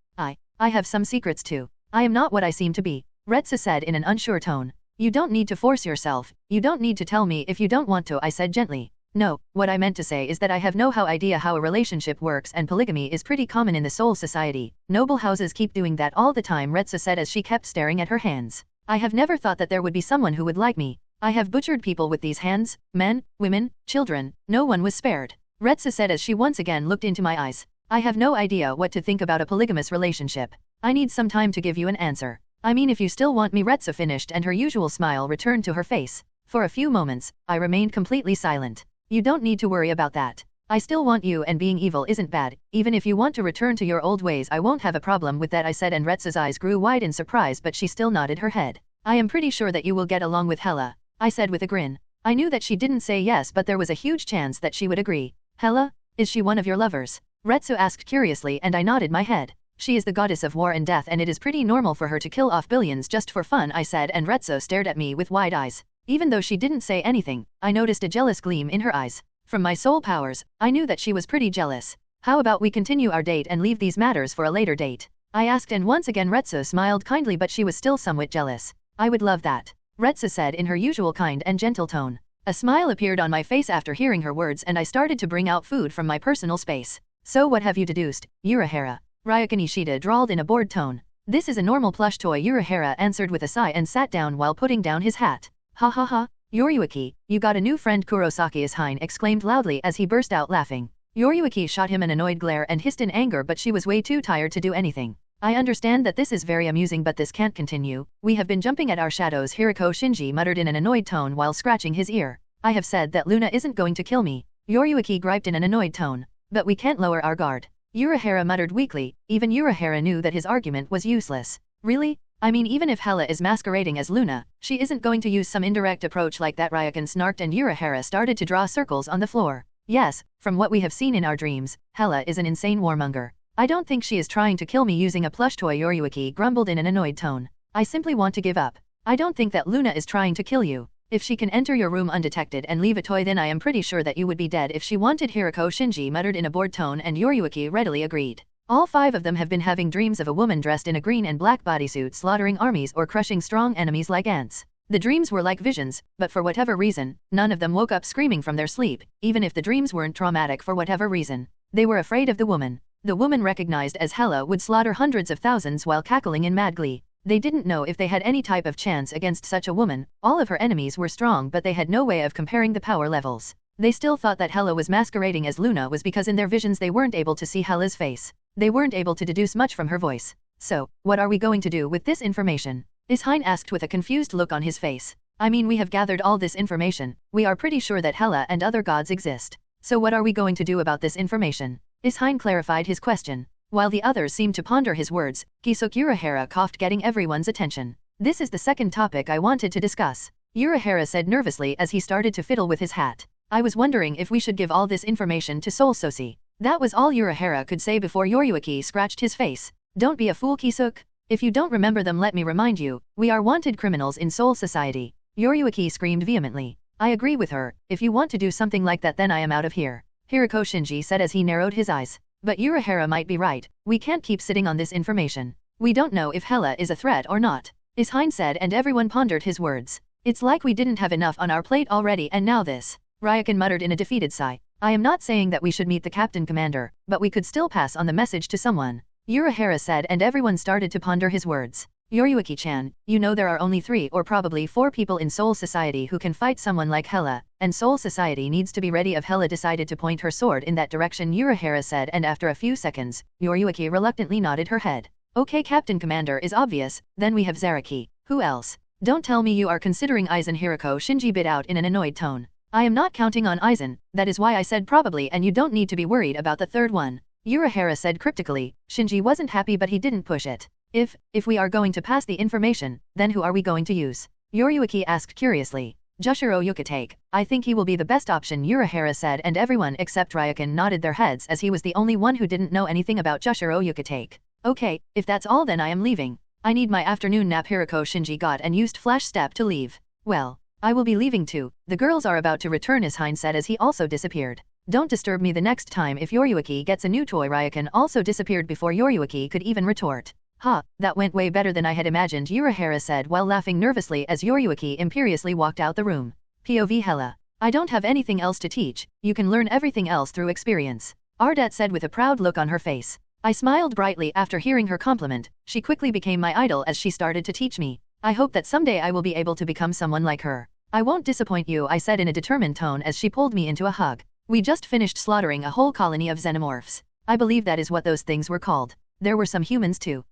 I have some secrets too. I am not what I seem to be, Retsu said in an unsure tone. You don't need to force yourself. You don't need to tell me if you don't want to, I said gently. No, what I meant to say is that I have no idea how a relationship works, and polygamy is pretty common in the soul society. Noble houses keep doing that all the time, Retsu said as she kept staring at her hands. I have never thought that there would be someone who would like me. I have butchered people with these hands, men, women, children, no one was spared, Retsu said as she once again looked into my eyes. I have no idea what to think about a polygamous relationship. I need some time to give you an answer. I mean, if you still want me, Retsu finished, and her usual smile returned to her face. For a few moments, I remained completely silent. You don't need to worry about that. I still want you, and being evil isn't bad. Even if you want to return to your old ways, I won't have a problem with that, I said, and Retsu's eyes grew wide in surprise, but she still nodded her head. I am pretty sure that you will get along with Hela, I said with a grin. I knew that she didn't say yes, but there was a huge chance that she would agree. Hela? Is she one of your lovers? Retsu asked curiously, and I nodded my head. She is the goddess of war and death, and it is pretty normal for her to kill off billions just for fun, I said, and Retsu stared at me with wide eyes. Even though she didn't say anything, I noticed a jealous gleam in her eyes. From my soul powers, I knew that she was pretty jealous. How about we continue our date and leave these matters for a later date? I asked, and once again Retsu smiled kindly, but she was still somewhat jealous. I would love that, Retsu said in her usual kind and gentle tone. A smile appeared on my face after hearing her words, and I started to bring out food from my personal space. So what have you deduced, Urahara? Ryukin Ishida drawled in a bored tone. This is a normal plush toy, Urahara answered with a sigh and sat down while putting down his hat. Ha ha ha, Yoriyuki, you got a new friend, Kurosaki Ishine exclaimed loudly as he burst out laughing. Yoriyuki shot him an annoyed glare and hissed in anger, but she was way too tired to do anything. I understand that this is very amusing, but this can't continue. We have been jumping at our shadows, Hiriko Shinji muttered in an annoyed tone while scratching his ear. I have said that Luna isn't going to kill me, Yoriyuki griped in an annoyed tone. But we can't lower our guard, Urahara muttered weakly. Even Urahara knew that his argument was useless. Really? I mean, even if Hela is masquerading as Luna, she isn't going to use some indirect approach like that, Ryukin snarked, and Urahara started to draw circles on the floor. Yes, from what we have seen in our dreams, Hela is an insane warmonger. I don't think she is trying to kill me using a plush toy, Yoriyuki grumbled in an annoyed tone. I simply want to give up. I don't think that Luna is trying to kill you. If she can enter your room undetected and leave a toy, then I am pretty sure that you would be dead if she wanted, Hiriko Shinji muttered in a bored tone, and Yoriyuki readily agreed. All five of them have been having dreams of a woman dressed in a green and black bodysuit slaughtering armies or crushing strong enemies like ants. The dreams were like visions, but for whatever reason, none of them woke up screaming from their sleep, even if the dreams weren't traumatic for whatever reason. They were afraid of the woman. The woman recognized as Hela would slaughter hundreds of thousands while cackling in mad glee. They didn't know if they had any type of chance against such a woman. All of her enemies were strong, but they had no way of comparing the power levels. They still thought that Hela was masquerading as Luna was because in their visions they weren't able to see Hela's face. They weren't able to deduce much from her voice. So, what are we going to do with this information? Ishine asked with a confused look on his face. I mean, we have gathered all this information. We are pretty sure that Hela and other gods exist. So what are we going to do about this information? Ishine clarified his question. While the others seemed to ponder his words, Kisuk Urahara coughed, getting everyone's attention. This is the second topic I wanted to discuss, Urahara said nervously as he started to fiddle with his hat. I was wondering if we should give all this information to Soul Sosi. That was all Urahara could say before Yoriyuki scratched his face. Don't be a fool, Kisuk. If you don't remember them, let me remind you, we are wanted criminals in Soul Society. Yoriyuki screamed vehemently. I agree with her. If you want to do something like that, then I am out of here, Hiriko Shinji said as he narrowed his eyes. But Urahara might be right. We can't keep sitting on this information. We don't know if Hela is a threat or not, Ishine said, and everyone pondered his words. It's like we didn't have enough on our plate already, and now this, Ryukin muttered in a defeated sigh. I am not saying that we should meet the captain commander, but we could still pass on the message to someone, Urahara said, and everyone started to ponder his words. Yoriyuki-chan, you know there are only 3 or probably 4 people in Soul Society who can fight someone like Hela, and Soul Society needs to be ready if Hela decided to point her sword in that direction, Urahara said, and after a few seconds, Yoriyuki reluctantly nodded her head. Okay, Captain Commander is obvious, then we have Zaraki. Who else? Don't tell me you are considering Aizen, Hiriko Shinji bit out in an annoyed tone. I am not counting on Aizen, that is why I said probably, and you don't need to be worried about the third one, Urahara said cryptically. Shinji wasn't happy, but he didn't push it. If we are going to pass the information, then who are we going to use? Yoriyuki asked curiously. Jushiro Yukitake. I think he will be the best option, Urahara said, and everyone except Ryukin nodded their heads as he was the only one who didn't know anything about Jushiro Yukitake. Okay, if that's all, then I am leaving. I need my afternoon nap, Hiriko Shinji got and used flash step to leave. Well, I will be leaving too. The girls are about to return, Ishine said as he also disappeared. Don't disturb me the next time if Yoriyuki gets a new toy. Ryukin also disappeared before Yoriyuki could even retort. Ha, that went way better than I had imagined, Urahara said while laughing nervously as Yoriyuki imperiously walked out the room. POV Hela. I don't have anything else to teach, you can learn everything else through experience, Ardat said with a proud look on her face. I smiled brightly after hearing her compliment. She quickly became my idol as she started to teach me. I hope that someday I will be able to become someone like her. I won't disappoint you, I said in a determined tone as she pulled me into a hug. We just finished slaughtering a whole colony of xenomorphs. I believe that is what those things were called. There were some humans too.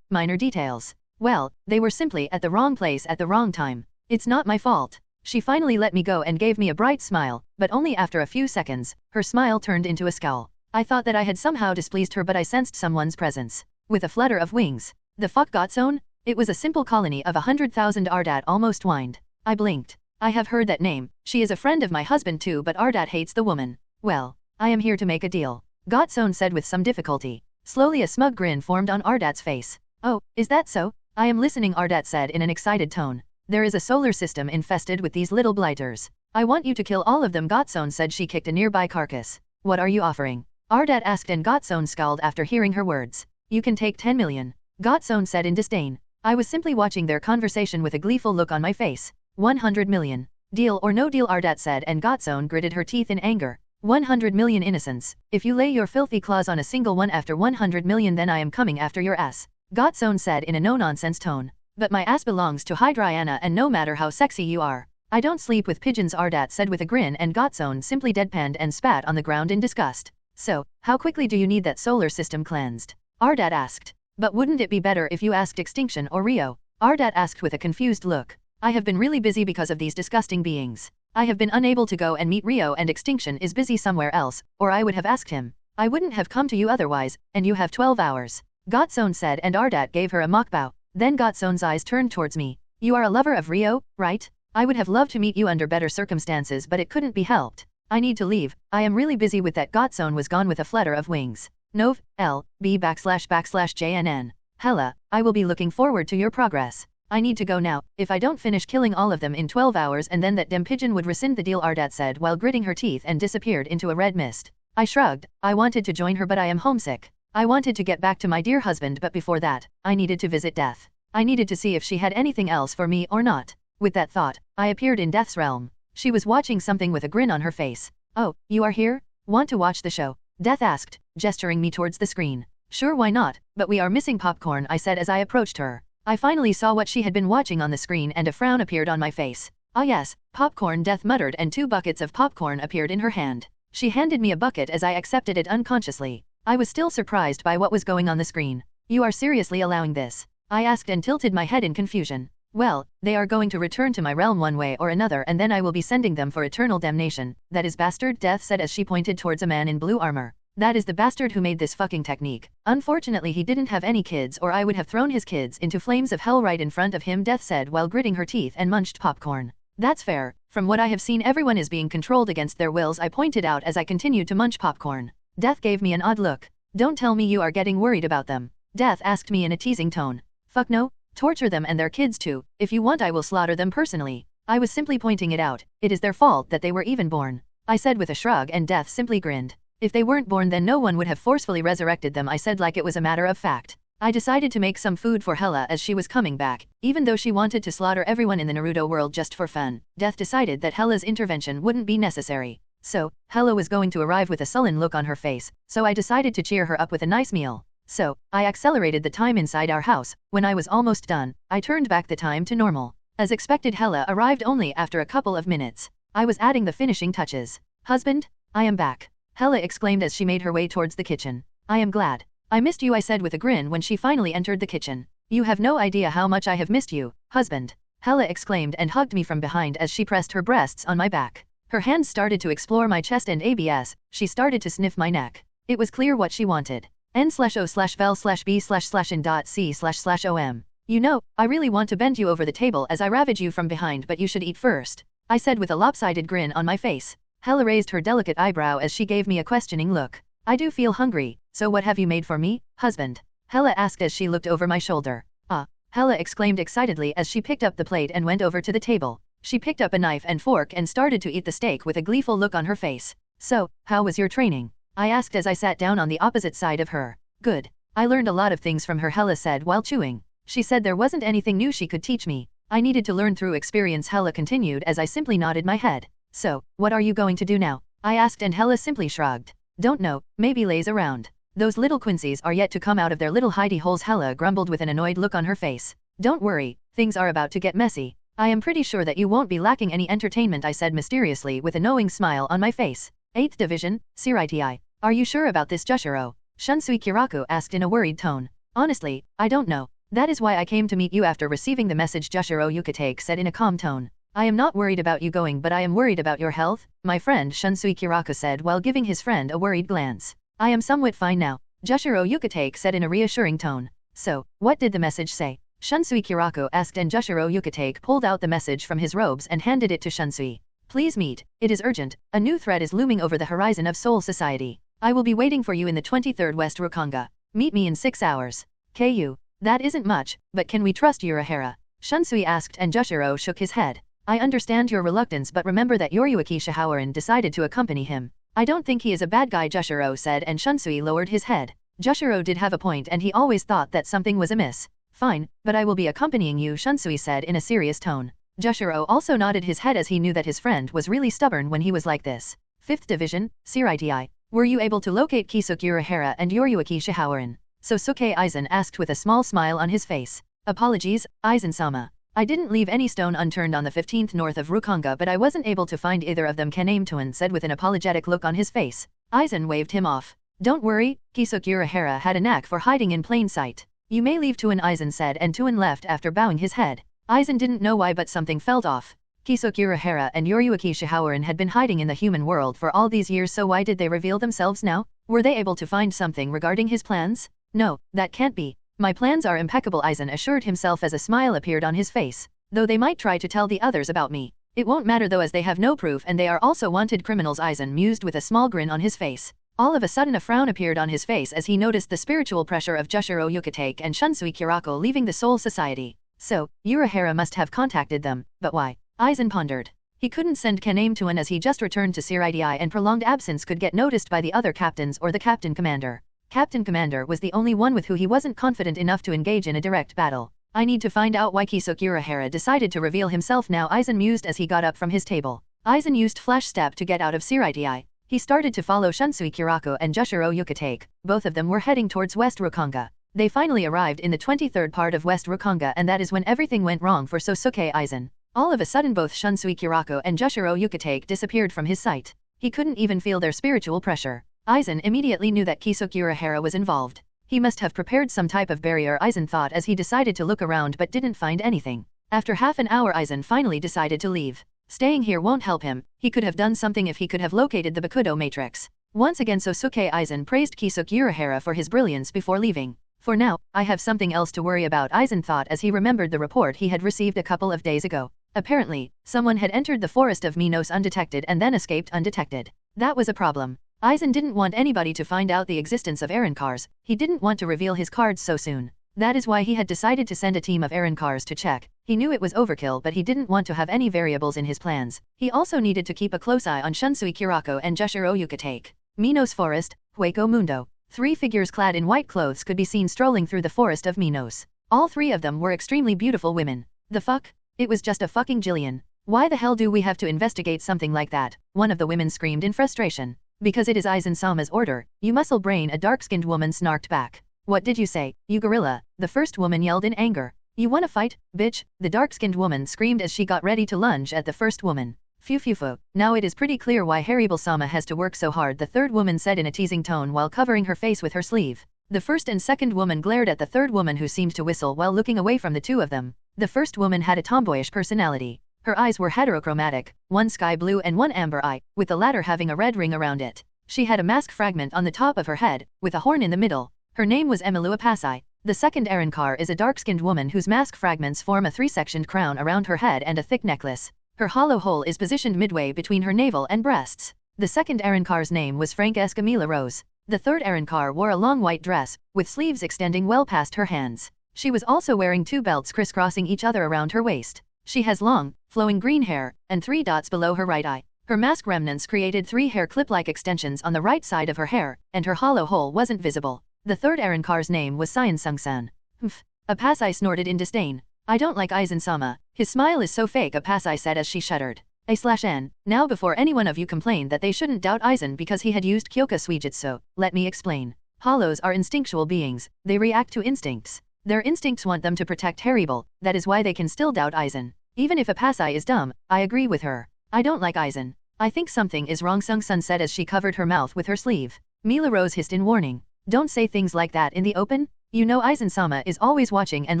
Minor details. Well, they were simply at the wrong place at the wrong time. It's not my fault. She finally let me go and gave me a bright smile, but only after a few seconds, her smile turned into a scowl. I thought that I had somehow displeased her, but I sensed someone's presence. With a flutter of wings. The fuck got zone? It was a simple colony of 100,000, Ardat almost whined. I blinked. I have heard that name. She is a friend of my husband too, but Ardat hates the woman. Well, I am here to make a deal, Gotzone said with some difficulty. Slowly a smug grin formed on Ardat's face. Oh, is that so? I am listening, Ardat said in an excited tone. There is a solar system infested with these little blighters. I want you to kill all of them, Gotzone said. She kicked a nearby carcass. What are you offering? Ardat asked, and Gotzone scowled after hearing her words. You can take 10 million. Gotson said in disdain. I was simply watching their conversation with a gleeful look on my face. 100 million. Deal or no deal, Ardat said, and Gotson gritted her teeth in anger. 100 million innocents. If you lay your filthy claws on a single one after 100 million, then I am coming after your ass. Gotson said in a no-nonsense tone. But my ass belongs to Hydriana, and no matter how sexy you are, I don't sleep with pigeons, Ardat said with a grin, and Gotson simply deadpanned and spat on the ground in disgust. So, how quickly do you need that solar system cleansed? Ardat asked. But wouldn't it be better if you asked Extinction or Rio? Ardat asked with a confused look. I have been really busy because of these disgusting beings. I have been unable to go and meet Rio, and Extinction is busy somewhere else, or I would have asked him. I wouldn't have come to you otherwise, and you have 12 hours. Gotson said, and Ardat gave her a mock bow. Then Gotson's eyes turned towards me. You are a lover of Rio, right? I would have loved to meet you under better circumstances, but it couldn't be helped. I need to leave. I am really busy with that. Gotson was gone with a flutter of wings. Nov, L, B / JNN. Hela, I will be looking forward to your progress. I need to go now. If I don't finish killing all of them in 12 hours, and then that dem pigeon would rescind the deal, Ardat said while gritting her teeth, and disappeared into a red mist. I shrugged. I wanted to join her, but I am homesick. I wanted to get back to my dear husband, but before that, I needed to visit Death. I needed to see if she had anything else for me or not. With that thought, I appeared in Death's realm. She was watching something with a grin on her face. Oh, you are here? Want to watch the show? Death asked, gesturing me towards the screen. Sure, why not, but we are missing popcorn, I said as I approached her. I finally saw what she had been watching on the screen, and a frown appeared on my face. Ah yes, popcorn, Death muttered, and 2 buckets of popcorn appeared in her hand. She handed me a bucket as I accepted it unconsciously. I was still surprised by what was going on the screen. You are seriously allowing this? I asked and tilted my head in confusion. Well, they are going to return to my realm one way or another, and then I will be sending them for eternal damnation. That is bastard, Death said as she pointed towards a man in blue armor. That is the bastard who made this fucking technique. Unfortunately, he didn't have any kids, or I would have thrown his kids into flames of hell right in front of him, Death said while gritting her teeth and munched popcorn. That's fair. From what I have seen, everyone is being controlled against their wills, I pointed out as I continued to munch popcorn. Death gave me an odd look. Don't tell me you are getting worried about them. Death asked me in a teasing tone. Fuck no. Torture them and their kids too. If you want, I will slaughter them personally. I was simply pointing it out. It is their fault that they were even born, I said with a shrug, and Death simply grinned. If they weren't born, then no one would have forcefully resurrected them, I said like it was a matter of fact. I decided to make some food for Hela as she was coming back. Even though she wanted to slaughter everyone in the Naruto world just for fun, Death decided that Hela's intervention wouldn't be necessary. So, Hela was going to arrive with a sullen look on her face, so I decided to cheer her up with a nice meal. So, I accelerated the time inside our house. When I was almost done, I turned back the time to normal. As expected, Hela arrived only after a couple of minutes. I was adding the finishing touches. Husband, I am back, Hela exclaimed as she made her way towards the kitchen. I am glad. I missed you, I said with a grin when she finally entered the kitchen. You have no idea how much I have missed you, husband, Hela exclaimed and hugged me from behind as she pressed her breasts on my back. Her hands started to explore my chest and abs, she started to sniff my neck. It was clear what she wanted. N/O/vel/B/in.C//om. You know, I really want to bend you over the table as I ravage you from behind, but you should eat first, I said with a lopsided grin on my face. Hela raised her delicate eyebrow as she gave me a questioning look. I do feel hungry, so what have you made for me, husband? Hela asked as she looked over my shoulder. Ah, Hela exclaimed excitedly as she picked up the plate and went over to the table. She picked up a knife and fork and started to eat the steak with a gleeful look on her face. So, how was your training? I asked as I sat down on the opposite side of her. Good. I learned a lot of things from her, Hela said while chewing. She said there wasn't anything new she could teach me. I needed to learn through experience, Hela continued as I simply nodded my head. So, what are you going to do now? I asked and Hela simply shrugged. Don't know, maybe lays around. Those little Quincy's are yet to come out of their little hidey holes, Hela grumbled with an annoyed look on her face. Don't worry, things are about to get messy. I am pretty sure that you won't be lacking any entertainment, I said mysteriously with a knowing smile on my face. 8th Division, Siritai. Are you sure about this, Jushiro? Shunsui Kiraku asked in a worried tone. Honestly, I don't know. That is why I came to meet you after receiving the message, Jushiro Yukitake said in a calm tone. I am not worried about you going, but I am worried about your health, my friend, Shunsui Kiraku said while giving his friend a worried glance. I am somewhat fine now, Jushiro Yukitake said in a reassuring tone. So, what did the message say? Shunsui Kiraku asked and Jushiro Yukitake pulled out the message from his robes and handed it to Shunsui. Please meet, it is urgent, a new threat is looming over the horizon of Soul Society. I will be waiting for you in the 23rd West Rokanga. Meet me in 6 hours. KU. That isn't much, but can we trust Urahara? Shunsui asked and Jushiro shook his head. I understand your reluctance, but remember that Yoryuki Shihawaran decided to accompany him. I don't think he is a bad guy, Jushiro said and Shunsui lowered his head. Jushiro did have a point and he always thought that something was amiss. Fine, but I will be accompanying you, Shunsui said in a serious tone. Jushiro also nodded his head as he knew that his friend was really stubborn when he was like this. 5th Division, Siriti. Were you able to locate Kisuke Urahara and Yoryuki Shihawaran? Sosuke Aizen asked with a small smile on his face. Apologies, Aizen-sama. I didn't leave any stone unturned on the 15th north of Rukonga, but I wasn't able to find either of them, Kaname-tuan said with an apologetic look on his face. Aizen waved him off. Don't worry, Kisuke Urahara had a knack for hiding in plain sight. You may leave, Tuan, Aizen said, and Tuan left after bowing his head. Aizen didn't know why, but something felt off. Kisuke Urahara and Yoryuki Shihawaran had been hiding in the human world for all these years, so why did they reveal themselves now? Were they able to find something regarding his plans? No, that can't be. My plans are impeccable, Aizen assured himself as a smile appeared on his face. Though they might try to tell the others about me. It won't matter though, as they have no proof and they are also wanted criminals, Aizen mused with a small grin on his face. All of a sudden a frown appeared on his face as he noticed the spiritual pressure of Jushiro Yukitake and Shunsui Kirako leaving the Soul Society. So, Urahara must have contacted them, but why? Aizen pondered. He couldn't send Kaname-tuan as he just returned to Siriti, and prolonged absence could get noticed by the other captains or the Captain Commander. Captain Commander was the only one with who he wasn't confident enough to engage in a direct battle. I need to find out why Kisuke Urahara decided to reveal himself now, Aizen mused as he got up from his table. Aizen used Flash Step to get out of Siriti. He started to follow Shunsui Kirako and Jushiro Yukitake. Both of them were heading towards West Rukonga. They finally arrived in the 23rd part of West Rukonga, and that is when everything went wrong for Sosuke Aizen. All of a sudden both Shunsui Kirako and Jushiro Yukitake disappeared from his sight. He couldn't even feel their spiritual pressure. Aizen immediately knew that Kisuke Urahara was involved. He must have prepared some type of barrier, Aizen thought as he decided to look around but didn't find anything. After half an hour Aizen finally decided to leave. Staying here won't help him. He could have done something if he could have located the Bakudo matrix. Once again Sosuke Aizen praised Kisuke Urahara for his brilliance before leaving. For now, I have something else to worry about, Aizen thought as he remembered the report he had received a couple of days ago. Apparently, someone had entered the forest of Minos undetected and then escaped undetected. That was a problem. Aizen didn't want anybody to find out the existence of errand cars. He didn't want to reveal his cards so soon. That is why he had decided to send a team of errand cars to check. He knew it was overkill, but he didn't want to have any variables in his plans. He also needed to keep a close eye on Shunsui Kirako and Jushiro Yukitake. Minos Forest, Hueco Mundo. 3 figures clad in white clothes could be seen strolling through the forest of Minos. All 3 of them were extremely beautiful women. The fuck? It was just a fucking jillion. Why the hell do we have to investigate something like that? One of the women screamed in frustration. Because it is Aizen-sama's order, you muscle brain, a dark-skinned woman snarked back. What did you say, you gorilla? The first woman yelled in anger. You wanna fight, bitch? The dark-skinned woman screamed as she got ready to lunge at the first woman. Phew. Now it is pretty clear why Haribel-sama has to work so hard, the third woman said in a teasing tone while covering her face with her sleeve. The first and second woman glared at the third woman, who seemed to whistle while looking away from the two of them. The first woman had a tomboyish personality. Her eyes were heterochromatic, one sky blue and one amber eye, with the latter having a red ring around it. She had a mask fragment on the top of her head, with a horn in the middle. Her name was Emilu Apasai. The second Arankar is a dark-skinned woman whose mask fragments form a 3-sectioned crown around her head and a thick necklace. Her hollow hole is positioned midway between her navel and breasts. The second Arankar's name was Francesca Mila Rose. The third Arankar wore a long white dress, with sleeves extending well past her hands. She was also wearing 2 belts crisscrossing each other around her waist. She has long, flowing green hair, and 3 dots below her right eye. Her mask remnants created 3 hair clip-like extensions on the right side of her hair, and her hollow hole wasn't visible. The third Arankar's name was Cyan Sung-san. Humph. Apasai snorted in disdain. I don't like Aizen-sama. His smile is so fake, Apasai said as she shuddered. A/N. Now before any one of you complained that they shouldn't doubt Aizen because he had used Kyoka Suijutsu, let me explain. Hollows are instinctual beings. They react to instincts. Their instincts want them to protect Haribel. That is why they can still doubt Aizen. Even if Apasai is dumb, I agree with her. I don't like Aizen. I think something is wrong, Sung-sun said as she covered her mouth with her sleeve. Mila Rose hissed in warning. Don't say things like that in the open. You know Aizen-sama is always watching and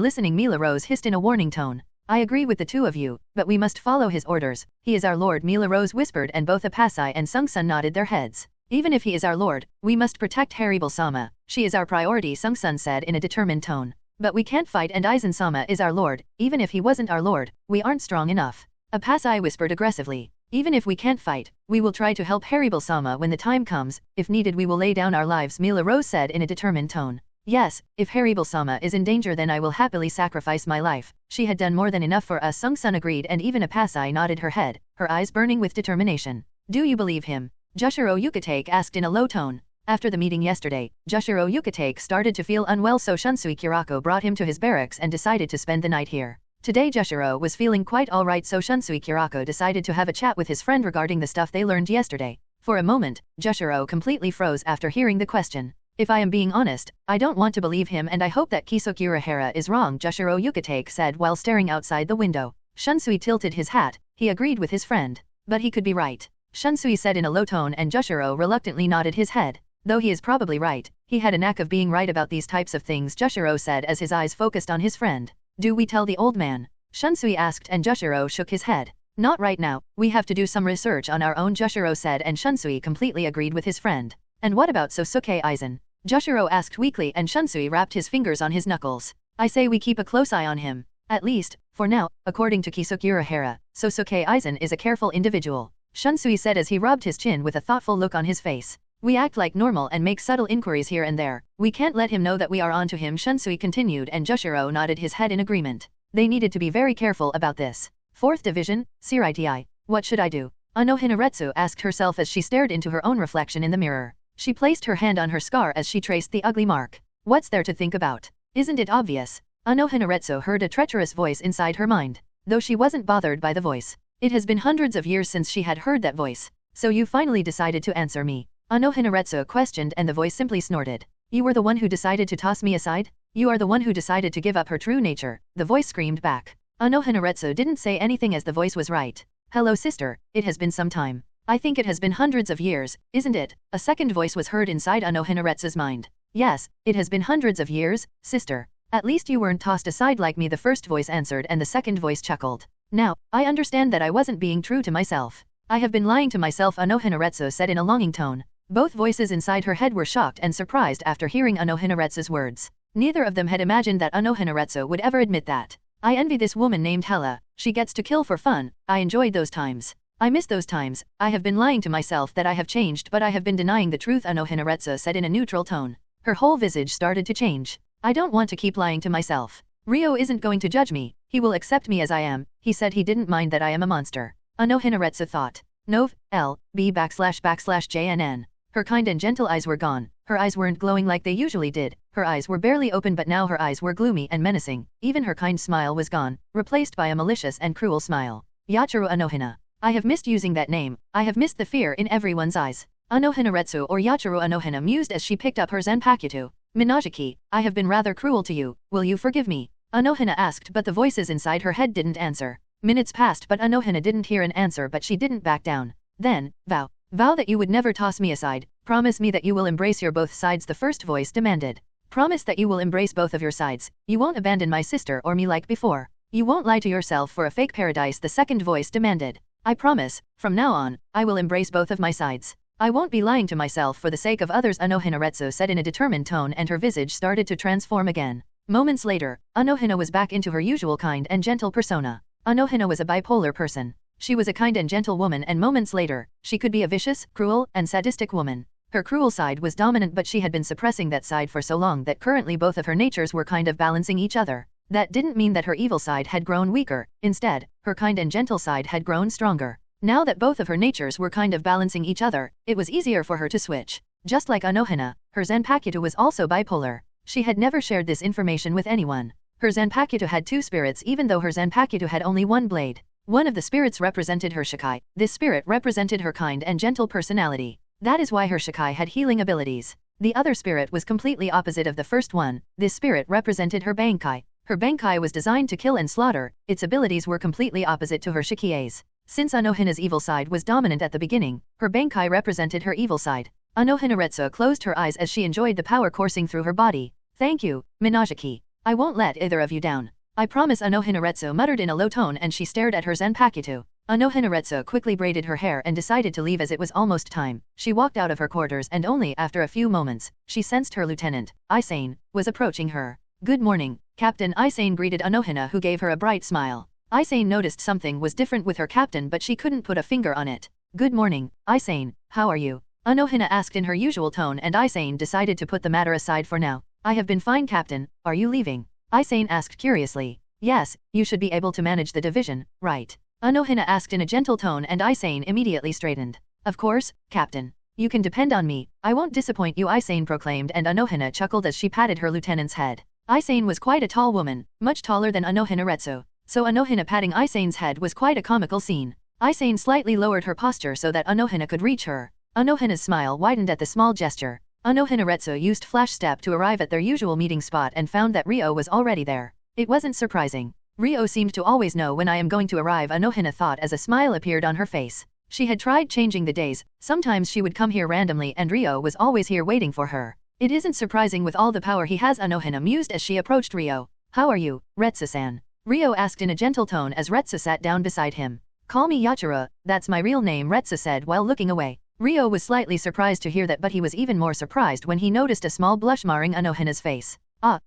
listening, Mila Rose hissed in a warning tone. I agree with the two of you, but we must follow his orders. He is our lord, Mila Rose whispered, and both Apasai and Sung-sun nodded their heads. Even if he is our lord, we must protect Haribel-sama. She is our priority, Sung-sun said in a determined tone. But we can't fight, and Aizen-sama is our lord. Even if he wasn't our lord, we aren't strong enough. Apasai whispered aggressively. Even if we can't fight, we will try to help Haribel-sama when the time comes. If needed, we will lay down our lives, Mila Rose said in a determined tone. Yes, if Haribel-sama is in danger, then I will happily sacrifice my life. She had done more than enough for us, Sung-sun agreed, and even Apasai nodded her head, her eyes burning with determination. Do you believe him? Jushiro Yukitake asked in a low tone. After the meeting yesterday, Jushiro Yukitake started to feel unwell, so Shunsui Kirako brought him to his barracks and decided to spend the night here. Today Jushiro was feeling quite alright, so Shunsui Kirako decided to have a chat with his friend regarding the stuff they learned yesterday. For a moment, Jushiro completely froze after hearing the question. If I am being honest, I don't want to believe him and I hope that Kisoki Urahara is wrong, Jushiro Yukitake said while staring outside the window. Shunsui tilted his hat, he agreed with his friend. But he could be right. Shunsui said in a low tone, and Jushiro reluctantly nodded his head. Though he is probably right, he had a knack of being right about these types of things, Jushiro said as his eyes focused on his friend. Do we tell the old man? Shunsui asked, and Jushiro shook his head. Not right now, we have to do some research on our own, Jushiro said, and Shunsui completely agreed with his friend. And what about Sosuke Aizen? Jushiro asked weakly, and Shunsui wrapped his fingers on his knuckles. I say we keep a close eye on him. At least, for now, according to Kisoki Urahara, Sosuke Aizen is a careful individual. Shunsui said as he rubbed his chin with a thoughtful look on his face. We act like normal and make subtle inquiries here and there. We can't let him know that we are on to him, Shunsui continued, and Jushiro nodded his head in agreement. They needed to be very careful about this. 4th Division, Siriti. What should I do? Unohana Retsu asked herself as she stared into her own reflection in the mirror. She placed her hand on her scar as she traced the ugly mark. What's there to think about? Isn't it obvious? Unohana Retsu heard a treacherous voice inside her mind. Though she wasn't bothered by the voice. It has been hundreds of years since she had heard that voice. So you finally decided to answer me? Unohana Retsu questioned, and the voice simply snorted. You were the one who decided to toss me aside? You are the one who decided to give up her true nature, the voice screamed back. Unohana Retsu didn't say anything as the voice was right. Hello sister, it has been some time. I think it has been hundreds of years, isn't it? A second voice was heard inside Unohana Retsu's mind. Yes, it has been hundreds of years, sister. At least you weren't tossed aside like me, the first voice answered, and the second voice chuckled. Now, I understand that I wasn't being true to myself. I have been lying to myself, Unohana Retsu said in a longing tone. Both voices inside her head were shocked and surprised after hearing Unohana Retsu's words. Neither of them had imagined that Unohana Retsu would ever admit that. I envy this woman named Hela. She gets to kill for fun. I enjoyed those times. I miss those times. I have been lying to myself that I have changed, but I have been denying the truth, Unohana Retsu said in a neutral tone. Her whole visage started to change. I don't want to keep lying to myself. Ryo isn't going to judge me. He will accept me as I am. He said he didn't mind that I am a monster. Unohana Retsu thought. Nov, L, B / JNN. Her kind and gentle eyes were gone. Her eyes weren't glowing like they usually did. Her eyes were barely open, but now her eyes were gloomy and menacing. Even her kind smile was gone, replaced by a malicious and cruel smile. Yachiru Unohana. I have missed using that name. I have missed the fear in everyone's eyes. Unohana Retsu, or Yachiru Unohana, mused as she picked up her Zanpakuto. Minajiki, I have been rather cruel to you. Will you forgive me? Unohana asked, but the voices inside her head didn't answer. Minutes passed, but Unohana didn't hear an answer, but she didn't back down. Then, vow. Vow that you would never toss me aside. Promise me that you will embrace your both sides, the first voice demanded. Promise that you will embrace both of your sides. You won't abandon my sister or me like before. You won't lie to yourself for a fake paradise, the second voice demanded. I promise, from now on, I will embrace both of my sides. I won't be lying to myself for the sake of others, Unohana Retsu said in a determined tone, and her visage started to transform again. Moments later, Unohana was back into her usual kind and gentle persona. Unohana was a bipolar person. She was a kind and gentle woman, and moments later, she could be a vicious, cruel, and sadistic woman. Her cruel side was dominant, but she had been suppressing that side for so long that currently both of her natures were kind of balancing each other. That didn't mean that her evil side had grown weaker. Instead, her kind and gentle side had grown stronger. Now that both of her natures were kind of balancing each other, it was easier for her to switch. Just like Unohana, her Zanpakuto was also bipolar. She had never shared this information with anyone. Her Zanpakuto had two spirits, even though her Zanpakuto had only one blade. One of the spirits represented her Shikai. This spirit represented her kind and gentle personality. That is why her Shikai had healing abilities. The other spirit was completely opposite of the first one. This spirit represented her Bankai. Her Bankai was designed to kill and slaughter. Its abilities were completely opposite to her Shikie's. Since Unohana's evil side was dominant at the beginning, her Bankai represented her evil side. Unohana Retsu closed her eyes as she enjoyed the power coursing through her body. Thank you, Minajiki. I won't let either of you down. I promise, Unohana Retsu muttered in a low tone, and she stared at her Zanpakuto. Unohana Retsu quickly braided her hair and decided to leave as it was almost time. She walked out of her quarters, and only after a few moments, she sensed her lieutenant, Isane, was approaching her. Good morning, Captain. Isane greeted Unohana, who gave her a bright smile. Isane noticed something was different with her captain, but she couldn't put a finger on it. Good morning, Isane, how are you? Unohana asked in her usual tone, and Isane decided to put the matter aside for now. I have been fine, Captain. Are you leaving? Isane asked curiously. Yes, you should be able to manage the division, right? Unohana asked in a gentle tone, and Isane immediately straightened. Of course, Captain. You can depend on me, I won't disappoint you, Isane proclaimed, and Unohana chuckled as she patted her lieutenant's head. Isane was quite a tall woman, much taller than Unohana Retsu, so Unohana patting Isane's head was quite a comical scene. Isane slightly lowered her posture so that Unohana could reach her. Unohana's smile widened at the small gesture. Unohana Retsu used Flash Step to arrive at their usual meeting spot and found that Ryo was already there. It wasn't surprising. Ryo seemed to always know when I am going to arrive, Unohana thought as a smile appeared on her face. She had tried changing the days, sometimes she would come here randomly and Ryo was always here waiting for her. It isn't surprising with all the power he has, Unohana mused as she approached Ryo. How are you, Retsu-san? Ryo asked in a gentle tone as Retsu sat down beside him. Call me Yachira, that's my real name, Retsu said while looking away. Ryo was slightly surprised to hear that, but he was even more surprised when he noticed a small blush marring Unohana's face.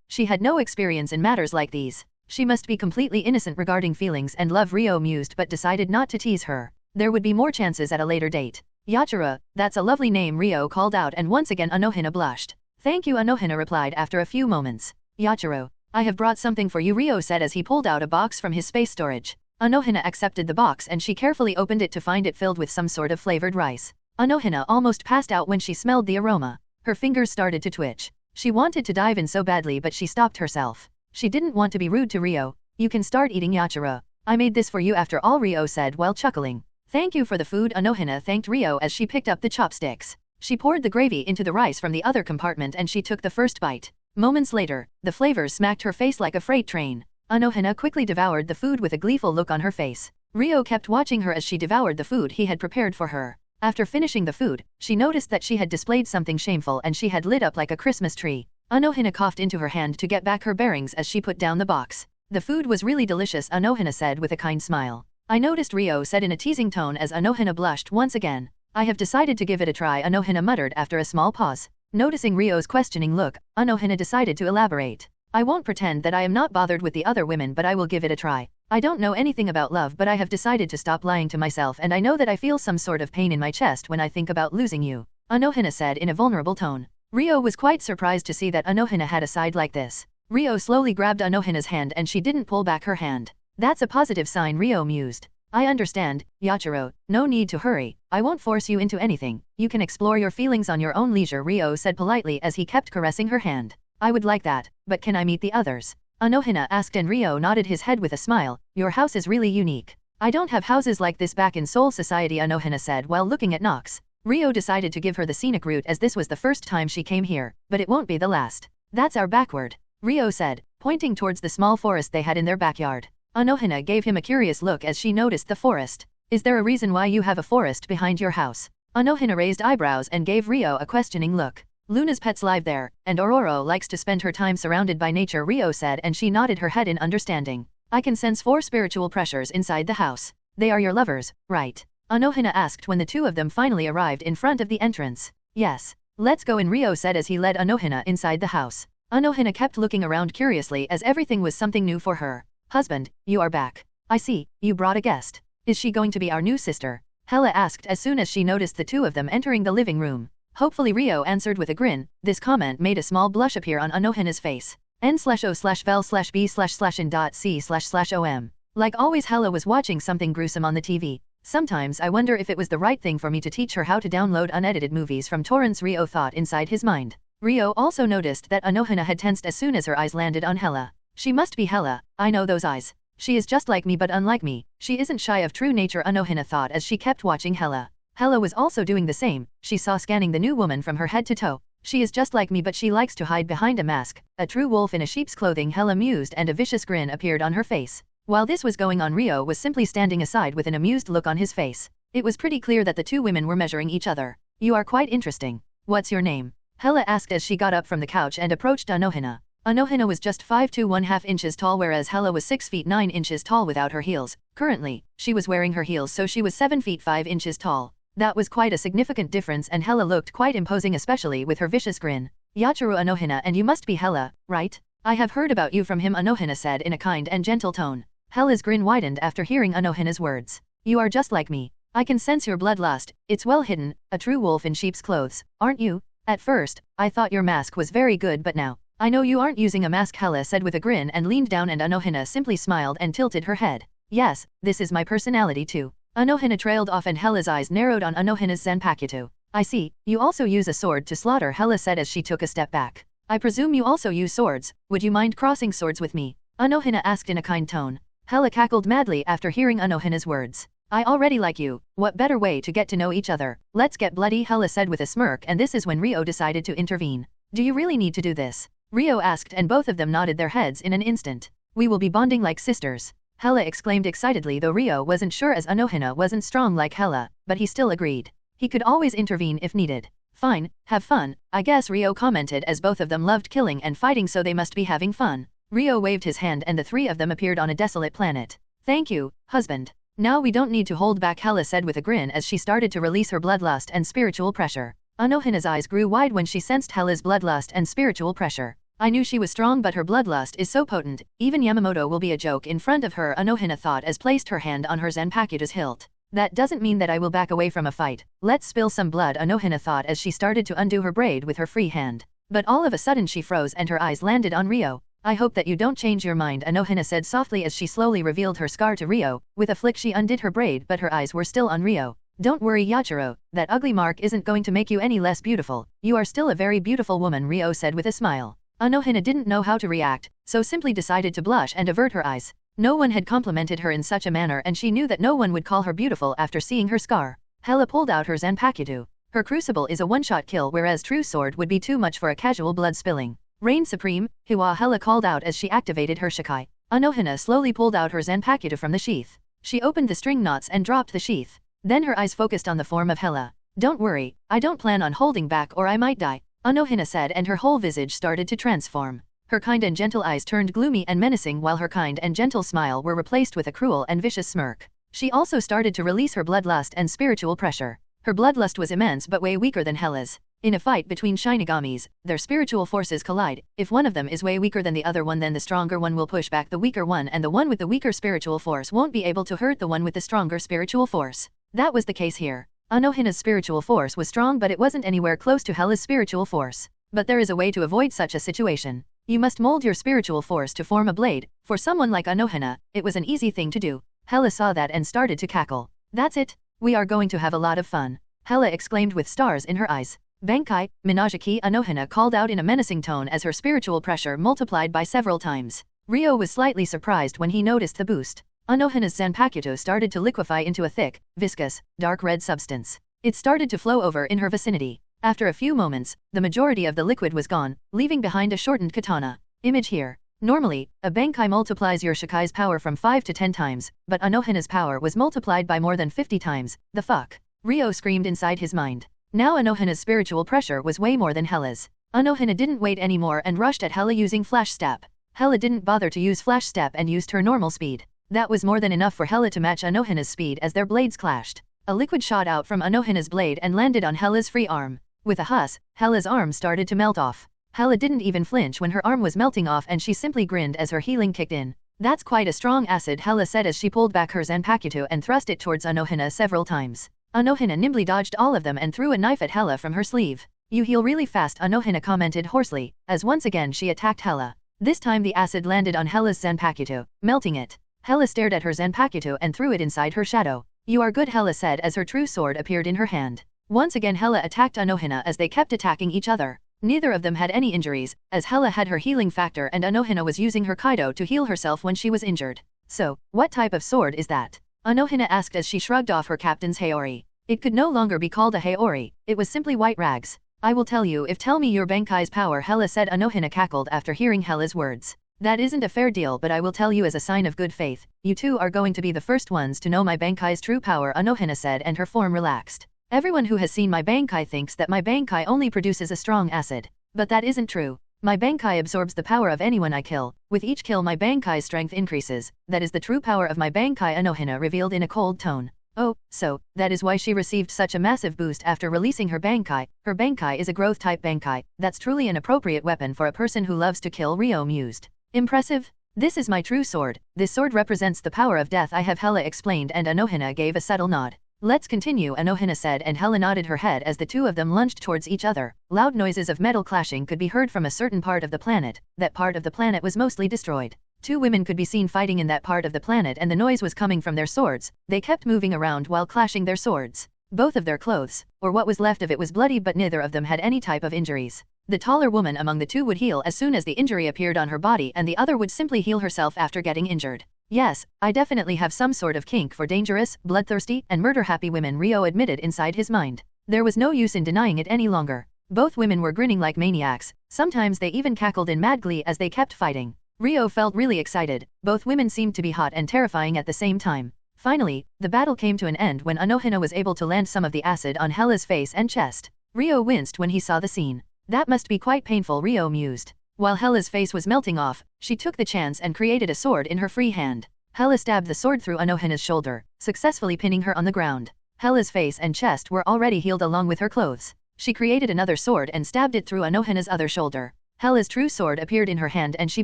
She had no experience in matters like these. She must be completely innocent regarding feelings and love, Ryo mused, but decided not to tease her. There would be more chances at a later date. Yachira, that's a lovely name, Ryo called out, and once again Unohana blushed. Thank you, Unohana replied after a few moments. Yachiro, I have brought something for you, Ryo said as he pulled out a box from his space storage. Unohana accepted the box and she carefully opened it to find it filled with some sort of flavored rice. Unohana almost passed out when she smelled the aroma. Her fingers started to twitch. She wanted to dive in so badly, but she stopped herself. She didn't want to be rude to Ryo. You can start eating, Yachira. I made this for you after all, Ryo said while chuckling. Thank you for the food, Unohana thanked Ryo as she picked up the chopsticks. She poured the gravy into the rice from the other compartment and she took the first bite. Moments later, the flavors smacked her face like a freight train. Unohana quickly devoured the food with a gleeful look on her face. Ryo kept watching her as she devoured the food he had prepared for her. After finishing the food, she noticed that she had displayed something shameful and she had lit up like a Christmas tree. Unohana coughed into her hand to get back her bearings as she put down the box. The food was really delicious, Unohana said with a kind smile. I noticed, Ryo said in a teasing tone as Unohana blushed once again. I have decided to give it a try, Unohana muttered after a small pause. Noticing Ryo's questioning look, Unohana decided to elaborate. I won't pretend that I am not bothered with the other women, but I will give it a try. I don't know anything about love, but I have decided to stop lying to myself, and I know that I feel some sort of pain in my chest when I think about losing you, Unohana said in a vulnerable tone. Ryo was quite surprised to see that Unohana had a side like this. Ryo slowly grabbed Unohana's hand and she didn't pull back her hand. That's a positive sign, Ryo mused. I understand, Yachiro, no need to hurry, I won't force you into anything, you can explore your feelings on your own leisure, Ryo said politely as he kept caressing her hand. I would like that, but can I meet the others? Unohana asked and Ryo nodded his head with a smile. Your house is really unique. I don't have houses like this back in Seoul Society, Unohana said while looking at Nox. Ryo decided to give her the scenic route as this was the first time she came here, but it won't be the last. That's our backward, Ryo said, pointing towards the small forest they had in their backyard. Unohana gave him a curious look as she noticed the forest. Is there a reason why you have a forest behind your house? Unohana raised eyebrows and gave Ryo a questioning look. Luna's pets live there, and Aurora likes to spend her time surrounded by nature, Ryo said, and she nodded her head in understanding. I can sense 4 spiritual pressures inside the house. They are your lovers, right? Unohana asked when the two of them finally arrived in front of the entrance. Yes. Let's go in, Ryo said as he led Unohana inside the house. Unohana kept looking around curiously as everything was something new for her. Husband, you are back. I see, you brought a guest. Is she going to be our new sister? Hela asked as soon as she noticed the two of them entering the living room. Hopefully, Ryo answered with a grin. This comment made a small blush appear on Unohana's face. n/o/vel/b/in.c//om. Like always, Hela was watching something gruesome on the TV. Sometimes I wonder if it was the right thing for me to teach her how to download unedited movies from torrents, Ryo thought inside his mind. Ryo also noticed that Unohana had tensed as soon as her eyes landed on Hela. She must be Hela, I know those eyes. She is just like me but unlike me. She isn't shy of true nature, Unohana thought as she kept watching Hela. Hela was also doing the same. She saw scanning the new woman from her head to toe. She is just like me but she likes to hide behind a mask. A true wolf in a sheep's clothing, Hela mused, and a vicious grin appeared on her face. While this was going on, Ryo was simply standing aside with an amused look on his face. It was pretty clear that the two women were measuring each other. You are quite interesting. What's your name? Hela asked as she got up from the couch and approached Unohana. Unohana was just 5'2" 1/2 inches tall, whereas Hela was 6 feet 9 inches tall without her heels. Currently, she was wearing her heels, so she was 7 feet 5 inches tall. That was quite a significant difference, and Hela looked quite imposing, especially with her vicious grin. Yachiro Unohana, and you must be Hela, right? I have heard about you from him, Unohana said in a kind and gentle tone. Hela's grin widened after hearing Unohana's words. You are just like me. I can sense your bloodlust. It's well hidden, a true wolf in sheep's clothes, aren't you? At first, I thought your mask was very good, but now, I know you aren't using a mask, Hela said with a grin and leaned down, and Unohana simply smiled and tilted her head. Yes, this is my personality too. Unohana trailed off and Hela's eyes narrowed on Unohana's Zanpakuto. I see, you also use a sword to slaughter, Hela said as she took a step back. I presume you also use swords, would you mind crossing swords with me? Unohana asked in a kind tone. Hela cackled madly after hearing Unohana's words. I already like you, what better way to get to know each other? Let's get bloody, Hela said with a smirk, and this is when Ryo decided to intervene. Do you really need to do this? Ryo asked, and both of them nodded their heads in an instant. We will be bonding like sisters. Hela exclaimed excitedly, though Ryo wasn't sure as Unohana wasn't strong like Hela, but he still agreed. He could always intervene if needed. Fine, have fun, I guess, Ryo commented as both of them loved killing and fighting, so they must be having fun. Ryo waved his hand and the three of them appeared on a desolate planet. Thank you, husband. Now we don't need to hold back, Hela said with a grin as she started to release her bloodlust and spiritual pressure. Unohana's eyes grew wide when she sensed Hela's bloodlust and spiritual pressure. I knew she was strong, but her bloodlust is so potent, even Yamamoto will be a joke in front of her, Unohana thought as placed her hand on her Zanpakuto's hilt. That doesn't mean that I will back away from a fight. Let's spill some blood, Unohana thought as she started to undo her braid with her free hand. But all of a sudden she froze and her eyes landed on Ryo. I hope that you don't change your mind, Unohana said softly as she slowly revealed her scar to Ryo. With a flick she undid her braid, but her eyes were still on Ryo. Don't worry, Yachiro, that ugly mark isn't going to make you any less beautiful. You are still a very beautiful woman, Ryo said with a smile. Unohana didn't know how to react, so simply decided to blush and avert her eyes. No one had complimented her in such a manner, and she knew that no one would call her beautiful after seeing her scar. Hela pulled out her Zanpakuto. Her crucible is a one-shot kill, whereas true sword would be too much for a casual blood spilling. Reign supreme, Hiwa, Hela called out as she activated her Shikai. Unohana slowly pulled out her Zanpakuto from the sheath. She opened the string knots and dropped the sheath. Then her eyes focused on the form of Hela. Don't worry, I don't plan on holding back or I might die, Unohana said, and her whole visage started to transform. Her kind and gentle eyes turned gloomy and menacing, while her kind and gentle smile were replaced with a cruel and vicious smirk. She also started to release her bloodlust and spiritual pressure. Her bloodlust was immense but way weaker than Hela's. In a fight between Shinigamis, their spiritual forces collide. If one of them is way weaker than the other one, then the stronger one will push back the weaker one, and the one with the weaker spiritual force won't be able to hurt the one with the stronger spiritual force. That was the case here. Unohana's spiritual force was strong, but it wasn't anywhere close to Hela's spiritual force. But there is a way to avoid such a situation. You must mold your spiritual force to form a blade. For someone like Unohana, it was an easy thing to do. Hela saw that and started to cackle. That's it. We are going to have a lot of fun, Hela exclaimed with stars in her eyes. Bankai, Minajiki, Unohana called out in a menacing tone as her spiritual pressure multiplied by several times. Ryo was slightly surprised when he noticed the boost. Unohana's Zanpakuto started to liquefy into a thick, viscous, dark red substance. It started to flow over in her vicinity. After a few moments, the majority of the liquid was gone, leaving behind a shortened katana. Image here. Normally, a Bankai multiplies your Shikai's power from 5 to 10 times, but Unohana's power was multiplied by more than 50 times. The fuck? Ryo screamed inside his mind. Now Unohana's spiritual pressure was way more than Hela's. Unohana didn't wait anymore and rushed at Hela using Flash Step. Hela didn't bother to use Flash Step and used her normal speed. That was more than enough for Hela to match Unohana's speed as their blades clashed. A liquid shot out from Unohana's blade and landed on Hela's free arm. With a huss, Hela's arm started to melt off. Hela didn't even flinch when her arm was melting off, and she simply grinned as her healing kicked in. That's quite a strong acid, Hela said as she pulled back her Zanpakuto and thrust it towards Unohana several times. Unohana nimbly dodged all of them and threw a knife at Hela from her sleeve. You heal really fast, Unohana commented hoarsely, as once again she attacked Hela. This time the acid landed on Hela's Zanpakuto, melting it. Hela stared at her Zanpakuto and threw it inside her shadow. You are good, Hela said as her true sword appeared in her hand. Once again Hela attacked Unohana as they kept attacking each other. Neither of them had any injuries, as Hela had her healing factor and Unohana was using her Kaido to heal herself when she was injured. So, what type of sword is that? Unohana asked as she shrugged off her captain's Haori. It could no longer be called a Haori, it was simply white rags. I will tell you if tell me your Bankai's power, Hela said. Unohana cackled after hearing Hela's words. That isn't a fair deal, but I will tell you as a sign of good faith. You two are going to be the first ones to know my Bankai's true power, Unohana said, and her form relaxed. Everyone who has seen my Bankai thinks that my Bankai only produces a strong acid. But that isn't true. My Bankai absorbs the power of anyone I kill. With each kill my Bankai's strength increases. That is the true power of my Bankai, Unohana revealed in a cold tone. Oh, so, that is why she received such a massive boost after releasing her Bankai. Her Bankai is a growth-type Bankai. That's truly an appropriate weapon for a person who loves to kill, Ryo mused. Impressive? This is my true sword. This sword represents the power of death I have, Hela explained, and Unohana gave a subtle nod. Let's continue, Unohana said, and Hela nodded her head as the two of them lunged towards each other. Loud noises of metal clashing could be heard from a certain part of the planet. That part of the planet was mostly destroyed. Two women could be seen fighting in that part of the planet, and the noise was coming from their swords. They kept moving around while clashing their swords. Both of their clothes, or what was left of it, was bloody, but neither of them had any type of injuries. The taller woman among the two would heal as soon as the injury appeared on her body, and the other would simply heal herself after getting injured. Yes, I definitely have some sort of kink for dangerous, bloodthirsty, and murder-happy women, Ryo admitted inside his mind. There was no use in denying it any longer. Both women were grinning like maniacs, sometimes they even cackled in mad glee as they kept fighting. Ryo felt really excited. Both women seemed to be hot and terrifying at the same time. Finally, the battle came to an end when Unohana was able to land some of the acid on Hela's face and chest. Ryo winced when he saw the scene. That must be quite painful, Ryo mused. While Hela's face was melting off, she took the chance and created a sword in her free hand. Hela stabbed the sword through Unohana's shoulder, successfully pinning her on the ground. Hela's face and chest were already healed along with her clothes. She created another sword and stabbed it through Unohana's other shoulder. Hela's true sword appeared in her hand and she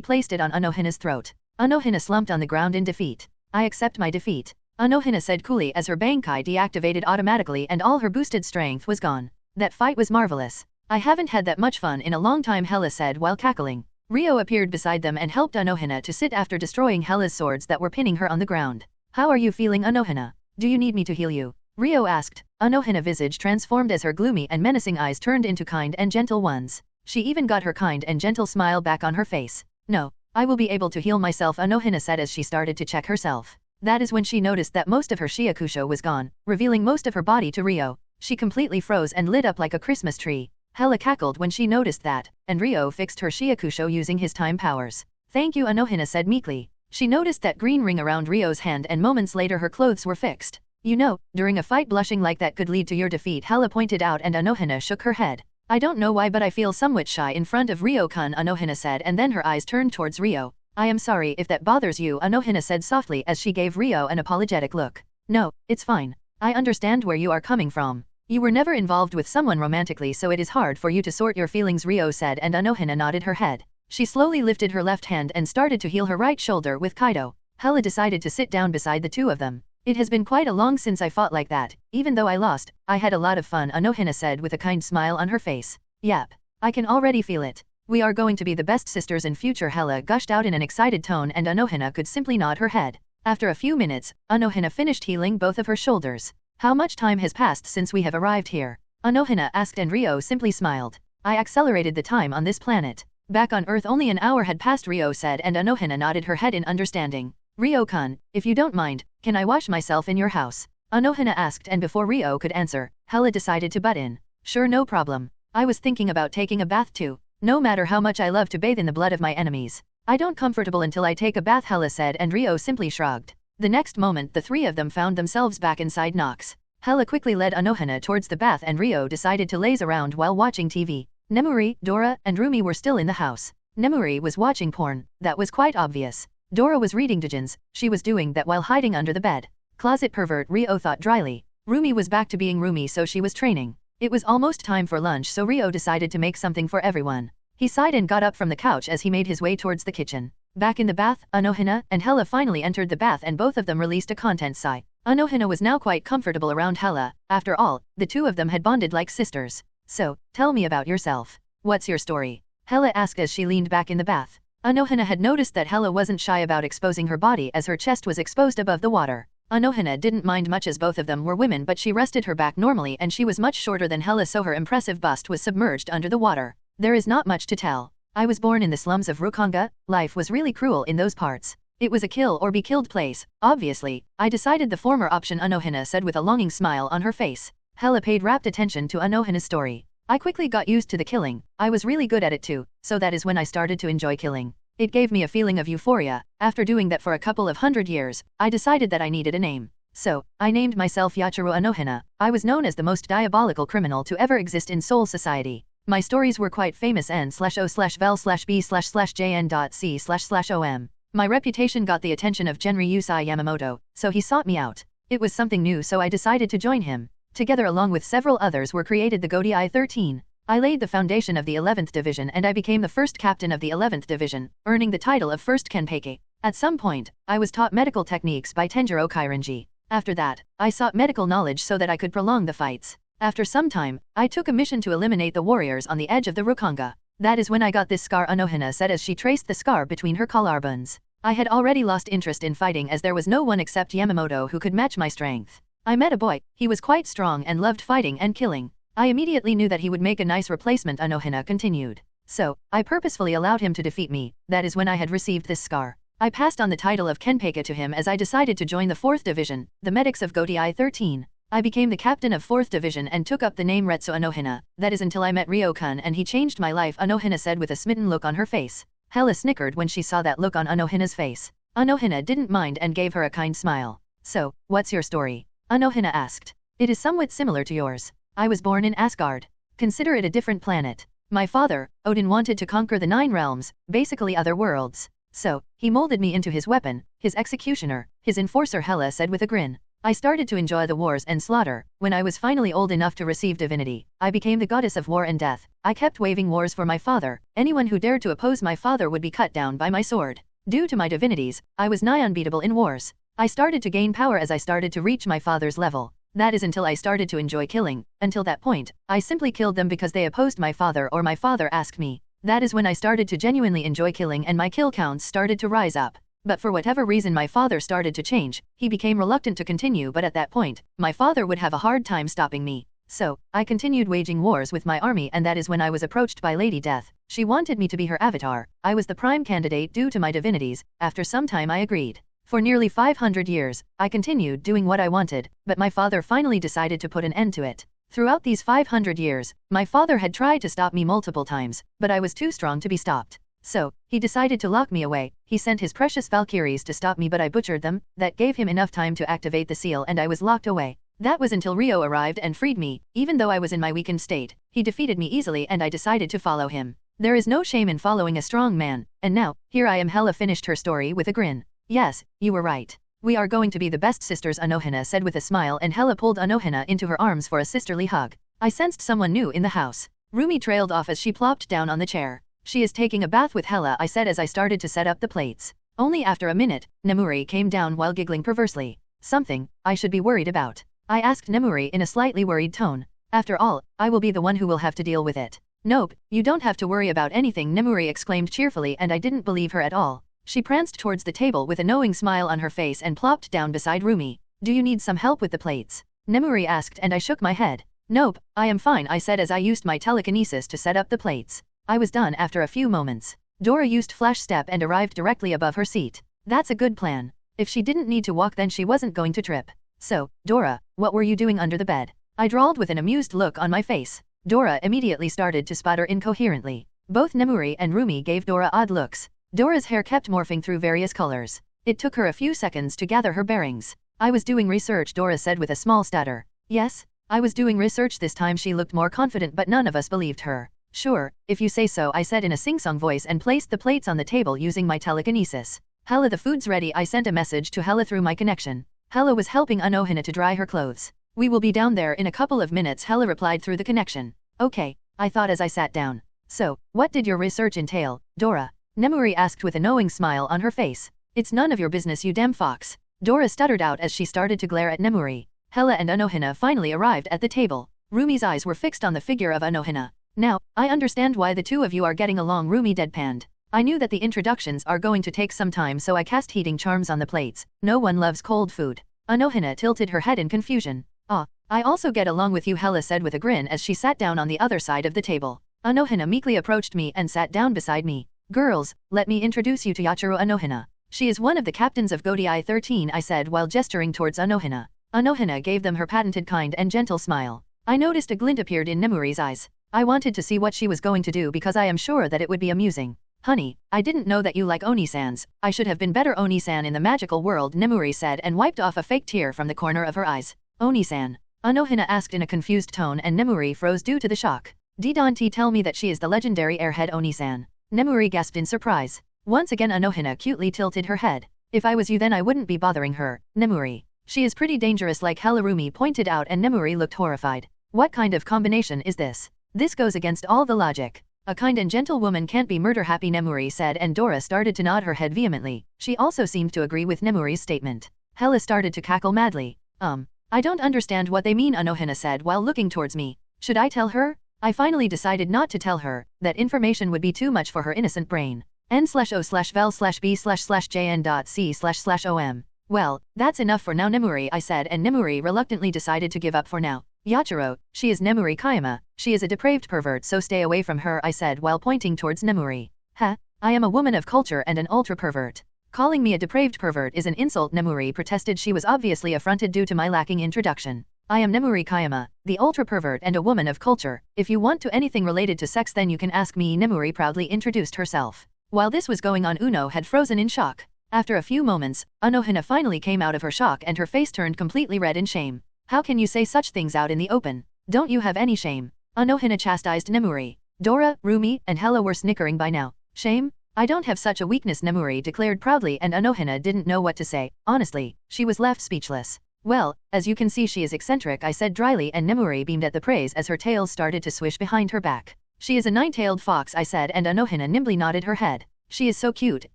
placed it on Unohana's throat. Unohana slumped on the ground in defeat. I accept my defeat, Unohana said coolly as her Bankai deactivated automatically and all her boosted strength was gone. That fight was marvelous. I haven't had that much fun in a long time, Hela said while cackling. Ryo appeared beside them and helped Unohana to sit after destroying Hela's swords that were pinning her on the ground. How are you feeling, Unohana? Do you need me to heal you? Ryo asked. Unohana's visage transformed as her gloomy and menacing eyes turned into kind and gentle ones. She even got her kind and gentle smile back on her face. No, I will be able to heal myself, Unohana said as she started to check herself. That is when she noticed that most of her Shiakusho was gone, revealing most of her body to Ryo. She completely froze and lit up like a Christmas tree. Hela cackled when she noticed that, and Ryo fixed her Shiakusho using his time powers. Thank you, Unohana said meekly. She noticed that green ring around Ryo's hand and moments later her clothes were fixed. You know, during a fight blushing like that could lead to your defeat, Hela pointed out, and Unohana shook her head. I don't know why, but I feel somewhat shy in front of Ryo-kun, Unohana said, and then her eyes turned towards Ryo. I am sorry if that bothers you, Unohana said softly as she gave Ryo an apologetic look. No, it's fine. I understand where you are coming from. You were never involved with someone romantically, so it is hard for you to sort your feelings, Ryo said, and Unohana nodded her head. She slowly lifted her left hand and started to heal her right shoulder with Kaido. Hela decided to sit down beside the two of them. It has been quite a long since I fought like that. Even though I lost, I had a lot of fun, Unohana said with a kind smile on her face. Yep. I can already feel it. We are going to be the best sisters in future, Hela gushed out in an excited tone, and Unohana could simply nod her head. After a few minutes, Unohana finished healing both of her shoulders. How much time has passed since we have arrived here? Unohana asked, and Ryo simply smiled. I accelerated the time on this planet. Back on Earth only an hour had passed, Ryo said, and Unohana nodded her head in understanding. Ryo-kun, if you don't mind, can I wash myself in your house? Unohana asked, and before Ryo could answer, Hela decided to butt in. Sure, no problem. I was thinking about taking a bath too. No matter how much I love to bathe in the blood of my enemies, I don't comfortable until I take a bath, Hela said, and Ryo simply shrugged. The next moment the three of them found themselves back inside Nox. Hela quickly led Unohana towards the bath and Ryo decided to laze around while watching TV. Nemuri, Dora, and Roomi were still in the house. Nemuri was watching porn, that was quite obvious. Dora was reading doujins, she was doing that while hiding under the bed. Closet pervert, Ryo thought dryly. Roomi was back to being Roomi, so she was training. It was almost time for lunch, so Ryo decided to make something for everyone. He sighed and got up from the couch as he made his way towards the kitchen. Back in the bath, Unohana and Hela finally entered the bath and both of them released a content sigh. Unohana was now quite comfortable around Hela. After all, the two of them had bonded like sisters. So, tell me about yourself. What's your story? Hela asked as she leaned back in the bath. Unohana had noticed that Hela wasn't shy about exposing her body as her chest was exposed above the water. Unohana didn't mind much as both of them were women, but she rested her back normally and she was much shorter than Hela, so her impressive bust was submerged under the water. There is not much to tell. I was born in the slums of Rukanga. Life was really cruel in those parts. It was a kill or be killed place. Obviously, I decided the former option, Unohana said with a longing smile on her face. Hela paid rapt attention to Unohana's story. I quickly got used to the killing. I was really good at it too, so that is when I started to enjoy killing. It gave me a feeling of euphoria. After doing that for a couple of 100 years, I decided that I needed a name. So, I named myself Yachiru Unohana. I was known as the most diabolical criminal to ever exist in Soul Society. My stories were quite famous, n/o/vel/b/jn.c//om. My reputation got the attention of Genri Yusai Yamamoto, so he sought me out. It was something new, so I decided to join him. Together along with several others were created the Godii 13. I laid the foundation of the 11th Division and I became the first captain of the 11th Division, earning the title of First Kenpeiki. At some point, I was taught medical techniques by Tenjiro Kairanji. After that, I sought medical knowledge so that I could prolong the fights. After some time, I took a mission to eliminate the warriors on the edge of the Rukanga. That is when I got this scar, Unohana said as she traced the scar between her collarbones. I had already lost interest in fighting as there was no one except Yamamoto who could match my strength. I met a boy, he was quite strong and loved fighting and killing. I immediately knew that he would make a nice replacement, Unohana continued. So, I purposefully allowed him to defeat me, that is when I had received this scar. I passed on the title of Kenpeika to him as I decided to join the 4th Division, the medics of Godai 13. I became the captain of 4th Division and took up the name Retsu Unohana, that is until I met Ryo-kun and he changed my life, Unohana said with a smitten look on her face. Hela snickered when she saw that look on Unohana's face. Unohana didn't mind and gave her a kind smile. So, what's your story? Unohana asked. It is somewhat similar to yours. I was born in Asgard. Consider it a different planet. My father, Odin, wanted to conquer the 9 realms, basically other worlds. So, he molded me into his weapon, his executioner, his enforcer, Hela said with a grin. I started to enjoy the wars and slaughter. When I was finally old enough to receive divinity, I became the goddess of war and death. I kept waging wars for my father. Anyone who dared to oppose my father would be cut down by my sword. Due to my divinities, I was nigh unbeatable in wars. I started to gain power as I started to reach my father's level. That is until I started to enjoy killing. Until that point, I simply killed them because they opposed my father or my father asked me. That is when I started to genuinely enjoy killing and my kill counts started to rise up. But for whatever reason my father started to change, he became reluctant to continue, but at that point, my father would have a hard time stopping me. So, I continued waging wars with my army, and that is when I was approached by Lady Death. She wanted me to be her avatar. I was the prime candidate due to my divinities. After some time I agreed. For nearly 500 years, I continued doing what I wanted, but my father finally decided to put an end to it. Throughout these 500 years, my father had tried to stop me multiple times, but I was too strong to be stopped. So, he decided to lock me away. He sent his precious Valkyries to stop me, but I butchered them. That gave him enough time to activate the seal and I was locked away. That was until Ryo arrived and freed me. Even though I was in my weakened state, he defeated me easily and I decided to follow him. There is no shame in following a strong man. And now, here I am. Hela finished her story with a grin. Yes, you were right. We are going to be the best sisters, Unohana said with a smile, and Hela pulled Unohana into her arms for a sisterly hug. I sensed someone new in the house. Roomi trailed off as she plopped down on the chair. She is taking a bath with Hela, I said as I started to set up the plates. Only after a minute, Nemuri came down while giggling perversely. Something I should be worried about? I asked Nemuri in a slightly worried tone. After all, I will be the one who will have to deal with it. Nope, you don't have to worry about anything, Nemuri exclaimed cheerfully, and I didn't believe her at all. She pranced towards the table with a knowing smile on her face and plopped down beside Roomi. Do you need some help with the plates? Nemuri asked, and I shook my head. Nope, I am fine, I said as I used my telekinesis to set up the plates. I was done after a few moments. Dora used flash step and arrived directly above her seat. That's a good plan. If she didn't need to walk, then she wasn't going to trip. So, Dora, what were you doing under the bed? I drawled with an amused look on my face. Dora immediately started to sputter incoherently. Both Nemuri and Roomi gave Dora odd looks. Dora's hair kept morphing through various colors. It took her a few seconds to gather her bearings. I was doing research, Dora said with a small stutter. Yes, I was doing research. This time she looked more confident, but none of us believed her. Sure, if you say so, I said in a sing-song voice and placed the plates on the table using my telekinesis. Hela, the food's ready. I sent a message to Hela through my connection. Hela was helping Unohana to dry her clothes. We will be down there in a couple of minutes, Hela replied through the connection. Okay, I thought as I sat down. So, what did your research entail, Dora? Nemuri asked with a knowing smile on her face. It's none of your business, you damn fox. Dora stuttered out as she started to glare at Nemuri. Hela and Unohana finally arrived at the table. Roomi's eyes were fixed on the figure of Unohana. Now, I understand why the two of you are getting along, Roomi deadpanned. I knew that the introductions are going to take some time, so I cast heating charms on the plates. No one loves cold food. Unohana tilted her head in confusion. Ah, I also get along with you, Hela said with a grin as she sat down on the other side of the table. Unohana meekly approached me and sat down beside me. Girls, let me introduce you to Yachiru Unohana. She is one of the captains of Godai 13, I said while gesturing towards Unohana. Unohana gave them her patented kind and gentle smile. I noticed a glint appeared in Nemuri's eyes. I wanted to see what she was going to do because I am sure that it would be amusing. Honey, I didn't know that you like Oni-sans. I should have been better Oni-san in the magical world, Nemuri said and wiped off a fake tear from the corner of her eyes. Oni-san? Unohana asked in a confused tone and Nemuri froze due to the shock. Didn't tell me that she is the legendary airhead Oni-san. Nemuri gasped in surprise. Once again Unohana cutely tilted her head. If I was you then I wouldn't be bothering her, Nemuri. She is pretty dangerous like Hela, Roomi pointed out and Nemuri looked horrified. What kind of combination is this? This goes against all the logic. A kind and gentle woman can't be murder happy, Nemuri said and Dora started to nod her head vehemently. She also seemed to agree with Nemuri's statement. Hela started to cackle madly. I don't understand what they mean, Unohana said while looking towards me. Should I tell her? I finally decided not to tell her. That information would be too much for her innocent brain. N/O/vel/b/jn.c//om. Well, that's enough for now Nemuri, I said, and Nemuri reluctantly decided to give up for now. Yachiro, she is Nemuri Kayama, she is a depraved pervert, so stay away from her, I said while pointing towards Nemuri. Huh? I am a woman of culture and an ultra-pervert. Calling me a depraved pervert is an insult, Nemuri protested. She was obviously affronted due to my lacking introduction. I am Nemuri Kayama, the ultra-pervert and a woman of culture. If you want to anything related to sex then you can ask me, Nemuri proudly introduced herself. While this was going on, Uno had frozen in shock. After a few moments, Unohana finally came out of her shock and her face turned completely red in shame. How can you say such things out in the open? Don't you have any shame? Unohana chastised Nemuri. Dora, Roomi, and Hela were snickering by now. Shame? I don't have such a weakness, Nemuri declared proudly, and Unohana didn't know what to say. Honestly, she was left speechless. Well, as you can see she is eccentric, I said dryly, and Nemuri beamed at the praise as her tail started to swish behind her back. She is a nine-tailed fox, I said, and Unohana nimbly nodded her head. She is so cute,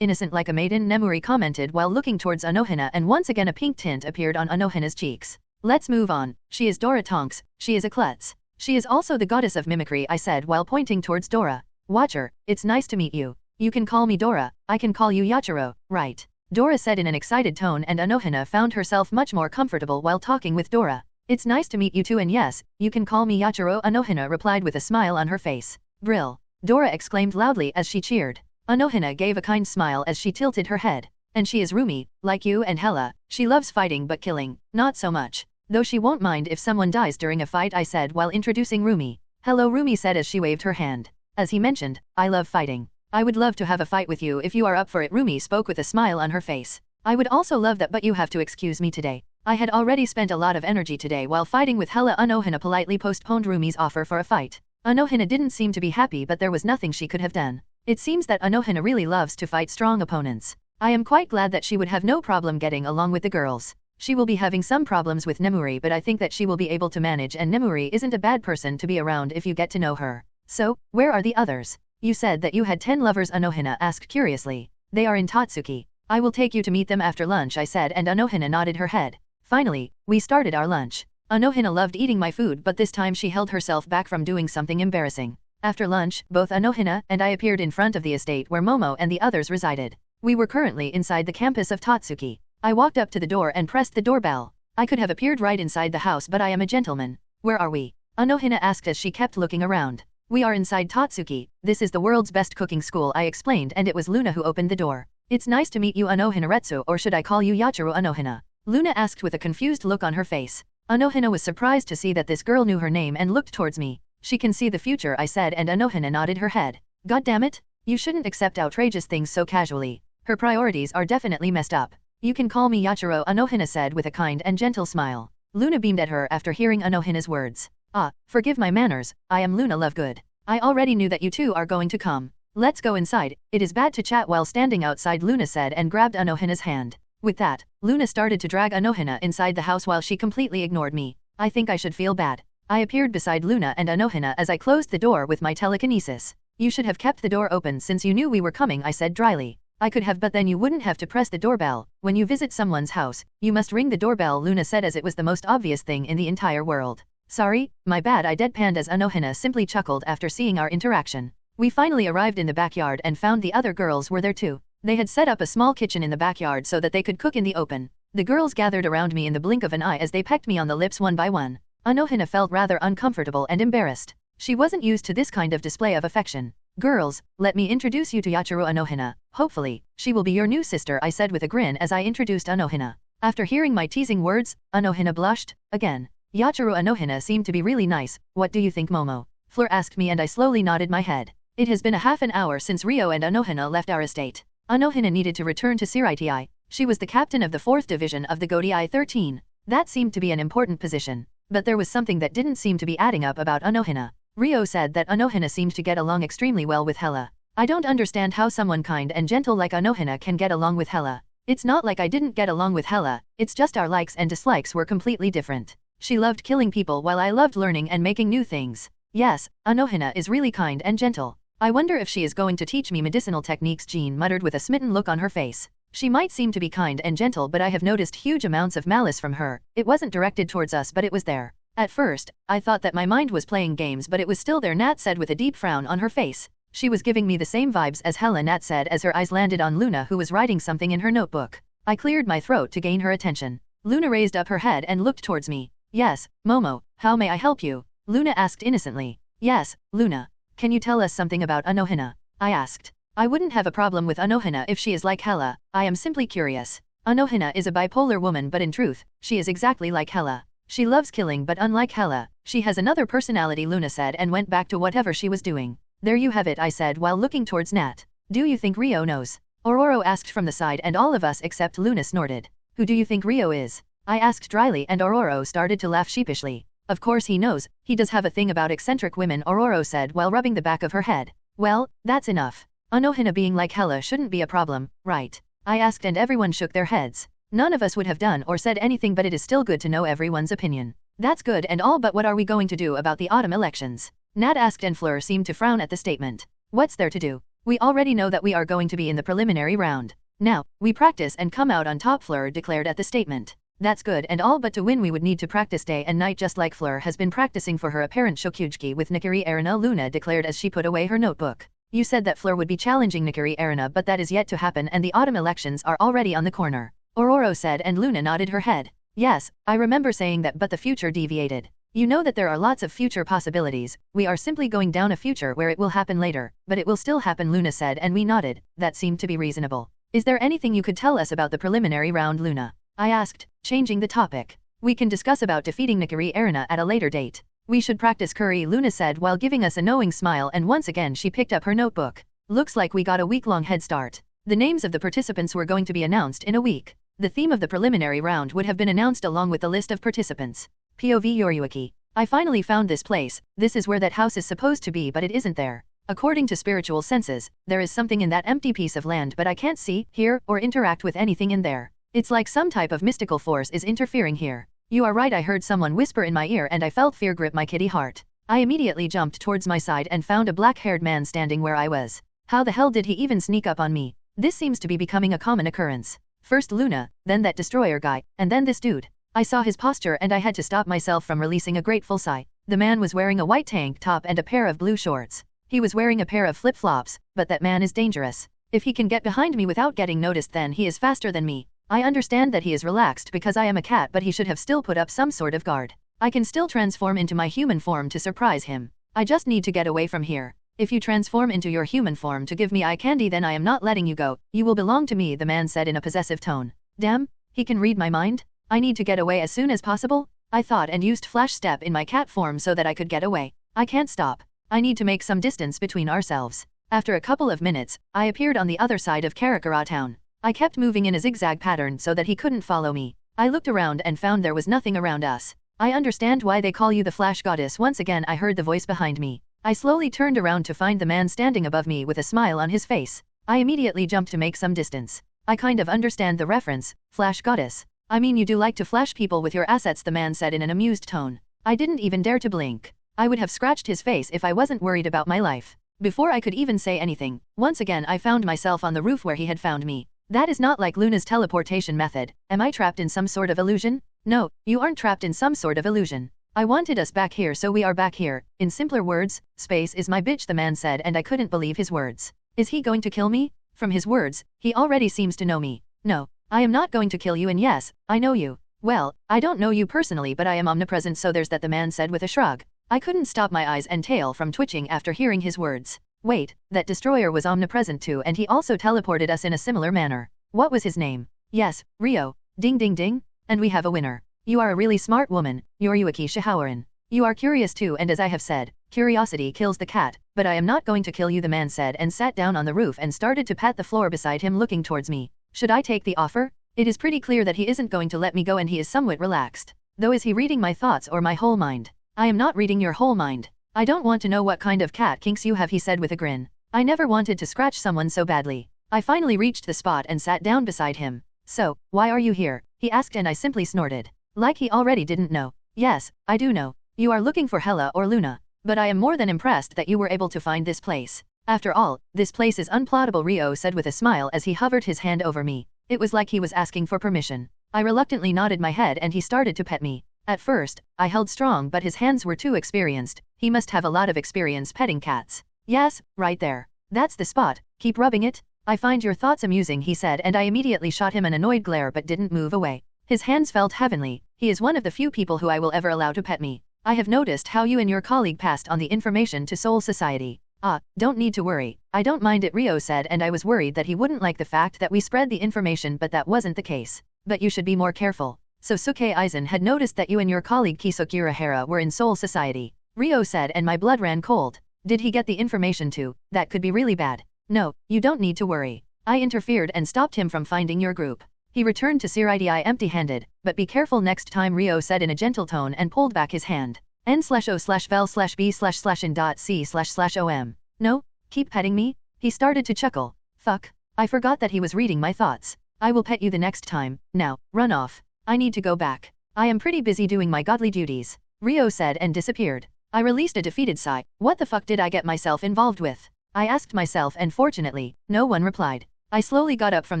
innocent like a maiden, Nemuri commented while looking towards Unohana, and once again a pink tint appeared on Unohana's cheeks. Let's move on. She is Dora Tonks, she is a klutz. She is also the goddess of mimicry, I said while pointing towards Dora. Watcher, it's nice to meet you. You can call me Dora, I can call you Yachiro, right? Dora said in an excited tone, and Unohana found herself much more comfortable while talking with Dora. It's nice to meet you too, and yes, you can call me Yachiro, Unohana replied with a smile on her face. Brill! Dora exclaimed loudly as she cheered. Unohana gave a kind smile as she tilted her head. And she is Roomi, like you and Hela. She loves fighting but killing, not so much. Though she won't mind if someone dies during a fight, I said while introducing Roomi. Hello, Roomi said as she waved her hand. As he mentioned, I love fighting. I would love to have a fight with you if you are up for it, Roomi spoke with a smile on her face. I would also love that, but you have to excuse me today. I had already spent a lot of energy today while fighting with Hela. Unohana politely postponed Roomi's offer for a fight. Unohana didn't seem to be happy, but there was nothing she could have done. It seems that Unohana really loves to fight strong opponents. I am quite glad that she would have no problem getting along with the girls. She will be having some problems with Nemuri, but I think that she will be able to manage, and Nemuri isn't a bad person to be around if you get to know her. So, where are the others? You said that you had 10 lovers, Unohana asked curiously. They are in Tatsuki. I will take you to meet them after lunch, I said, and Unohana nodded her head. Finally, we started our lunch. Unohana loved eating my food, but this time she held herself back from doing something embarrassing. After lunch, both Unohana and I appeared in front of the estate where Momo and the others resided. We were currently inside the campus of Tatsuki. I walked up to the door and pressed the doorbell. I could have appeared right inside the house, but I am a gentleman. Where are we? Unohana asked as she kept looking around. We are inside Tatsuki. This is the world's best cooking school, I explained, and it was Luna who opened the door. It's nice to meet you, Unohana. Retsu, or should I call you Yachiro, Unohana? Luna asked with a confused look on her face. Unohana was surprised to see that this girl knew her name and looked towards me. She can see the future, I said, and Unohana nodded her head. God damn it! You shouldn't accept outrageous things so casually. Her priorities are definitely messed up. You can call me Yachiro, Unohana said with a kind and gentle smile. Luna beamed at her after hearing Unohana's words. Ah, forgive my manners, I am Luna Lovegood. I already knew that you two are going to come. Let's go inside, it is bad to chat while standing outside, Luna said and grabbed Unohana's hand. With that, Luna started to drag Unohana inside the house while she completely ignored me. I think I should feel bad. I appeared beside Luna and Unohana as I closed the door with my telekinesis. You should have kept the door open since you knew we were coming, I said dryly. I could have, but then you wouldn't have to press the doorbell. When you visit someone's house, you must ring the doorbell, Luna said as it was the most obvious thing in the entire world. Sorry, my bad, I deadpanned as Unohana simply chuckled after seeing our interaction. We finally arrived in the backyard and found the other girls were there too. They had set up a small kitchen in the backyard so that they could cook in the open. The girls gathered around me in the blink of an eye as they pecked me on the lips one by one. Unohana felt rather uncomfortable and embarrassed. She wasn't used to this kind of display of affection. Girls, let me introduce you to Yachiro, Unohana. Hopefully, she will be your new sister, I said with a grin as I introduced Unohana. After hearing my teasing words, Unohana blushed, again. Yachiro, Unohana seemed to be really nice. What do you think, Momo? Fleur asked me and I slowly nodded my head. It has been a half an hour since Rio and Unohana left our estate. Unohana needed to return to Siritii. She was the captain of the 4th division of the Godii 13. That seemed to be an important position. But there was something that didn't seem to be adding up about Unohana. Rio said that Unohana seemed to get along extremely well with Hela. I don't understand how someone kind and gentle like Unohana can get along with Hela. It's not like I didn't get along with Hela, it's just our likes and dislikes were completely different. She loved killing people while I loved learning and making new things. Yes, Unohana is really kind and gentle. I wonder if she is going to teach me medicinal techniques, Jean muttered with a smitten look on her face. She might seem to be kind and gentle, but I have noticed huge amounts of malice from her. It wasn't directed towards us, but it was there. At first, I thought that my mind was playing games, but it was still there, Nat said with a deep frown on her face. She was giving me the same vibes as Hela, Nat said as her eyes landed on Luna, who was writing something in her notebook. I cleared my throat to gain her attention. Luna raised up her head and looked towards me. Yes, Momo, how may I help you? Luna asked innocently. Yes, Luna. Can you tell us something about Unohana? I asked. I wouldn't have a problem with Unohana if she is like Hela, I am simply curious. Unohana is a bipolar woman, but in truth, she is exactly like Hela. She loves killing, but unlike Hela, she has another personality, Luna said, and went back to whatever she was doing. There you have it, I said while looking towards Nat. Do you think Rio knows? Ororo asked from the side, and all of us except Luna snorted. Who do you think Rio is? I asked dryly, and Ororo started to laugh sheepishly. Of course he knows, he does have a thing about eccentric women, Ororo said while rubbing the back of her head. Well, that's enough. Unohana being like Hela shouldn't be a problem, right? I asked, and everyone shook their heads. None of us would have done or said anything, but it is still good to know everyone's opinion. That's good and all, but what are we going to do about the autumn elections? Nat asked, and Fleur seemed to frown at the statement. What's there to do? We already know that we are going to be in the preliminary round. Now, we practice and come out on top, Fleur declared at the statement. That's good and all, but to win we would need to practice day and night, just like Fleur has been practicing for her apparent Shokyuji with Nikiri Arena, Luna declared as she put away her notebook. You said that Fleur would be challenging Nikiri Arena, but that is yet to happen, and the autumn elections are already on the corner. Ororo said, and Luna nodded her head. Yes, I remember saying that, but the future deviated. You know that there are lots of future possibilities, we are simply going down a future where it will happen later, but it will still happen, Luna said, and we nodded. That seemed to be reasonable. Is there anything you could tell us about the preliminary round, Luna? I asked, changing the topic. We can discuss about defeating Nikiri Arena at a later date. We should practice curry, Luna said while giving us a knowing smile, and once again she picked up her notebook. Looks like we got a week-long head start. The names of the participants were going to be announced in a week. The theme of the preliminary round would have been announced along with the list of participants. POV Yoryuki. I finally found this place. This is where that house is supposed to be, but it isn't there. According to spiritual senses, there is something in that empty piece of land, but I can't see, hear, or interact with anything in there. It's like some type of mystical force is interfering here. You are right, I heard someone whisper in my ear and I felt fear grip my kitty heart. I immediately jumped towards my side and found a black-haired man standing where I was. How the hell did he even sneak up on me? This seems to be becoming a common occurrence. First Luna, then that destroyer guy, and then this dude. I saw his posture and I had to stop myself from releasing a grateful sigh. The man was wearing a white tank top and a pair of blue shorts. He was wearing a pair of flip-flops, but that man is dangerous. If he can get behind me without getting noticed, then he is faster than me. I understand that he is relaxed because I am a cat, but he should have still put up some sort of guard. I can still transform into my human form to surprise him. I just need to get away from here. If you transform into your human form to give me eye candy, then I am not letting you go. You will belong to me, the man said in a possessive tone. Damn, he can read my mind? I need to get away as soon as possible, I thought, and used flash step in my cat form so that I could get away. I can't stop. I need to make some distance between ourselves. After a couple of minutes, I appeared on the other side of Karakura town. I kept moving in a zigzag pattern so that he couldn't follow me. I looked around and found there was nothing around us. I understand why they call you the Flash Goddess. Once again I heard the voice behind me. I slowly turned around to find the man standing above me with a smile on his face. I immediately jumped to make some distance. I kind of understand the reference, Flash Goddess. I mean, you do like to flash people with your assets, the man said in an amused tone. I didn't even dare to blink. I would have scratched his face if I wasn't worried about my life. Before I could even say anything, once again I found myself on the roof where he had found me. That is not like Luna's teleportation method. Am I trapped in some sort of illusion? No, you aren't trapped in some sort of illusion. I wanted us back here, so we are back here. In simpler words, space is my bitch, the man said, and I couldn't believe his words. Is he going to kill me? From his words, he already seems to know me. No, I am not going to kill you, and yes, I know you. Well, I don't know you personally, but I am omnipresent, so there's that, the man said with a shrug. I couldn't stop my eyes and tail from twitching after hearing his words. Wait, that destroyer was omnipresent too, and he also teleported us in a similar manner. What was his name? Yes, Rio. Ding ding ding. And we have a winner. You are a really smart woman, Yoryuki Shihawaran. You are curious too, and as I have said, curiosity kills the cat, but I am not going to kill you, the man said, and sat down on the roof and started to pat the floor beside him, looking towards me. Should I take the offer? It is pretty clear that he isn't going to let me go, and he is somewhat relaxed. Though is he reading my thoughts or my whole mind? I am not reading your whole mind. I don't want to know what kind of cat kinks you have, he said with a grin. I never wanted to scratch someone so badly. I finally reached the spot and sat down beside him. So, why are you here? He asked, and I simply snorted. Like he already didn't know. Yes, I do know. You are looking for Hela or Luna. But I am more than impressed that you were able to find this place. After all, this place is unplottable, Rio said with a smile as he hovered his hand over me. It was like he was asking for permission. I reluctantly nodded my head and he started to pet me. At first, I held strong, but his hands were too experienced. He must have a lot of experience petting cats. Yes, right there. That's the spot. Keep rubbing it. I find your thoughts amusing, he said, and I immediately shot him an annoyed glare but didn't move away. His hands felt heavenly. He is one of the few people who I will ever allow to pet me. I have noticed how you and your colleague passed on the information to Soul Society. Ah, don't need to worry. I don't mind it, Ryo said, and I was worried that he wouldn't like the fact that we spread the information, but that wasn't the case. But you should be more careful. So Suke Aizen had noticed that you and your colleague Kisuke Urahara were in Soul Society. Ryo said, and my blood ran cold. Did he get the information too? That could be really bad. No, you don't need to worry. I interfered and stopped him from finding your group. He returned to Siridi empty-handed, but be careful next time, Ryo said in a gentle tone and pulled back his hand. N/O/vel/B/C/in.C//OM. No? Keep petting me? He started to chuckle. Fuck. I forgot that he was reading my thoughts. I will pet you the next time. Now, run off. I need to go back. I am pretty busy doing my godly duties. Ryo said and disappeared. I released a defeated sigh. What the fuck did I get myself involved with? I asked myself, and fortunately, no one replied. I slowly got up from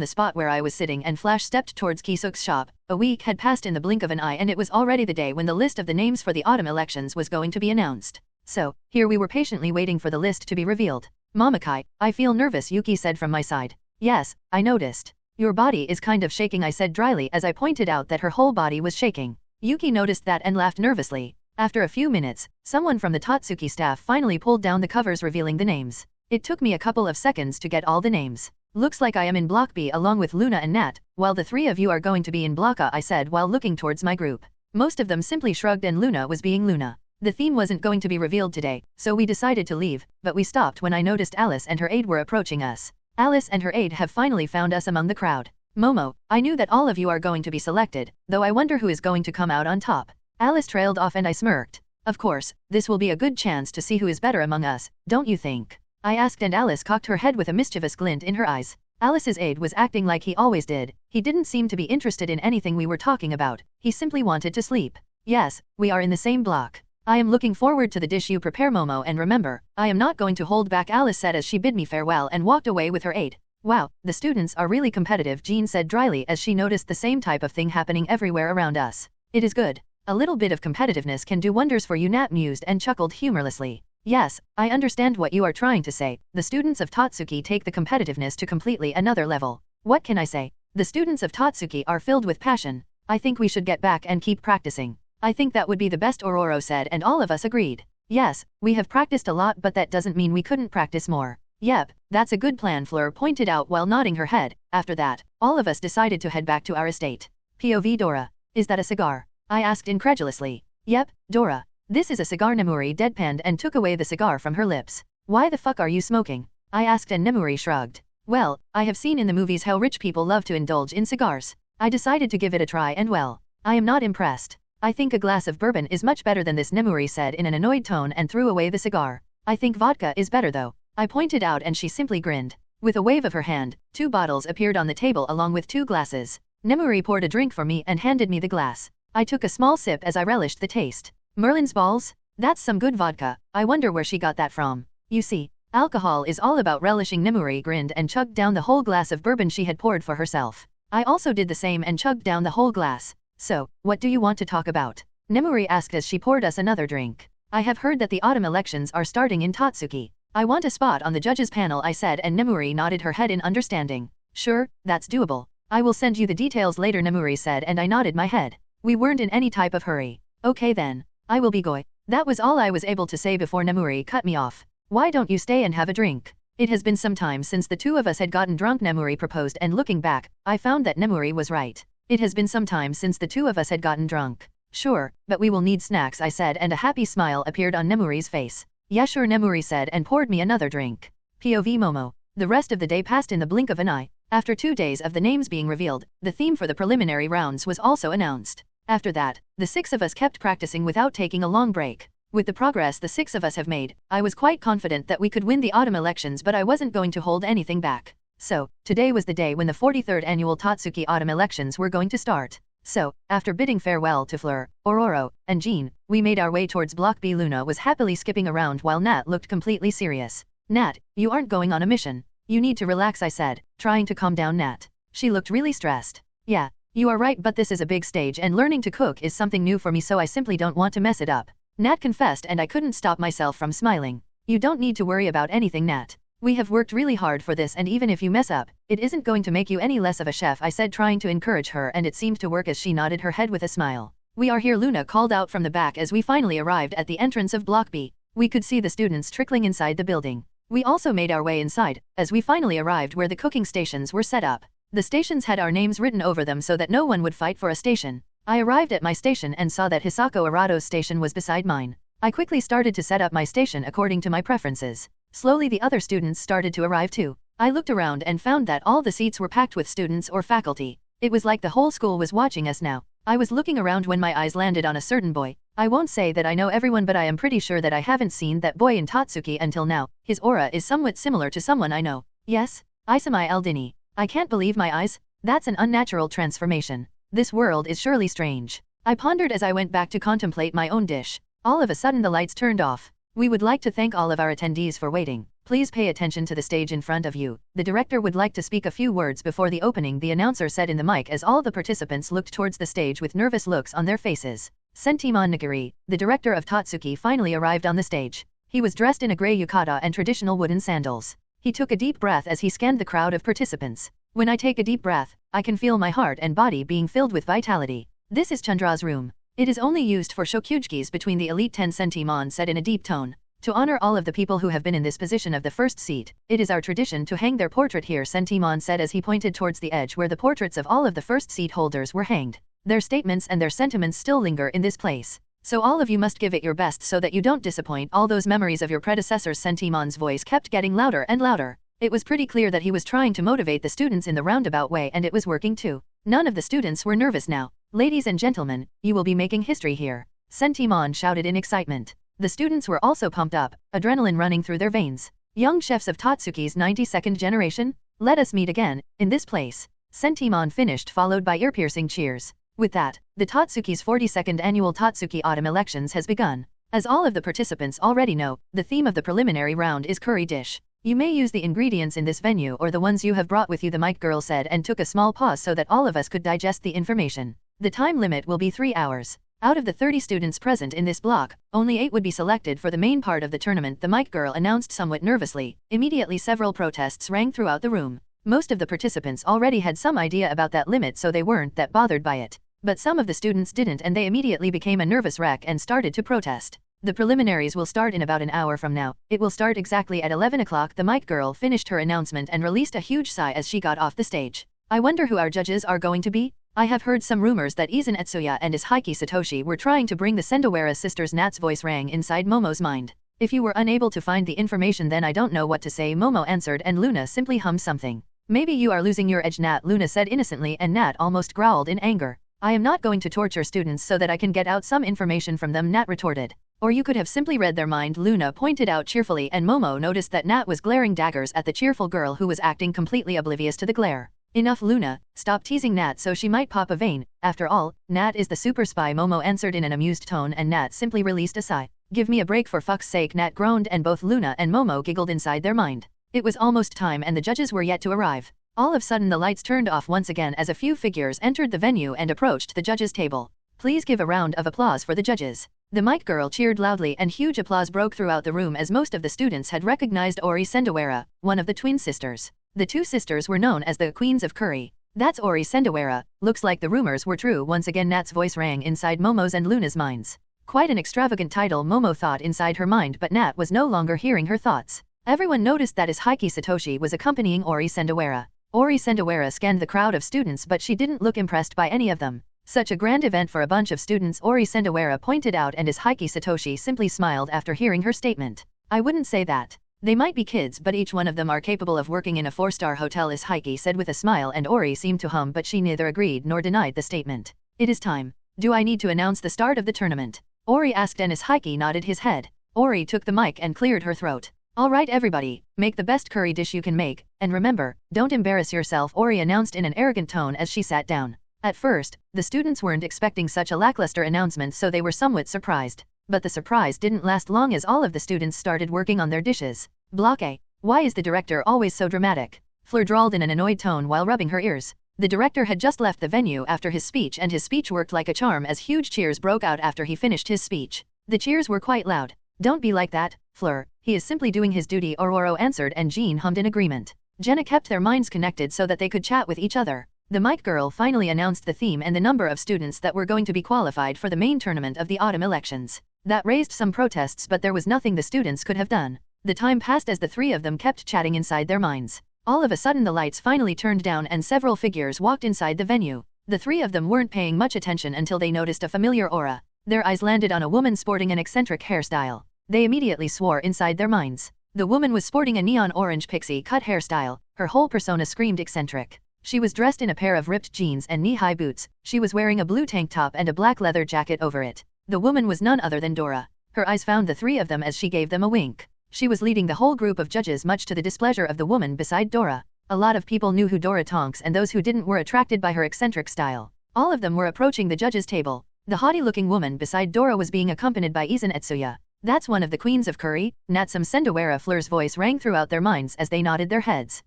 the spot where I was sitting and flash-stepped towards Kisuke's shop. A week had passed in the blink of an eye, and it was already the day when the list of the names for the autumn elections was going to be announced. So, here we were patiently waiting for the list to be revealed. Mamakai, I feel nervous, Yuki said from my side. Yes, I noticed. Your body is kind of shaking, I said dryly as I pointed out that her whole body was shaking. Yuki noticed that and laughed nervously. After a few minutes, someone from the Tatsuki staff finally pulled down the covers revealing the names. It took me a couple of seconds to get all the names. Looks like I am in Block B along with Luna and Nat, while the three of you are going to be in Block A, I said while looking towards my group. Most of them simply shrugged, and Luna was being Luna. The theme wasn't going to be revealed today, so we decided to leave, but we stopped when I noticed Alice and her aide were approaching us. Alice and her aide have finally found us among the crowd. Momo, I knew that all of you are going to be selected, though I wonder who is going to come out on top. Alice trailed off and I smirked. Of course, this will be a good chance to see who is better among us, don't you think? I asked, and Alice cocked her head with a mischievous glint in her eyes. Alice's aide was acting like he always did. He didn't seem to be interested in anything we were talking about. He simply wanted to sleep. Yes, we are in the same block. I am looking forward to the dish you prepare, Momo, and remember, I am not going to hold back, Alice said as she bid me farewell and walked away with her aide. Wow, the students are really competitive, Jean said dryly as she noticed the same type of thing happening everywhere around us. It is good. A little bit of competitiveness can do wonders for you, Nat mused and chuckled humorlessly. Yes, I understand what you are trying to say. The students of Tatsuki take the competitiveness to completely another level. What can I say? The students of Tatsuki are filled with passion. I think we should get back and keep practicing. I think that would be the best, Ororo said, and all of us agreed. Yes, we have practiced a lot, but that doesn't mean we couldn't practice more. Yep, that's a good plan, Fleur pointed out while nodding her head. After that, all of us decided to head back to our estate. POV Dora. Is that a cigar? I asked incredulously. Yep, Dora. This is a cigar, Nemuri deadpanned and took away the cigar from her lips. Why the fuck are you smoking? I asked, and Nemuri shrugged. Well, I have seen in the movies how rich people love to indulge in cigars. I decided to give it a try, and well, I am not impressed. I think a glass of bourbon is much better than this, Nemuri said in an annoyed tone and threw away the cigar. I think vodka is better though, I pointed out, and she simply grinned. With a wave of her hand, 2 bottles appeared on the table along with 2 glasses. Nemuri poured a drink for me and handed me the glass. I took a small sip as I relished the taste. Merlin's balls? That's some good vodka. I wonder where she got that from. You see, alcohol is all about relishing. Nemuri grinned and chugged down the whole glass of bourbon she had poured for herself. I also did the same and chugged down the whole glass. So, what do you want to talk about? Nemuri asked as she poured us another drink. I have heard that the autumn elections are starting in Tatsuki. I want a spot on the judges panel, I said, and Nemuri nodded her head in understanding. Sure, that's doable. I will send you the details later, Nemuri said, and I nodded my head. We weren't in any type of hurry. Okay then. I will be going. That was all I was able to say before Nemuri cut me off. Why don't you stay and have a drink? It has been some time since the 2 of us had gotten drunk, Nemuri proposed, and looking back, I found that Nemuri was right. It has been some time since the 2 of us had gotten drunk. Sure, but we will need snacks, I said, and a happy smile appeared on Nemuri's face. Yeah sure, Nemuri said and poured me another drink. POV Momo. The rest of the day passed in the blink of an eye. After 2 days of the names being revealed, the theme for the preliminary rounds was also announced. After that, the 6 of us kept practicing without taking a long break. With the progress the 6 of us have made, I was quite confident that we could win the autumn elections, but I wasn't going to hold anything back. So, today was the day when the 43rd annual Tatsuki autumn elections were going to start. So, after bidding farewell to Fleur, Ororo, and Jean, we made our way towards Block B. Luna was happily skipping around while Nat looked completely serious. Nat, you aren't going on a mission. You need to relax, I said, trying to calm down Nat. She looked really stressed. Yeah. You are right, but this is a big stage and learning to cook is something new for me, so I simply don't want to mess it up. Nat confessed, and I couldn't stop myself from smiling. You don't need to worry about anything, Nat. We have worked really hard for this, and even if you mess up, it isn't going to make you any less of a chef, I said, trying to encourage her, and it seemed to work as she nodded her head with a smile. We are here, Luna called out from the back as we finally arrived at the entrance of Block B. We could see the students trickling inside the building. We also made our way inside, as we finally arrived where the cooking stations were set up. The stations had our names written over them so that no one would fight for a station. I arrived at my station and saw that Hisako Arado's station was beside mine. I quickly started to set up my station according to my preferences. Slowly the other students started to arrive too. I looked around and found that all the seats were packed with students or faculty. It was like the whole school was watching us now. I was looking around when my eyes landed on a certain boy. I won't say that I know everyone, but I am pretty sure that I haven't seen that boy in Tatsuki until now. His aura is somewhat similar to someone I know. Yes, Isami Eldini. I can't believe my eyes. That's an unnatural transformation. This world is surely strange. I pondered as I went back to contemplate my own dish. All of a sudden the lights turned off. We would like to thank all of our attendees for waiting. Please pay attention to the stage in front of you. The director would like to speak a few words before the opening, the announcer said in the mic as all the participants looked towards the stage with nervous looks on their faces. Sentimon Nagiri, the director of Tatsuki, finally arrived on the stage. He was dressed in a grey yukata and traditional wooden sandals. He took a deep breath as he scanned the crowd of participants. When I take a deep breath, I can feel my heart and body being filled with vitality. This is Chandra's room. It is only used for shokyujikis between the elite 10, Sentimon said in a deep tone. To honor all of the people who have been in this position of the first seat, it is our tradition to hang their portrait here, Sentimon said as he pointed towards the edge where the portraits of all of the first seat holders were hanged. Their statements and their sentiments still linger in this place. So all of you must give it your best so that you don't disappoint all those memories of your predecessors. Sentimon's voice kept getting louder and louder. It was pretty clear that he was trying to motivate the students in the roundabout way, and it was working too. None of the students were nervous now. Ladies and gentlemen, you will be making history here. Sentimon shouted in excitement. The students were also pumped up, adrenaline running through their veins. Young chefs of Tatsuki's 92nd generation, let us meet again, in this place. Sentimon finished, followed by ear-piercing cheers. With that, the Tatsuki's 42nd annual Tatsuki Autumn Elections has begun. As all of the participants already know, the theme of the preliminary round is curry dish. You may use the ingredients in this venue or the ones you have brought with you, the mic girl said, and took a small pause so that all of us could digest the information. The time limit will be 3 hours. Out of the 30 students present in this block, only 8 would be selected for the main part of the tournament, the mic girl announced somewhat nervously. Immediately several protests rang throughout the room. Most of the participants already had some idea about that limit, so they weren't that bothered by it. But some of the students didn't, and they immediately became a nervous wreck and started to protest. The preliminaries will start in about an hour from now. It will start exactly at 11 o'clock. The mic girl finished her announcement and released a huge sigh as she got off the stage. I wonder who our judges are going to be? I have heard some rumors that Izan Etsuya and Ishaiki Satoshi were trying to bring the Sendowara sisters. Nat's voice rang inside Momo's mind. If you were unable to find the information, then I don't know what to say, Momo answered, and Luna simply hummed something. Maybe you are losing your edge, Nat, Luna said innocently, and Nat almost growled in anger. I am not going to torture students so that I can get out some information from them, Nat retorted. Or you could have simply read their mind, Luna pointed out cheerfully, and Momo noticed that Nat was glaring daggers at the cheerful girl who was acting completely oblivious to the glare. Enough, Luna, stop teasing Nat so she might pop a vein. After all, Nat is the super spy, Momo answered in an amused tone, and Nat simply released a sigh. Give me a break, for fuck's sake, Nat groaned, and both Luna and Momo giggled inside their mind. It was almost time and the judges were yet to arrive. All of a sudden the lights turned off once again as a few figures entered the venue and approached the judges' table. Please give a round of applause for the judges. The mic girl cheered loudly, and huge applause broke throughout the room as most of the students had recognized Ori Sendowara, one of the twin sisters. The two sisters were known as the Queens of Curry. That's Ori Sendowara. Looks like the rumors were true once again, Nat's voice rang inside Momo's and Luna's minds. Quite an extravagant title, Momo thought inside her mind, but Nat was no longer hearing her thoughts. Everyone noticed that Ishaiki Satoshi was accompanying Ori Sendowara. Ori Sendowara scanned the crowd of students, but she didn't look impressed by any of them. Such a grand event for a bunch of students, Ori Sendowara pointed out, and Ishaiki Satoshi simply smiled after hearing her statement. I wouldn't say that. They might be kids, but each one of them are capable of working in a 4-star hotel, Ishaiki said with a smile, and Ori seemed to hum, but she neither agreed nor denied the statement. It is time. Do I need to announce the start of the tournament? Ori asked, and Ishaiki nodded his head. Ori took the mic and cleared her throat. All right everybody, make the best curry dish you can make, and remember, don't embarrass yourself, Ori announced in an arrogant tone as she sat down. At first, the students weren't expecting such a lackluster announcement, so they were somewhat surprised. But the surprise didn't last long as all of the students started working on their dishes. Block A. Why is the director always so dramatic? Fleur drawled in an annoyed tone while rubbing her ears. The director had just left the venue after his speech, and his speech worked like a charm as huge cheers broke out after he finished his speech. The cheers were quite loud. Don't be like that, Fleur, He is simply doing his duty, Ororo answered, and Jean hummed in agreement. Jenna kept their minds connected so that they could chat with each other. The mic girl finally announced the theme and the number of students that were going to be qualified for the main tournament of the autumn elections. That raised some protests, but there was nothing the students could have done. The time passed as the three of them kept chatting inside their minds. All of a sudden the lights finally turned down and several figures walked inside the venue. The three of them weren't paying much attention until they noticed a familiar aura. Their eyes landed on a woman sporting an eccentric hairstyle. They immediately swore inside their minds. The woman was sporting a neon orange pixie-cut hairstyle. Her whole persona screamed eccentric. She was dressed in a pair of ripped jeans and knee-high boots. She was wearing a blue tank top and a black leather jacket over it. The woman was none other than Dora. Her eyes found the three of them as she gave them a wink. She was leading the whole group of judges, much to the displeasure of the woman beside Dora. A lot of people knew who Dora Tonks, and those who didn't were attracted by her eccentric style. All of them were approaching the judges' table. The haughty-looking woman beside Dora was being accompanied by Izan Etsuya. That's one of the queens of curry. Natsum Sendawara Fleur's voice rang throughout their minds as they nodded their heads.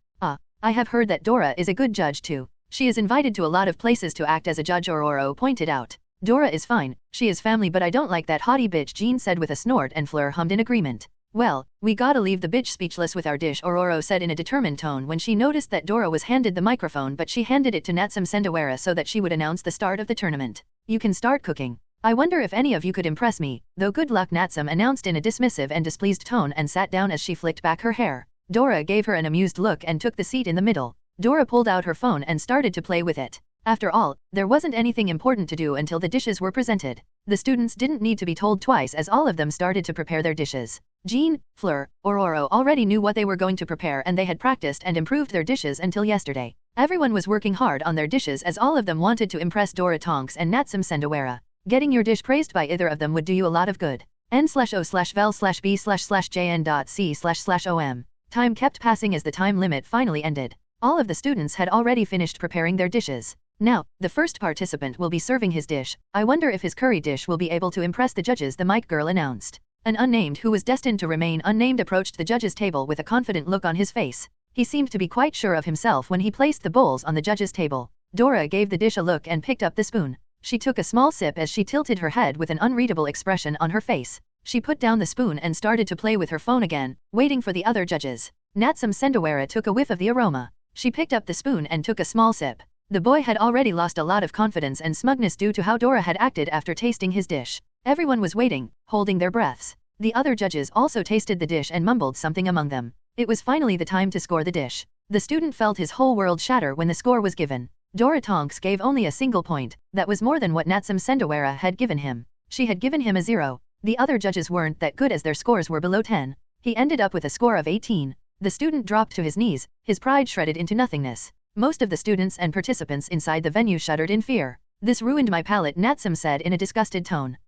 I have heard that Dora is a good judge too. She is invited to a lot of places to act as a judge, Ororo pointed out. Dora is fine, she is family, but I don't like that haughty bitch, Jean said with a snort, and Fleur hummed in agreement. Well, we gotta leave the bitch speechless with our dish, Ororo said in a determined tone when she noticed that Dora was handed the microphone, but she handed it to Natsum Sendawara so that she would announce the start of the tournament. You can start cooking. I wonder if any of you could impress me, though good luck, Natsum announced in a dismissive and displeased tone and sat down as she flicked back her hair. Dora gave her an amused look and took the seat in the middle. Dora pulled out her phone and started to play with it. After all, there wasn't anything important to do until the dishes were presented. The students didn't need to be told twice as all of them started to prepare their dishes. Jean, Fleur, Ororo already knew what they were going to prepare, and they had practiced and improved their dishes until yesterday. Everyone was working hard on their dishes as all of them wanted to impress Dora Tonks and Natsum Sendawara. Getting your dish praised by either of them would do you a lot of good. n/o/vel/b/jn.c//om. Time kept passing as the time limit finally ended. All of the students had already finished preparing their dishes. Now, the first participant will be serving his dish. I wonder if his curry dish will be able to impress the judges, the mic girl announced. An unnamed who was destined to remain unnamed approached the judges' table with a confident look on his face. He seemed to be quite sure of himself when he placed the bowls on the judges' table. Dora gave the dish a look and picked up the spoon. She took a small sip as she tilted her head with an unreadable expression on her face. She put down the spoon and started to play with her phone again, waiting for the other judges. Natsum Sendawara took a whiff of the aroma. She picked up the spoon and took a small sip. The boy had already lost a lot of confidence and smugness due to how Dora had acted after tasting his dish. Everyone was waiting, holding their breaths. The other judges also tasted the dish and mumbled something among them. It was finally the time to score the dish. The student felt his whole world shatter when the score was given. Dora Tonks gave only a single point. That was more than what Natsum Sendawara had given him. She had given him a 0. The other judges weren't that good as their scores were below 10. He ended up with a score of 18. The student dropped to his knees, his pride shredded into nothingness. Most of the students and participants inside the venue shuddered in fear. This ruined my palate, Natsum said in a disgusted tone.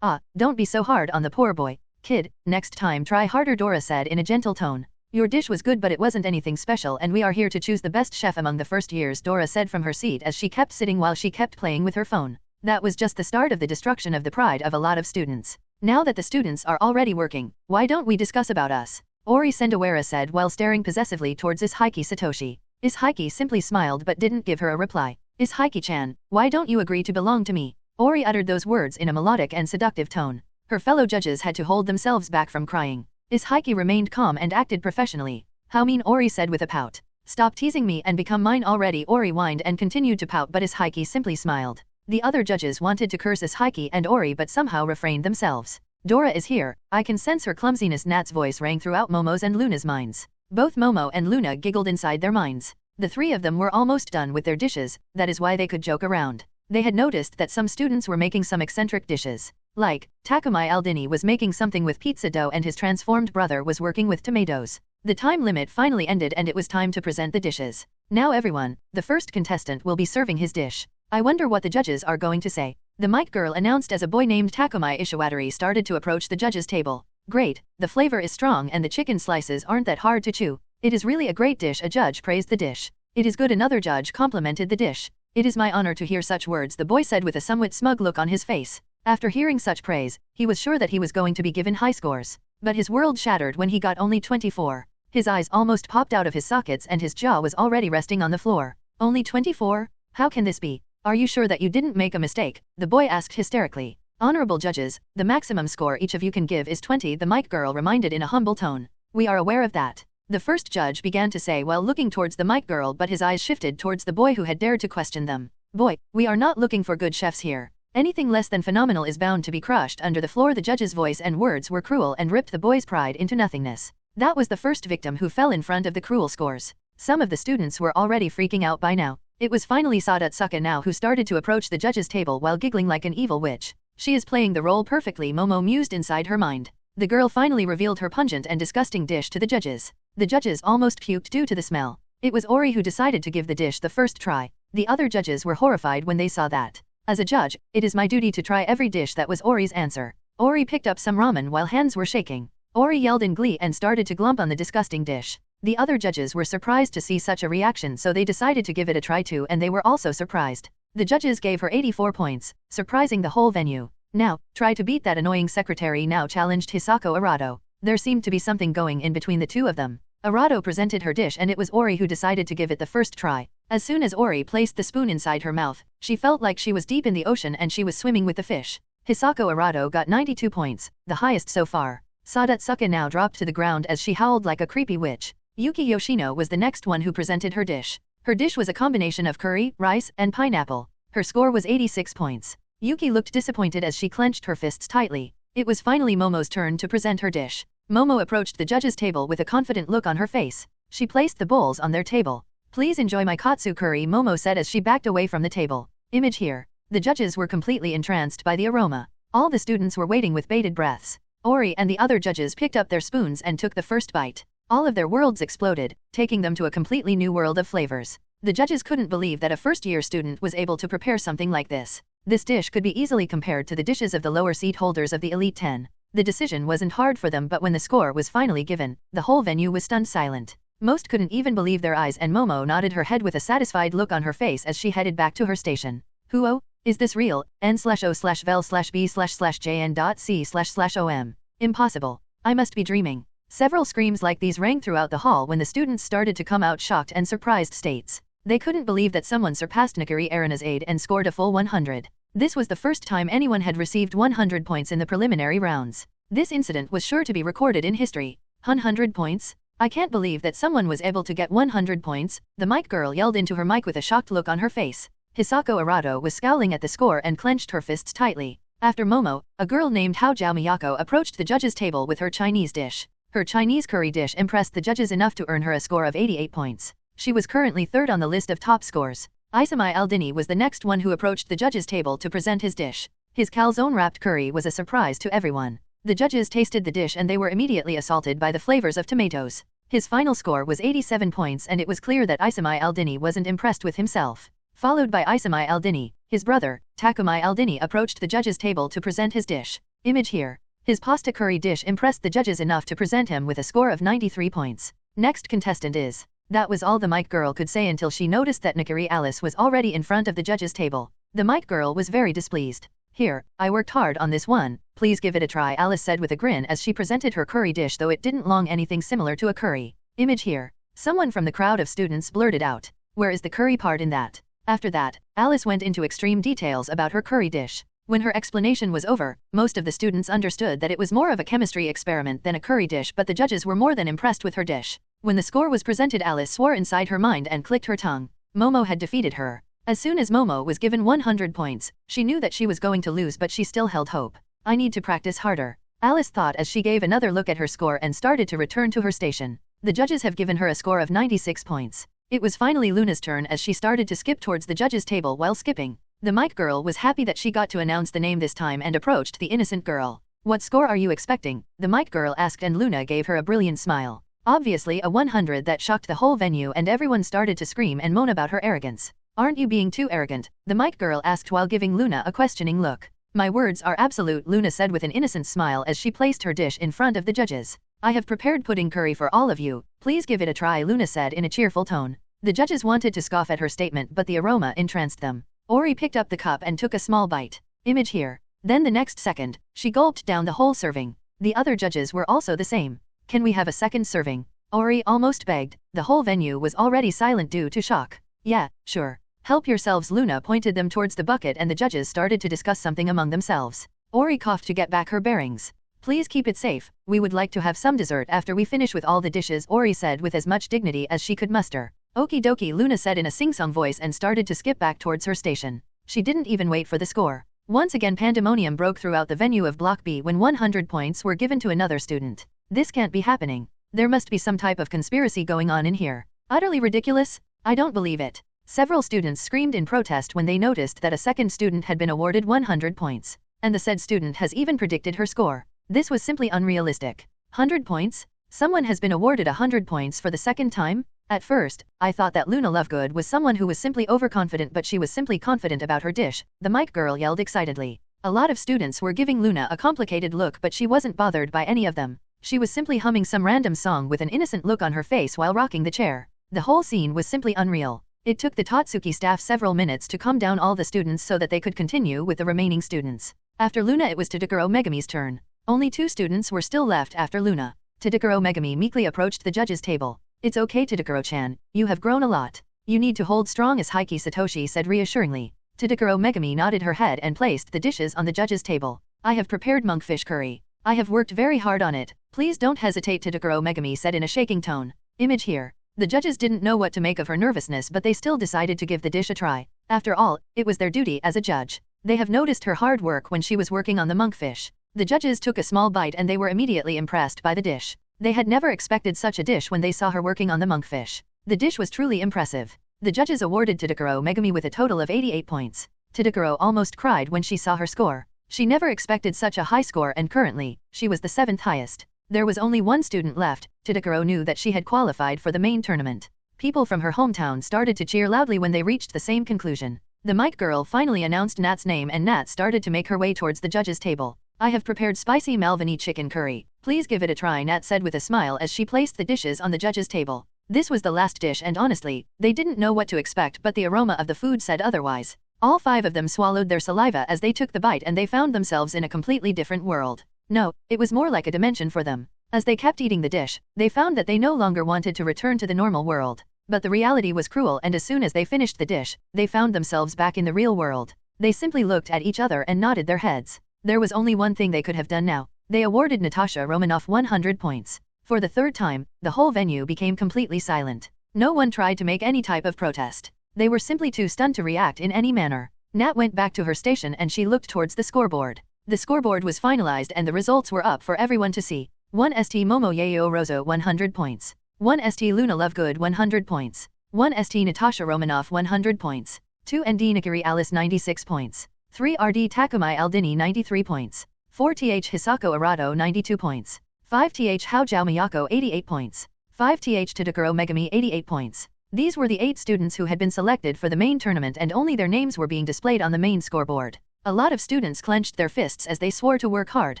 Don't be so hard on the poor boy. Kid, next time try harder, Dora said in a gentle tone. Your dish was good, but it wasn't anything special, and we are here to choose the best chef among the first years, Dora said from her seat as she kept sitting while she kept playing with her phone. That was just the start of the destruction of the pride of a lot of students. Now that the students are already working, why don't we discuss about us? Ori Sendawara said while staring possessively towards Ishaiki Satoshi. Ishaiki simply smiled but didn't give her a reply. Ishaiki-chan, why don't you agree to belong to me? Ori uttered those words in a melodic and seductive tone. Her fellow judges had to hold themselves back from crying. Ishaiki remained calm and acted professionally. How mean, Ori said with a pout. Stop teasing me and become mine already, Ori whined and continued to pout, but Ishaiki simply smiled. The other judges wanted to curse Ishaiki and Ori but somehow refrained themselves. Dora is here, I can sense her clumsiness, Nat's voice rang throughout Momo's and Luna's minds. Both Momo and Luna giggled inside their minds. The three of them were almost done with their dishes, that is why they could joke around. They had noticed that some students were making some eccentric dishes. Like, Takumai Aldini was making something with pizza dough and his transformed brother was working with tomatoes. The time limit finally ended and it was time to present the dishes. Now everyone, the first contestant will be serving his dish. I wonder what the judges are going to say. The mic girl announced as a boy named Takumai Ishiwatari started to approach the judges' table. Great, the flavor is strong and the chicken slices aren't that hard to chew. It is really a great dish, a judge praised the dish. It is good, another judge complimented the dish. It is my honor to hear such words, the boy said with a somewhat smug look on his face. After hearing such praise, he was sure that he was going to be given high scores. But his world shattered when he got only 24. His eyes almost popped out of his sockets and his jaw was already resting on the floor. Only 24? How can this be? Are you sure that you didn't make a mistake? The boy asked hysterically. Honorable judges, the maximum score each of you can give is 20, the mic girl reminded in a humble tone. We are aware of that. The first judge began to say while looking towards the mic girl, but his eyes shifted towards the boy who had dared to question them. Boy, we are not looking for good chefs here. Anything less than phenomenal is bound to be crushed under the floor. The judge's voice and words were cruel and ripped the boy's pride into nothingness. That was the first victim who fell in front of the cruel scores. Some of the students were already freaking out by now. It was finally Tatsuki now who started to approach the judge's table while giggling like an evil witch. She is playing the role perfectly, Momo mused inside her mind. The girl finally revealed her pungent and disgusting dish to the judges. The judges almost puked due to the smell. It was Ori who decided to give the dish the first try. The other judges were horrified when they saw that. As a judge, it is my duty to try every dish. That was Ori's answer. Ori picked up some ramen while hands were shaking. Ori yelled in glee and started to glomp on the disgusting dish. The other judges were surprised to see such a reaction, so they decided to give it a try too, and they were also surprised. The judges gave her 84 points, surprising the whole venue. Now, try to beat that annoying secretary now, challenged Hisako Arado. There seemed to be something going in between the two of them. Arado presented her dish and it was Ori who decided to give it the first try. As soon as Ori placed the spoon inside her mouth, she felt like she was deep in the ocean and she was swimming with the fish. Hisako Arado got 92 points, the highest so far. Tatsuki now dropped to the ground as she howled like a creepy witch. Yuki Yoshino was the next one who presented her dish. Her dish was a combination of curry, rice, and pineapple. Her score was 86 points. Yuki looked disappointed as she clenched her fists tightly. It was finally Momo's turn to present her dish. Momo approached the judge's table with a confident look on her face. She placed the bowls on their table. Please enjoy my katsu curry, Momo said as she backed away from the table. Image here. The judges were completely entranced by the aroma. All the students were waiting with bated breaths. Ori and the other judges picked up their spoons and took the first bite. All of their worlds exploded, taking them to a completely new world of flavors. The judges couldn't believe that a first-year student was able to prepare something like this. This dish could be easily compared to the dishes of the lower seat holders of the Elite 10. The decision wasn't hard for them, but when the score was finally given, the whole venue was stunned silent. Most couldn't even believe their eyes, and Momo nodded her head with a satisfied look on her face as she headed back to her station. Huo, is this real? N/O/vel/B/jn.C//OM. Impossible. I must be dreaming. Several screams like these rang throughout the hall when the students started to come out shocked and surprised states. They couldn't believe that someone surpassed Nakari Arana's aid and scored a full 100. This was the first time anyone had received 100 points in the preliminary rounds. This incident was sure to be recorded in history. 100 points? I can't believe that someone was able to get 100 points, the mic girl yelled into her mic with a shocked look on her face. Hisako Arado was scowling at the score and clenched her fists tightly. After Momo, a girl named Hao Jiao Miyako approached the judge's table with her Chinese dish. Her Chinese curry dish impressed the judges enough to earn her a score of 88 points. She was currently third on the list of top scores. Isami Aldini was the next one who approached the judge's table to present his dish. His calzone-wrapped curry was a surprise to everyone. The judges tasted the dish and they were immediately assaulted by the flavors of tomatoes. His final score was 87 points and it was clear that Isami Aldini wasn't impressed with himself. Followed by Isami Aldini, his brother, Takumi Aldini approached the judge's table to present his dish. Image here. His pasta curry dish impressed the judges enough to present him with a score of 93 points. Next contestant is. That was all the mic girl could say until she noticed that Nakari Alice was already in front of the judge's table. The mic girl was very displeased. Here, I worked hard on this one, please give it a try, Alice said with a grin as she presented her curry dish, though it didn't long anything similar to a curry. Image here. Someone from the crowd of students blurted out. Where is the curry part in that? After that, Alice went into extreme details about her curry dish. When her explanation was over, most of the students understood that it was more of a chemistry experiment than a curry dish, but the judges were more than impressed with her dish. When the score was presented, Alice swore inside her mind and clicked her tongue. Momo had defeated her. As soon as Momo was given 100 points, she knew that she was going to lose, but she still held hope. I need to practice harder, Alice thought as she gave another look at her score and started to return to her station. The judges have given her a score of 96 points. It was finally Luna's turn as she started to skip towards the judge's table while skipping. The mic girl was happy that she got to announce the name this time and approached the innocent girl. What score are you expecting? The mic girl asked and Luna gave her a brilliant smile. Obviously a 100 that shocked the whole venue and everyone started to scream and moan about her arrogance. Aren't you being too arrogant? The mic girl asked while giving Luna a questioning look. My words are absolute, Luna said with an innocent smile as she placed her dish in front of the judges. I have prepared pudding curry for all of you, please give it a try, Luna said in a cheerful tone. The judges wanted to scoff at her statement, but the aroma entranced them. Ori picked up the cup and took a small bite. Image here. Then the next second, she gulped down the whole serving. The other judges were also the same. Can we have a second serving? Ori almost begged. The whole venue was already silent due to shock. Yeah, sure. Help yourselves, Luna pointed them towards the bucket and the judges started to discuss something among themselves. Ori coughed to get back her bearings. Please keep it safe, we would like to have some dessert after we finish with all the dishes, Ori said with as much dignity as she could muster. Okie dokie, Luna said in a sing-song voice and started to skip back towards her station. She didn't even wait for the score. Once again pandemonium broke throughout the venue of Block B when 100 points were given to another student. This can't be happening. There must be some type of conspiracy going on in here. Utterly ridiculous? I don't believe it. Several students screamed in protest when they noticed that a second student had been awarded 100 points. And the said student has even predicted her score. This was simply unrealistic. 100 points? Someone has been awarded 100 points for the second time? At first, I thought that Luna Lovegood was someone who was simply overconfident, but she was simply confident about her dish, the mic girl yelled excitedly. A lot of students were giving Luna a complicated look, but she wasn't bothered by any of them. She was simply humming some random song with an innocent look on her face while rocking the chair. The whole scene was simply unreal. It took the Tatsuki staff several minutes to calm down all the students so that they could continue with the remaining students. After Luna, it was Tadakuro Megami's turn. Only 2 students were still left after Luna. Tadakuro Megami meekly approached the judges' table. It's okay, Tadakuro-chan, you have grown a lot. You need to hold strong, as Heiki Satoshi said reassuringly. Tadakuro Megami nodded her head and placed the dishes on the judges' table. I have prepared monkfish curry. I have worked very hard on it. Please don't hesitate, Tadakuro Megami said in a shaking tone. Image here. The judges didn't know what to make of her nervousness, but they still decided to give the dish a try. After all, it was their duty as a judge. They have noticed her hard work when she was working on the monkfish. The judges took a small bite and they were immediately impressed by the dish. They had never expected such a dish when they saw her working on the monkfish. The dish was truly impressive. The judges awarded Tadakuro Megami with a total of 88 points. Tadakuro almost cried when she saw her score. She never expected such a high score, and currently, she was the 7th highest. There was only one student left. Tadakuro knew that she had qualified for the main tournament. People from her hometown started to cheer loudly when they reached the same conclusion. The mic girl finally announced Nat's name and Nat started to make her way towards the judges' table. I have prepared spicy Malvani chicken curry. Please give it a try, Nat said with a smile as she placed the dishes on the judges' table. This was the last dish and honestly, they didn't know what to expect, but the aroma of the food said otherwise. All 5 of them swallowed their saliva as they took the bite and they found themselves in a completely different world. No, it was more like a dimension for them. As they kept eating the dish, they found that they no longer wanted to return to the normal world. But the reality was cruel, and as soon as they finished the dish, they found themselves back in the real world. They simply looked at each other and nodded their heads. There was only one thing they could have done now. They awarded Natasha Romanoff 100 points. For the 3rd time, the whole venue became completely silent. No one tried to make any type of protest. They were simply too stunned to react in any manner. Nat went back to her station and she looked towards the scoreboard. The scoreboard was finalized and the results were up for everyone to see. 1 St Momo Yayo Rozo 100 points. 1 St Luna Lovegood 100 points. 1 St Natasha Romanoff 100 points. 2 ND Nikiri Alice 96 points. 3 RD Takumai Aldini 93 points. 4 TH Hisako Arado 92 points. 5 TH Haojiao Miyako 88 points. 5 TH Tadakuro Megami 88 points. These were the 8 students who had been selected for the main tournament and only their names were being displayed on the main scoreboard. A lot of students clenched their fists as they swore to work hard.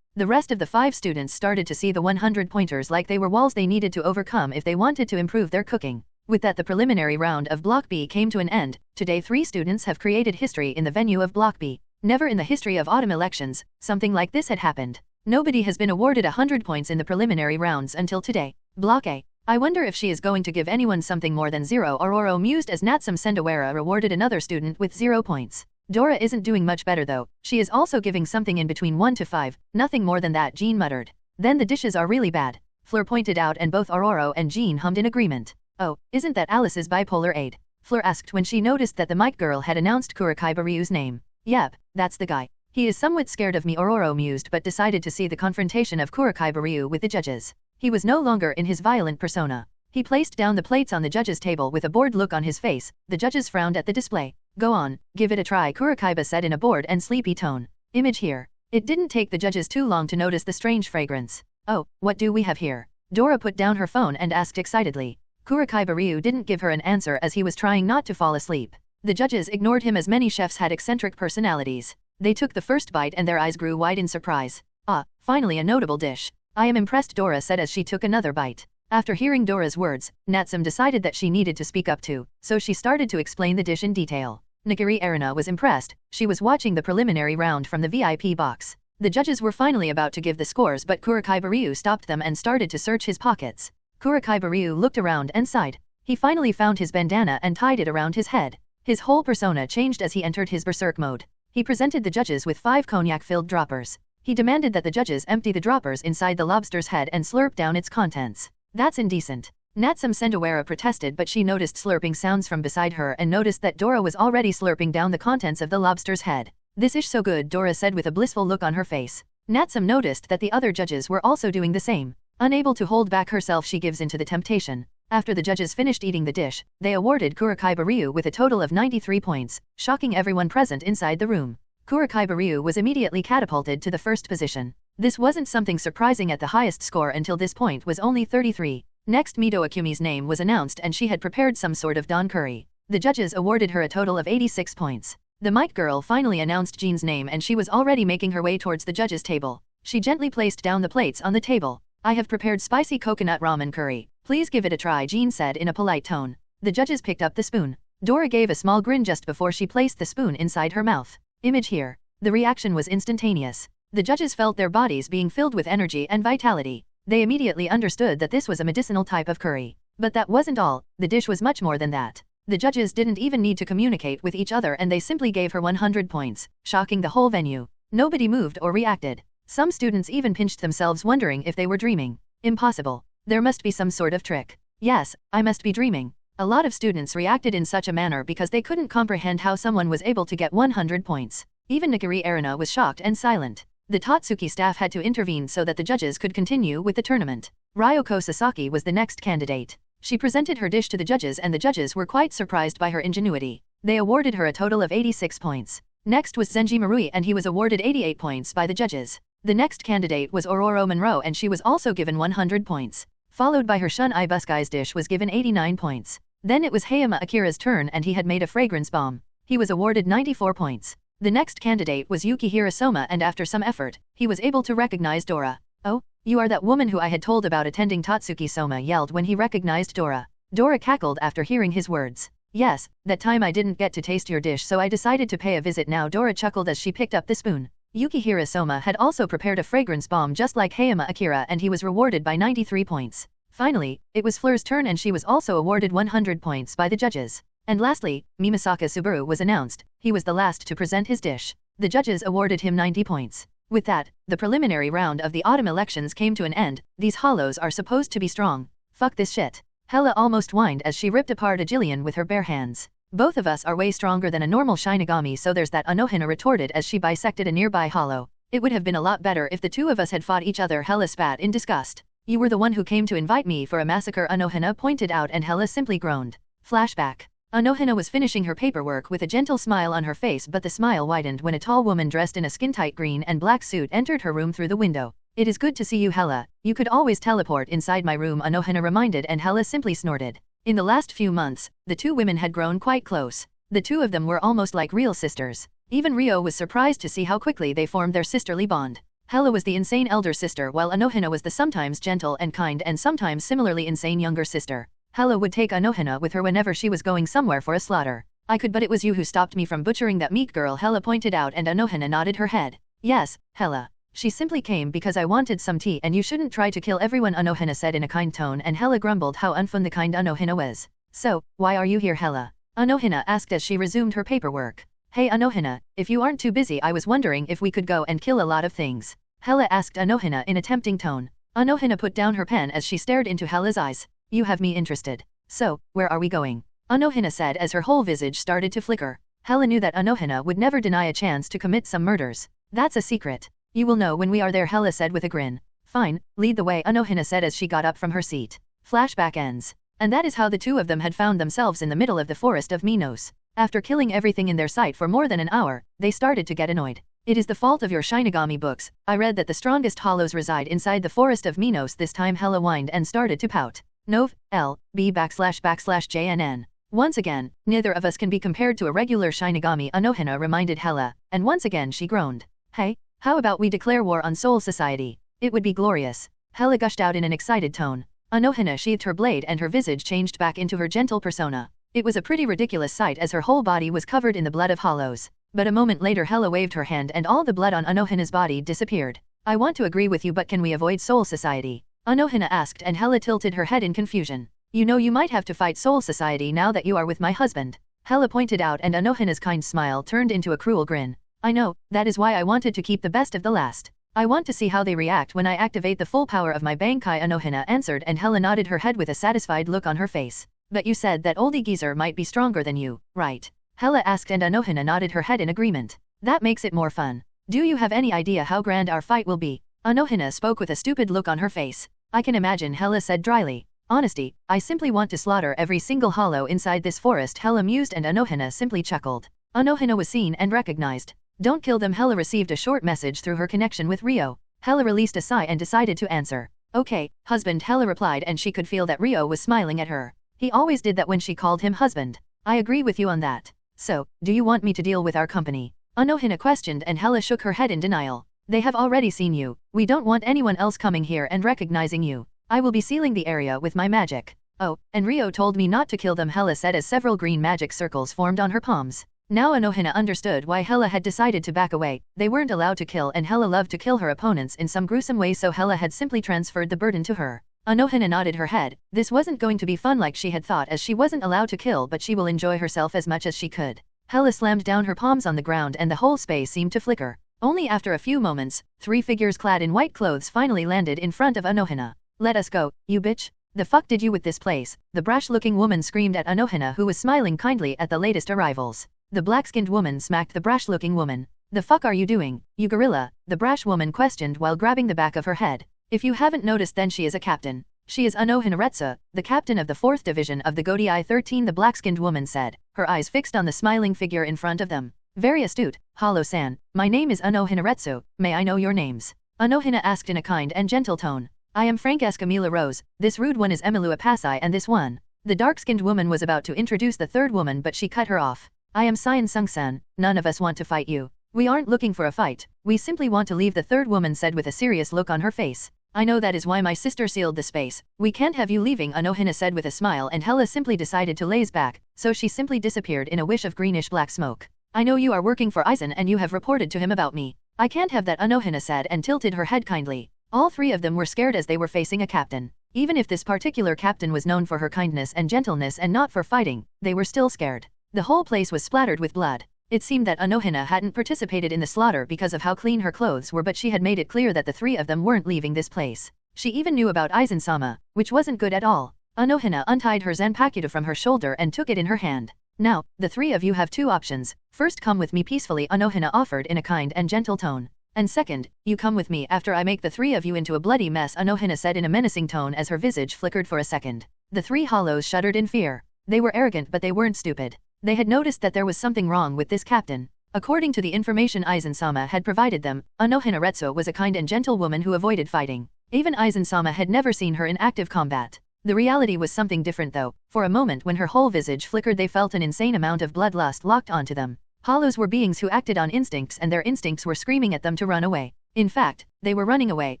The rest of the 5 students started to see the 100 pointers like they were walls they needed to overcome if they wanted to improve their cooking. With that, the preliminary round of Block B came to an end. Today 3 students have created history in the venue of Block B. Never in the history of autumn elections, something like this had happened. Nobody has been awarded 100 points in the preliminary rounds until today. Block A. I wonder if she is going to give anyone something more than 0. Aurora mused as Natsum Sendawara rewarded another student with 0 points. Dora isn't doing much better though. She is also giving something in between 1 to 5, nothing more than that, Jean muttered. Then the dishes are really bad, Fleur pointed out, and both Aurora and Jean hummed in agreement. Oh, isn't that Alice's bipolar aide? Fleur asked when she noticed that the mic girl had announced Kurikai Baryu's name. Yep, that's the guy. He is somewhat scared of me, Aurora mused, but decided to see the confrontation of Kurikai Baryu with the judges. He was no longer in his violent persona. He placed down the plates on the judges' table with a bored look on his face. The judges frowned at the display. Go on, give it a try, Kurikaiba said in a bored and sleepy tone. Image here. It didn't take the judges too long to notice the strange fragrance. Oh, what do we have here? Dora put down her phone and asked excitedly. Kurikai Baryu didn't give her an answer as he was trying not to fall asleep. The judges ignored him as many chefs had eccentric personalities. They took the first bite and their eyes grew wide in surprise. Ah, finally a notable dish. I am impressed, Dora said as she took another bite. After hearing Dora's words, Natsum decided that she needed to speak up too, so she started to explain the dish in detail. Nagiri Erina was impressed. She was watching the preliminary round from the VIP box. The judges were finally about to give the scores, but Kurikai Baryu stopped them and started to search his pockets. Kurikai Baryu looked around and sighed. He finally found his bandana and tied it around his head. His whole persona changed as he entered his berserk mode. He presented the judges with 5 cognac-filled droppers. He demanded that the judges empty the droppers inside the lobster's head and slurp down its contents. That's indecent. Natsum Sendawara protested, but she noticed slurping sounds from beside her and noticed that Dora was already slurping down the contents of the lobster's head. This is so good, Dora said with a blissful look on her face. Natsum noticed that the other judges were also doing the same. Unable to hold back herself, she gives in to the temptation. After the judges finished eating the dish, they awarded Kurokai Baryu with a total of 93 points, shocking everyone present inside the room. Kurokai Baryu was immediately catapulted to the first position. This wasn't something surprising, at the highest score until this point was only 33. Next, Mido Akumi's name was announced and she had prepared some sort of don curry. The judges awarded her a total of 86 points. The mic girl finally announced Jean's name and she was already making her way towards the judges' table. She gently placed down the plates on the table. I have prepared spicy coconut ramen curry. Please give it a try, Jean said in a polite tone. The judges picked up the spoon. Dora gave a small grin just before she placed the spoon inside her mouth. Image here. The reaction was instantaneous. The judges felt their bodies being filled with energy and vitality. They immediately understood that this was a medicinal type of curry. But that wasn't all, the dish was much more than that. The judges didn't even need to communicate with each other and they simply gave her 100 points, shocking the whole venue. Nobody moved or reacted. Some students even pinched themselves wondering if they were dreaming. Impossible. There must be some sort of trick. Yes, I must be dreaming. A lot of students reacted in such a manner because they couldn't comprehend how someone was able to get 100 points. Even Nagari Arena was shocked and silent. The Tatsuki staff had to intervene so that the judges could continue with the tournament. Ryoko Sasaki was the next candidate. She presented her dish to the judges and the judges were quite surprised by her ingenuity. They awarded her a total of 86 points. Next was Zenji Marui and he was awarded 88 points by the judges. The next candidate was Ororo Monroe and she was also given 100 points. Followed by her Shun Ibusgai's dish was given 89 points. Then it was Hayama Akira's turn and he had made a fragrance bomb. He was awarded 94 points. The next candidate was Yuki Hirasoma and after some effort, he was able to recognize Dora. Oh, you are that woman who I had told about attending, Tatsuki Soma yelled when he recognized Dora. Dora cackled after hearing his words. Yes, that time I didn't get to taste your dish so I decided to pay a visit now, Dora chuckled as she picked up the spoon. Yuki Hirasoma had also prepared a fragrance bomb just like Hayama Akira and he was rewarded by 93 points. Finally, it was Fleur's turn and she was also awarded 100 points by the judges. And lastly, Mimasaka Subaru was announced. He was the last to present his dish. The judges awarded him 90 points. With that, the preliminary round of the autumn elections came to an end. These hollows are supposed to be strong. Fuck this shit. Hela almost whined as she ripped apart a Jillian with her bare hands. Both of us are way stronger than a normal Shinigami, so there's that, Unohana retorted as she bisected a nearby hollow. It would have been a lot better if the two of us had fought each other, Hela spat in disgust. You were the one who came to invite me for a massacre, Unohana pointed out and Hela simply groaned. Flashback. Unohana was finishing her paperwork with a gentle smile on her face, but the smile widened when a tall woman dressed in a skin-tight green and black suit entered her room through the window. It is good to see you, Hela. You could always teleport inside my room, Unohana reminded, and Hela simply snorted. In the last few months, the two women had grown quite close. The two of them were almost like real sisters. Even Rio was surprised to see how quickly they formed their sisterly bond. Hela was the insane elder sister while Unohana was the sometimes gentle and kind and sometimes similarly insane younger sister. Hela would take Unohana with her whenever she was going somewhere for a slaughter. I could, but it was you who stopped me from butchering that meat girl, Hela pointed out, and Unohana nodded her head. Yes, Hela. She simply came because I wanted some tea and you shouldn't try to kill everyone, Unohana said in a kind tone, and Hela grumbled how unfun the kind Unohana was. So, why are you here, Hela? Unohana asked as she resumed her paperwork. Hey Unohana, if you aren't too busy, I was wondering if we could go and kill a lot of things. Hela asked Unohana in a tempting tone. Unohana put down her pen as she stared into Hela's eyes. You have me interested. So, where are we going? Unohana said as her whole visage started to flicker. Hela knew that Unohana would never deny a chance to commit some murders. That's a secret. You will know when we are there, Hela said with a grin. Fine, lead the way, Unohana said as she got up from her seat. Flashback ends. And that is how the two of them had found themselves in the middle of the forest of Minos. After killing everything in their sight for more than an hour, they started to get annoyed. It is the fault of your Shinigami books. I read that the strongest hollows reside inside the forest of Minos. This time Hela whined and started to pout. Nov. L. B //JNN. Once again, neither of us can be compared to a regular Shinigami, Unohana reminded Hela, and once again she groaned. Hey, how about we declare war on Soul Society? It would be glorious. Hela gushed out in an excited tone. Unohana sheathed her blade and her visage changed back into her gentle persona. It was a pretty ridiculous sight as her whole body was covered in the blood of hollows. But a moment later Hela waved her hand and all the blood on Unohana's body disappeared. I want to agree with you, but can we avoid Soul Society? Unohana asked, and Hela tilted her head in confusion. You know you might have to fight Soul Society now that you are with my husband. Hela pointed out, and Unohana's kind smile turned into a cruel grin. I know, that is why I wanted to keep the best of the last. I want to see how they react when I activate the full power of my Bankai, Unohana answered, and Hela nodded her head with a satisfied look on her face. But you said that oldie geezer might be stronger than you, right? Hela asked, and Unohana nodded her head in agreement. That makes it more fun. Do you have any idea how grand our fight will be? Unohana spoke with a stupid look on her face. I can imagine, Hela said dryly. Honesty, I simply want to slaughter every single hollow inside this forest, Hela mused, and Unohana simply chuckled. Unohana was seen and recognized. Don't kill them. Hela received a short message through her connection with Rio. Hela released a sigh and decided to answer. Okay, husband, Hela replied, and she could feel that Rio was smiling at her. He always did that when she called him husband. I agree with you on that. So, do you want me to deal with our company? Unohana questioned, and Hela shook her head in denial. They have already seen you. We don't want anyone else coming here and recognizing you. I will be sealing the area with my magic. Oh, and Rio told me not to kill them, Hela said as several green magic circles formed on her palms. Now Unohana understood why Hela had decided to back away. They weren't allowed to kill, and Hela loved to kill her opponents in some gruesome way, so Hela had simply transferred the burden to her. Unohana nodded her head. This wasn't going to be fun like she had thought, as she wasn't allowed to kill, but she will enjoy herself as much as she could. Hela slammed down her palms on the ground and the whole space seemed to flicker. Only after a few moments, 3 figures clad in white clothes finally landed in front of Unohana. Let us go, you bitch. The fuck did you with this place? The brash-looking woman screamed at Unohana, who was smiling kindly at the latest arrivals. The black-skinned woman smacked the brash-looking woman. The fuck are you doing, you gorilla? The brash woman questioned while grabbing the back of her head. If you haven't noticed, then she is a captain. She is Unohana Retsu, the captain of the 4th Division of the Godii 13, the black-skinned woman said, her eyes fixed on the smiling figure in front of them. Very astute, Hollow-san. My name is Unohana Retsu. May I know your names? Unohana asked in a kind and gentle tone. I am Francesca Mila Rose, this rude one is Emilua Pasai, and this one. The dark-skinned woman was about to introduce the third woman, but she cut her off. I am Cyan Sung-san. None of us want to fight you. We aren't looking for a fight. We simply want to leave, the third woman said with a serious look on her face. I know, that is why my sister sealed the space. We can't have you leaving, Unohana said with a smile, and Hela simply decided to laze back, so she simply disappeared in a wish of greenish-black smoke. I know you are working for Aizen and you have reported to him about me. I can't have that, Unohana said and tilted her head kindly. All 3 of them were scared as they were facing a captain. Even if this particular captain was known for her kindness and gentleness and not for fighting, they were still scared. The whole place was splattered with blood. It seemed that Unohana hadn't participated in the slaughter because of how clean her clothes were, but she had made it clear that the 3 of them weren't leaving this place. She even knew about Aizen-sama, which wasn't good at all. Unohana untied her Zanpakuto from her shoulder and took it in her hand. Now, the 3 of you have 2 options. First, come with me peacefully, Unohana offered in a kind and gentle tone. And second, you come with me after I make the 3 of you into a bloody mess, Unohana said in a menacing tone as her visage flickered for a second. The 3 hollows shuddered in fear. They were arrogant, but they weren't stupid. They had noticed that there was something wrong with this captain. According to the information Aizen-sama had provided them, Unohana Retsu was a kind and gentle woman who avoided fighting. Even Aizen-sama had never seen her in active combat. The reality was something different though. For a moment, when her whole visage flickered, they felt an insane amount of bloodlust locked onto them. Hollows were beings who acted on instincts, and their instincts were screaming at them to run away. In fact, they were running away.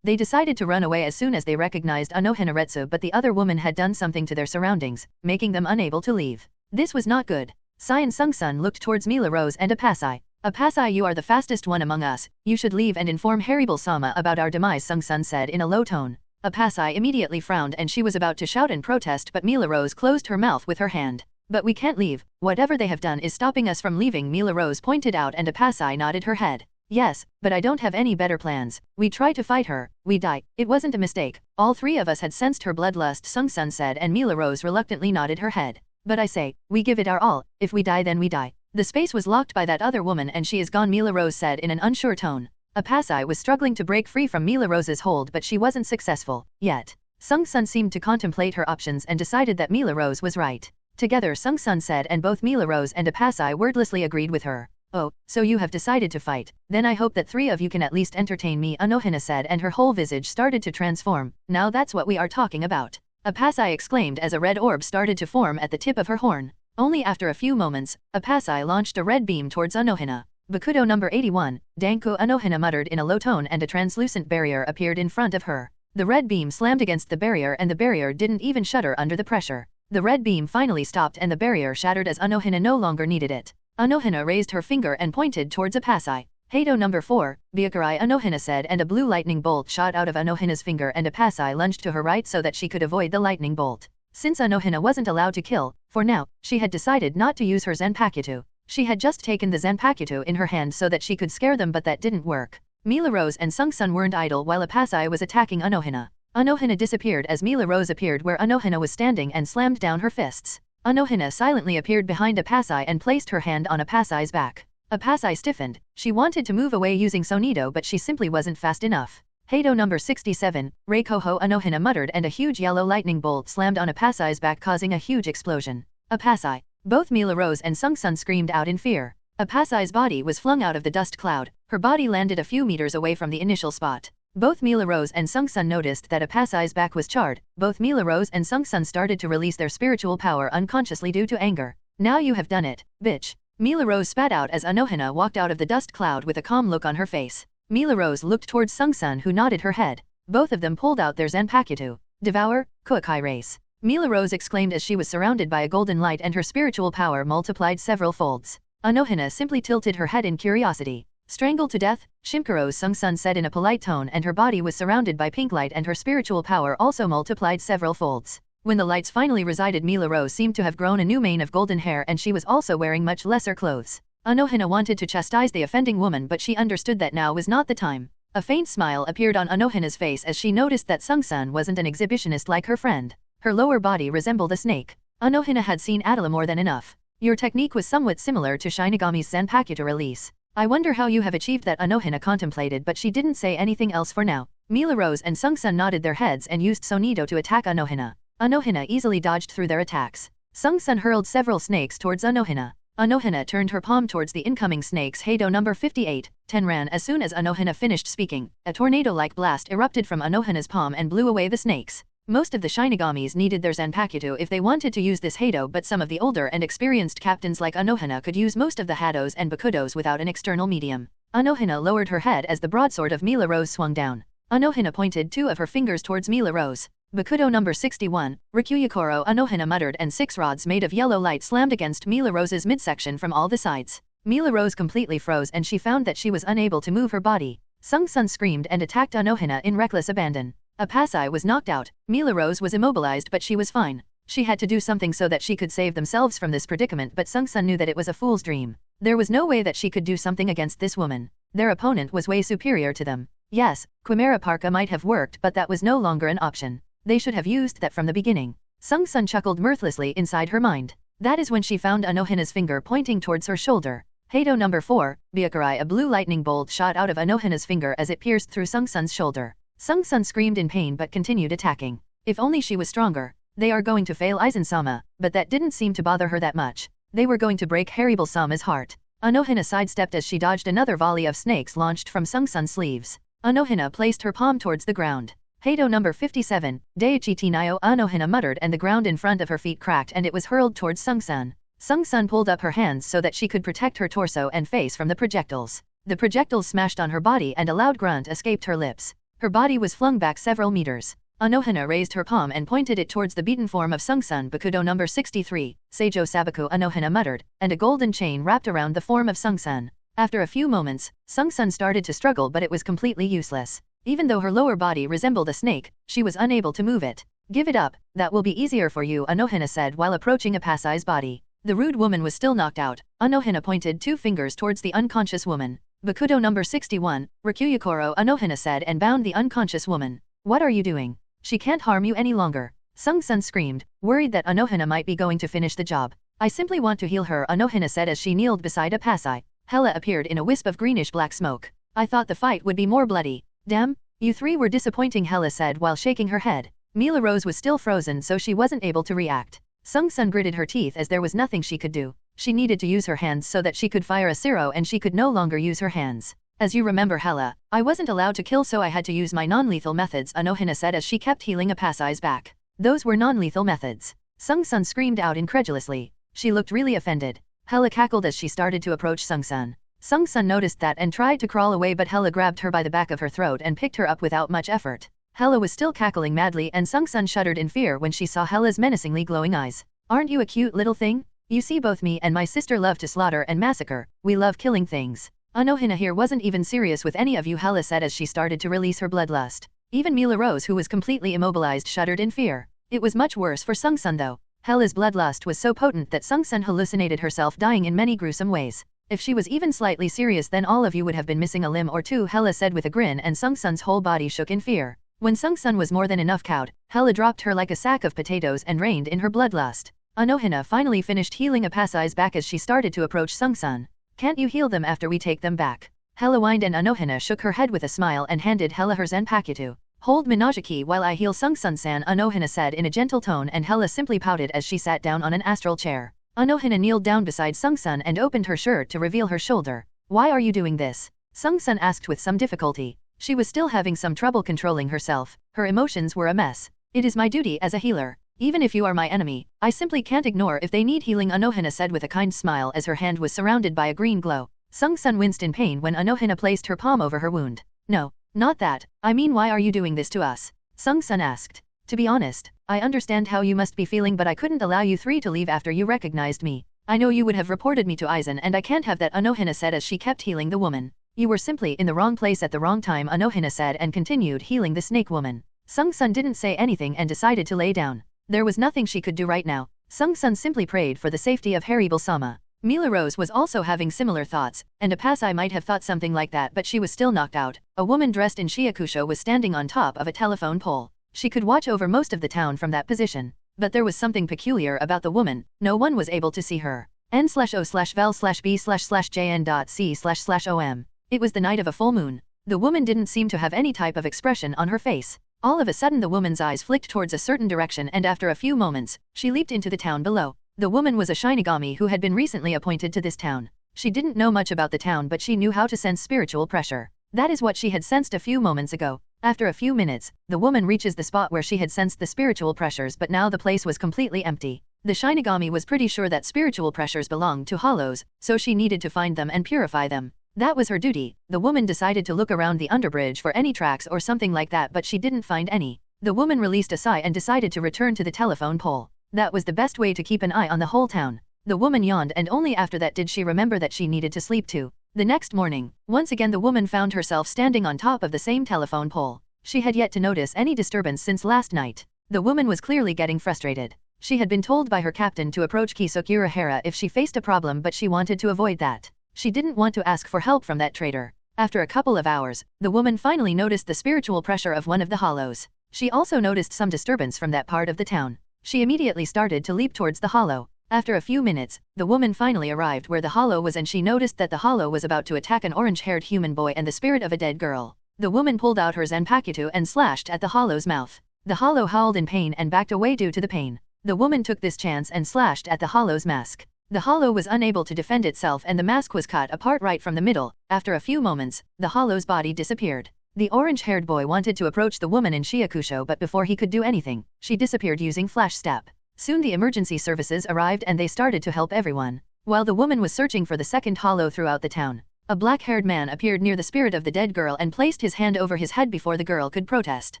They decided to run away as soon as they recognized Unohana Retsu, but the other woman had done something to their surroundings, making them unable to leave. This was not good. Cyan Sung-sun looked towards Mila Rose and Apasai. Apasai, you are the fastest one among us. You should leave and inform Haribal-sama about our demise, Sung-sun said in a low tone. Apasai immediately frowned and she was about to shout and protest, but Mila Rose closed her mouth with her hand. But we can't leave. Whatever they have done is stopping us from leaving, Mila Rose pointed out, and Apasai nodded her head. Yes, but I don't have any better plans. We try to fight her, we die. It wasn't a mistake. All 3 of us had sensed her bloodlust, Sung-sun said, and Mila Rose reluctantly nodded her head. But I say, we give it our all. If we die, then we die. The space was locked by that other woman and she is gone, Mila Rose said in an unsure tone. Apasai was struggling to break free from Mila Rose's hold, but she wasn't successful yet. Sung-sun seemed to contemplate her options and decided that Mila Rose was right. Together, Sung-sun said, and both Mila Rose and Apasai wordlessly agreed with her. Oh, so you have decided to fight. Then I hope that 3 of you can at least entertain me, Unohana said, and her whole visage started to transform. Now that's what we are talking about. Apasai exclaimed as a red orb started to form at the tip of her horn. Only after a few moments, Apasai launched a red beam towards Unohana. Bakudo number 81, Danko, Unohana muttered in a low tone, and a translucent barrier appeared in front of her. The red beam slammed against the barrier and the barrier didn't even shudder under the pressure. The red beam finally stopped and the barrier shattered as Unohana no longer needed it. Unohana raised her finger and pointed towards Apasai. Heido number 4, Byakurai, Unohana said, and a blue lightning bolt shot out of Unohana's finger, and Apasai lunged to her right so that she could avoid the lightning bolt. Since Unohana wasn't allowed to kill, for now, she had decided not to use her Zanpakuto. She had just taken the Zanpakuto in her hand so that she could scare them, but that didn't work. Mila Rose and Sung-sun weren't idle while Apasai was attacking Unohana. Unohana disappeared as Mila Rose appeared where Unohana was standing and slammed down her fists. Unohana silently appeared behind Apasai and placed her hand on Apasai's back. Apasai stiffened. She wanted to move away using Sonido but she simply wasn't fast enough. Heido number 67, Reikoho Unohana muttered and a huge yellow lightning bolt slammed on Apasai's back causing a huge explosion. Apasai. Both Mila Rose and Sung-sun screamed out in fear. Apasai's body was flung out of the dust cloud. Her body landed a few meters away from the initial spot. Both Mila Rose and Sung-sun noticed that Apasai's back was charred. Both Mila Rose and Sung-sun started to release their spiritual power unconsciously due to anger. Now you have done it, bitch. Mila Rose spat out as Unohana walked out of the dust cloud with a calm look on her face. Mila Rose looked towards Sung-sun who nodded her head. Both of them pulled out their Zanpakuto. Devour, Kuokai race. Mila Rose exclaimed as she was surrounded by a golden light and her spiritual power multiplied several folds. Unohana simply tilted her head in curiosity. Strangled to death, Shimkuro Sung-sun said in a polite tone and her body was surrounded by pink light and her spiritual power also multiplied several folds. When the lights finally resided, Mila Rose seemed to have grown a new mane of golden hair and she was also wearing much lesser clothes. Unohana wanted to chastise the offending woman but she understood that now was not the time. A faint smile appeared on Unohana's face as she noticed that Sung-sun wasn't an exhibitionist like her friend. Her lower body resembled a snake. Unohana had seen Adela more than enough. Your technique was somewhat similar to Shinigami's Zanpakuto release. I wonder how you have achieved that, Unohana contemplated, but she didn't say anything else for now. Mila Rose and Sung-sun nodded their heads and used Sonido to attack Unohana. Unohana easily dodged through their attacks. Sung-sun hurled several snakes towards Unohana. Unohana turned her palm towards the incoming snakes. Heido number 58, Tenran. As soon as Unohana finished speaking, a tornado-like blast erupted from Unohana's palm and blew away the snakes. Most of the Shinigamis needed their Zanpakuto if they wanted to use this Heido, but some of the older and experienced captains like Unohana could use most of the Hados and Bakudos without an external medium. Unohana lowered her head as the broadsword of Mila Rose swung down. Unohana pointed two of her fingers towards Mila Rose. Bakudo number 61, Rikuyukoro, Unohana muttered, and 6 rods made of yellow light slammed against Mila Rose's midsection from all the sides. Mila Rose completely froze and she found that she was unable to move her body. Sung-sun screamed and attacked Unohana in reckless abandon. Apasai was knocked out. Mila Rose was immobilized but she was fine. She had to do something so that she could save themselves from this predicament, but Sung-sun knew that it was a fool's dream. There was no way that she could do something against this woman. Their opponent was way superior to them. Yes, Quimera Parka might have worked, but that was no longer an option. They should have used that from the beginning. Sung-sun chuckled mirthlessly inside her mind. That is when she found Unohana's finger pointing towards her shoulder. Heido number 4, Byakurai. A blue lightning bolt shot out of Unohana's finger as it pierced through Sung-sun's shoulder. Sung-sun screamed in pain but continued attacking. If only she was stronger. They are going to fail Aizen-sama, but that didn't seem to bother her that much. They were going to break Haribal-sama's heart. Unohana sidestepped as she dodged another volley of snakes launched from Sung-sun's sleeves. Unohana placed her palm towards the ground. Heido number 57, Daiichi Nayo, Unohana muttered, and the ground in front of her feet cracked and it was hurled towards Sung-sun. Sung-sun pulled up her hands so that she could protect her torso and face from the projectiles. The projectiles smashed on her body and a loud grunt escaped her lips. Her body was flung back several meters. Unohana raised her palm and pointed it towards the beaten form of Sung-sun. Bakudo number 63, Seijo Sabaku, Unohana muttered, and a golden chain wrapped around the form of Sung-sun. After a few moments, Sung-sun started to struggle but it was completely useless. Even though her lower body resembled a snake, she was unable to move it. Give it up, that will be easier for you, Unohana said while approaching Apasai's body. The rude woman was still knocked out. Unohana pointed 2 fingers towards the unconscious woman. Bakudo number 61, Rikuyukoro, Unohana said and bound the unconscious woman. What are you doing? She can't harm you any longer. Sung-sun screamed, worried that Unohana might be going to finish the job. I simply want to heal her, Unohana said as she kneeled beside Apasai. Hela appeared in a wisp of greenish-black smoke. I thought the fight would be more bloody. Damn, you 3 were disappointing, Hela said while shaking her head. Mila Rose was still frozen so she wasn't able to react. Sung-sun gritted her teeth as there was nothing she could do. She needed to use her hands so that she could fire a Siro and she could no longer use her hands. As you remember, Hela, I wasn't allowed to kill so I had to use my non-lethal methods, Unohana said as she kept healing Apasai's back. Those were non-lethal methods. Sung-sun screamed out incredulously. She looked really offended. Hela cackled as she started to approach Sung-sun. Sung-sun noticed that and tried to crawl away but Hela grabbed her by the back of her throat and picked her up without much effort. Hela was still cackling madly and Sung-sun shuddered in fear when she saw Hela's menacingly glowing eyes. Aren't you a cute little thing? You see, both me and my sister love to slaughter and massacre. We love killing things. Unohana here wasn't even serious with any of you, Hela said as she started to release her bloodlust. Even Mila Rose, who was completely immobilized, shuddered in fear. It was much worse for Sung-sun though. Hela's bloodlust was so potent that Sung-sun hallucinated herself dying in many gruesome ways. If she was even slightly serious, then all of you would have been missing a limb or two, Hela said with a grin, and Sung-sun's whole body shook in fear. When Sung-sun was more than enough cowed, Hela dropped her like a sack of potatoes and reined in her bloodlust. Unohana finally finished healing Apasai's back as she started to approach Sung-sun. Can't you heal them after we take them back? Hela whined, and Unohana shook her head with a smile and handed Hela her Zanpakuto. Hold Minajiki while I heal Sung-sun-san, Unohana said in a gentle tone, and Hela simply pouted as she sat down on an astral chair. Unohana kneeled down beside Sung-sun and opened her shirt to reveal her shoulder. Why are you doing this? Sung-sun asked with some difficulty. She was still having some trouble controlling herself. Her emotions were a mess. It is my duty as a healer. Even if you are my enemy, I simply can't ignore if they need healing, Unohana said with a kind smile as her hand was surrounded by a green glow. Sung-sun winced in pain when Unohana placed her palm over her wound. No, not that. I mean, why are you doing this to us? Sung-sun asked. To be honest, I understand how you must be feeling, but I couldn't allow you three to leave after you recognized me. I know you would have reported me to Aizen, and I can't have that, Unohana said as she kept healing the woman. You were simply in the wrong place at the wrong time, Unohana said, and continued healing the snake woman. Sung-sun didn't say anything and decided to lay down. There was nothing she could do right now. Sung-sun simply prayed for the safety of Haribel-sama. Mila Rose was also having similar thoughts, and Apasai might have thought something like that, but she was still knocked out. A woman dressed in shiakusho was standing on top of a telephone pole. She could watch over most of the town from that position. But there was something peculiar about the woman. No one was able to see her. n/o/vel/b/jn.c//om. It was the night of a full moon. The woman didn't seem to have any type of expression on her face. All of a sudden the woman's eyes flicked towards a certain direction, and after a few moments, she leaped into the town below. The woman was a Shinigami who had been recently appointed to this town. She didn't know much about the town, but she knew how to sense spiritual pressure. That is what she had sensed a few moments ago. After a few minutes, the woman reaches the spot where she had sensed the spiritual pressures, but now the place was completely empty. The Shinigami was pretty sure that spiritual pressures belonged to hollows, so she needed to find them and purify them. That was her duty. The woman decided to look around the underbridge for any tracks or something like that, but she didn't find any. The woman released a sigh and decided to return to the telephone pole. That was the best way to keep an eye on the whole town. The woman yawned, and only after that did she remember that she needed to sleep too. The next morning, once again the woman found herself standing on top of the same telephone pole. She had yet to notice any disturbance since last night. The woman was clearly getting frustrated. She had been told by her captain to approach Urahara if she faced a problem, but she wanted to avoid that. She didn't want to ask for help from that traitor. After a couple of hours, the woman finally noticed the spiritual pressure of one of the hollows. She also noticed some disturbance from that part of the town. She immediately started to leap towards the hollow. After a few minutes, the woman finally arrived where the hollow was, and she noticed that the hollow was about to attack an orange-haired human boy and the spirit of a dead girl. The woman pulled out her Zanpakuto and slashed at the hollow's mouth. The hollow howled in pain and backed away due to the pain. The woman took this chance and slashed at the hollow's mask. The hollow was unable to defend itself, and the mask was cut apart right from the middle. After a few moments, the hollow's body disappeared. The orange-haired boy wanted to approach the woman in shiakusho, but before he could do anything, she disappeared using flash step. Soon the emergency services arrived and they started to help everyone. While the woman was searching for the second hollow throughout the town, a black-haired man appeared near the spirit of the dead girl and placed his hand over his head before the girl could protest.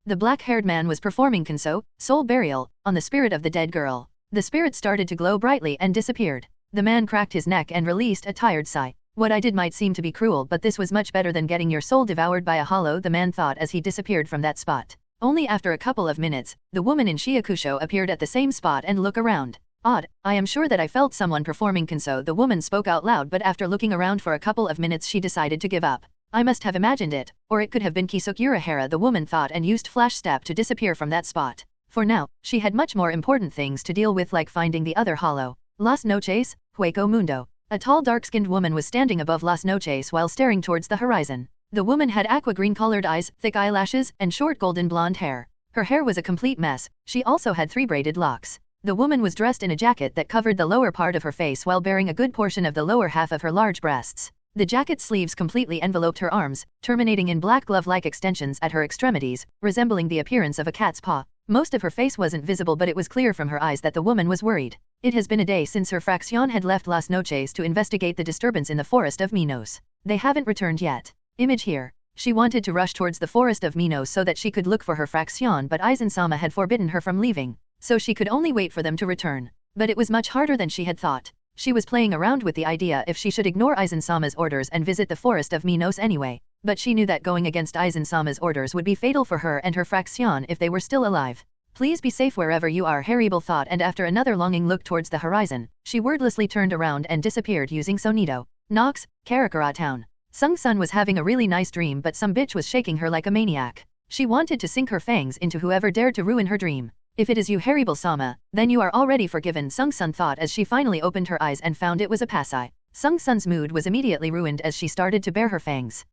The black-haired man was performing Kenso, soul burial, on the spirit of the dead girl. The spirit started to glow brightly and disappeared. The man cracked his neck and released a tired sigh. What I did might seem to be cruel, but this was much better than getting your soul devoured by a hollow, the man thought as he disappeared from that spot. Only after a couple of minutes, the woman in shiakusho appeared at the same spot and looked around. Odd, I am sure that I felt someone performing Kenso, the woman spoke out loud, but after looking around for a couple of minutes she decided to give up. I must have imagined it, or it could have been Urahara, the woman thought, and used flash step to disappear from that spot. For now, she had much more important things to deal with, like finding the other hollow. Las noches, Hueco Mundo. A tall dark-skinned woman was standing above Las noches while staring towards the horizon. The woman had aqua-green-colored eyes, thick eyelashes, and short golden blonde hair. Her hair was a complete mess. She also had 3 braided locks. The woman was dressed in a jacket that covered the lower part of her face while bearing a good portion of the lower half of her large breasts. The jacket's sleeves completely enveloped her arms, terminating in black glove-like extensions at her extremities, resembling the appearance of a cat's paw. Most of her face wasn't visible, but it was clear from her eyes that the woman was worried. It has been a day since her fraction had left Las Noches to investigate the disturbance in the forest of Minos. They haven't returned yet. Image here. She wanted to rush towards the forest of Minos so that she could look for her fraction, but Aizen-sama had forbidden her from leaving, so she could only wait for them to return. But it was much harder than she had thought. She was playing around with the idea if she should ignore Aizen-sama's orders and visit the forest of Minos anyway, but she knew that going against Aizen-sama's orders would be fatal for her and her fraction if they were still alive. Please be safe wherever you are, Haribel thought, and after another longing look towards the horizon, she wordlessly turned around and disappeared using Sonido. Nox, Karakura Town. Sung-sun was having a really nice dream but some bitch was shaking her like a maniac. She wanted to sink her fangs into whoever dared to ruin her dream. If it is you Haribal-sama, then you are already forgiven, Sung-sun thought as she finally opened her eyes and found it was a Pasai. Sung-sun's mood was immediately ruined as she started to bare her fangs.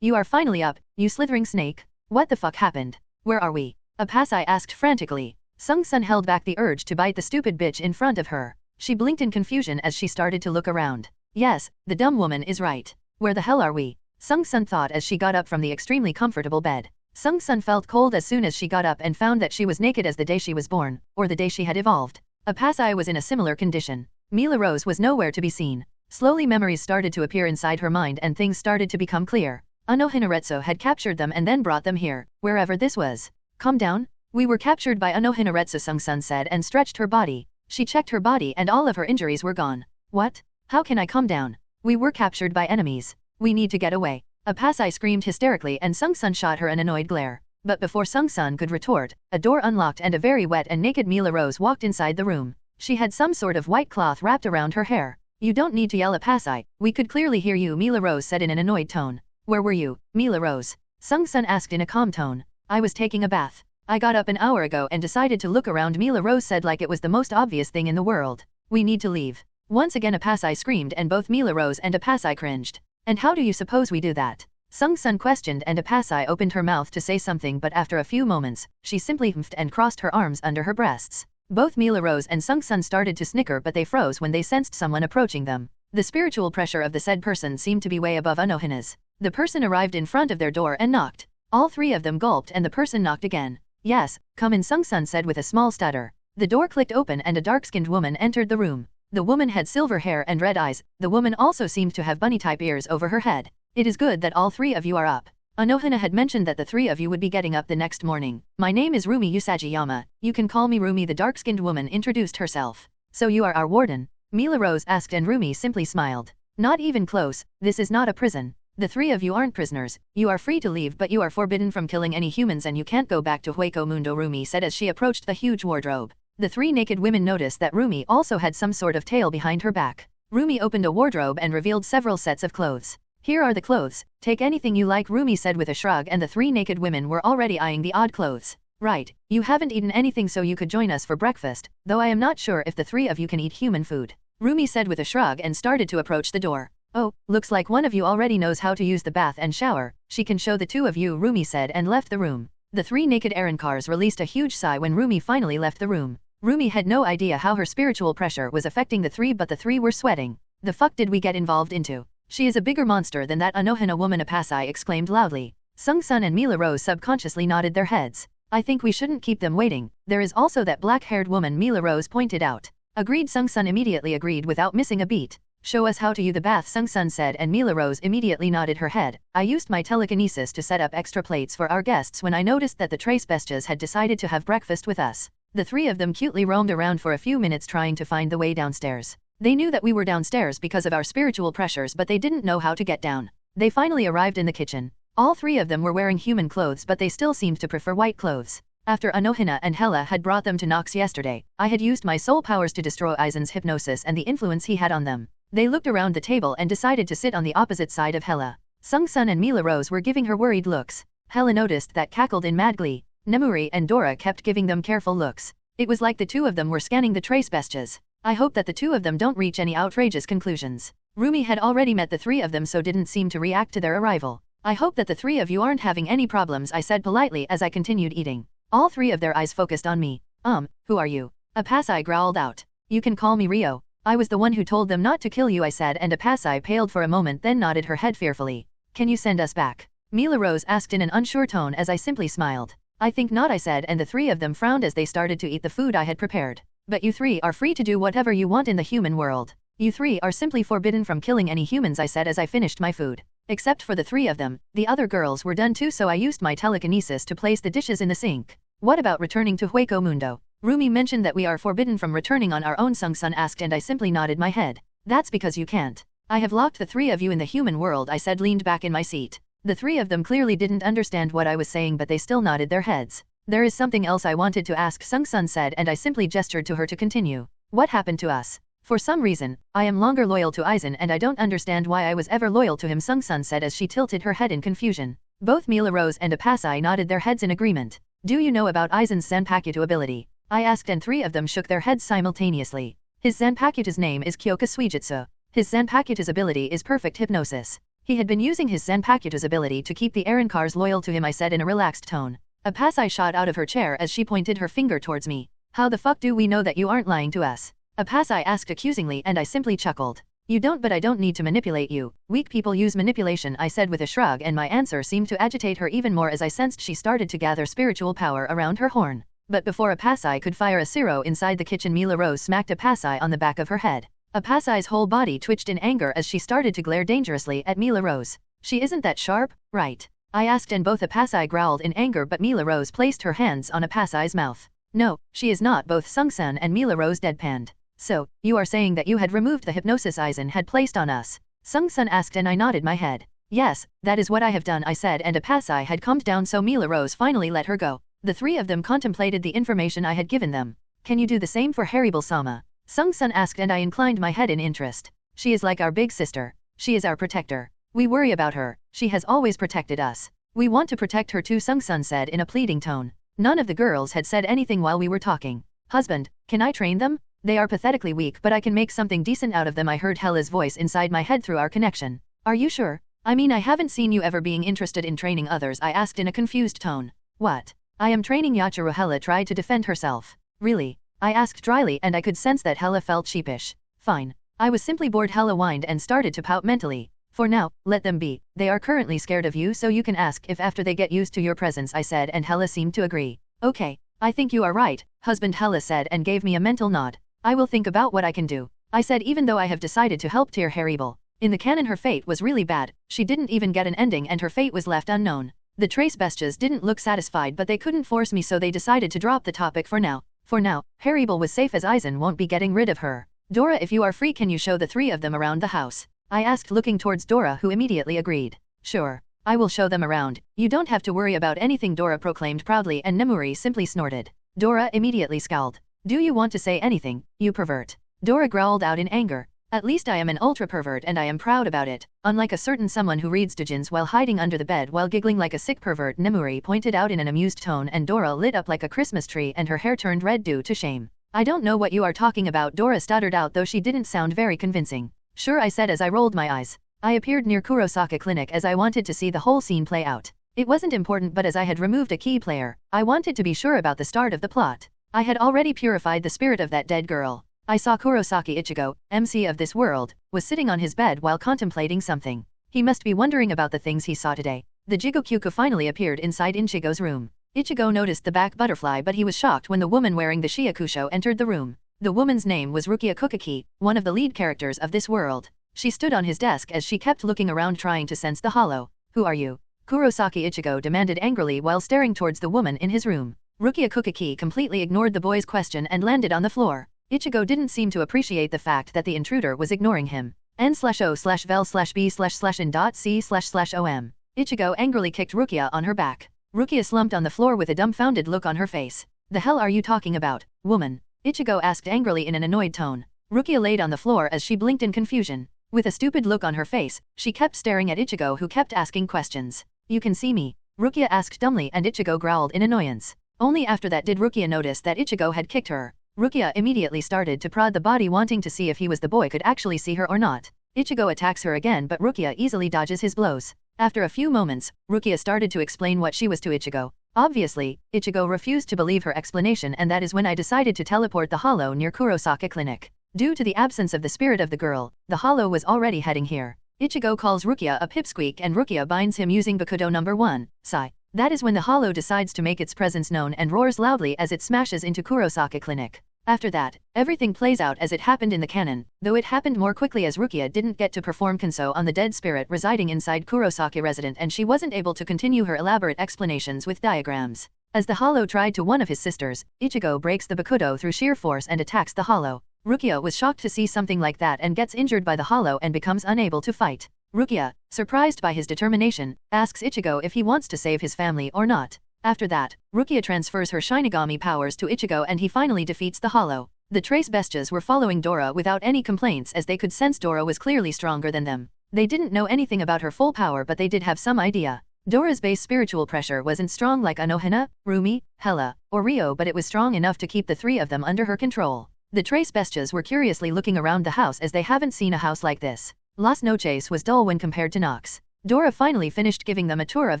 You are finally up, you slithering snake. What the fuck happened? Where are we? A Pasai asked frantically. Sung-sun held back the urge to bite the stupid bitch in front of her. She blinked in confusion as she started to look around. Yes, the dumb woman is right. Where the hell are we? Sung-sun thought as she got up from the extremely comfortable bed. Sung-sun felt cold as soon as she got up and found that she was naked as the day she was born, or the day she had evolved. A Pasai was in a similar condition. Mila Rose was nowhere to be seen. Slowly memories started to appear inside her mind and things started to become clear. Unohana Retsu had captured them and then brought them here, wherever this was. Calm down. We were captured by Unohana Retsu, Sung-sun said and stretched her body. She checked her body and all of her injuries were gone. What? How can I calm down? We were captured by enemies. We need to get away. A Pasai screamed hysterically and Sung-sun shot her an annoyed glare. But before Sung-sun could retort, a door unlocked and a very wet and naked Mila Rose walked inside the room. She had some sort of white cloth wrapped around her hair. You don't need to yell a Pasai, we could clearly hear you, Mila Rose said in an annoyed tone. Where were you, Mila Rose? Sung-sun asked in a calm tone. I was taking a bath. I got up an hour ago and decided to look around, Mila Rose said like it was the most obvious thing in the world. We need to leave. Once again a Pasai screamed and both Mila Rose and a Pasai cringed. And how do you suppose we do that? Sung-sun questioned and a Pasai opened her mouth to say something but after a few moments, she simply humphed and crossed her arms under her breasts. Both Mila Rose and Sung-sun started to snicker but they froze when they sensed someone approaching them. The spiritual pressure of the said person seemed to be way above Unohana's. The person arrived in front of their door and knocked. All three of them gulped and the person knocked again. Yes, come in, Sung-sun said with a small stutter. The door clicked open and a dark-skinned woman entered the room. The woman had silver hair and red eyes. The woman also seemed to have bunny-type ears over her head. It is good that all three of you are up. Unohana had mentioned that the three of you would be getting up the next morning. My name is Roomi Usajiyama. You can call me Roomi, the dark-skinned woman introduced herself. So you are our warden? Mila Rose asked and Roomi simply smiled. Not even close, this is not a prison. The three of you aren't prisoners. You are free to leave but you are forbidden from killing any humans and you can't go back to Hueco Mundo, Roomi said as she approached the huge wardrobe. The three naked women noticed that Roomi also had some sort of tail behind her back. Roomi opened a wardrobe and revealed several sets of clothes. Here are the clothes, take anything you like, Roomi said with a shrug and the three naked women were already eyeing the odd clothes. Right, you haven't eaten anything so you could join us for breakfast, though I am not sure if the three of you can eat human food. Roomi said with a shrug and started to approach the door. Oh, looks like one of you already knows how to use the bath and shower, she can show the two of you, Roomi said and left the room. The three naked Arankars released a huge sigh when Roomi finally left the room. Roomi had no idea how her spiritual pressure was affecting the three but the three were sweating. The fuck did we get involved into? She is a bigger monster than that Unohana woman, a Pasai exclaimed loudly. Sung-sun and Mila Rose subconsciously nodded their heads. I think we shouldn't keep them waiting, there is also that black-haired woman, Mila Rose pointed out. Agreed, Sung-sun immediately agreed without missing a beat. Show us how to use the bath, Sung-sun said and Mila Rose immediately nodded her head. I used my telekinesis to set up extra plates for our guests when I noticed that the Trace Bestias had decided to have breakfast with us. The three of them cutely roamed around for a few minutes trying to find the way downstairs. They knew that we were downstairs because of our spiritual pressures but they didn't know how to get down. They finally arrived in the kitchen. All three of them were wearing human clothes but they still seemed to prefer white clothes. After Unohana and Hela had brought them to Nox yesterday, I had used my soul powers to destroy Aizen's hypnosis and the influence he had on them. They looked around the table and decided to sit on the opposite side of Hela. Sung-sun and Mila Rose were giving her worried looks. Hela noticed that cackled in mad glee. Nemuri and Dora kept giving them careful looks. It was like the two of them were scanning the Trace Bestias. I hope that the two of them don't reach any outrageous conclusions. Roomi had already met the three of them so didn't seem to react to their arrival. I hope that the three of you aren't having any problems, I said politely as I continued eating. All three of their eyes focused on me. Who are you? A Pasai growled out. You can call me Rio. I was the one who told them not to kill you, I said and a Pasai paled for a moment then nodded her head fearfully. Can you send us back? Mila Rose asked in an unsure tone as I simply smiled. I think not, I said and the three of them frowned as they started to eat the food I had prepared. But you three are free to do whatever you want in the human world. You three are simply forbidden from killing any humans, I said as I finished my food. Except for the three of them, the other girls were done too so I used my telekinesis to place the dishes in the sink. What about returning to Hueco Mundo? Roomi mentioned that we are forbidden from returning on our own, Sung-sun asked and I simply nodded my head. That's because you can't. I have locked the three of you in the human world, I said leaned back in my seat. The three of them clearly didn't understand what I was saying but they still nodded their heads. There is something else I wanted to ask, Sung-sun said and I simply gestured to her to continue. What happened to us? For some reason, I am longer loyal to Aizen and I don't understand why I was ever loyal to him, Sung-sun said as she tilted her head in confusion. Both Mila Rose and Apasai nodded their heads in agreement. Do you know about Aizen's Zanpakuto ability? I asked and three of them shook their heads simultaneously. His Zanpakuta's name is Kyoka Suijutsu. His Zanpakuta's ability is perfect hypnosis. He had been using his Zanpakuta's ability to keep the Arankars loyal to him, I said in a relaxed tone. Apasai shot out of her chair as she pointed her finger towards me. How the fuck do we know that you aren't lying to us? Apasai asked accusingly and I simply chuckled. You don't, but I don't need to manipulate you. Weak people use manipulation, I said with a shrug, and my answer seemed to agitate her even more as I sensed she started to gather spiritual power around her horn. But before Apasai could fire a Siro inside the kitchen, Mila Rose smacked Apasai on the back of her head. Apasai's whole body twitched in anger as she started to glare dangerously at Mila Rose. She isn't that sharp, right? I asked and both Apasai growled in anger, but Mila Rose placed her hands on Apasai's mouth. No, she is not, both Sung-sun and Mila Rose deadpanned. So, you are saying that you had removed the hypnosis Aizen had placed on us? Sung-sun asked and I nodded my head. Yes, that is what I have done, I said, and Apasai had calmed down so Mila Rose finally let her go. The three of them contemplated the information I had given them. Can you do the same for Haribal-sama? Sung-sun asked and I inclined my head in interest. She is like our big sister. She is our protector. We worry about her. She has always protected us. We want to protect her too, Sung-sun said in a pleading tone. None of the girls had said anything while we were talking. Husband, can I train them? They are pathetically weak, but I can make something decent out of them, I heard Hela's voice inside my head through our connection. Are you sure? I mean, I haven't seen you ever being interested in training others, I asked in a confused tone. What? I am training Yachiru. Hela tried to defend herself. Really? I asked dryly and I could sense that Hela felt sheepish. Fine. I was simply bored, Hela whined and started to pout mentally. For now, let them be. They are currently scared of you, so you can ask if after they get used to your presence, I said, and Hela seemed to agree. Okay, I think you are right, husband, Hela said and gave me a mental nod. I will think about what I can do, I said, even though I have decided to help Tear Haribal. In the canon her fate was really bad. She didn't even get an ending and her fate was left unknown. The Trace Bestias didn't look satisfied, but they couldn't force me, so they decided to drop the topic for now. For now, Haribal was safe as Aizen won't be getting rid of her. Dora, if you are free, can you show the three of them around the house? I asked, looking towards Dora, who immediately agreed. Sure. I will show them around. You don't have to worry about anything, Dora proclaimed proudly, and Nemuri simply snorted. Dora immediately scowled. Do you want to say anything, you pervert? Dora growled out in anger. At least I am an ultra pervert and I am proud about it. Unlike a certain someone who reads doujins while hiding under the bed while giggling like a sick pervert, Nemuri pointed out in an amused tone, and Dora lit up like a Christmas tree and her hair turned red due to shame. I don't know what you are talking about, Dora stuttered out, though she didn't sound very convincing. Sure, I said as I rolled my eyes. I appeared near Kurosaka Clinic as I wanted to see the whole scene play out. It wasn't important, but as I had removed a key player, I wanted to be sure about the start of the plot. I had already purified the spirit of that dead girl. I saw Kurosaki Ichigo, MC of this world, was sitting on his bed while contemplating something. He must be wondering about the things he saw today. The Jigokyuku finally appeared inside Ichigo's room. Ichigo noticed the back butterfly, but he was shocked when the woman wearing the Shiakusho entered the room. The woman's name was Rukia Kokaki, one of the lead characters of this world. She stood on his desk as she kept looking around, trying to sense the hollow. Who are you? Kurosaki Ichigo demanded angrily while staring towards the woman in his room. Rukia Kokaki completely ignored the boy's question and landed on the floor. Ichigo didn't seem to appreciate the fact that the intruder was ignoring him. N/O/vel/b/in.c//om. Ichigo angrily kicked Rukia on her back. Rukia slumped on the floor with a dumbfounded look on her face. The hell are you talking about, woman? Ichigo asked angrily in an annoyed tone. Rukia laid on the floor as she blinked in confusion. With a stupid look on her face, she kept staring at Ichigo, who kept asking questions. You can see me? Rukia asked dumbly, and Ichigo growled in annoyance. Only after that did Rukia notice that Ichigo had kicked her. Rukia immediately started to prod the body, wanting to see if he was the boy could actually see her or not. Ichigo attacks her again, but Rukia easily dodges his blows. After a few moments, Rukia started to explain what she was to Ichigo. Obviously, Ichigo refused to believe her explanation, and that is when I decided to teleport the hollow near Kurosaka Clinic. Due to the absence of the spirit of the girl, the hollow was already heading here. Ichigo calls Rukia a pipsqueak and Rukia binds him using Bakudo number 1, Sai. That is when the hollow decides to make its presence known and roars loudly as it smashes into Kurosaka Clinic. After that, everything plays out as it happened in the canon, though it happened more quickly as Rukia didn't get to perform Kenso on the dead spirit residing inside Kurosaki resident, and she wasn't able to continue her elaborate explanations with diagrams. As the hollow tried to one of his sisters, Ichigo breaks the Bakudo through sheer force and attacks the hollow. Rukia was shocked to see something like that and gets injured by the hollow and becomes unable to fight. Rukia, surprised by his determination, asks Ichigo if he wants to save his family or not. After that, Rukia transfers her Shinigami powers to Ichigo and he finally defeats the hollow. The trace bestias were following Dora without any complaints as they could sense Dora was clearly stronger than them. They didn't know anything about her full power but they did have some idea. Dora's base spiritual pressure wasn't strong like Unohana, Roomi, Hela, or Rio but it was strong enough to keep the three of them under her control. The trace bestias were curiously looking around the house as they haven't seen a house like this. Las Noches was dull when compared to Nox. Dora finally finished giving them a tour of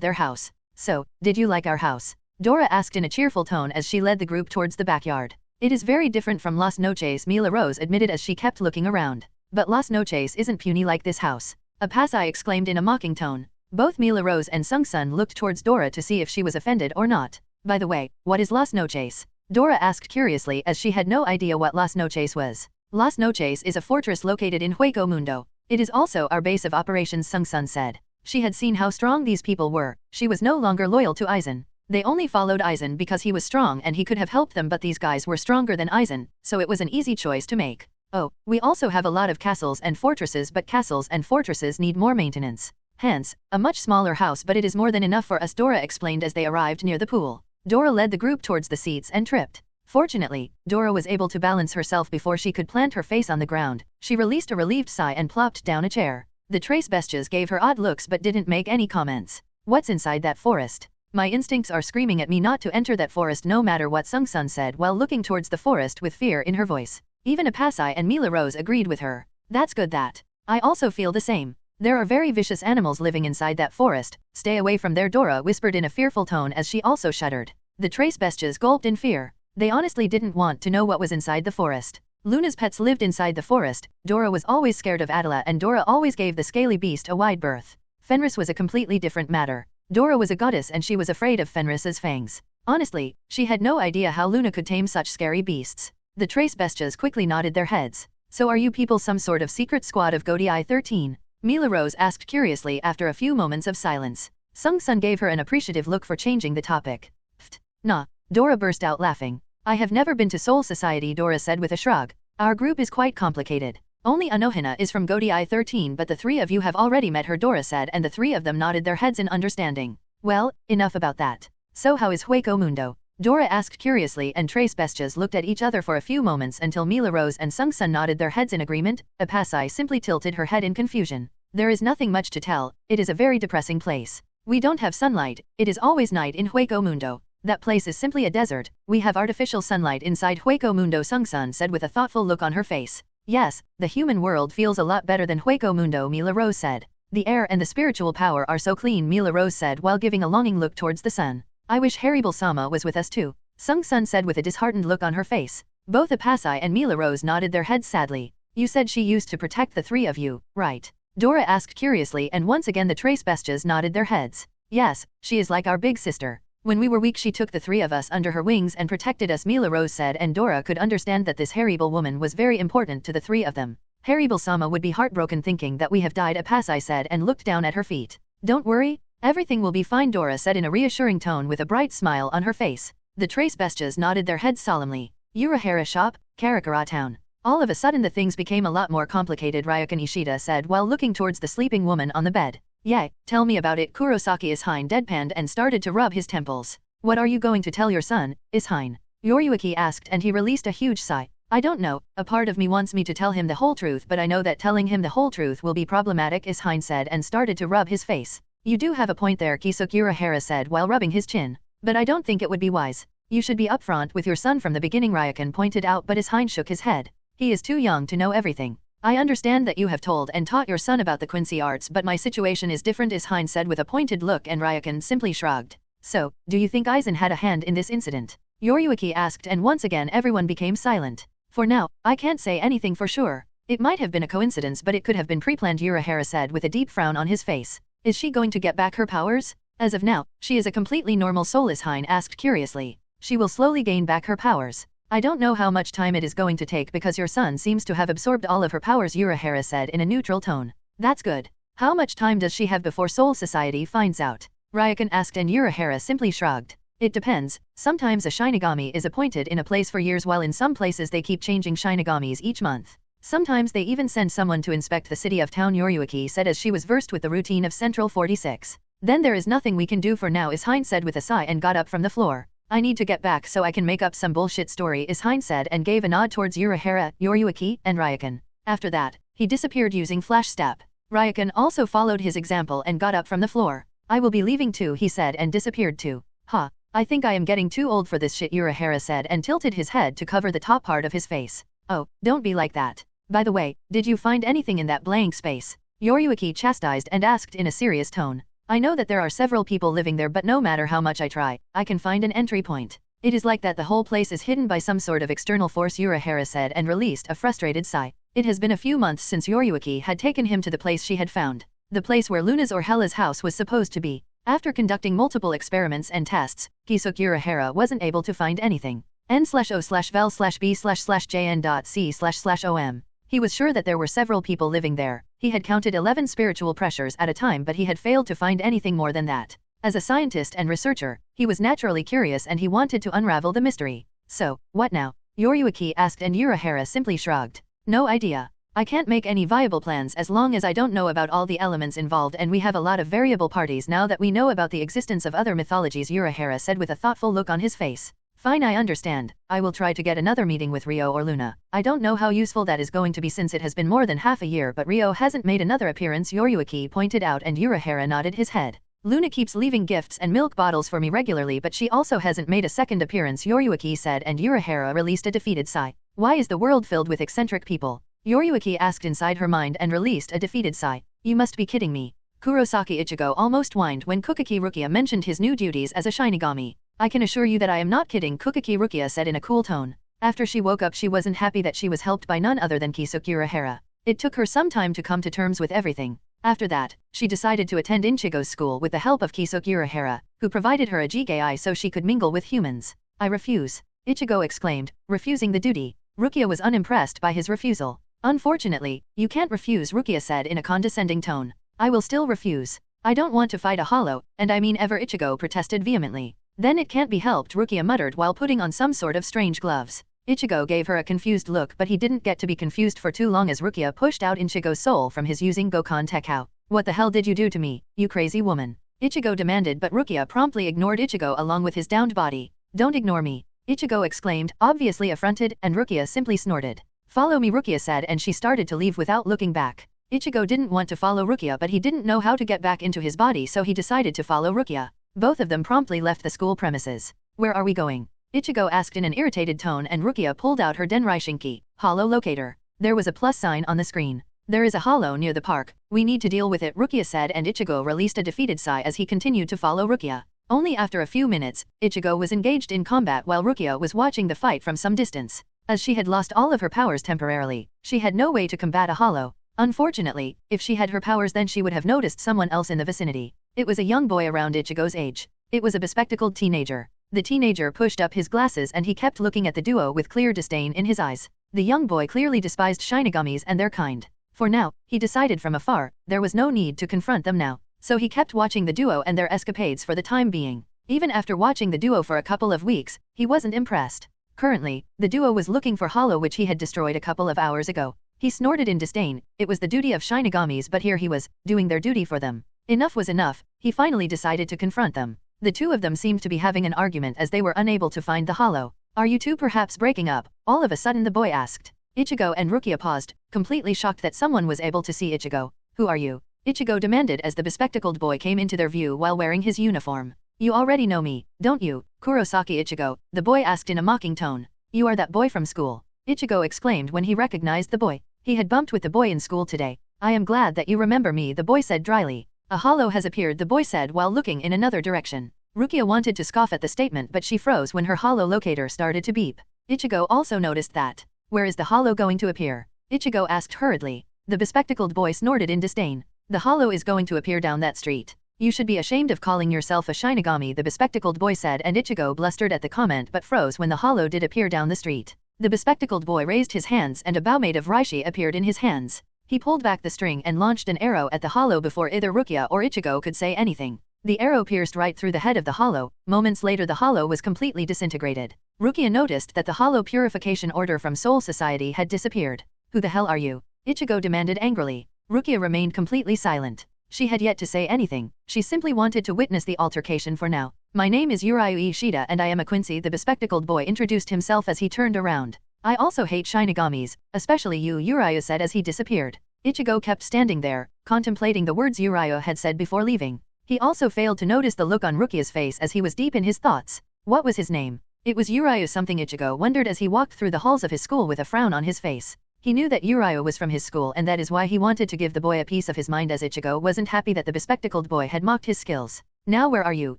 their house. So, did you like our house? Dora asked in a cheerful tone as she led the group towards the backyard. It is very different from Las Noches, Mila Rose admitted as she kept looking around. But Las Noches isn't puny like this house. A Pasai exclaimed in a mocking tone. Both Mila Rose and Sung Sun looked towards Dora to see if she was offended or not. By the way, what is Las Noches? Dora asked curiously as she had no idea what Las Noches was. Las Noches is a fortress located in Hueco Mundo. It is also our base of operations, Sung Sun said. She had seen how strong these people were. She was no longer loyal to Aizen. They only followed Aizen because he was strong and he could have helped them, but these guys were stronger than Aizen, so it was an easy choice to make. Oh, we also have a lot of castles and fortresses, but castles and fortresses need more maintenance. Hence, a much smaller house, but it is more than enough for us, Dora explained as they arrived near the pool. Dora led the group towards the seats and tripped. Fortunately, Dora was able to balance herself before she could plant her face on the ground. She released a relieved sigh and plopped down a chair. The trace bestias gave her odd looks but didn't make any comments. What's inside that forest? My instincts are screaming at me not to enter that forest no matter what, Sung Sun said while looking towards the forest with fear in her voice. Even Apasai and Mila Rose agreed with her. That's good that. I also feel the same. There are very vicious animals living inside that forest. Stay away from there, Dora whispered in a fearful tone as she also shuddered. The trace bestias gulped in fear. They honestly didn't want to know what was inside the forest. Luna's pets lived inside the forest. Dora was always scared of Adela and Dora always gave the scaly beast a wide berth. Fenris was a completely different matter. Dora was a goddess and she was afraid of Fenris's fangs. Honestly, she had no idea how Luna could tame such scary beasts. The trace bestias quickly nodded their heads. So are you people some sort of secret squad of Godii 13? Mila Rose asked curiously after a few moments of silence. Sung Sun gave her an appreciative look for changing the topic. Pfft, nah. Dora burst out laughing. I have never been to Soul Society, Dora said with a shrug. Our group is quite complicated. Only Unohana is from Godii 13, but the three of you have already met her, Dora said, and the three of them nodded their heads in understanding. Well, enough about that. So how is Hueco Mundo? Dora asked curiously and trace bestias looked at each other for a few moments until Mila Rose and Sung Sun nodded their heads in agreement. Apasai simply tilted her head in confusion. There is nothing much to tell, it is a very depressing place. We don't have sunlight, it is always night in Hueco Mundo. That place is simply a desert. We have artificial sunlight inside Hueco Mundo, Sung Sun said with a thoughtful look on her face. Yes, the human world feels a lot better than Hueco Mundo, Mila Rose said. The air and the spiritual power are so clean, Mila Rose said while giving a longing look towards the sun. I wish Haribel-sama was with us too, Sung Sun said with a disheartened look on her face. Both Apasai and Mila Rose nodded their heads sadly. You said she used to protect the three of you, right? Dora asked curiously and once again the trace bestias nodded their heads. Yes, she is like our big sister. When we were weak she took the three of us under her wings and protected us, Mila Rose said, and Dora could understand that this Haribel woman was very important to the three of them. Haribel-sama would be heartbroken thinking that we have died, Apasai said and looked down at her feet. Don't worry, everything will be fine, Dora said in a reassuring tone with a bright smile on her face. The trace bestias nodded their heads solemnly. Urahara shop, Karakura town. All of a sudden the things became a lot more complicated, Ryukin Ishida said while looking towards the sleeping woman on the bed. Yeah, tell me about it. Kurosaki Ishine deadpanned and started to rub his temples. What are you going to tell your son, Ishine? Yoriyuki asked and he released a huge sigh. I don't know, a part of me wants me to tell him the whole truth, but I know that telling him the whole truth will be problematic, Ishine said and started to rub his face. You do have a point there, Kisuk, Urahara said while rubbing his chin. But I don't think it would be wise. You should be upfront with your son from the beginning, Ryukin pointed out, but Ishine shook his head. He is too young to know everything. I understand that you have told and taught your son about the Quincy arts, but my situation is different, Ishine said with a pointed look, and Ryukin simply shrugged. So, do you think Aizen had a hand in this incident? Yoriyuki asked, and once again everyone became silent. For now, I can't say anything for sure. It might have been a coincidence, but it could have been pre-planned, Urahara said with a deep frown on his face. Is she going to get back her powers? As of now, she is a completely normal soul, Ishine asked curiously. She will slowly gain back her powers. I don't know how much time it is going to take because your son seems to have absorbed all of her powers, Urahara said in a neutral tone. That's good. How much time does she have before Soul Society finds out? Ryukin asked, and Urahara simply shrugged. It depends. Sometimes a Shinigami is appointed in a place for years, while in some places they keep changing Shinigamis each month. Sometimes they even send someone to inspect the city of town, Yoriyuki said as she was versed with the routine of Central 46. Then there is nothing we can do for now, Ishine said with a sigh and got up from the floor. I need to get back so I can make up some bullshit story, Ishine said and gave a nod towards Urahara, Yuchi, and Ryukin. After that, he disappeared using flash step. Ryukin also followed his example and got up from the floor. I will be leaving too, he said and disappeared too. Ha, I think I am getting too old for this shit, Urahara said and tilted his head to cover the top part of his face. Oh, don't be like that. By the way, did you find anything in that blank space? Yuchi chastised and asked in a serious tone. I know that there are several people living there, but no matter how much I try, I can find an entry point. It is like that the whole place is hidden by some sort of external force, Urahara said and released a frustrated sigh. It has been a few months since Yuchi had taken him to the place she had found. The place where Luna's or Hela's house was supposed to be. After conducting multiple experiments and tests, Urahara wasn't able to find anything. N/O/vel/b/jn.c//om. He was sure that there were several people living there. He had counted 11 spiritual pressures at a time, but he had failed to find anything more than that. As a scientist and researcher, he was naturally curious and he wanted to unravel the mystery. So, what now? Yuchi asked and Urahara simply shrugged. No idea. I can't make any viable plans as long as I don't know about all the elements involved, and we have a lot of variable parties now that we know about the existence of other mythologies, Urahara said with a thoughtful look on his face. Fine, I understand. I will try to get another meeting with Rio or Luna. I don't know how useful that is going to be since it has been more than half a year, but Rio hasn't made another appearance, Yuchi pointed out and Urahara nodded his head. Luna keeps leaving gifts and milk bottles for me regularly, but she also hasn't made a second appearance, Yuchi said and Urahara released a defeated sigh. Why is the world filled with eccentric people? Yuchi asked inside her mind and released a defeated sigh. You must be kidding me. Kurosaki Ichigo almost whined when Kukiki Rukia mentioned his new duties as a Shinigami. I can assure you that I am not kidding, Kukiki Rukia said in a cool tone. After she woke up, she wasn't happy that she was helped by none other than Urahara. It took her some time to come to terms with everything. After that, she decided to attend Ichigo's school with the help of Urahara, who provided her a Jigai so she could mingle with humans. I refuse, Ichigo exclaimed, refusing the duty. Rukia was unimpressed by his refusal. Unfortunately, you can't refuse, Rukia said in a condescending tone. I will still refuse. I don't want to fight a hollow, and I mean ever, Ichigo protested vehemently. Then it can't be helped, Rukia muttered while putting on some sort of strange gloves. Ichigo gave her a confused look, but he didn't get to be confused for too long as Rukia pushed out Ichigo's soul from his using Gokon Tekao. What the hell did you do to me, you crazy woman? Ichigo demanded, but Rukia promptly ignored Ichigo along with his downed body. Don't ignore me, Ichigo exclaimed, obviously affronted, and Rukia simply snorted. Follow me, Rukia said, and she started to leave without looking back. Ichigo didn't want to follow Rukia, but he didn't know how to get back into his body, so he decided to follow Rukia. Both of them promptly left the school premises. Where are we going? Ichigo asked in an irritated tone, and Rukia pulled out her Denrai hollow locator. There was a plus sign on the screen. There is a hollow near the park. We need to deal with it, Rukia said, and Ichigo released a defeated sigh as he continued to follow Rukia. Only after a few minutes, Ichigo was engaged in combat while Rukia was watching the fight from some distance. As she had lost all of her powers temporarily, she had no way to combat a hollow. Unfortunately, if she had her powers, then she would have noticed someone else in the vicinity. It was a young boy around Ichigo's age. It was a bespectacled teenager. The teenager pushed up his glasses and he kept looking at the duo with clear disdain in his eyes. The young boy clearly despised Shinigamis and their kind. For now, he decided from afar, there was no need to confront them now. So he kept watching the duo and their escapades for the time being. Even after watching the duo for a couple of weeks, he wasn't impressed. Currently, the duo was looking for Hollow, which he had destroyed a couple of hours ago. He snorted in disdain. It was the duty of Shinigamis, but here he was, doing their duty for them. Enough was enough. He finally decided to confront them. The two of them seemed to be having an argument as they were unable to find the Hollow. Are you two perhaps breaking up? All of a sudden the boy asked. Ichigo and Rukia paused, completely shocked that someone was able to see Ichigo. Who are you? Ichigo demanded as the bespectacled boy came into their view while wearing his uniform. You already know me, don't you, Kurosaki Ichigo? The boy asked in a mocking tone. You are that boy from school, Ichigo exclaimed when he recognized the boy. He had bumped with the boy in school today. I am glad that you remember me, the boy said dryly. A hollow has appeared, the boy said while looking in another direction. Rukia wanted to scoff at the statement, but she froze when her hollow locator started to beep. Ichigo also noticed that. Where is the hollow going to appear? Ichigo asked hurriedly. The bespectacled boy snorted in disdain. The hollow is going to appear down that street. You should be ashamed of calling yourself a Shinigami, the bespectacled boy said, and Ichigo blustered at the comment but froze when the hollow did appear down the street. The bespectacled boy raised his hands and a bow made of Reishi appeared in his hands. He pulled back the string and launched an arrow at the hollow before either Rukia or Ichigo could say anything. The arrow pierced right through the head of the hollow. Moments later the hollow was completely disintegrated. Rukia noticed that the hollow purification order from Soul Society had disappeared. Who the hell are you? Ichigo demanded angrily. Rukia remained completely silent. She had yet to say anything, she simply wanted to witness the altercation for now. My name is Urahara Ishida and I am a Quincy. The bespectacled boy introduced himself as he turned around. I also hate Shinigamis, especially you, Urahara said as he disappeared. Ichigo kept standing there, contemplating the words Urahara had said before leaving. He also failed to notice the look on Rukia's face as he was deep in his thoughts. What was his name? It was Urahara something. Ichigo wondered as he walked through the halls of his school with a frown on his face. He knew that Urahara was from his school and that is why he wanted to give the boy a piece of his mind as Ichigo wasn't happy that the bespectacled boy had mocked his skills. Now where are you,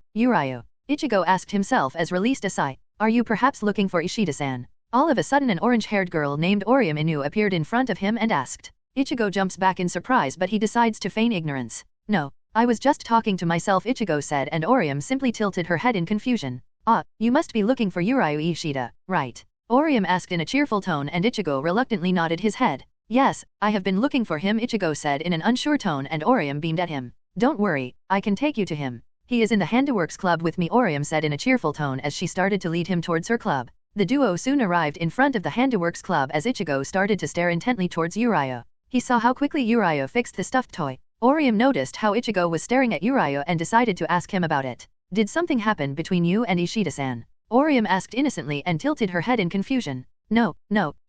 Urahara? Ichigo asked himself as released a sigh. Are you perhaps looking for Ishida-san? All of a sudden an orange-haired girl named Orium Inu appeared in front of him and asked. Ichigo jumps back in surprise but he decides to feign ignorance. No, I was just talking to myself, Ichigo said, and Orium simply tilted her head in confusion. Ah, you must be looking for Urahara Ishida, right? Orium asked in a cheerful tone and Ichigo reluctantly nodded his head. Yes, I have been looking for him, Ichigo said in an unsure tone and Orium beamed at him. Don't worry, I can take you to him. He is in the Handiworks Club with me, Orium said in a cheerful tone as she started to lead him towards her club. The duo soon arrived in front of the Handiworks Club as Ichigo started to stare intently towards Urahara. He saw how quickly Urahara fixed the stuffed toy. Orium noticed how Ichigo was staring at Urahara and decided to ask him about it. Did something happen between you and Ishida-san? Orium asked innocently and tilted her head in confusion. No,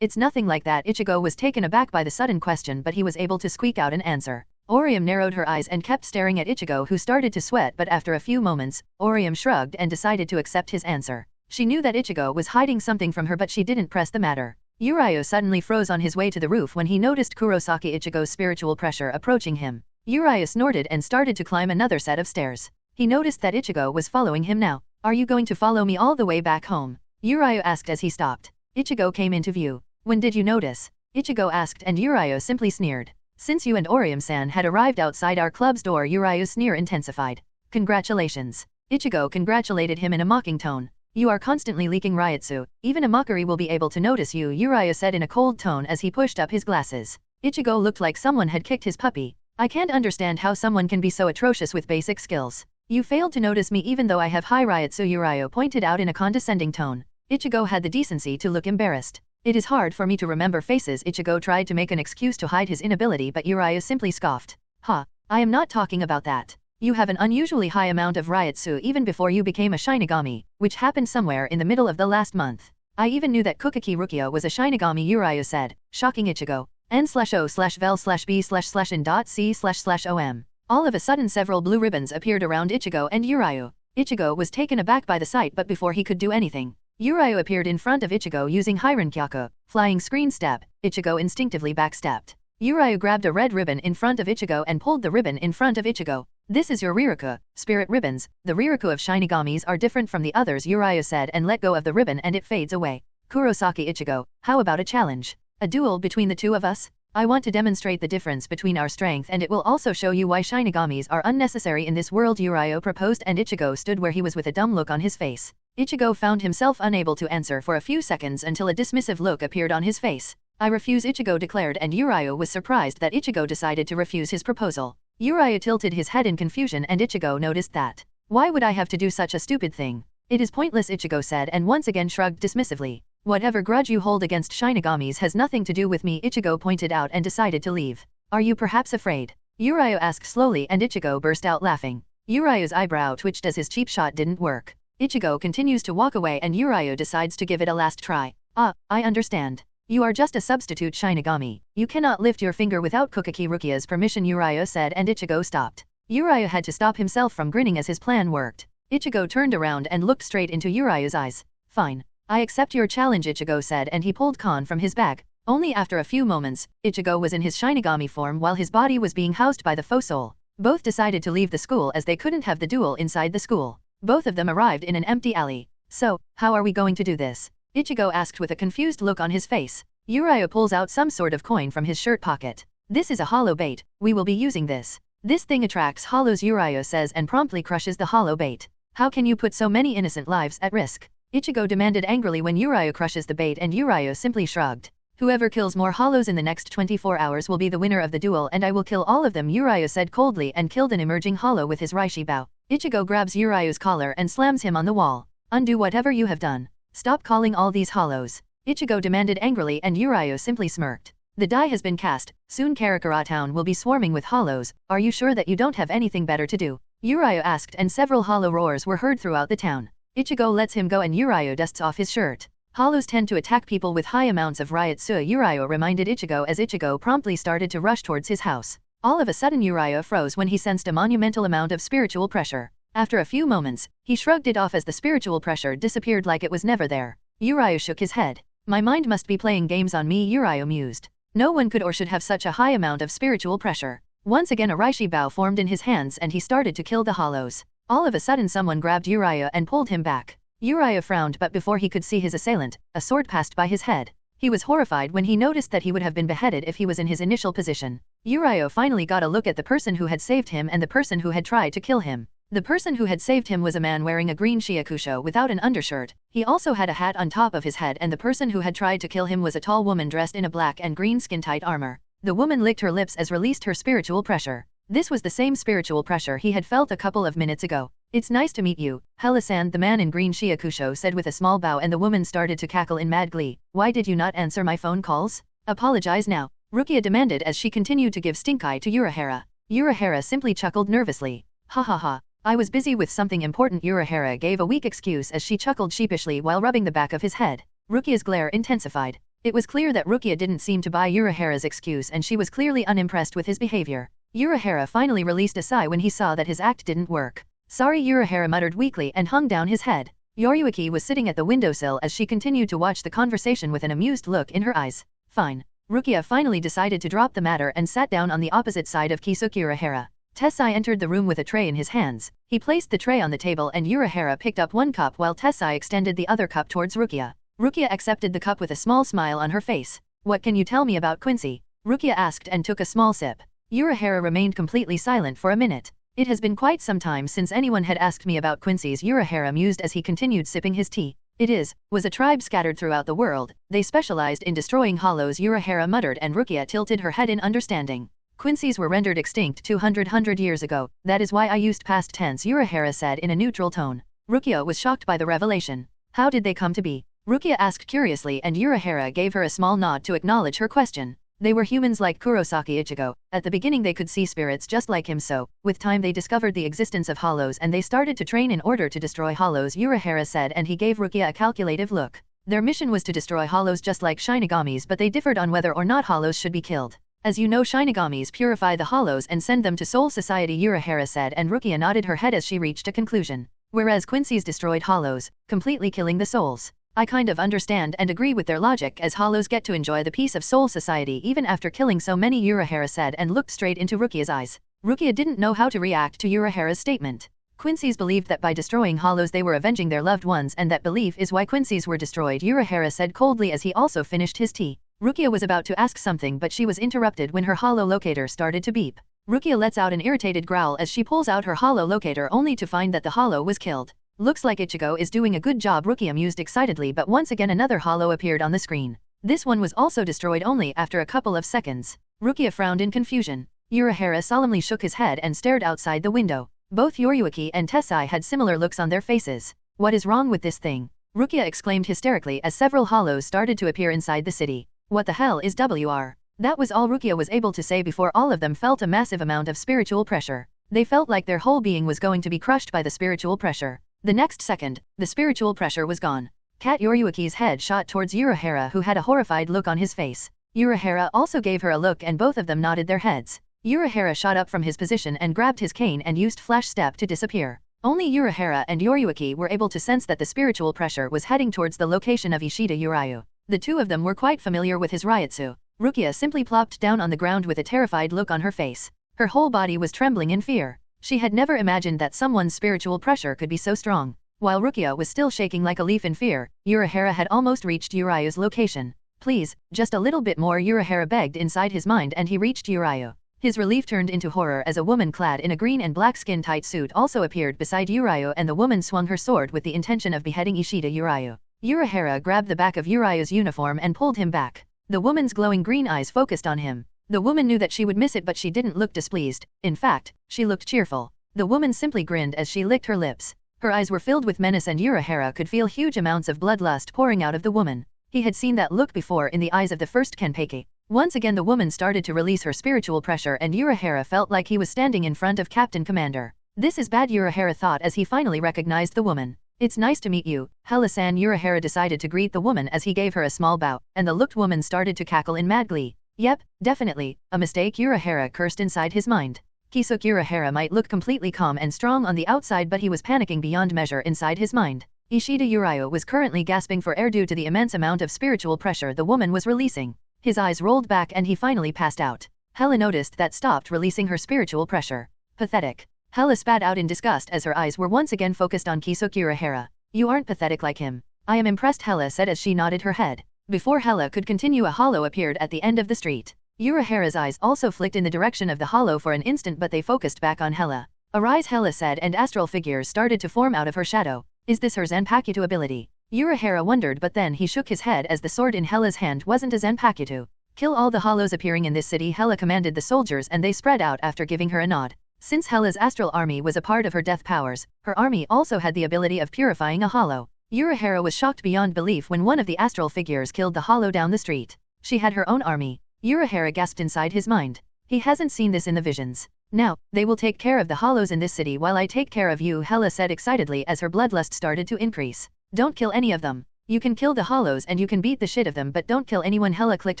it's nothing like that. Ichigo was taken aback by the sudden question but he was able to squeak out an answer. Orium narrowed her eyes and kept staring at Ichigo who started to sweat but after a few moments, Orium shrugged and decided to accept his answer. She knew that Ichigo was hiding something from her but she didn't press the matter. Urahara suddenly froze on his way to the roof when he noticed Kurosaki Ichigo's spiritual pressure approaching him. Urahara snorted and started to climb another set of stairs. He noticed that Ichigo was following him now. Are you going to follow me all the way back home? Urahara asked as he stopped. Ichigo came into view. When did you notice? Ichigo asked and Urahara simply sneered. Since you and Orium-san had arrived outside our club's door, Urahara's sneer intensified. Congratulations. Ichigo congratulated him in a mocking tone. You are constantly leaking Ryatsu. Even a mockery will be able to notice you, Urahara said in a cold tone as he pushed up his glasses. Ichigo looked like someone had kicked his puppy. I can't understand how someone can be so atrocious with basic skills. You failed to notice me even though I have high Ryatsu, Urahara pointed out in a condescending tone. Ichigo had the decency to look embarrassed. It is hard for me to remember faces. Ichigo tried to make an excuse to hide his inability but Urahara simply scoffed. Ha, I am not talking about that. You have an unusually high amount of Ryatsu even before you became a Shinigami, which happened somewhere in the middle of the last month. I even knew that Kukaki Rukia was a Shinigami, Urahara said, shocking Ichigo. n/o/vel/b/n.c//om. All of a sudden several blue ribbons appeared around Ichigo and Urahara. Ichigo was taken aback by the sight but before he could do anything, Urahara appeared in front of Ichigo using Hirenkyaku, flying screen step. Ichigo instinctively backstepped. Urahara grabbed a red ribbon in front of Ichigo and pulled the ribbon in front of Ichigo. This is your Riraku, spirit ribbons. The Riraku of Shinigamis are different from the others, Urahara said and let go of the ribbon and it fades away. Kurosaki Ichigo, how about a challenge? A duel between the two of us? I want to demonstrate the difference between our strength and it will also show you why Shinigamis are unnecessary in this world, Urahara proposed and Ichigo stood where he was with a dumb look on his face. Ichigo found himself unable to answer for a few seconds until a dismissive look appeared on his face. I refuse, Ichigo declared and Urahara was surprised that Ichigo decided to refuse his proposal. Urahara tilted his head in confusion and Ichigo noticed that. Why would I have to do such a stupid thing? It is pointless, Ichigo said and once again shrugged dismissively. Whatever grudge you hold against Shinigamis has nothing to do with me, Ichigo pointed out and decided to leave. Are you perhaps afraid? Urahara asked slowly and Ichigo burst out laughing. Urahara's eyebrow twitched as his cheap shot didn't work. Ichigo continues to walk away and Urahara decides to give it a last try. Ah, I understand. You are just a substitute Shinigami. You cannot lift your finger without Kukaki Rukia's permission, Urahara said and Ichigo stopped. Urahara had to stop himself from grinning as his plan worked. Ichigo turned around and looked straight into Urahara's eyes. Fine. I accept your challenge, Ichigo said and he pulled Kon from his bag. Only after a few moments, Ichigo was in his Shinigami form while his body was being housed by the faux soul. Both decided to leave the school as they couldn't have the duel inside the school. Both of them arrived in an empty alley. So, how are we going to do this? Ichigo asked with a confused look on his face. Urahara pulls out some sort of coin from his shirt pocket. This is a hollow bait, we will be using this. This thing attracts hollows, Urahara says and promptly crushes the hollow bait. How can you put so many innocent lives at risk? Ichigo demanded angrily when Urahara crushes the bait and Urahara simply shrugged. Whoever kills more hollows in the next 24 hours will be the winner of the duel and I will kill all of them, Urahara said coldly and killed an emerging hollow with his Reishi Bao. Ichigo grabs Urahara's collar and slams him on the wall. Undo whatever you have done. Stop calling all these hollows. Ichigo demanded angrily and Urahara simply smirked. The die has been cast, soon Karakura town will be swarming with hollows, are you sure that you don't have anything better to do? Urahara asked and several hollow roars were heard throughout the town. Ichigo lets him go and Urahara dusts off his shirt. Hollows tend to attack people with high amounts of Ryatsu, Urahara reminded Ichigo as Ichigo promptly started to rush towards his house. All of a sudden Urahara froze when he sensed a monumental amount of spiritual pressure. After a few moments, he shrugged it off as the spiritual pressure disappeared like it was never there. Urahara shook his head. My mind must be playing games on me, Urahara mused. No one could or should have such a high amount of spiritual pressure. Once again a Reishi bow formed in his hands and he started to kill the hollows. All of a sudden someone grabbed Urahara and pulled him back. Urahara frowned, but before he could see his assailant, a sword passed by his head. He was horrified when he noticed that he would have been beheaded if he was in his initial position. Urahara finally got a look at the person who had saved him and the person who had tried to kill him. The person who had saved him was a man wearing a green shiakusho without an undershirt. He also had a hat on top of his head, and the person who had tried to kill him was a tall woman dressed in a black and green skin-tight armor. The woman licked her lips as released her spiritual pressure. This was the same spiritual pressure he had felt a couple of minutes ago. It's nice to meet you, Hela-san, the man in green shiakusho said with a small bow, and the woman started to cackle in mad glee. Why did you not answer my phone calls? Apologize now, Rukia demanded as she continued to give stink eye to Urahara. Urahara simply chuckled nervously. Ha ha ha. I was busy with something important. Urahara gave a weak excuse as she chuckled sheepishly while rubbing the back of his head. Rukia's glare intensified. It was clear that Rukia didn't seem to buy Urahara's excuse and she was clearly unimpressed with his behavior. Urahara finally released a sigh when he saw that his act didn't work. Sorry, Urahara muttered weakly and hung down his head. Yoriyuki was sitting at the windowsill as she continued to watch the conversation with an amused look in her eyes. Fine. Rukia finally decided to drop the matter and sat down on the opposite side of Kisuke Urahara. Tessai entered the room with a tray in his hands. He placed the tray on the table and Urahara picked up one cup while Tessai extended the other cup towards Rukia. Rukia accepted the cup with a small smile on her face. What can you tell me about Quincy? Rukia asked and took a small sip. Urahara remained completely silent for a minute. It has been quite some time since anyone had asked me about Quincy's, Urahara mused as he continued sipping his tea. It was a tribe scattered throughout the world. They specialized in destroying hollows, Urahara muttered, and Rukia tilted her head in understanding. Quincy's were rendered extinct 200 years ago, that is why I used past tense, Urahara said in a neutral tone. Rukia was shocked by the revelation. How did they come to be? Rukia asked curiously and Urahara gave her a small nod to acknowledge her question. They were humans like Kurosaki Ichigo. At the beginning they could see spirits just like him, so, with time they discovered the existence of hollows and they started to train in order to destroy hollows, Urahara said, and he gave Rukia a calculative look. Their mission was to destroy hollows just like Shinigamis, but they differed on whether or not hollows should be killed. As you know, Shinigamis purify the hollows and send them to Soul Society, Urahara said, and Rukia nodded her head as she reached a conclusion. Whereas Quincy's destroyed hollows, completely killing the souls. I kind of understand and agree with their logic, as hollows get to enjoy the peace of Soul Society even after killing so many, Urahara said and looked straight into Rukia's eyes. Rukia didn't know how to react to Urahara's statement. Quincy's believed that by destroying hollows they were avenging their loved ones, and that belief is why Quincy's were destroyed, Urahara said coldly as he also finished his tea. Rukia was about to ask something but she was interrupted when her hollow locator started to beep. Rukia lets out an irritated growl as she pulls out her hollow locator only to find that the hollow was killed. Looks like Ichigo is doing a good job, Rukia mused excitedly, but once again another hollow appeared on the screen. This one was also destroyed only after a couple of seconds. Rukia frowned in confusion. Urahara solemnly shook his head and stared outside the window. Both Yoriyuki and Tessai had similar looks on their faces. What is wrong with this thing? Rukia exclaimed hysterically as several hollows started to appear inside the city. What the hell is WR? That was all Rukia was able to say before all of them felt a massive amount of spiritual pressure. They felt like their whole being was going to be crushed by the spiritual pressure. The next second, the spiritual pressure was gone. Kat Yoriyuki's head shot towards Urahara, who had a horrified look on his face. Urahara also gave her a look and both of them nodded their heads. Urahara shot up from his position and grabbed his cane and used flash step to disappear. Only Urahara and Yoriyuki were able to sense that the spiritual pressure was heading towards the location of Ishida Urayu. The two of them were quite familiar with his Ryatsu. Rukia simply plopped down on the ground with a terrified look on her face. Her whole body was trembling in fear. She had never imagined that someone's spiritual pressure could be so strong. While Rukia was still shaking like a leaf in fear, Urahara had almost reached Urayu's location. Please, just a little bit more, Urahara begged inside his mind, and he reached Urayu. His relief turned into horror as a woman clad in a green and black skin-tight suit also appeared beside Urayu, and the woman swung her sword with the intention of beheading Ishida Urayu. Urahara grabbed the back of Urayu's uniform and pulled him back. The woman's glowing green eyes focused on him. The woman knew that she would miss it, but she didn't look displeased. In fact, she looked cheerful. The woman simply grinned as she licked her lips. Her eyes were filled with menace and Urahara could feel huge amounts of bloodlust pouring out of the woman. He had seen that look before in the eyes of the first Kenpeki. Once again the woman started to release her spiritual pressure and Urahara felt like he was standing in front of Captain Commander. This is bad, Urahara thought as he finally recognized the woman. It's nice to meet you, Hela-san. Urahara decided to greet the woman as he gave her a small bow, and the looked woman started to cackle in mad glee. Yep, definitely, a mistake, Urahara cursed inside his mind. Kisuke Urahara might look completely calm and strong on the outside but he was panicking beyond measure inside his mind. Ishida Urayo was currently gasping for air due to the immense amount of spiritual pressure the woman was releasing. His eyes rolled back and he finally passed out. Hela noticed that stopped releasing her spiritual pressure. Pathetic. Hela spat out in disgust as her eyes were once again focused on Kisuke Urahara. You aren't pathetic like him. I am impressed, Hela said as she nodded her head. Before Hela could continue, a hollow appeared at the end of the street. Urahara's eyes also flicked in the direction of the hollow for an instant but they focused back on Hela. Arise, Hela said, and astral figures started to form out of her shadow. Is this her Zanpakuto ability? Urahara wondered but then he shook his head as the sword in Hela's hand wasn't a Zanpakuto. Kill all the hollows appearing in this city, Hela commanded the soldiers and they spread out after giving her a nod. Since Hela's astral army was a part of her death powers, her army also had the ability of purifying a hollow. Urahara was shocked beyond belief when one of the astral figures killed the hollow down the street. She had her own army. Urahara gasped inside his mind. He hasn't seen this in the visions. Now, they will take care of the hollows in this city while I take care of you, Hela said excitedly as her bloodlust started to increase. Don't kill any of them. You can kill the hollows and you can beat the shit of them but don't kill anyone. Hela clicked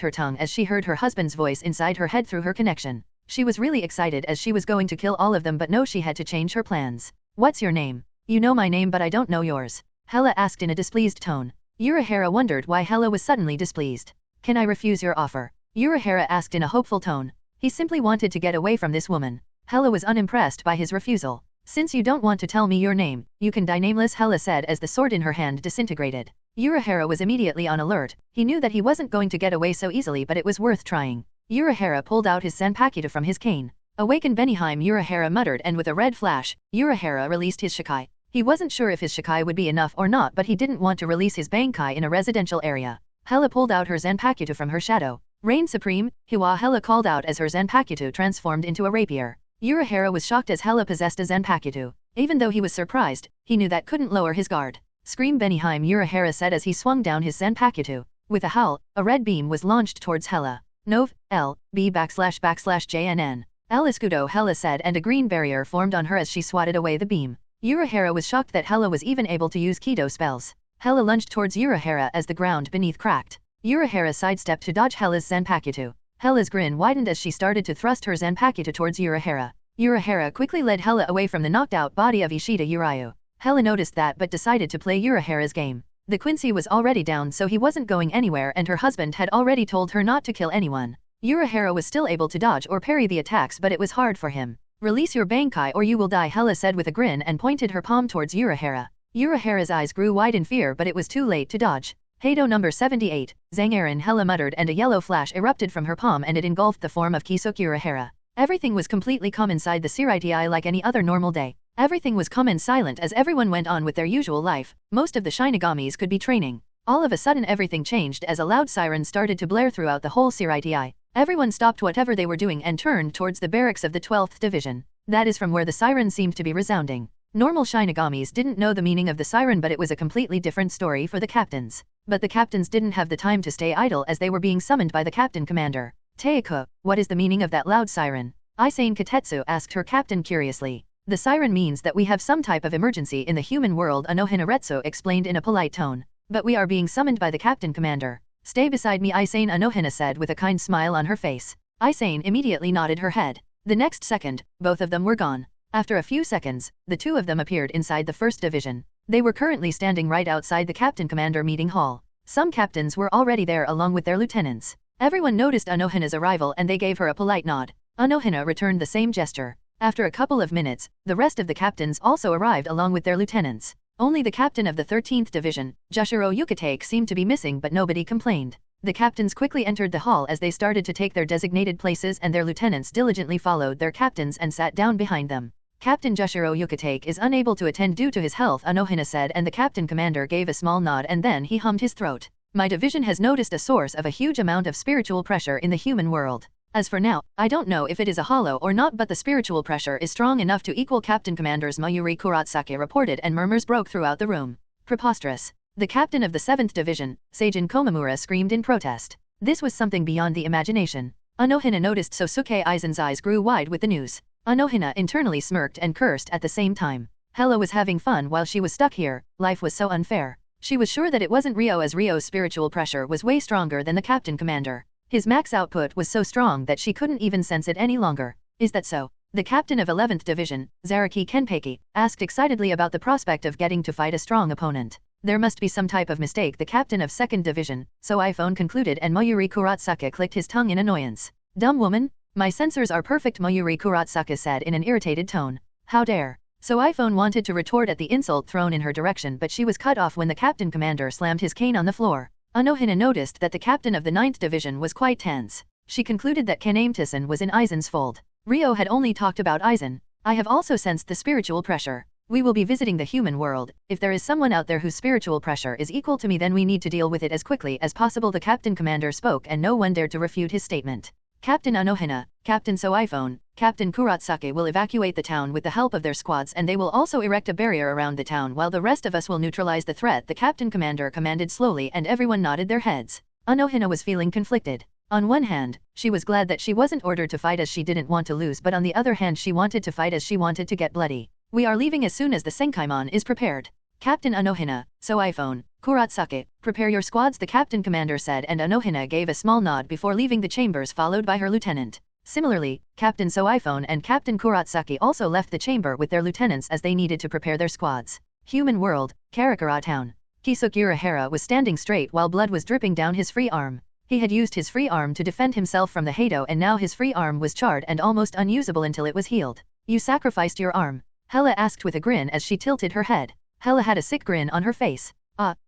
her tongue as she heard her husband's voice inside her head through her connection. She was really excited as she was going to kill all of them but no, she had to change her plans. What's your name? You know my name but I don't know yours. Hela asked in a displeased tone. Urahara wondered why Hela was suddenly displeased. Can I refuse your offer? Urahara asked in a hopeful tone. He simply wanted to get away from this woman. Hela was unimpressed by his refusal. Since you don't want to tell me your name, you can die nameless, Hela said as the sword in her hand disintegrated. Urahara was immediately on alert. He knew that he wasn't going to get away so easily but it was worth trying. Urahara pulled out his Zanpakuto from his cane. Awaken Benihime, Urahara muttered, and with a red flash, Urahara released his Shikai. He wasn't sure if his Shikai would be enough or not but he didn't want to release his Bankai in a residential area. Hela pulled out her Zanpakuto from her shadow. Reign Supreme, Hiwa, Hela called out as her Zanpakuto transformed into a rapier. Urahara was shocked as Hela possessed a Zanpakuto. Even though he was surprised, he knew that couldn't lower his guard. Scream Benihime, Urahara said as he swung down his Zanpakuto. With a howl, a red beam was launched towards Hela. Nov, L, B /JNN. El Escudo, Hela said, and a green barrier formed on her as she swatted away the beam. Urahara was shocked that Hela was even able to use Kido spells. Hela lunged towards Urahara as the ground beneath cracked. Urahara sidestepped to dodge Hela's Zanpakuto. Hela's grin widened as she started to thrust her Zanpakuto towards Urahara. Urahara quickly led Hela away from the knocked-out body of Ishida Urayo. Hela noticed that but decided to play Urahara's game. The Quincy was already down so he wasn't going anywhere and her husband had already told her not to kill anyone. Urahara was still able to dodge or parry the attacks but it was hard for him. Release your Bankai or you will die, Hela said with a grin and pointed her palm towards Urahara. Urahara's eyes grew wide in fear but it was too late to dodge. Heido number 78, Zangarin, Hela muttered, and a yellow flash erupted from her palm and it engulfed the form of Kisuke Urahara. Everything was completely calm inside the Siritai like any other normal day. Everything was calm and silent as everyone went on with their usual life. Most of the Shinigamis could be training. All of a sudden everything changed as a loud siren started to blare throughout the whole Siritai. Everyone stopped whatever they were doing and turned towards the barracks of the 12th Division. That is from where the siren seemed to be resounding. Normal Shinigamis didn't know the meaning of the siren but it was a completely different story for the captains. But the captains didn't have the time to stay idle as they were being summoned by the captain commander. Teiku, what is the meaning of that loud siren? Isane Katetsu asked her captain curiously. The siren means that we have some type of emergency in the human world, Unohana Retsu explained in a polite tone. But we are being summoned by the captain commander. Stay beside me, Isane, Unohana said with a kind smile on her face. Isane immediately nodded her head. The next second, both of them were gone. After a few seconds, the two of them appeared inside the 1st Division. They were currently standing right outside the captain commander meeting hall. Some captains were already there along with their lieutenants. Everyone noticed Unohana's arrival and they gave her a polite nod. Unohana returned the same gesture. After a couple of minutes, the rest of the captains also arrived along with their lieutenants. Only the captain of the 13th Division, Jushiro Yukitake, seemed to be missing but nobody complained. The captains quickly entered the hall as they started to take their designated places and their lieutenants diligently followed their captains and sat down behind them. Captain Jushiro Yukitake is unable to attend due to his health, Unohana said, and the captain commander gave a small nod and then he hummed his throat. My division has noticed a source of a huge amount of spiritual pressure in the human world. As for now, I don't know if it is a hollow or not but the spiritual pressure is strong enough to equal Captain Commander's, Mayuri Kuratsake reported, and murmurs broke throughout the room. Preposterous. The captain of the 7th Division, Seijin Komamura, screamed in protest. This was something beyond the imagination. Unohana noticed Sosuke Aizen's eyes grew wide with the news. Unohana internally smirked and cursed at the same time. Hela was having fun while she was stuck here, life was so unfair. She was sure that it wasn't Ryo, as Ryo's spiritual pressure was way stronger than the captain commander. His max output was so strong that she couldn't even sense it any longer. Is that so? The captain of 11th Division, Zaraki Kenpeki, asked excitedly about the prospect of getting to fight a strong opponent. There must be some type of mistake, the captain of 2nd Division, so iPhone concluded, and Mayuri Kurotsuka clicked his tongue in annoyance. Dumb woman? My sensors are perfect, Mayuri Kurotsuka said in an irritated tone. How dare. So iPhone wanted to retort at the insult thrown in her direction, but she was cut off when the captain commander slammed his cane on the floor. Unohana noticed that the captain of the 9th Division was quite tense. She concluded that Kaname-Tissen was in Aizen's fold. Ryo had only talked about Aizen. I have also sensed the spiritual pressure. We will be visiting the human world. If there is someone out there whose spiritual pressure is equal to me, then we need to deal with it as quickly as possible, the captain commander spoke, and no one dared to refute his statement. Captain Unohana, Captain iPhone, Captain Kurotsuke will evacuate the town with the help of their squads, and they will also erect a barrier around the town while the rest of us will neutralize the threat, the captain commander commanded slowly, and everyone nodded their heads. Unohana was feeling conflicted. On one hand, she was glad that she wasn't ordered to fight as she didn't want to lose, but on the other hand she wanted to fight as she wanted to get bloody. We are leaving as soon as the Senkaimon is prepared. Captain Unohana, iPhone, Kurotsuke, prepare your squads, the captain commander said, and Unohana gave a small nod before leaving the chambers, followed by her lieutenant. Similarly, Captain iPhone and Captain Kurotsuke also left the chamber with their lieutenants as they needed to prepare their squads. Human world, Karakura town. Urahara was standing straight while blood was dripping down his free arm. He had used his free arm to defend himself from the Hado, and now his free arm was charred and almost unusable until it was healed. You sacrificed your arm? Hela asked with a grin as she tilted her head. Hela had a sick grin on her face.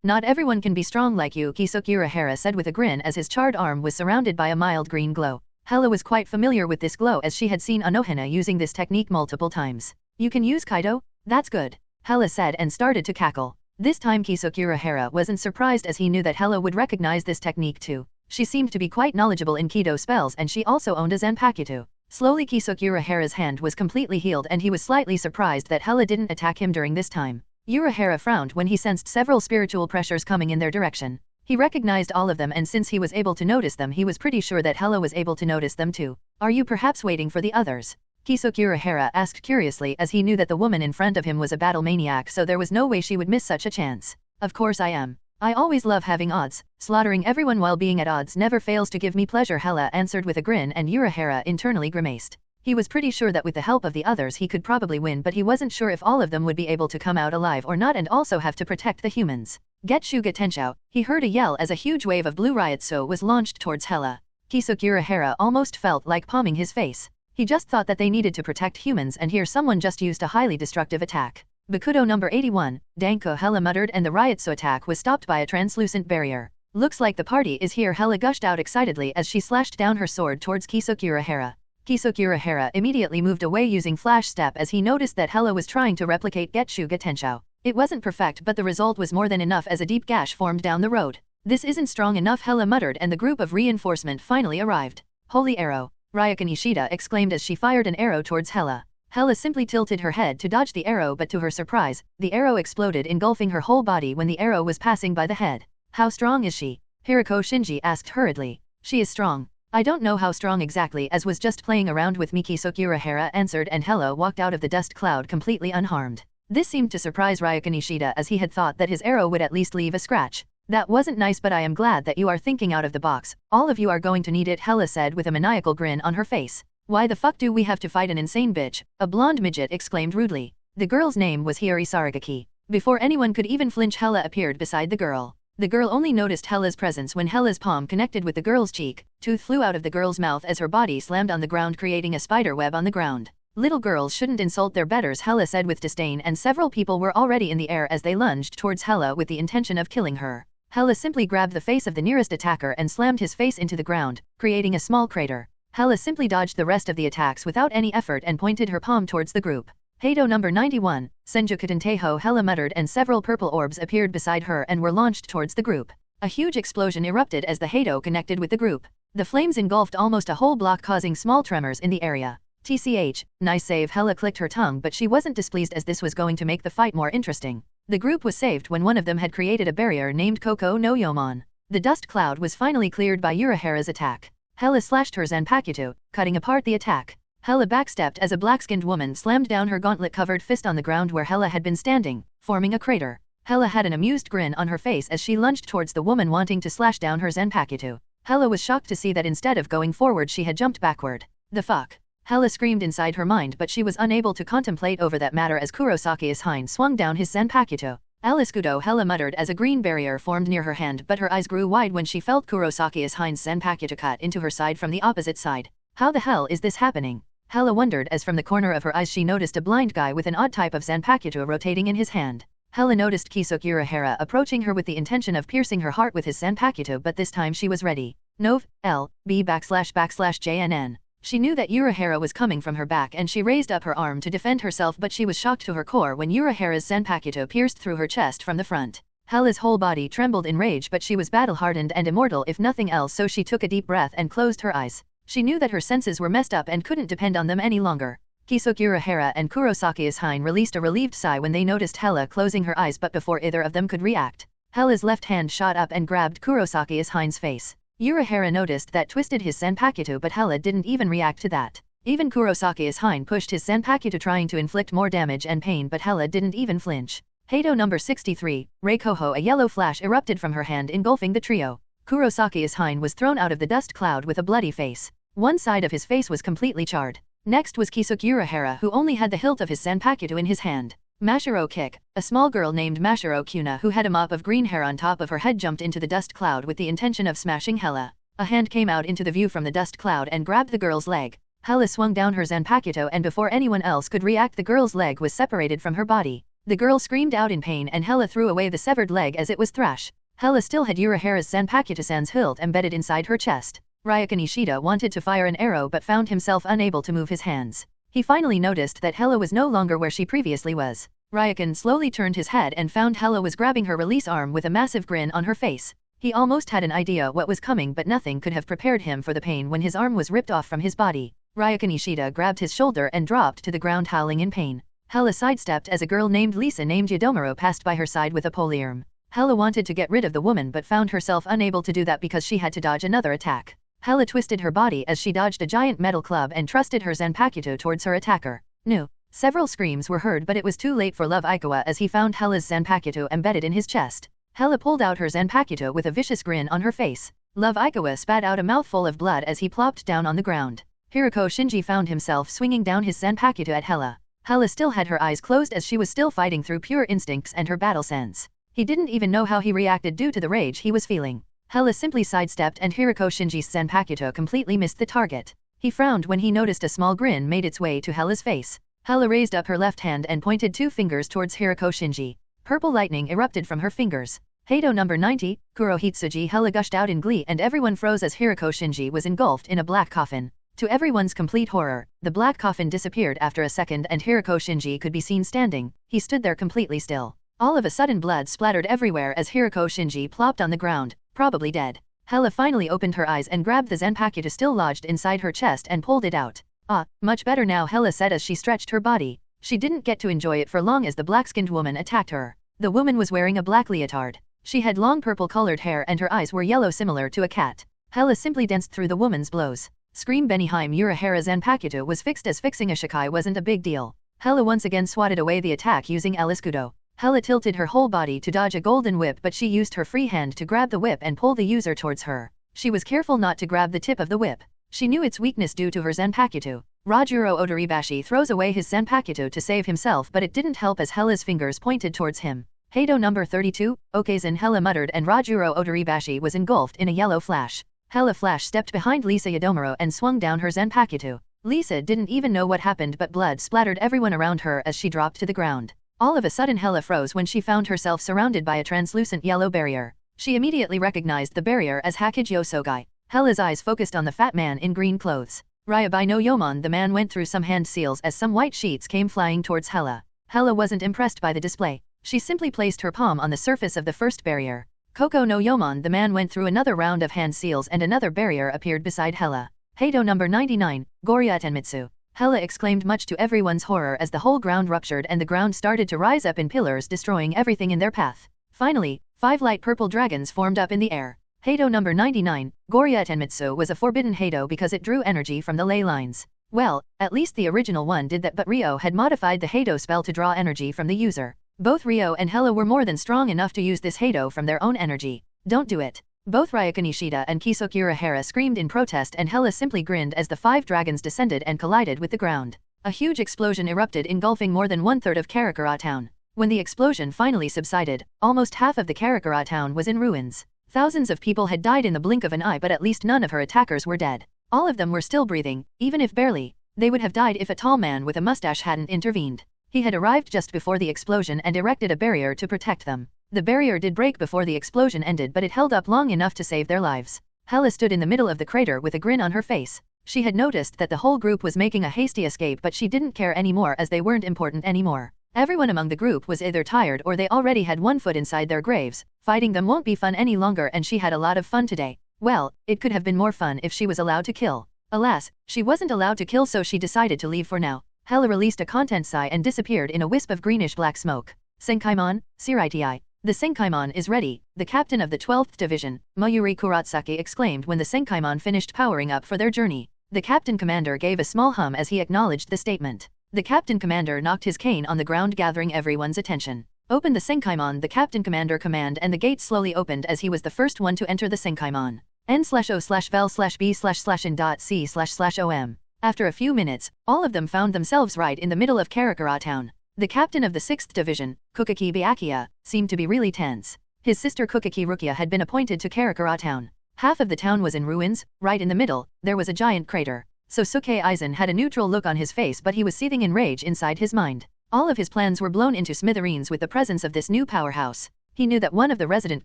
Not everyone can be strong like you, Urahara said with a grin as his charred arm was surrounded by a mild green glow. Hela was quite familiar with this glow as she had seen Unohana using this technique multiple times. You can use Kaido? That's good. Hela said and started to cackle. This time Urahara wasn't surprised as he knew that Hela would recognize this technique too. She seemed to be quite knowledgeable in Kido spells, and she also owned a Zanpakuto. Slowly Urahara's hand was completely healed, and he was slightly surprised that Hela didn't attack him during this time. Urahara frowned when he sensed several spiritual pressures coming in their direction. He recognized all of them, and since he was able to notice them, he was pretty sure that Hela was able to notice them too. Are you perhaps waiting for the others? Urahara asked curiously, as he knew that the woman in front of him was a battle maniac, so there was no way she would miss such a chance. Of course I am. I always love having odds. Slaughtering everyone while being at odds never fails to give me pleasure, Hela answered with a grin, and Urahara internally grimaced. He was pretty sure that with the help of the others he could probably win, but he wasn't sure if all of them would be able to come out alive or not, and also have to protect the humans. Get Shuga Tenshou, he heard a yell as a huge wave of blue Ryotsu was launched towards Hela. Urahara almost felt like palming his face. He just thought that they needed to protect humans, and here someone just used a highly destructive attack. Bakudo number 81, Danko, Hela muttered, and the Ryotsu attack was stopped by a translucent barrier. Looks like the party is here, Hela gushed out excitedly as she slashed down her sword towards Urahara. Urahara immediately moved away using flash step as he noticed that Hela was trying to replicate Getsuga Tenshou. It wasn't perfect, but the result was more than enough as a deep gash formed down the road. This isn't strong enough, Hela muttered, and the group of reinforcement finally arrived. Holy arrow! Ryukin Ishida exclaimed as she fired an arrow towards Hela. Hela simply tilted her head to dodge the arrow, but to her surprise, the arrow exploded, engulfing her whole body when the arrow was passing by the head. How strong is she? Hirako Shinji asked hurriedly. She is strong. I don't know how strong exactly, as was just playing around with Miki, Urahara answered, and Hela walked out of the dust cloud completely unharmed. This seemed to surprise Ryukin Ishida, as he had thought that his arrow would at least leave a scratch. That wasn't nice, but I am glad that you are thinking out of the box. All of you are going to need it, Hela said with a maniacal grin on her face. Why the fuck do we have to fight an insane bitch? A blonde midget exclaimed rudely. The girl's name was Hiyori Saragaki. Before anyone could even flinch, Hela appeared beside the girl. The girl only noticed Hela's presence when Hela's palm connected with the girl's cheek. Tooth flew out of the girl's mouth as her body slammed on the ground, creating a spider web on the ground. Little girls shouldn't insult their betters, Hela said with disdain, and several people were already in the air as they lunged towards Hela with the intention of killing her. Hela simply grabbed the face of the nearest attacker and slammed his face into the ground, creating a small crater. Hela simply dodged the rest of the attacks without any effort and pointed her palm towards the group. Hado number 91, Senjuku Tenteho, Hela muttered, and several purple orbs appeared beside her and were launched towards the group. A huge explosion erupted as the Hado connected with the group. The flames engulfed almost a whole block, causing small tremors in the area. TCH, nice save, Hela clicked her tongue, but she wasn't displeased as this was going to make the fight more interesting. The group was saved when one of them had created a barrier named Koko no Yomon. The dust cloud was finally cleared by Urahara's attack. Hela slashed her Zanpakuto, cutting apart the attack. Hela backstepped as a black-skinned woman slammed down her gauntlet-covered fist on the ground where Hela had been standing, forming a crater. Hela had an amused grin on her face as she lunged towards the woman wanting to slash down her Zanpakuto. Hela was shocked to see that instead of going forward she had jumped backward. The fuck? Hela screamed inside her mind, but she was unable to contemplate over that matter as Kurosaki's hind swung down his Zanpakuto. Aliskudo, Hela muttered as a green barrier formed near her hand, but her eyes grew wide when she felt Kurosaki's hind's Zanpakuto cut into her side from the opposite side. How the hell is this happening? Hela wondered as from the corner of her eyes she noticed a blind guy with an odd type of Zanpakuto rotating in his hand. Hela noticed Kisuke Urahara approaching her with the intention of piercing her heart with his Zanpakuto, but this time she was ready. Nov. L. B /JNN. She knew that Urahara was coming from her back and she raised up her arm to defend herself, but she was shocked to her core when Urahara's Zanpakuto pierced through her chest from the front. Hela's whole body trembled in rage, but she was battle-hardened and immortal if nothing else, so she took a deep breath and closed her eyes. She knew that her senses were messed up and couldn't depend on them any longer. Kisuke Urahara and Kurosaki's hind released a relieved sigh when they noticed Hela closing her eyes, but before either of them could react, Hela's left hand shot up and grabbed Kurosaki's hind's face. Urahara noticed that, twisted his Zanpakuto, but Hela didn't even react to that. Even Kurosaki's hind pushed his Zanpakuto trying to inflict more damage and pain, but Hela didn't even flinch. Hato number 63, Reikoho. A yellow flash erupted from her hand engulfing the trio. Kurosaki's hind was thrown out of the dust cloud with a bloody face. One side of his face was completely charred. Next was Kisuke Urahara, who only had the hilt of his Zanpakuto in his hand. Mashiro Kick. A small girl named Mashiro Kuna who had a mop of green hair on top of her head jumped into the dust cloud with the intention of smashing Hela. A hand came out into the view from the dust cloud and grabbed the girl's leg. Hela swung down her Zanpakuto and before anyone else could react the girl's leg was separated from her body. The girl screamed out in pain and Hela threw away the severed leg as it was thrash. Hela still had Urahara's Zanpakuto-san's hilt embedded inside her chest. Ryukin Ishida wanted to fire an arrow but found himself unable to move his hands. He finally noticed that Hela was no longer where she previously was. Ryukin slowly turned his head and found Hela was grabbing her release arm with a massive grin on her face. He almost had an idea what was coming, but nothing could have prepared him for the pain when his arm was ripped off from his body. Ryukin Ishida grabbed his shoulder and dropped to the ground howling in pain. Hela sidestepped as a girl named Lisa named Yadomaro passed by her side with a polearm. Hela wanted to get rid of the woman but found herself unable to do that because she had to dodge another attack. Hela twisted her body as she dodged a giant metal club and thrusted her Zanpakuto towards her attacker. No. Several screams were heard, but it was too late for Love Aikawa as he found Hela's Zanpakuto embedded in his chest. Hela pulled out her Zanpakuto with a vicious grin on her face. Love Aikawa spat out a mouthful of blood as he plopped down on the ground. Hiroko Shinji found himself swinging down his Zanpakuto at Hela. Hela still had her eyes closed as she was still fighting through pure instincts and her battle sense. He didn't even know how he reacted due to the rage he was feeling. Hela simply sidestepped and Hiroko Shinji's Zanpakuto completely missed the target. He frowned when he noticed a small grin made its way to Hela's face. Hela raised up her left hand and pointed two fingers towards Hiroko Shinji. Purple lightning erupted from her fingers. Hato number 90, Kurohitsuji. Hela gushed out in glee and everyone froze as Hiroko Shinji was engulfed in a black coffin. To everyone's complete horror, the black coffin disappeared after a second and Hiroko Shinji could be seen standing. He stood there completely still. All of a sudden blood splattered everywhere as Hiroko Shinji plopped on the ground, probably dead. Hela finally opened her eyes and grabbed the Zanpakuto still lodged inside her chest and pulled it out. Ah, much better now, Hela said as she stretched her body. She didn't get to enjoy it for long as the black-skinned woman attacked her. The woman was wearing a black leotard. She had long purple-colored hair and her eyes were yellow similar to a cat. Hela simply danced through the woman's blows. Scream Benihime. Urahara Zanpakuto was fixed as fixing a shikai wasn't a big deal. Hela once again swatted away the attack using Eliskudo. Hela tilted her whole body to dodge a golden whip, but she used her free hand to grab the whip and pull the user towards her. She was careful not to grab the tip of the whip. She knew its weakness due to her Zanpakuto. Rajuro Odoribashi throws away his Zanpakuto to save himself, but it didn't help as Hela's fingers pointed towards him. Hato number 32, Okazen. Hela muttered and Rajuro Odoribashi was engulfed in a yellow flash. Hela flash stepped behind Lisa Yadomaro and swung down her Zanpakuto. Lisa didn't even know what happened, but blood splattered everyone around her as she dropped to the ground. All of a sudden Hela froze when she found herself surrounded by a translucent yellow barrier. She immediately recognized the barrier as Hakujo Sogai. Hela's eyes focused on the fat man in green clothes. Ryabai no Yomon. The man went through some hand seals as some white sheets came flying towards Hela. Hela wasn't impressed by the display. She simply placed her palm on the surface of the first barrier. Koko no Yomon. The man went through another round of hand seals and another barrier appeared beside Hela. Hato number 99, Goria Tenmitsu. Hela exclaimed much to everyone's horror as the whole ground ruptured and the ground started to rise up in pillars, destroying everything in their path. Finally, 5 light purple dragons formed up in the air. Hado number 99, Goryeo Tenmitsu was a forbidden Hado because it drew energy from the ley lines. Well, at least the original one did that, but Ryo had modified the Hado spell to draw energy from the user. Both Ryo and Hela were more than strong enough to use this Hado from their own energy. Don't do it. Both Ryuka Nishida and Kisoku Urahara screamed in protest, and Hela simply grinned as the 5 dragons descended and collided with the ground. A huge explosion erupted, engulfing more than 1/3 of Karakura town. When the explosion finally subsided, almost half of the Karakura town was in ruins. Thousands of people had died in the blink of an eye, but at least none of her attackers were dead. All of them were still breathing, even if barely. They would have died if a tall man with a mustache hadn't intervened. He had arrived just before the explosion and erected a barrier to protect them. The barrier did break before the explosion ended, but it held up long enough to save their lives. Hela stood in the middle of the crater with a grin on her face. She had noticed that the whole group was making a hasty escape, but she didn't care anymore as they weren't important anymore. Everyone among the group was either tired or they already had one foot inside their graves. Fighting them won't be fun any longer, and she had a lot of fun today. Well, it could have been more fun if she was allowed to kill. Alas, she wasn't allowed to kill, so she decided to leave for now. Hela released a content sigh and disappeared in a wisp of greenish-black smoke. Senkaimon, Siriti. The Senkaimon is ready, the captain of the 12th Division, Mayuri Kurotsuki exclaimed when the Senkaimon finished powering up for their journey. The captain commander gave a small hum as he acknowledged the statement. The captain commander knocked his cane on the ground, gathering everyone's attention. Open the Senkaimon, the captain commander commanded, and the gate slowly opened as he was the first one to enter the Senkaimon. N/O/vel/B/C//OM. After a few minutes, all of them found themselves right in the middle of Karakura town. The captain of the 6th Division, Kukaki Byakuya, seemed to be really tense. His sister Kukaki Rukia had been appointed to Karakura town. Half of the town was in ruins. Right in the middle, there was a giant crater. So Suke Aizen had a neutral look on his face, but he was seething in rage inside his mind. All of his plans were blown into smithereens with the presence of this new powerhouse. He knew that one of the resident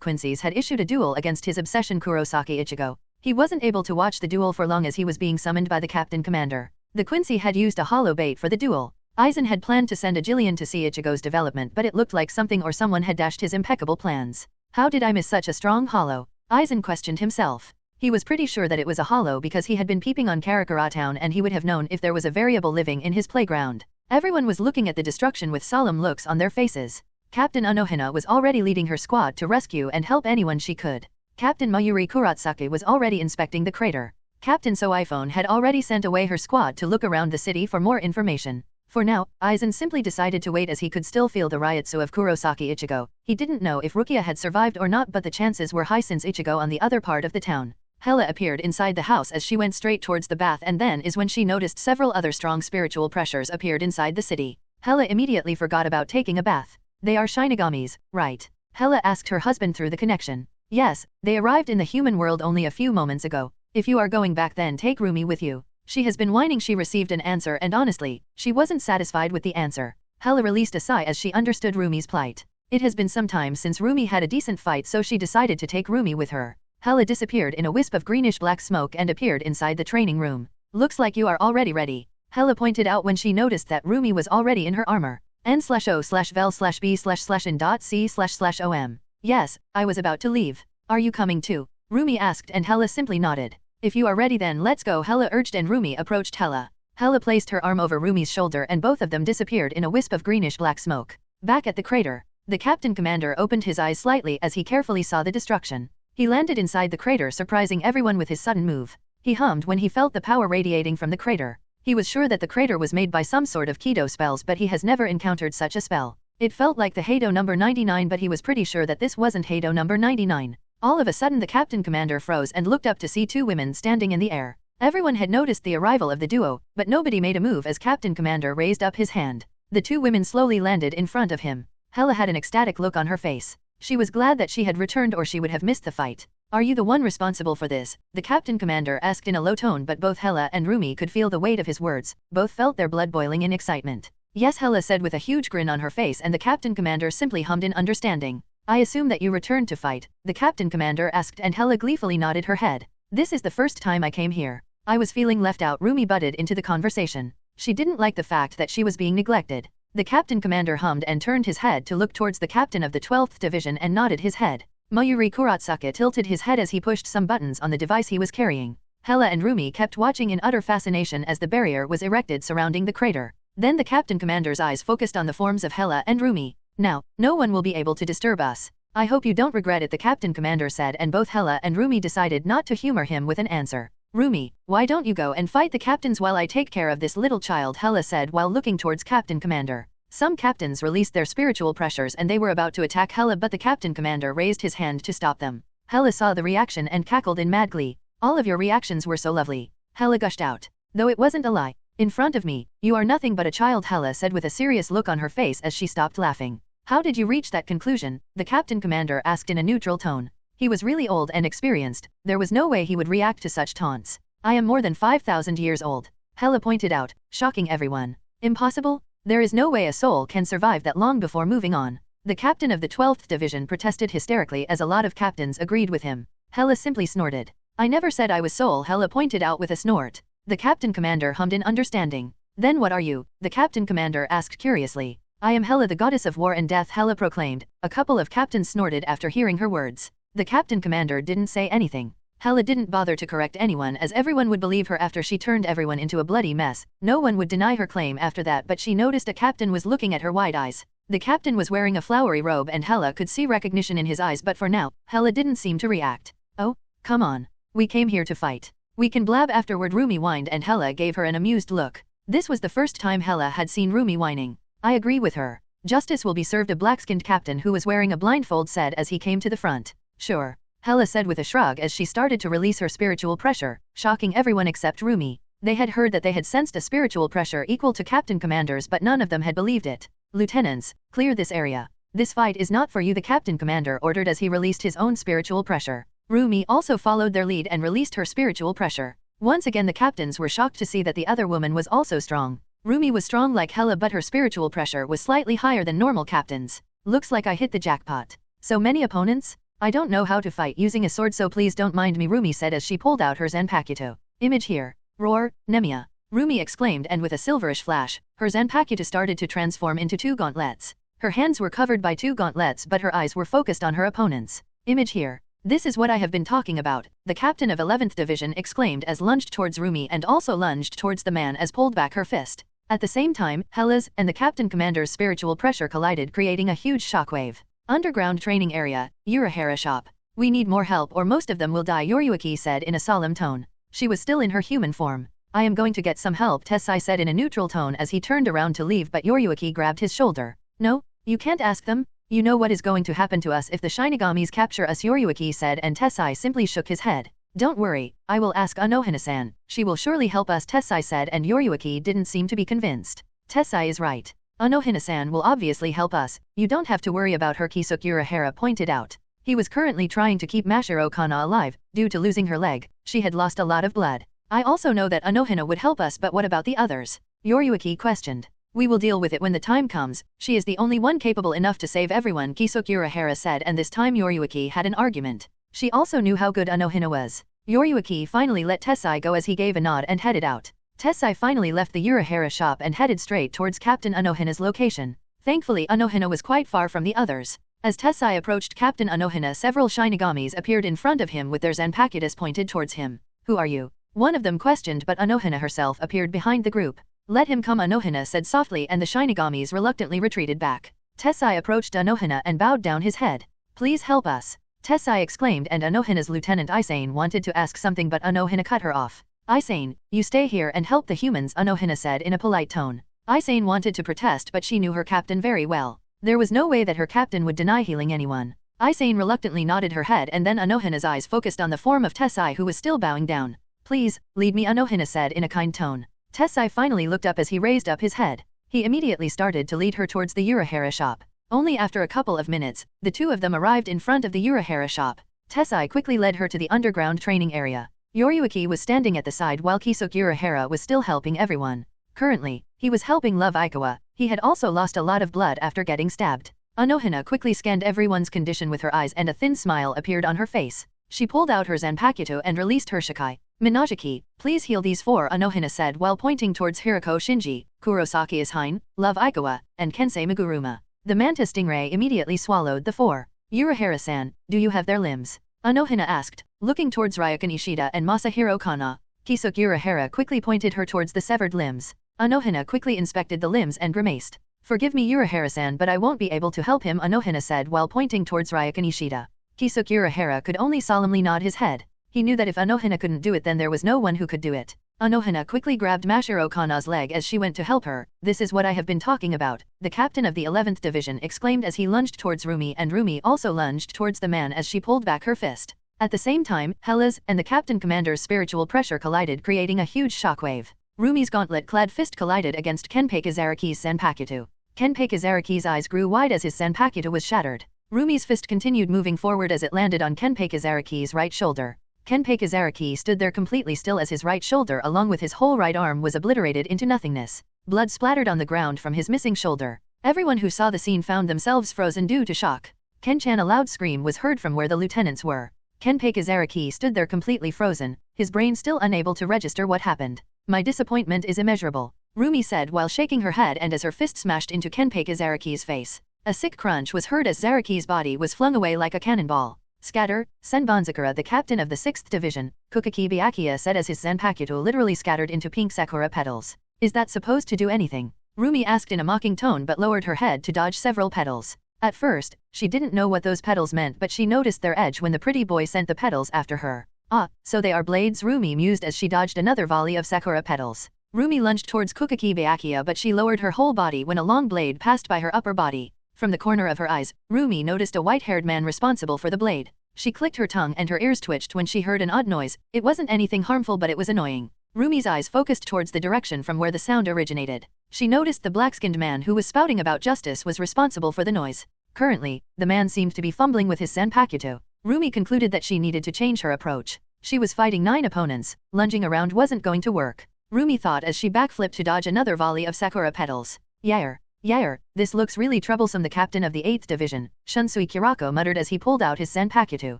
Quincy's had issued a duel against his obsession Kurosaki Ichigo. He wasn't able to watch the duel for long as he was being summoned by the captain commander. The Quincy had used a hollow bait for the duel. Aizen had planned to send a Jillian to see Ichigo's development, but it looked like something or someone had dashed his impeccable plans. How did I miss such a strong hollow? Aizen questioned himself. He was pretty sure that it was a hollow because he had been peeping on Karakura town, and he would have known if there was a variable living in his playground. Everyone was looking at the destruction with solemn looks on their faces. Captain Unohana was already leading her squad to rescue and help anyone she could. Captain Mayuri Kurotsuki was already inspecting the crater. Captain Soiphone had already sent away her squad to look around the city for more information. For now, Aizen simply decided to wait as he could still feel the Ryutsu of Kurosaki Ichigo. He didn't know if Rukia had survived or not, but the chances were high since Ichigo on the other part of the town. Hela appeared inside the house as she went straight towards the bath, and then is when she noticed several other strong spiritual pressures appeared inside the city. Hela immediately forgot about taking a bath. They are Shinigamis, right? Hela asked her husband through the connection. Yes, they arrived in the human world only a few moments ago. If you are going back, then take Roomi with you. She has been whining. She received an answer, and honestly, she wasn't satisfied with the answer. Hela released a sigh as she understood Roomi's plight. It has been some time since Roomi had a decent fight, so she decided to take Roomi with her. Hela disappeared in a wisp of greenish-black smoke and appeared inside the training room. Looks like you are already ready, Hela pointed out when she noticed that Roomi was already in her armor. N/O/vel/B/C/in.C//OM. Yes, I was about to leave. Are you coming too? Roomi asked, and Hela simply nodded. If you are ready, then let's go, Hela urged, and Roomi approached Hela. Hela placed her arm over Roomi's shoulder, and both of them disappeared in a wisp of greenish-black smoke. Back at the crater, the captain commander opened his eyes slightly as he carefully saw the destruction. He landed inside the crater, surprising everyone with his sudden move. He hummed when he felt the power radiating from the crater. He was sure that the crater was made by some sort of Kido spells, but he has never encountered such a spell. It felt like the Hado number 99, but he was pretty sure that this wasn't Hado number 99. All of a sudden the captain commander froze and looked up to see two women standing in the air. Everyone had noticed the arrival of the duo, but nobody made a move as captain commander raised up his hand. The two women slowly landed in front of him. Hela had an ecstatic look on her face. She was glad that she had returned, or she would have missed the fight. Are you the one responsible for this? The captain commander asked in a low tone, but both Hela and Roomi could feel the weight of his words. Both felt their blood boiling in excitement. Yes, Hela said with a huge grin on her face, and the captain commander simply hummed in understanding. I assume that you returned to fight, the captain commander asked, and Hela gleefully nodded her head. This is the first time I came here. I was feeling left out. Roomi butted into the conversation. She didn't like the fact that she was being neglected. The captain commander hummed and turned his head to look towards the captain of the 12th Division and nodded his head. Mayuri Kurotsuki tilted his head as he pushed some buttons on the device he was carrying. Hela and Roomi kept watching in utter fascination as the barrier was erected surrounding the crater. Then the captain commander's eyes focused on the forms of Hela and Roomi. Now, no one will be able to disturb us. I hope you don't regret it, the captain commander said, and both Hela and Roomi decided not to humor him with an answer. Roomi, why don't you go and fight the captains while I take care of this little child, Hela said while looking towards Captain Commander. Some captains released their spiritual pressures and they were about to attack Hela, but the captain commander raised his hand to stop them. Hela saw the reaction and cackled in mad glee. All of your reactions were so lovely. Hela gushed out. Though it wasn't a lie. In front of me, you are nothing but a child, Hela said with a serious look on her face as she stopped laughing. How did you reach that conclusion? The captain commander asked in a neutral tone. He was really old and experienced, there was no way he would react to such taunts. I am more than 5,000 years old. Hela pointed out, shocking everyone. Impossible? There is no way a soul can survive that long before moving on. The captain of the 12th division protested hysterically as a lot of captains agreed with him. Hela simply snorted. I never said I was soul, Hela pointed out with a snort. The captain commander hummed in understanding. Then what are you? The captain commander asked curiously. I am Hela, the goddess of war and death, Hela proclaimed. A couple of captains snorted after hearing her words. The captain commander didn't say anything. Hela didn't bother to correct anyone as everyone would believe her after she turned everyone into a bloody mess. No one would deny her claim after that, but she noticed a captain was looking at her wide eyes. The captain was wearing a flowery robe and Hela could see recognition in his eyes, but for now, Hela didn't seem to react. Oh, come on. We came here to fight. We can blab afterward, Roomi whined, and Hela gave her an amused look. This was the first time Hela had seen Roomi whining. I agree with her. Justice will be served, a black-skinned captain who was wearing a blindfold said as he came to the front. Sure. Hela said with a shrug as she started to release her spiritual pressure, shocking everyone except Roomi. They had heard that they had sensed a spiritual pressure equal to captain commanders, but none of them had believed it. Lieutenants, clear this area. This fight is not for you, the captain commander ordered as he released his own spiritual pressure. Roomi also followed their lead and released her spiritual pressure. Once again the captains were shocked to see that the other woman was also strong. Roomi was strong like Hela, but her spiritual pressure was slightly higher than normal captains. Looks like I hit the jackpot. So many opponents? I don't know how to fight using a sword, so please don't mind me, Roomi said as she pulled out her Zanpakuto. Image here. Roar, Nemia. Roomi exclaimed, and with a silverish flash, her Zanpakuto started to transform into 2 gauntlets. Her hands were covered by 2 gauntlets, but her eyes were focused on her opponents. Image here. This is what I have been talking about, the captain of 11th division exclaimed as lunged towards Roomi and also lunged towards the man as pulled back her fist. At the same time, Hela's and the captain commander's spiritual pressure collided, creating a huge shockwave. Underground training area, Urahara shop. We need more help or most of them will die, Yuchi said in a solemn tone. She was still in her human form. I am going to get some help, Tessai said in a neutral tone as he turned around to leave, but Yuchi grabbed his shoulder. No, you can't ask them. You know what is going to happen to us if the Shinigamis capture us, Yuchi said, and Tessai simply shook his head. Don't worry, I will ask Unohana-san. She will surely help us, Tessai said, and Yuchi didn't seem to be convinced. Tessai is right. Unohana-san will obviously help us. You don't have to worry about her, Kisuke Urahara pointed out. He was currently trying to keep Mashiro Kana alive. Due to losing her leg, she had lost a lot of blood. I also know that Unohana would help us, but what about the others? Yuchi questioned. We will deal with it when the time comes. She is the only one capable enough to save everyone, Kisuke Urahara said, and this time Yuchi had an argument. She also knew how good Unohana was. Yuchi finally let Tessai go as he gave a nod and headed out. Tessai finally left the Urahara shop and headed straight towards Captain Unohana's location. Thankfully Unohana was quite far from the others. As Tessai approached Captain Unohana, several Shinigamis appeared in front of him with their Zanpakutos pointed towards him. Who are you? One of them questioned, but Unohana herself appeared behind the group. Let him come, Unohana said softly, and the Shinigamis reluctantly retreated back. Tessai approached Unohana and bowed down his head. Please help us. Tessai exclaimed, and Unohana's lieutenant Isane wanted to ask something, but Unohana cut her off. Isane, you stay here and help the humans, Unohana said in a polite tone. Isane wanted to protest, but she knew her captain very well. There was no way that her captain would deny healing anyone. Isane reluctantly nodded her head, and then Unohana's eyes focused on the form of Tessai, who was still bowing down. Please, lead me, Unohana said in a kind tone. Tessai finally looked up as he raised up his head. He immediately started to lead her towards the Urahara shop. Only after a couple of minutes, the two of them arrived in front of the Urahara shop. Tessai quickly led her to the underground training area. Yuchi was standing at the side while Kisuke Urahara was still helping everyone. Currently, he was helping Love Aikawa. He had also lost a lot of blood after getting stabbed. Unohana quickly scanned everyone's condition with her eyes, and a thin smile appeared on her face. She pulled out her Zanpakuto and released her Shikai. Minajiki, please heal these 4, Unohana said while pointing towards Hirako Shinji, Kurosaki Ishine, Love Aikawa, and Kensei Meguruma. The Manta Stingray immediately swallowed the 4. Urahara-san, do you have their limbs? Unohana asked, looking towards Ryukin Ishida and Masahiro Kana. Kisuke Urahara quickly pointed her towards the severed limbs. Unohana quickly inspected the limbs and grimaced. Forgive me Urahara-san, but I won't be able to help him, Unohana said while pointing towards Ryukin Ishida. Kisuke Urahara could only solemnly nod his head. He knew that if Unohana couldn't do it, then there was no one who could do it. Unohana quickly grabbed Mashiro Kana's leg as she went to help her. This is what I have been talking about, the captain of the 11th Division exclaimed as he lunged towards Roomi, and Roomi also lunged towards the man as she pulled back her fist. At the same time, Hela's and the captain commander's spiritual pressure collided, creating a huge shockwave. Roomi's gauntlet-clad fist collided against Kenpei Kizaraki's Zanpakuto. Kenpei Kizaraki's eyes grew wide as his Zanpakuto was shattered. Roomi's fist continued moving forward as it landed on Kenpei Kizaraki's right shoulder. Kenpei Kizaraki stood there completely still as his right shoulder along with his whole right arm was obliterated into nothingness. Blood splattered on the ground from his missing shoulder. Everyone who saw the scene found themselves frozen due to shock. Ken-chan, a loud scream was heard from where the lieutenants were. Kenpei Kizaraki stood there completely frozen, his brain still unable to register what happened. My disappointment is immeasurable, Roomi said while shaking her head and as her fist smashed into Kenpei Kizaraki's face. A sick crunch was heard as Zaraki's body was flung away like a cannonball. Scatter, Senbonzakura, the captain of the 6th Division, Kukuki Byakuya said as his Zanpakuto literally scattered into pink sakura petals. Is that supposed to do anything? Roomi asked in a mocking tone but lowered her head to dodge several petals. At first, she didn't know what those petals meant, but she noticed their edge when the pretty boy sent the petals after her. Ah, so they are blades, Roomi mused as she dodged another volley of sakura petals. Roomi lunged towards Kukuki Byakuya, but she lowered her whole body when a long blade passed by her upper body. From the corner of her eyes, Roomi noticed a white-haired man responsible for the blade. She clicked her tongue and her ears twitched when she heard an odd noise. It wasn't anything harmful, but it was annoying. Roomi's eyes focused towards the direction from where the sound originated. She noticed the black-skinned man who was spouting about justice was responsible for the noise. Currently, the man seemed to be fumbling with his Zanpakuto. Roomi concluded that she needed to change her approach. She was fighting 9 opponents. Lunging around wasn't going to work. Roomi thought as she backflipped to dodge another volley of sakura petals. Yair, this looks really troublesome, the captain of the 8th Division, Shunsui Kirako muttered as he pulled out his Zanpakuto.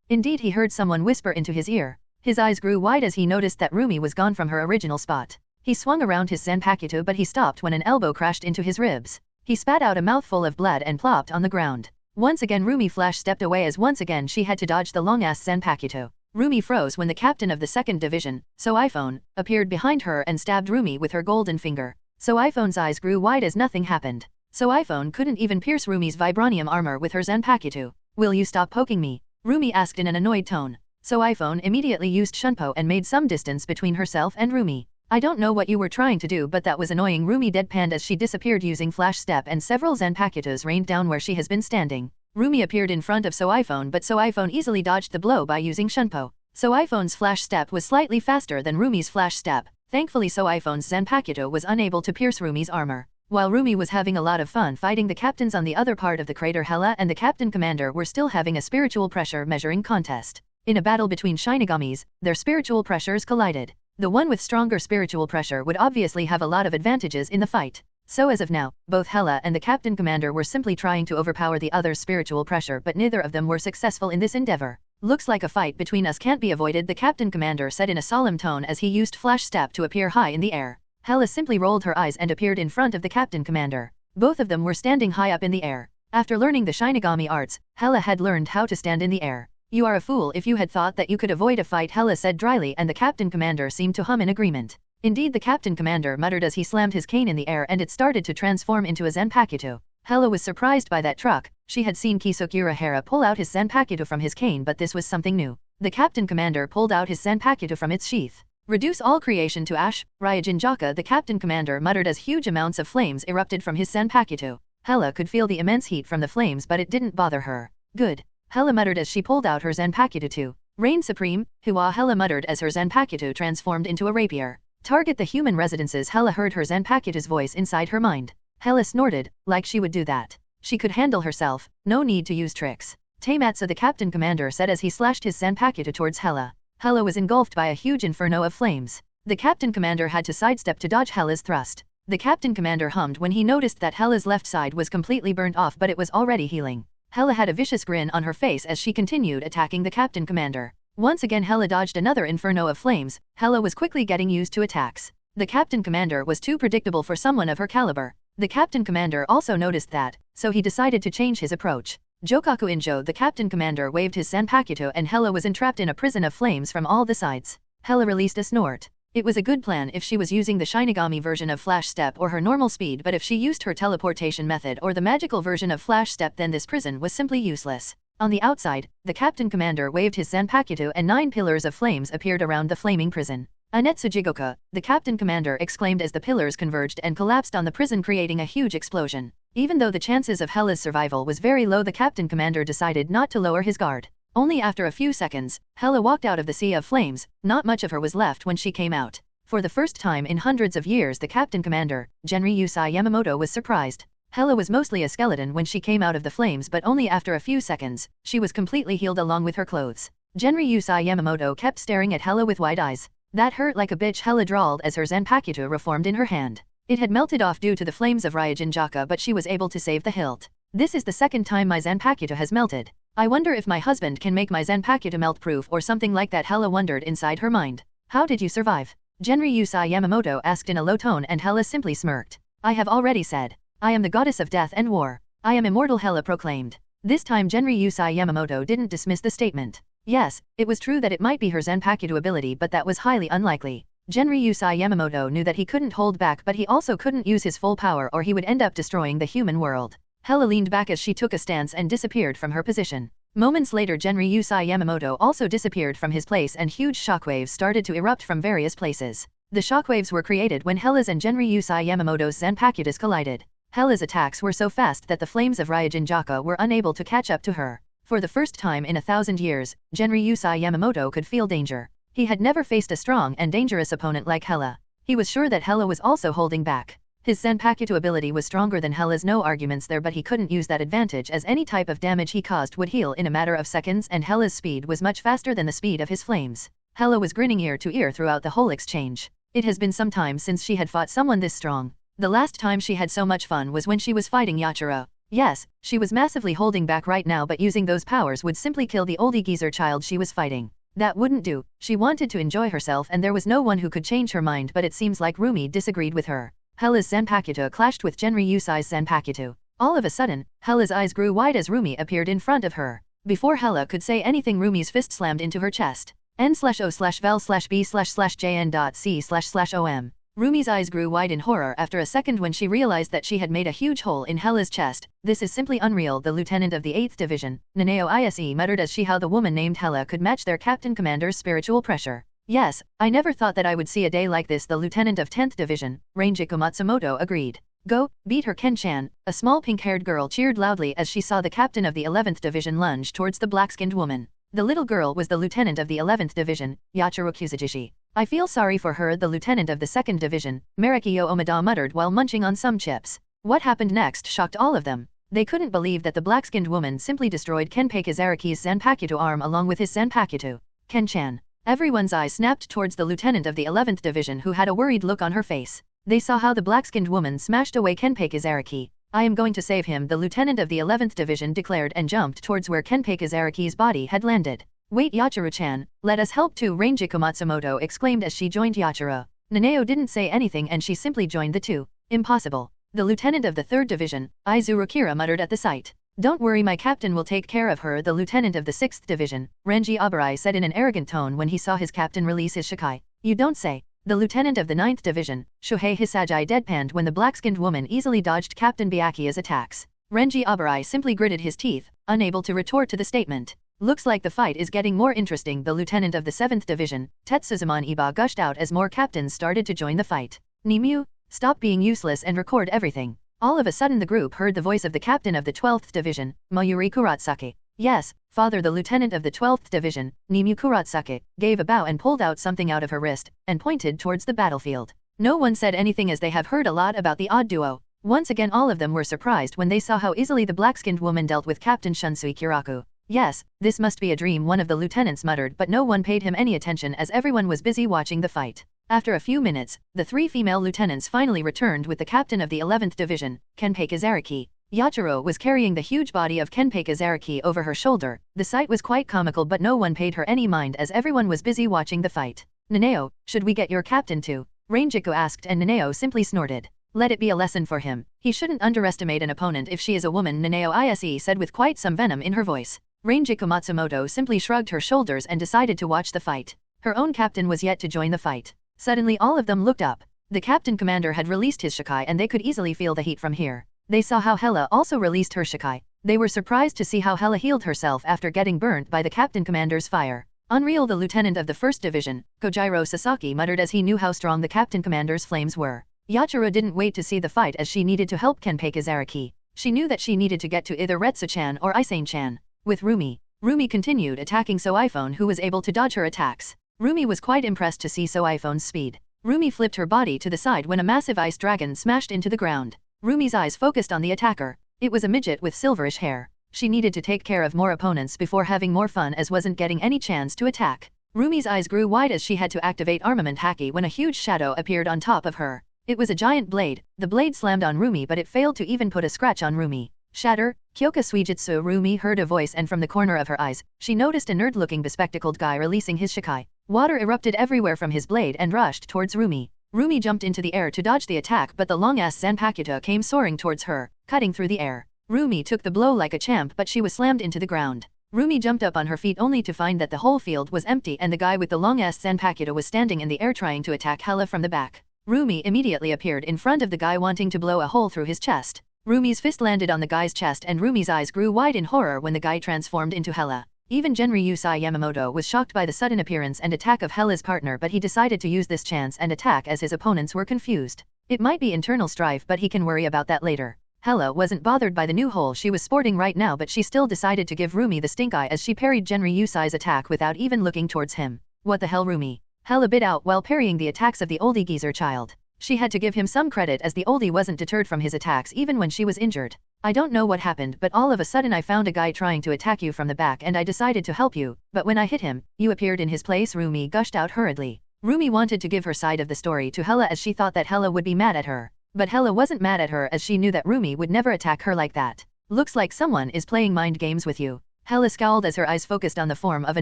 Indeed, he heard someone whisper into his ear. His eyes grew wide as he noticed that Roomi was gone from her original spot. He swung around his Zanpakuto, but he stopped when an elbow crashed into his ribs. He spat out a mouthful of blood and plopped on the ground. Once again Roomi flash stepped away as once again she had to dodge the long-ass Zanpakuto. Roomi froze when the captain of the 2nd Division, So iPhone, appeared behind her and stabbed Roomi with her golden finger. So iPhone's eyes grew wide as nothing happened. So iPhone couldn't even pierce Roomi's vibranium armor with her Zanpakuto. Will you stop poking me? Roomi asked in an annoyed tone. So iPhone immediately used Shunpo and made some distance between herself and Roomi. I don't know what you were trying to do, but that was annoying, Roomi deadpanned as she disappeared using flash step and several Zanpakutos rained down where she has been standing. Roomi appeared in front of So iPhone, but So iPhone easily dodged the blow by using Shunpo. So iPhone's flash step was slightly faster than Roomi's flash step. Thankfully So iPhone's Zanpakuto was unable to pierce Roomi's armor. While Roomi was having a lot of fun fighting the captains on the other part of the crater, Hela and the captain commander were still having a spiritual pressure measuring contest. In a battle between Shinigamis, their spiritual pressures collided. The one with stronger spiritual pressure would obviously have a lot of advantages in the fight. So as of now, both Hela and the captain commander were simply trying to overpower the other's spiritual pressure, but neither of them were successful in this endeavor. Looks like a fight between us can't be avoided, the captain commander said in a solemn tone as he used flash step to appear high in the air. Hela simply rolled her eyes and appeared in front of the captain commander. Both of them were standing high up in the air. After learning the Shinigami arts, Hela had learned how to stand in the air. You are a fool if you had thought that you could avoid a fight, Hela said dryly, and the captain commander seemed to hum in agreement. Indeed, the captain commander muttered as he slammed his cane in the air and it started to transform into a Zanpakuto. Hela was surprised by that truck. She had seen Kisuke Urahara pull out his Zanpakuto from his cane, but this was something new. The captain commander pulled out his Zanpakuto from its sheath. Reduce all creation to ash, Ryujin Jaka, the captain commander muttered as huge amounts of flames erupted from his Zanpakuto. Hela could feel the immense heat from the flames, but it didn't bother her. Good. Hela muttered as she pulled out her Zanpakuto too. Reign supreme, Hua, Hela muttered as her Zanpakuto transformed into a rapier. Target the human residences, Hela heard her Zanpakuto's voice inside her mind. Hela snorted, like she would do that. She could handle herself, no need to use tricks. Teimatsu, the captain commander said as he slashed his Zanpakuto towards Hela. Hela was engulfed by a huge inferno of flames. The captain commander had to sidestep to dodge Hela's thrust. The captain commander hummed when he noticed that Hela's left side was completely burnt off, but it was already healing. Hela had a vicious grin on her face as she continued attacking the captain commander. Once again Hela dodged another inferno of flames. Hela was quickly getting used to attacks. The captain commander was too predictable for someone of her caliber. The captain commander also noticed that, so he decided to change his approach. Jokaku Injo, the captain commander waved his Zanpakuto and Hela was entrapped in a prison of flames from all the sides. Hela released a snort. It was a good plan if she was using the Shinigami version of Flash Step or her normal speed, but if she used her teleportation method or the magical version of Flash Step, then this prison was simply useless. On the outside, the Captain Commander waved his Zanpakuto and 9 pillars of flames appeared around the flaming prison. Anetsu Jigoka, the Captain Commander exclaimed as the pillars converged and collapsed on the prison, creating a huge explosion. Even though the chances of Hela's survival was very low, the Captain Commander decided not to lower his guard. Only after a few seconds, Hela walked out of the sea of flames. Not much of her was left when she came out. For the first time in hundreds of years, the Captain Commander, Genryusai Yamamoto, was surprised. Hela was mostly a skeleton when she came out of the flames, but only after a few seconds, she was completely healed along with her clothes. Genryusai Yamamoto kept staring at Hela with wide eyes. That hurt like a bitch, Hela drawled as her Zanpakuto reformed in her hand. It had melted off due to the flames of Ryujinjaka, but she was able to save the hilt. This is the second time my Zanpakuto has melted. I wonder if my husband can make my Zanpakuto melt-proof or something like that, Hela wondered inside her mind. How did you survive? Genryusai Yamamoto asked in a low tone, and Hela simply smirked. I have already said. I am the goddess of death and war. I am immortal, Hela proclaimed. This time Genryusai Yamamoto didn't dismiss the statement. Yes, it was true that it might be her Zanpakuto ability, but that was highly unlikely. Genryusai Yamamoto knew that he couldn't hold back, but he also couldn't use his full power or he would end up destroying the human world. Hela leaned back as she took a stance and disappeared from her position. Moments later, Genryusai Yamamoto also disappeared from his place and huge shockwaves started to erupt from various places. The shockwaves were created when Hela's and Genryusai Yamamoto's Zanpakutos collided. Hela's attacks were so fast that the flames of Ryujinjaka were unable to catch up to her. For the first time in 1,000 years, Genryusai Yamamoto could feel danger. He had never faced a strong and dangerous opponent like Hela. He was sure that Hela was also holding back. His Zanpakuto ability was stronger than Hela's, no arguments there, but he couldn't use that advantage as any type of damage he caused would heal in a matter of seconds, and Hela's speed was much faster than the speed of his flames. Hela was grinning ear to ear throughout the whole exchange. It has been some time since she had fought someone this strong. The last time she had so much fun was when she was fighting Yachiro. Yes, she was massively holding back right now, but using those powers would simply kill the oldie geezer child she was fighting. That wouldn't do. She wanted to enjoy herself and there was no one who could change her mind, but it seems like Roomi disagreed with her. Hela's Zanpakuto clashed with Genryusai's Zanpakuto. All of a sudden, Hela's eyes grew wide as Roomi appeared in front of her. Before Hela could say anything, Roomi's fist slammed into her chest. N/O/val/b/jn.c//om. Roomi's eyes grew wide in horror after a second when she realized that she had made a huge hole in Hela's chest. This is simply unreal. The lieutenant of the 8th Division, Nanao Ise, muttered as she how the woman named Hela could match their Captain Commander's spiritual pressure. Yes, I never thought that I would see a day like this. The lieutenant of 10th Division, Rangiku Matsumoto, agreed. Go, beat her, Ken-chan. A small pink-haired girl cheered loudly as she saw the captain of the 11th Division lunge towards the black-skinned woman. The little girl was the lieutenant of the 11th Division, Yachiro Kuzujishi. I feel sorry for her. The lieutenant of the 2nd Division, Marikiyo Omada, muttered while munching on some chips. What happened next shocked all of them. They couldn't believe that the black-skinned woman simply destroyed Kenpei Kizariki's Zanpakuto arm along with his Zanpakuto. Ken-chan. Everyone's eyes snapped towards the lieutenant of the 11th Division, who had a worried look on her face. They saw how the black-skinned woman smashed away Kenpei Kizariki. I am going to save him, the lieutenant of the 11th Division declared and jumped towards where Kenpei Kizariki's body had landed. Wait, Yachiro-chan, let us help too, Rangiku Matsumoto exclaimed as she joined Yachiro. Nanao didn't say anything and she simply joined the two. Impossible. The lieutenant of the 3rd Division, Izurukira, muttered at the sight. Don't worry, my captain will take care of her. The lieutenant of the 6th Division, Renji Abarai, said in an arrogant tone when he saw his captain release his shikai. You don't say. The lieutenant of the 9th Division, Shohei Hisagi, deadpanned when the black-skinned woman easily dodged Captain Byakuya's attacks. Renji Abarai simply gritted his teeth, unable to retort to the statement. Looks like the fight is getting more interesting. The lieutenant of the 7th Division, Tetsuzuman Iba, gushed out as more captains started to join the fight. Nimue, stop being useless and record everything. All of a sudden the group heard the voice of the captain of the 12th Division, Mayuri Kuratsake. Yes, father. The lieutenant of the 12th Division, Nimue Kuratsake, gave a bow and pulled out something out of her wrist, and pointed towards the battlefield. No one said anything as they have heard a lot about the odd duo. Once again all of them were surprised when they saw how easily the black-skinned woman dealt with Captain Shunsui Kiraku. Yes, this must be a dream, one of the lieutenants muttered, but no one paid him any attention as everyone was busy watching the fight. After a few minutes, the 3 female lieutenants finally returned with the captain of the 11th Division, Kenpei Kizariki. Yachiro was carrying the huge body of Kenpei Kizariki over her shoulder. The sight was quite comical, but no one paid her any mind as everyone was busy watching the fight. Nanao, should we get your captain too? Rangiku asked and Nanao simply snorted. Let it be a lesson for him. He shouldn't underestimate an opponent if she is a woman, Nanao Ise said with quite some venom in her voice. Rangiku Matsumoto simply shrugged her shoulders and decided to watch the fight. Her own captain was yet to join the fight. Suddenly all of them looked up. The captain commander had released his shikai and they could easily feel the heat from here. They saw how Hela also released her shikai. They were surprised to see how Hela healed herself after getting burnt by the captain commander's fire. Unreal, the lieutenant of the 1st Division, Kojiro Sasaki, muttered as he knew how strong the captain commander's flames were. Yachiro didn't wait to see the fight as she needed to help Kenpei Kazaraki. She knew that she needed to get to either Retsu-chan or Isane-chan. With Roomi continued attacking So-iPhone, who was able to dodge her attacks. Roomi was quite impressed to see So-iPhone's speed. Roomi flipped her body to the side when a massive ice dragon smashed into the ground. Roomi's eyes focused on the attacker. It was a midget with silverish hair. She needed to take care of more opponents before having more fun as wasn't getting any chance to attack. Rumi's eyes grew wide as she had to activate armament haki when a huge shadow appeared on top of her. It was a giant blade. The blade slammed on Roomi, but it failed to even put a scratch on Roomi. Shatter, Kyoka Suijutsu. Roomi heard a voice, and from the corner of her eyes, she noticed a nerd-looking bespectacled guy releasing his shikai. Water erupted everywhere from his blade and rushed towards Roomi. Roomi jumped into the air to dodge the attack, but the long-ass Zanpakuto came soaring towards her, cutting through the air. Roomi took the blow like a champ, but she was slammed into the ground. Roomi jumped up on her feet only to find that the whole field was empty and the guy with the long-ass Zanpakuto was standing in the air trying to attack Hela from the back. Roomi immediately appeared in front of the guy, wanting to blow a hole through his chest. Rumi's fist landed on the guy's chest and Rumi's eyes grew wide in horror when the guy transformed into Hela. Even Genryusai Yamamoto was shocked by the sudden appearance and attack of Hela's partner, but he decided to use this chance and attack as his opponents were confused. It might be internal strife, but he can worry about that later. Hela wasn't bothered by the new hole she was sporting right now, but she still decided to give Roomi the stink eye as she parried Genryusai's attack without even looking towards him. What the hell, Roomi? Hela bit out while parrying the attacks of the oldie geezer child. She had to give him some credit as the oldie wasn't deterred from his attacks even when she was injured. I don't know what happened, but all of a sudden I found a guy trying to attack you from the back and I decided to help you, but when I hit him, you appeared in his place. Roomi gushed out hurriedly. Roomi wanted to give her side of the story to Hela as she thought that Hela would be mad at her. But Hela wasn't mad at her as she knew that Roomi would never attack her like that. Looks like someone is playing mind games with you. Hela scowled as her eyes focused on the form of a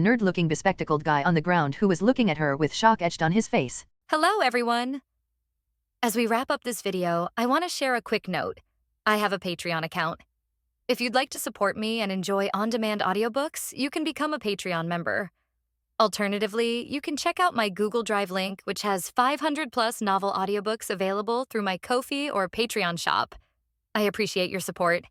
nerd-looking bespectacled guy on the ground who was looking at her with shock etched on his face. Hello, everyone. As we wrap up this video, I want to share a quick note. I have a Patreon account. If you'd like to support me and enjoy on-demand audiobooks, you can become a Patreon member. Alternatively, you can check out my Google Drive link, which has 500+ novel audiobooks available through my Ko-fi or Patreon shop. I appreciate your support.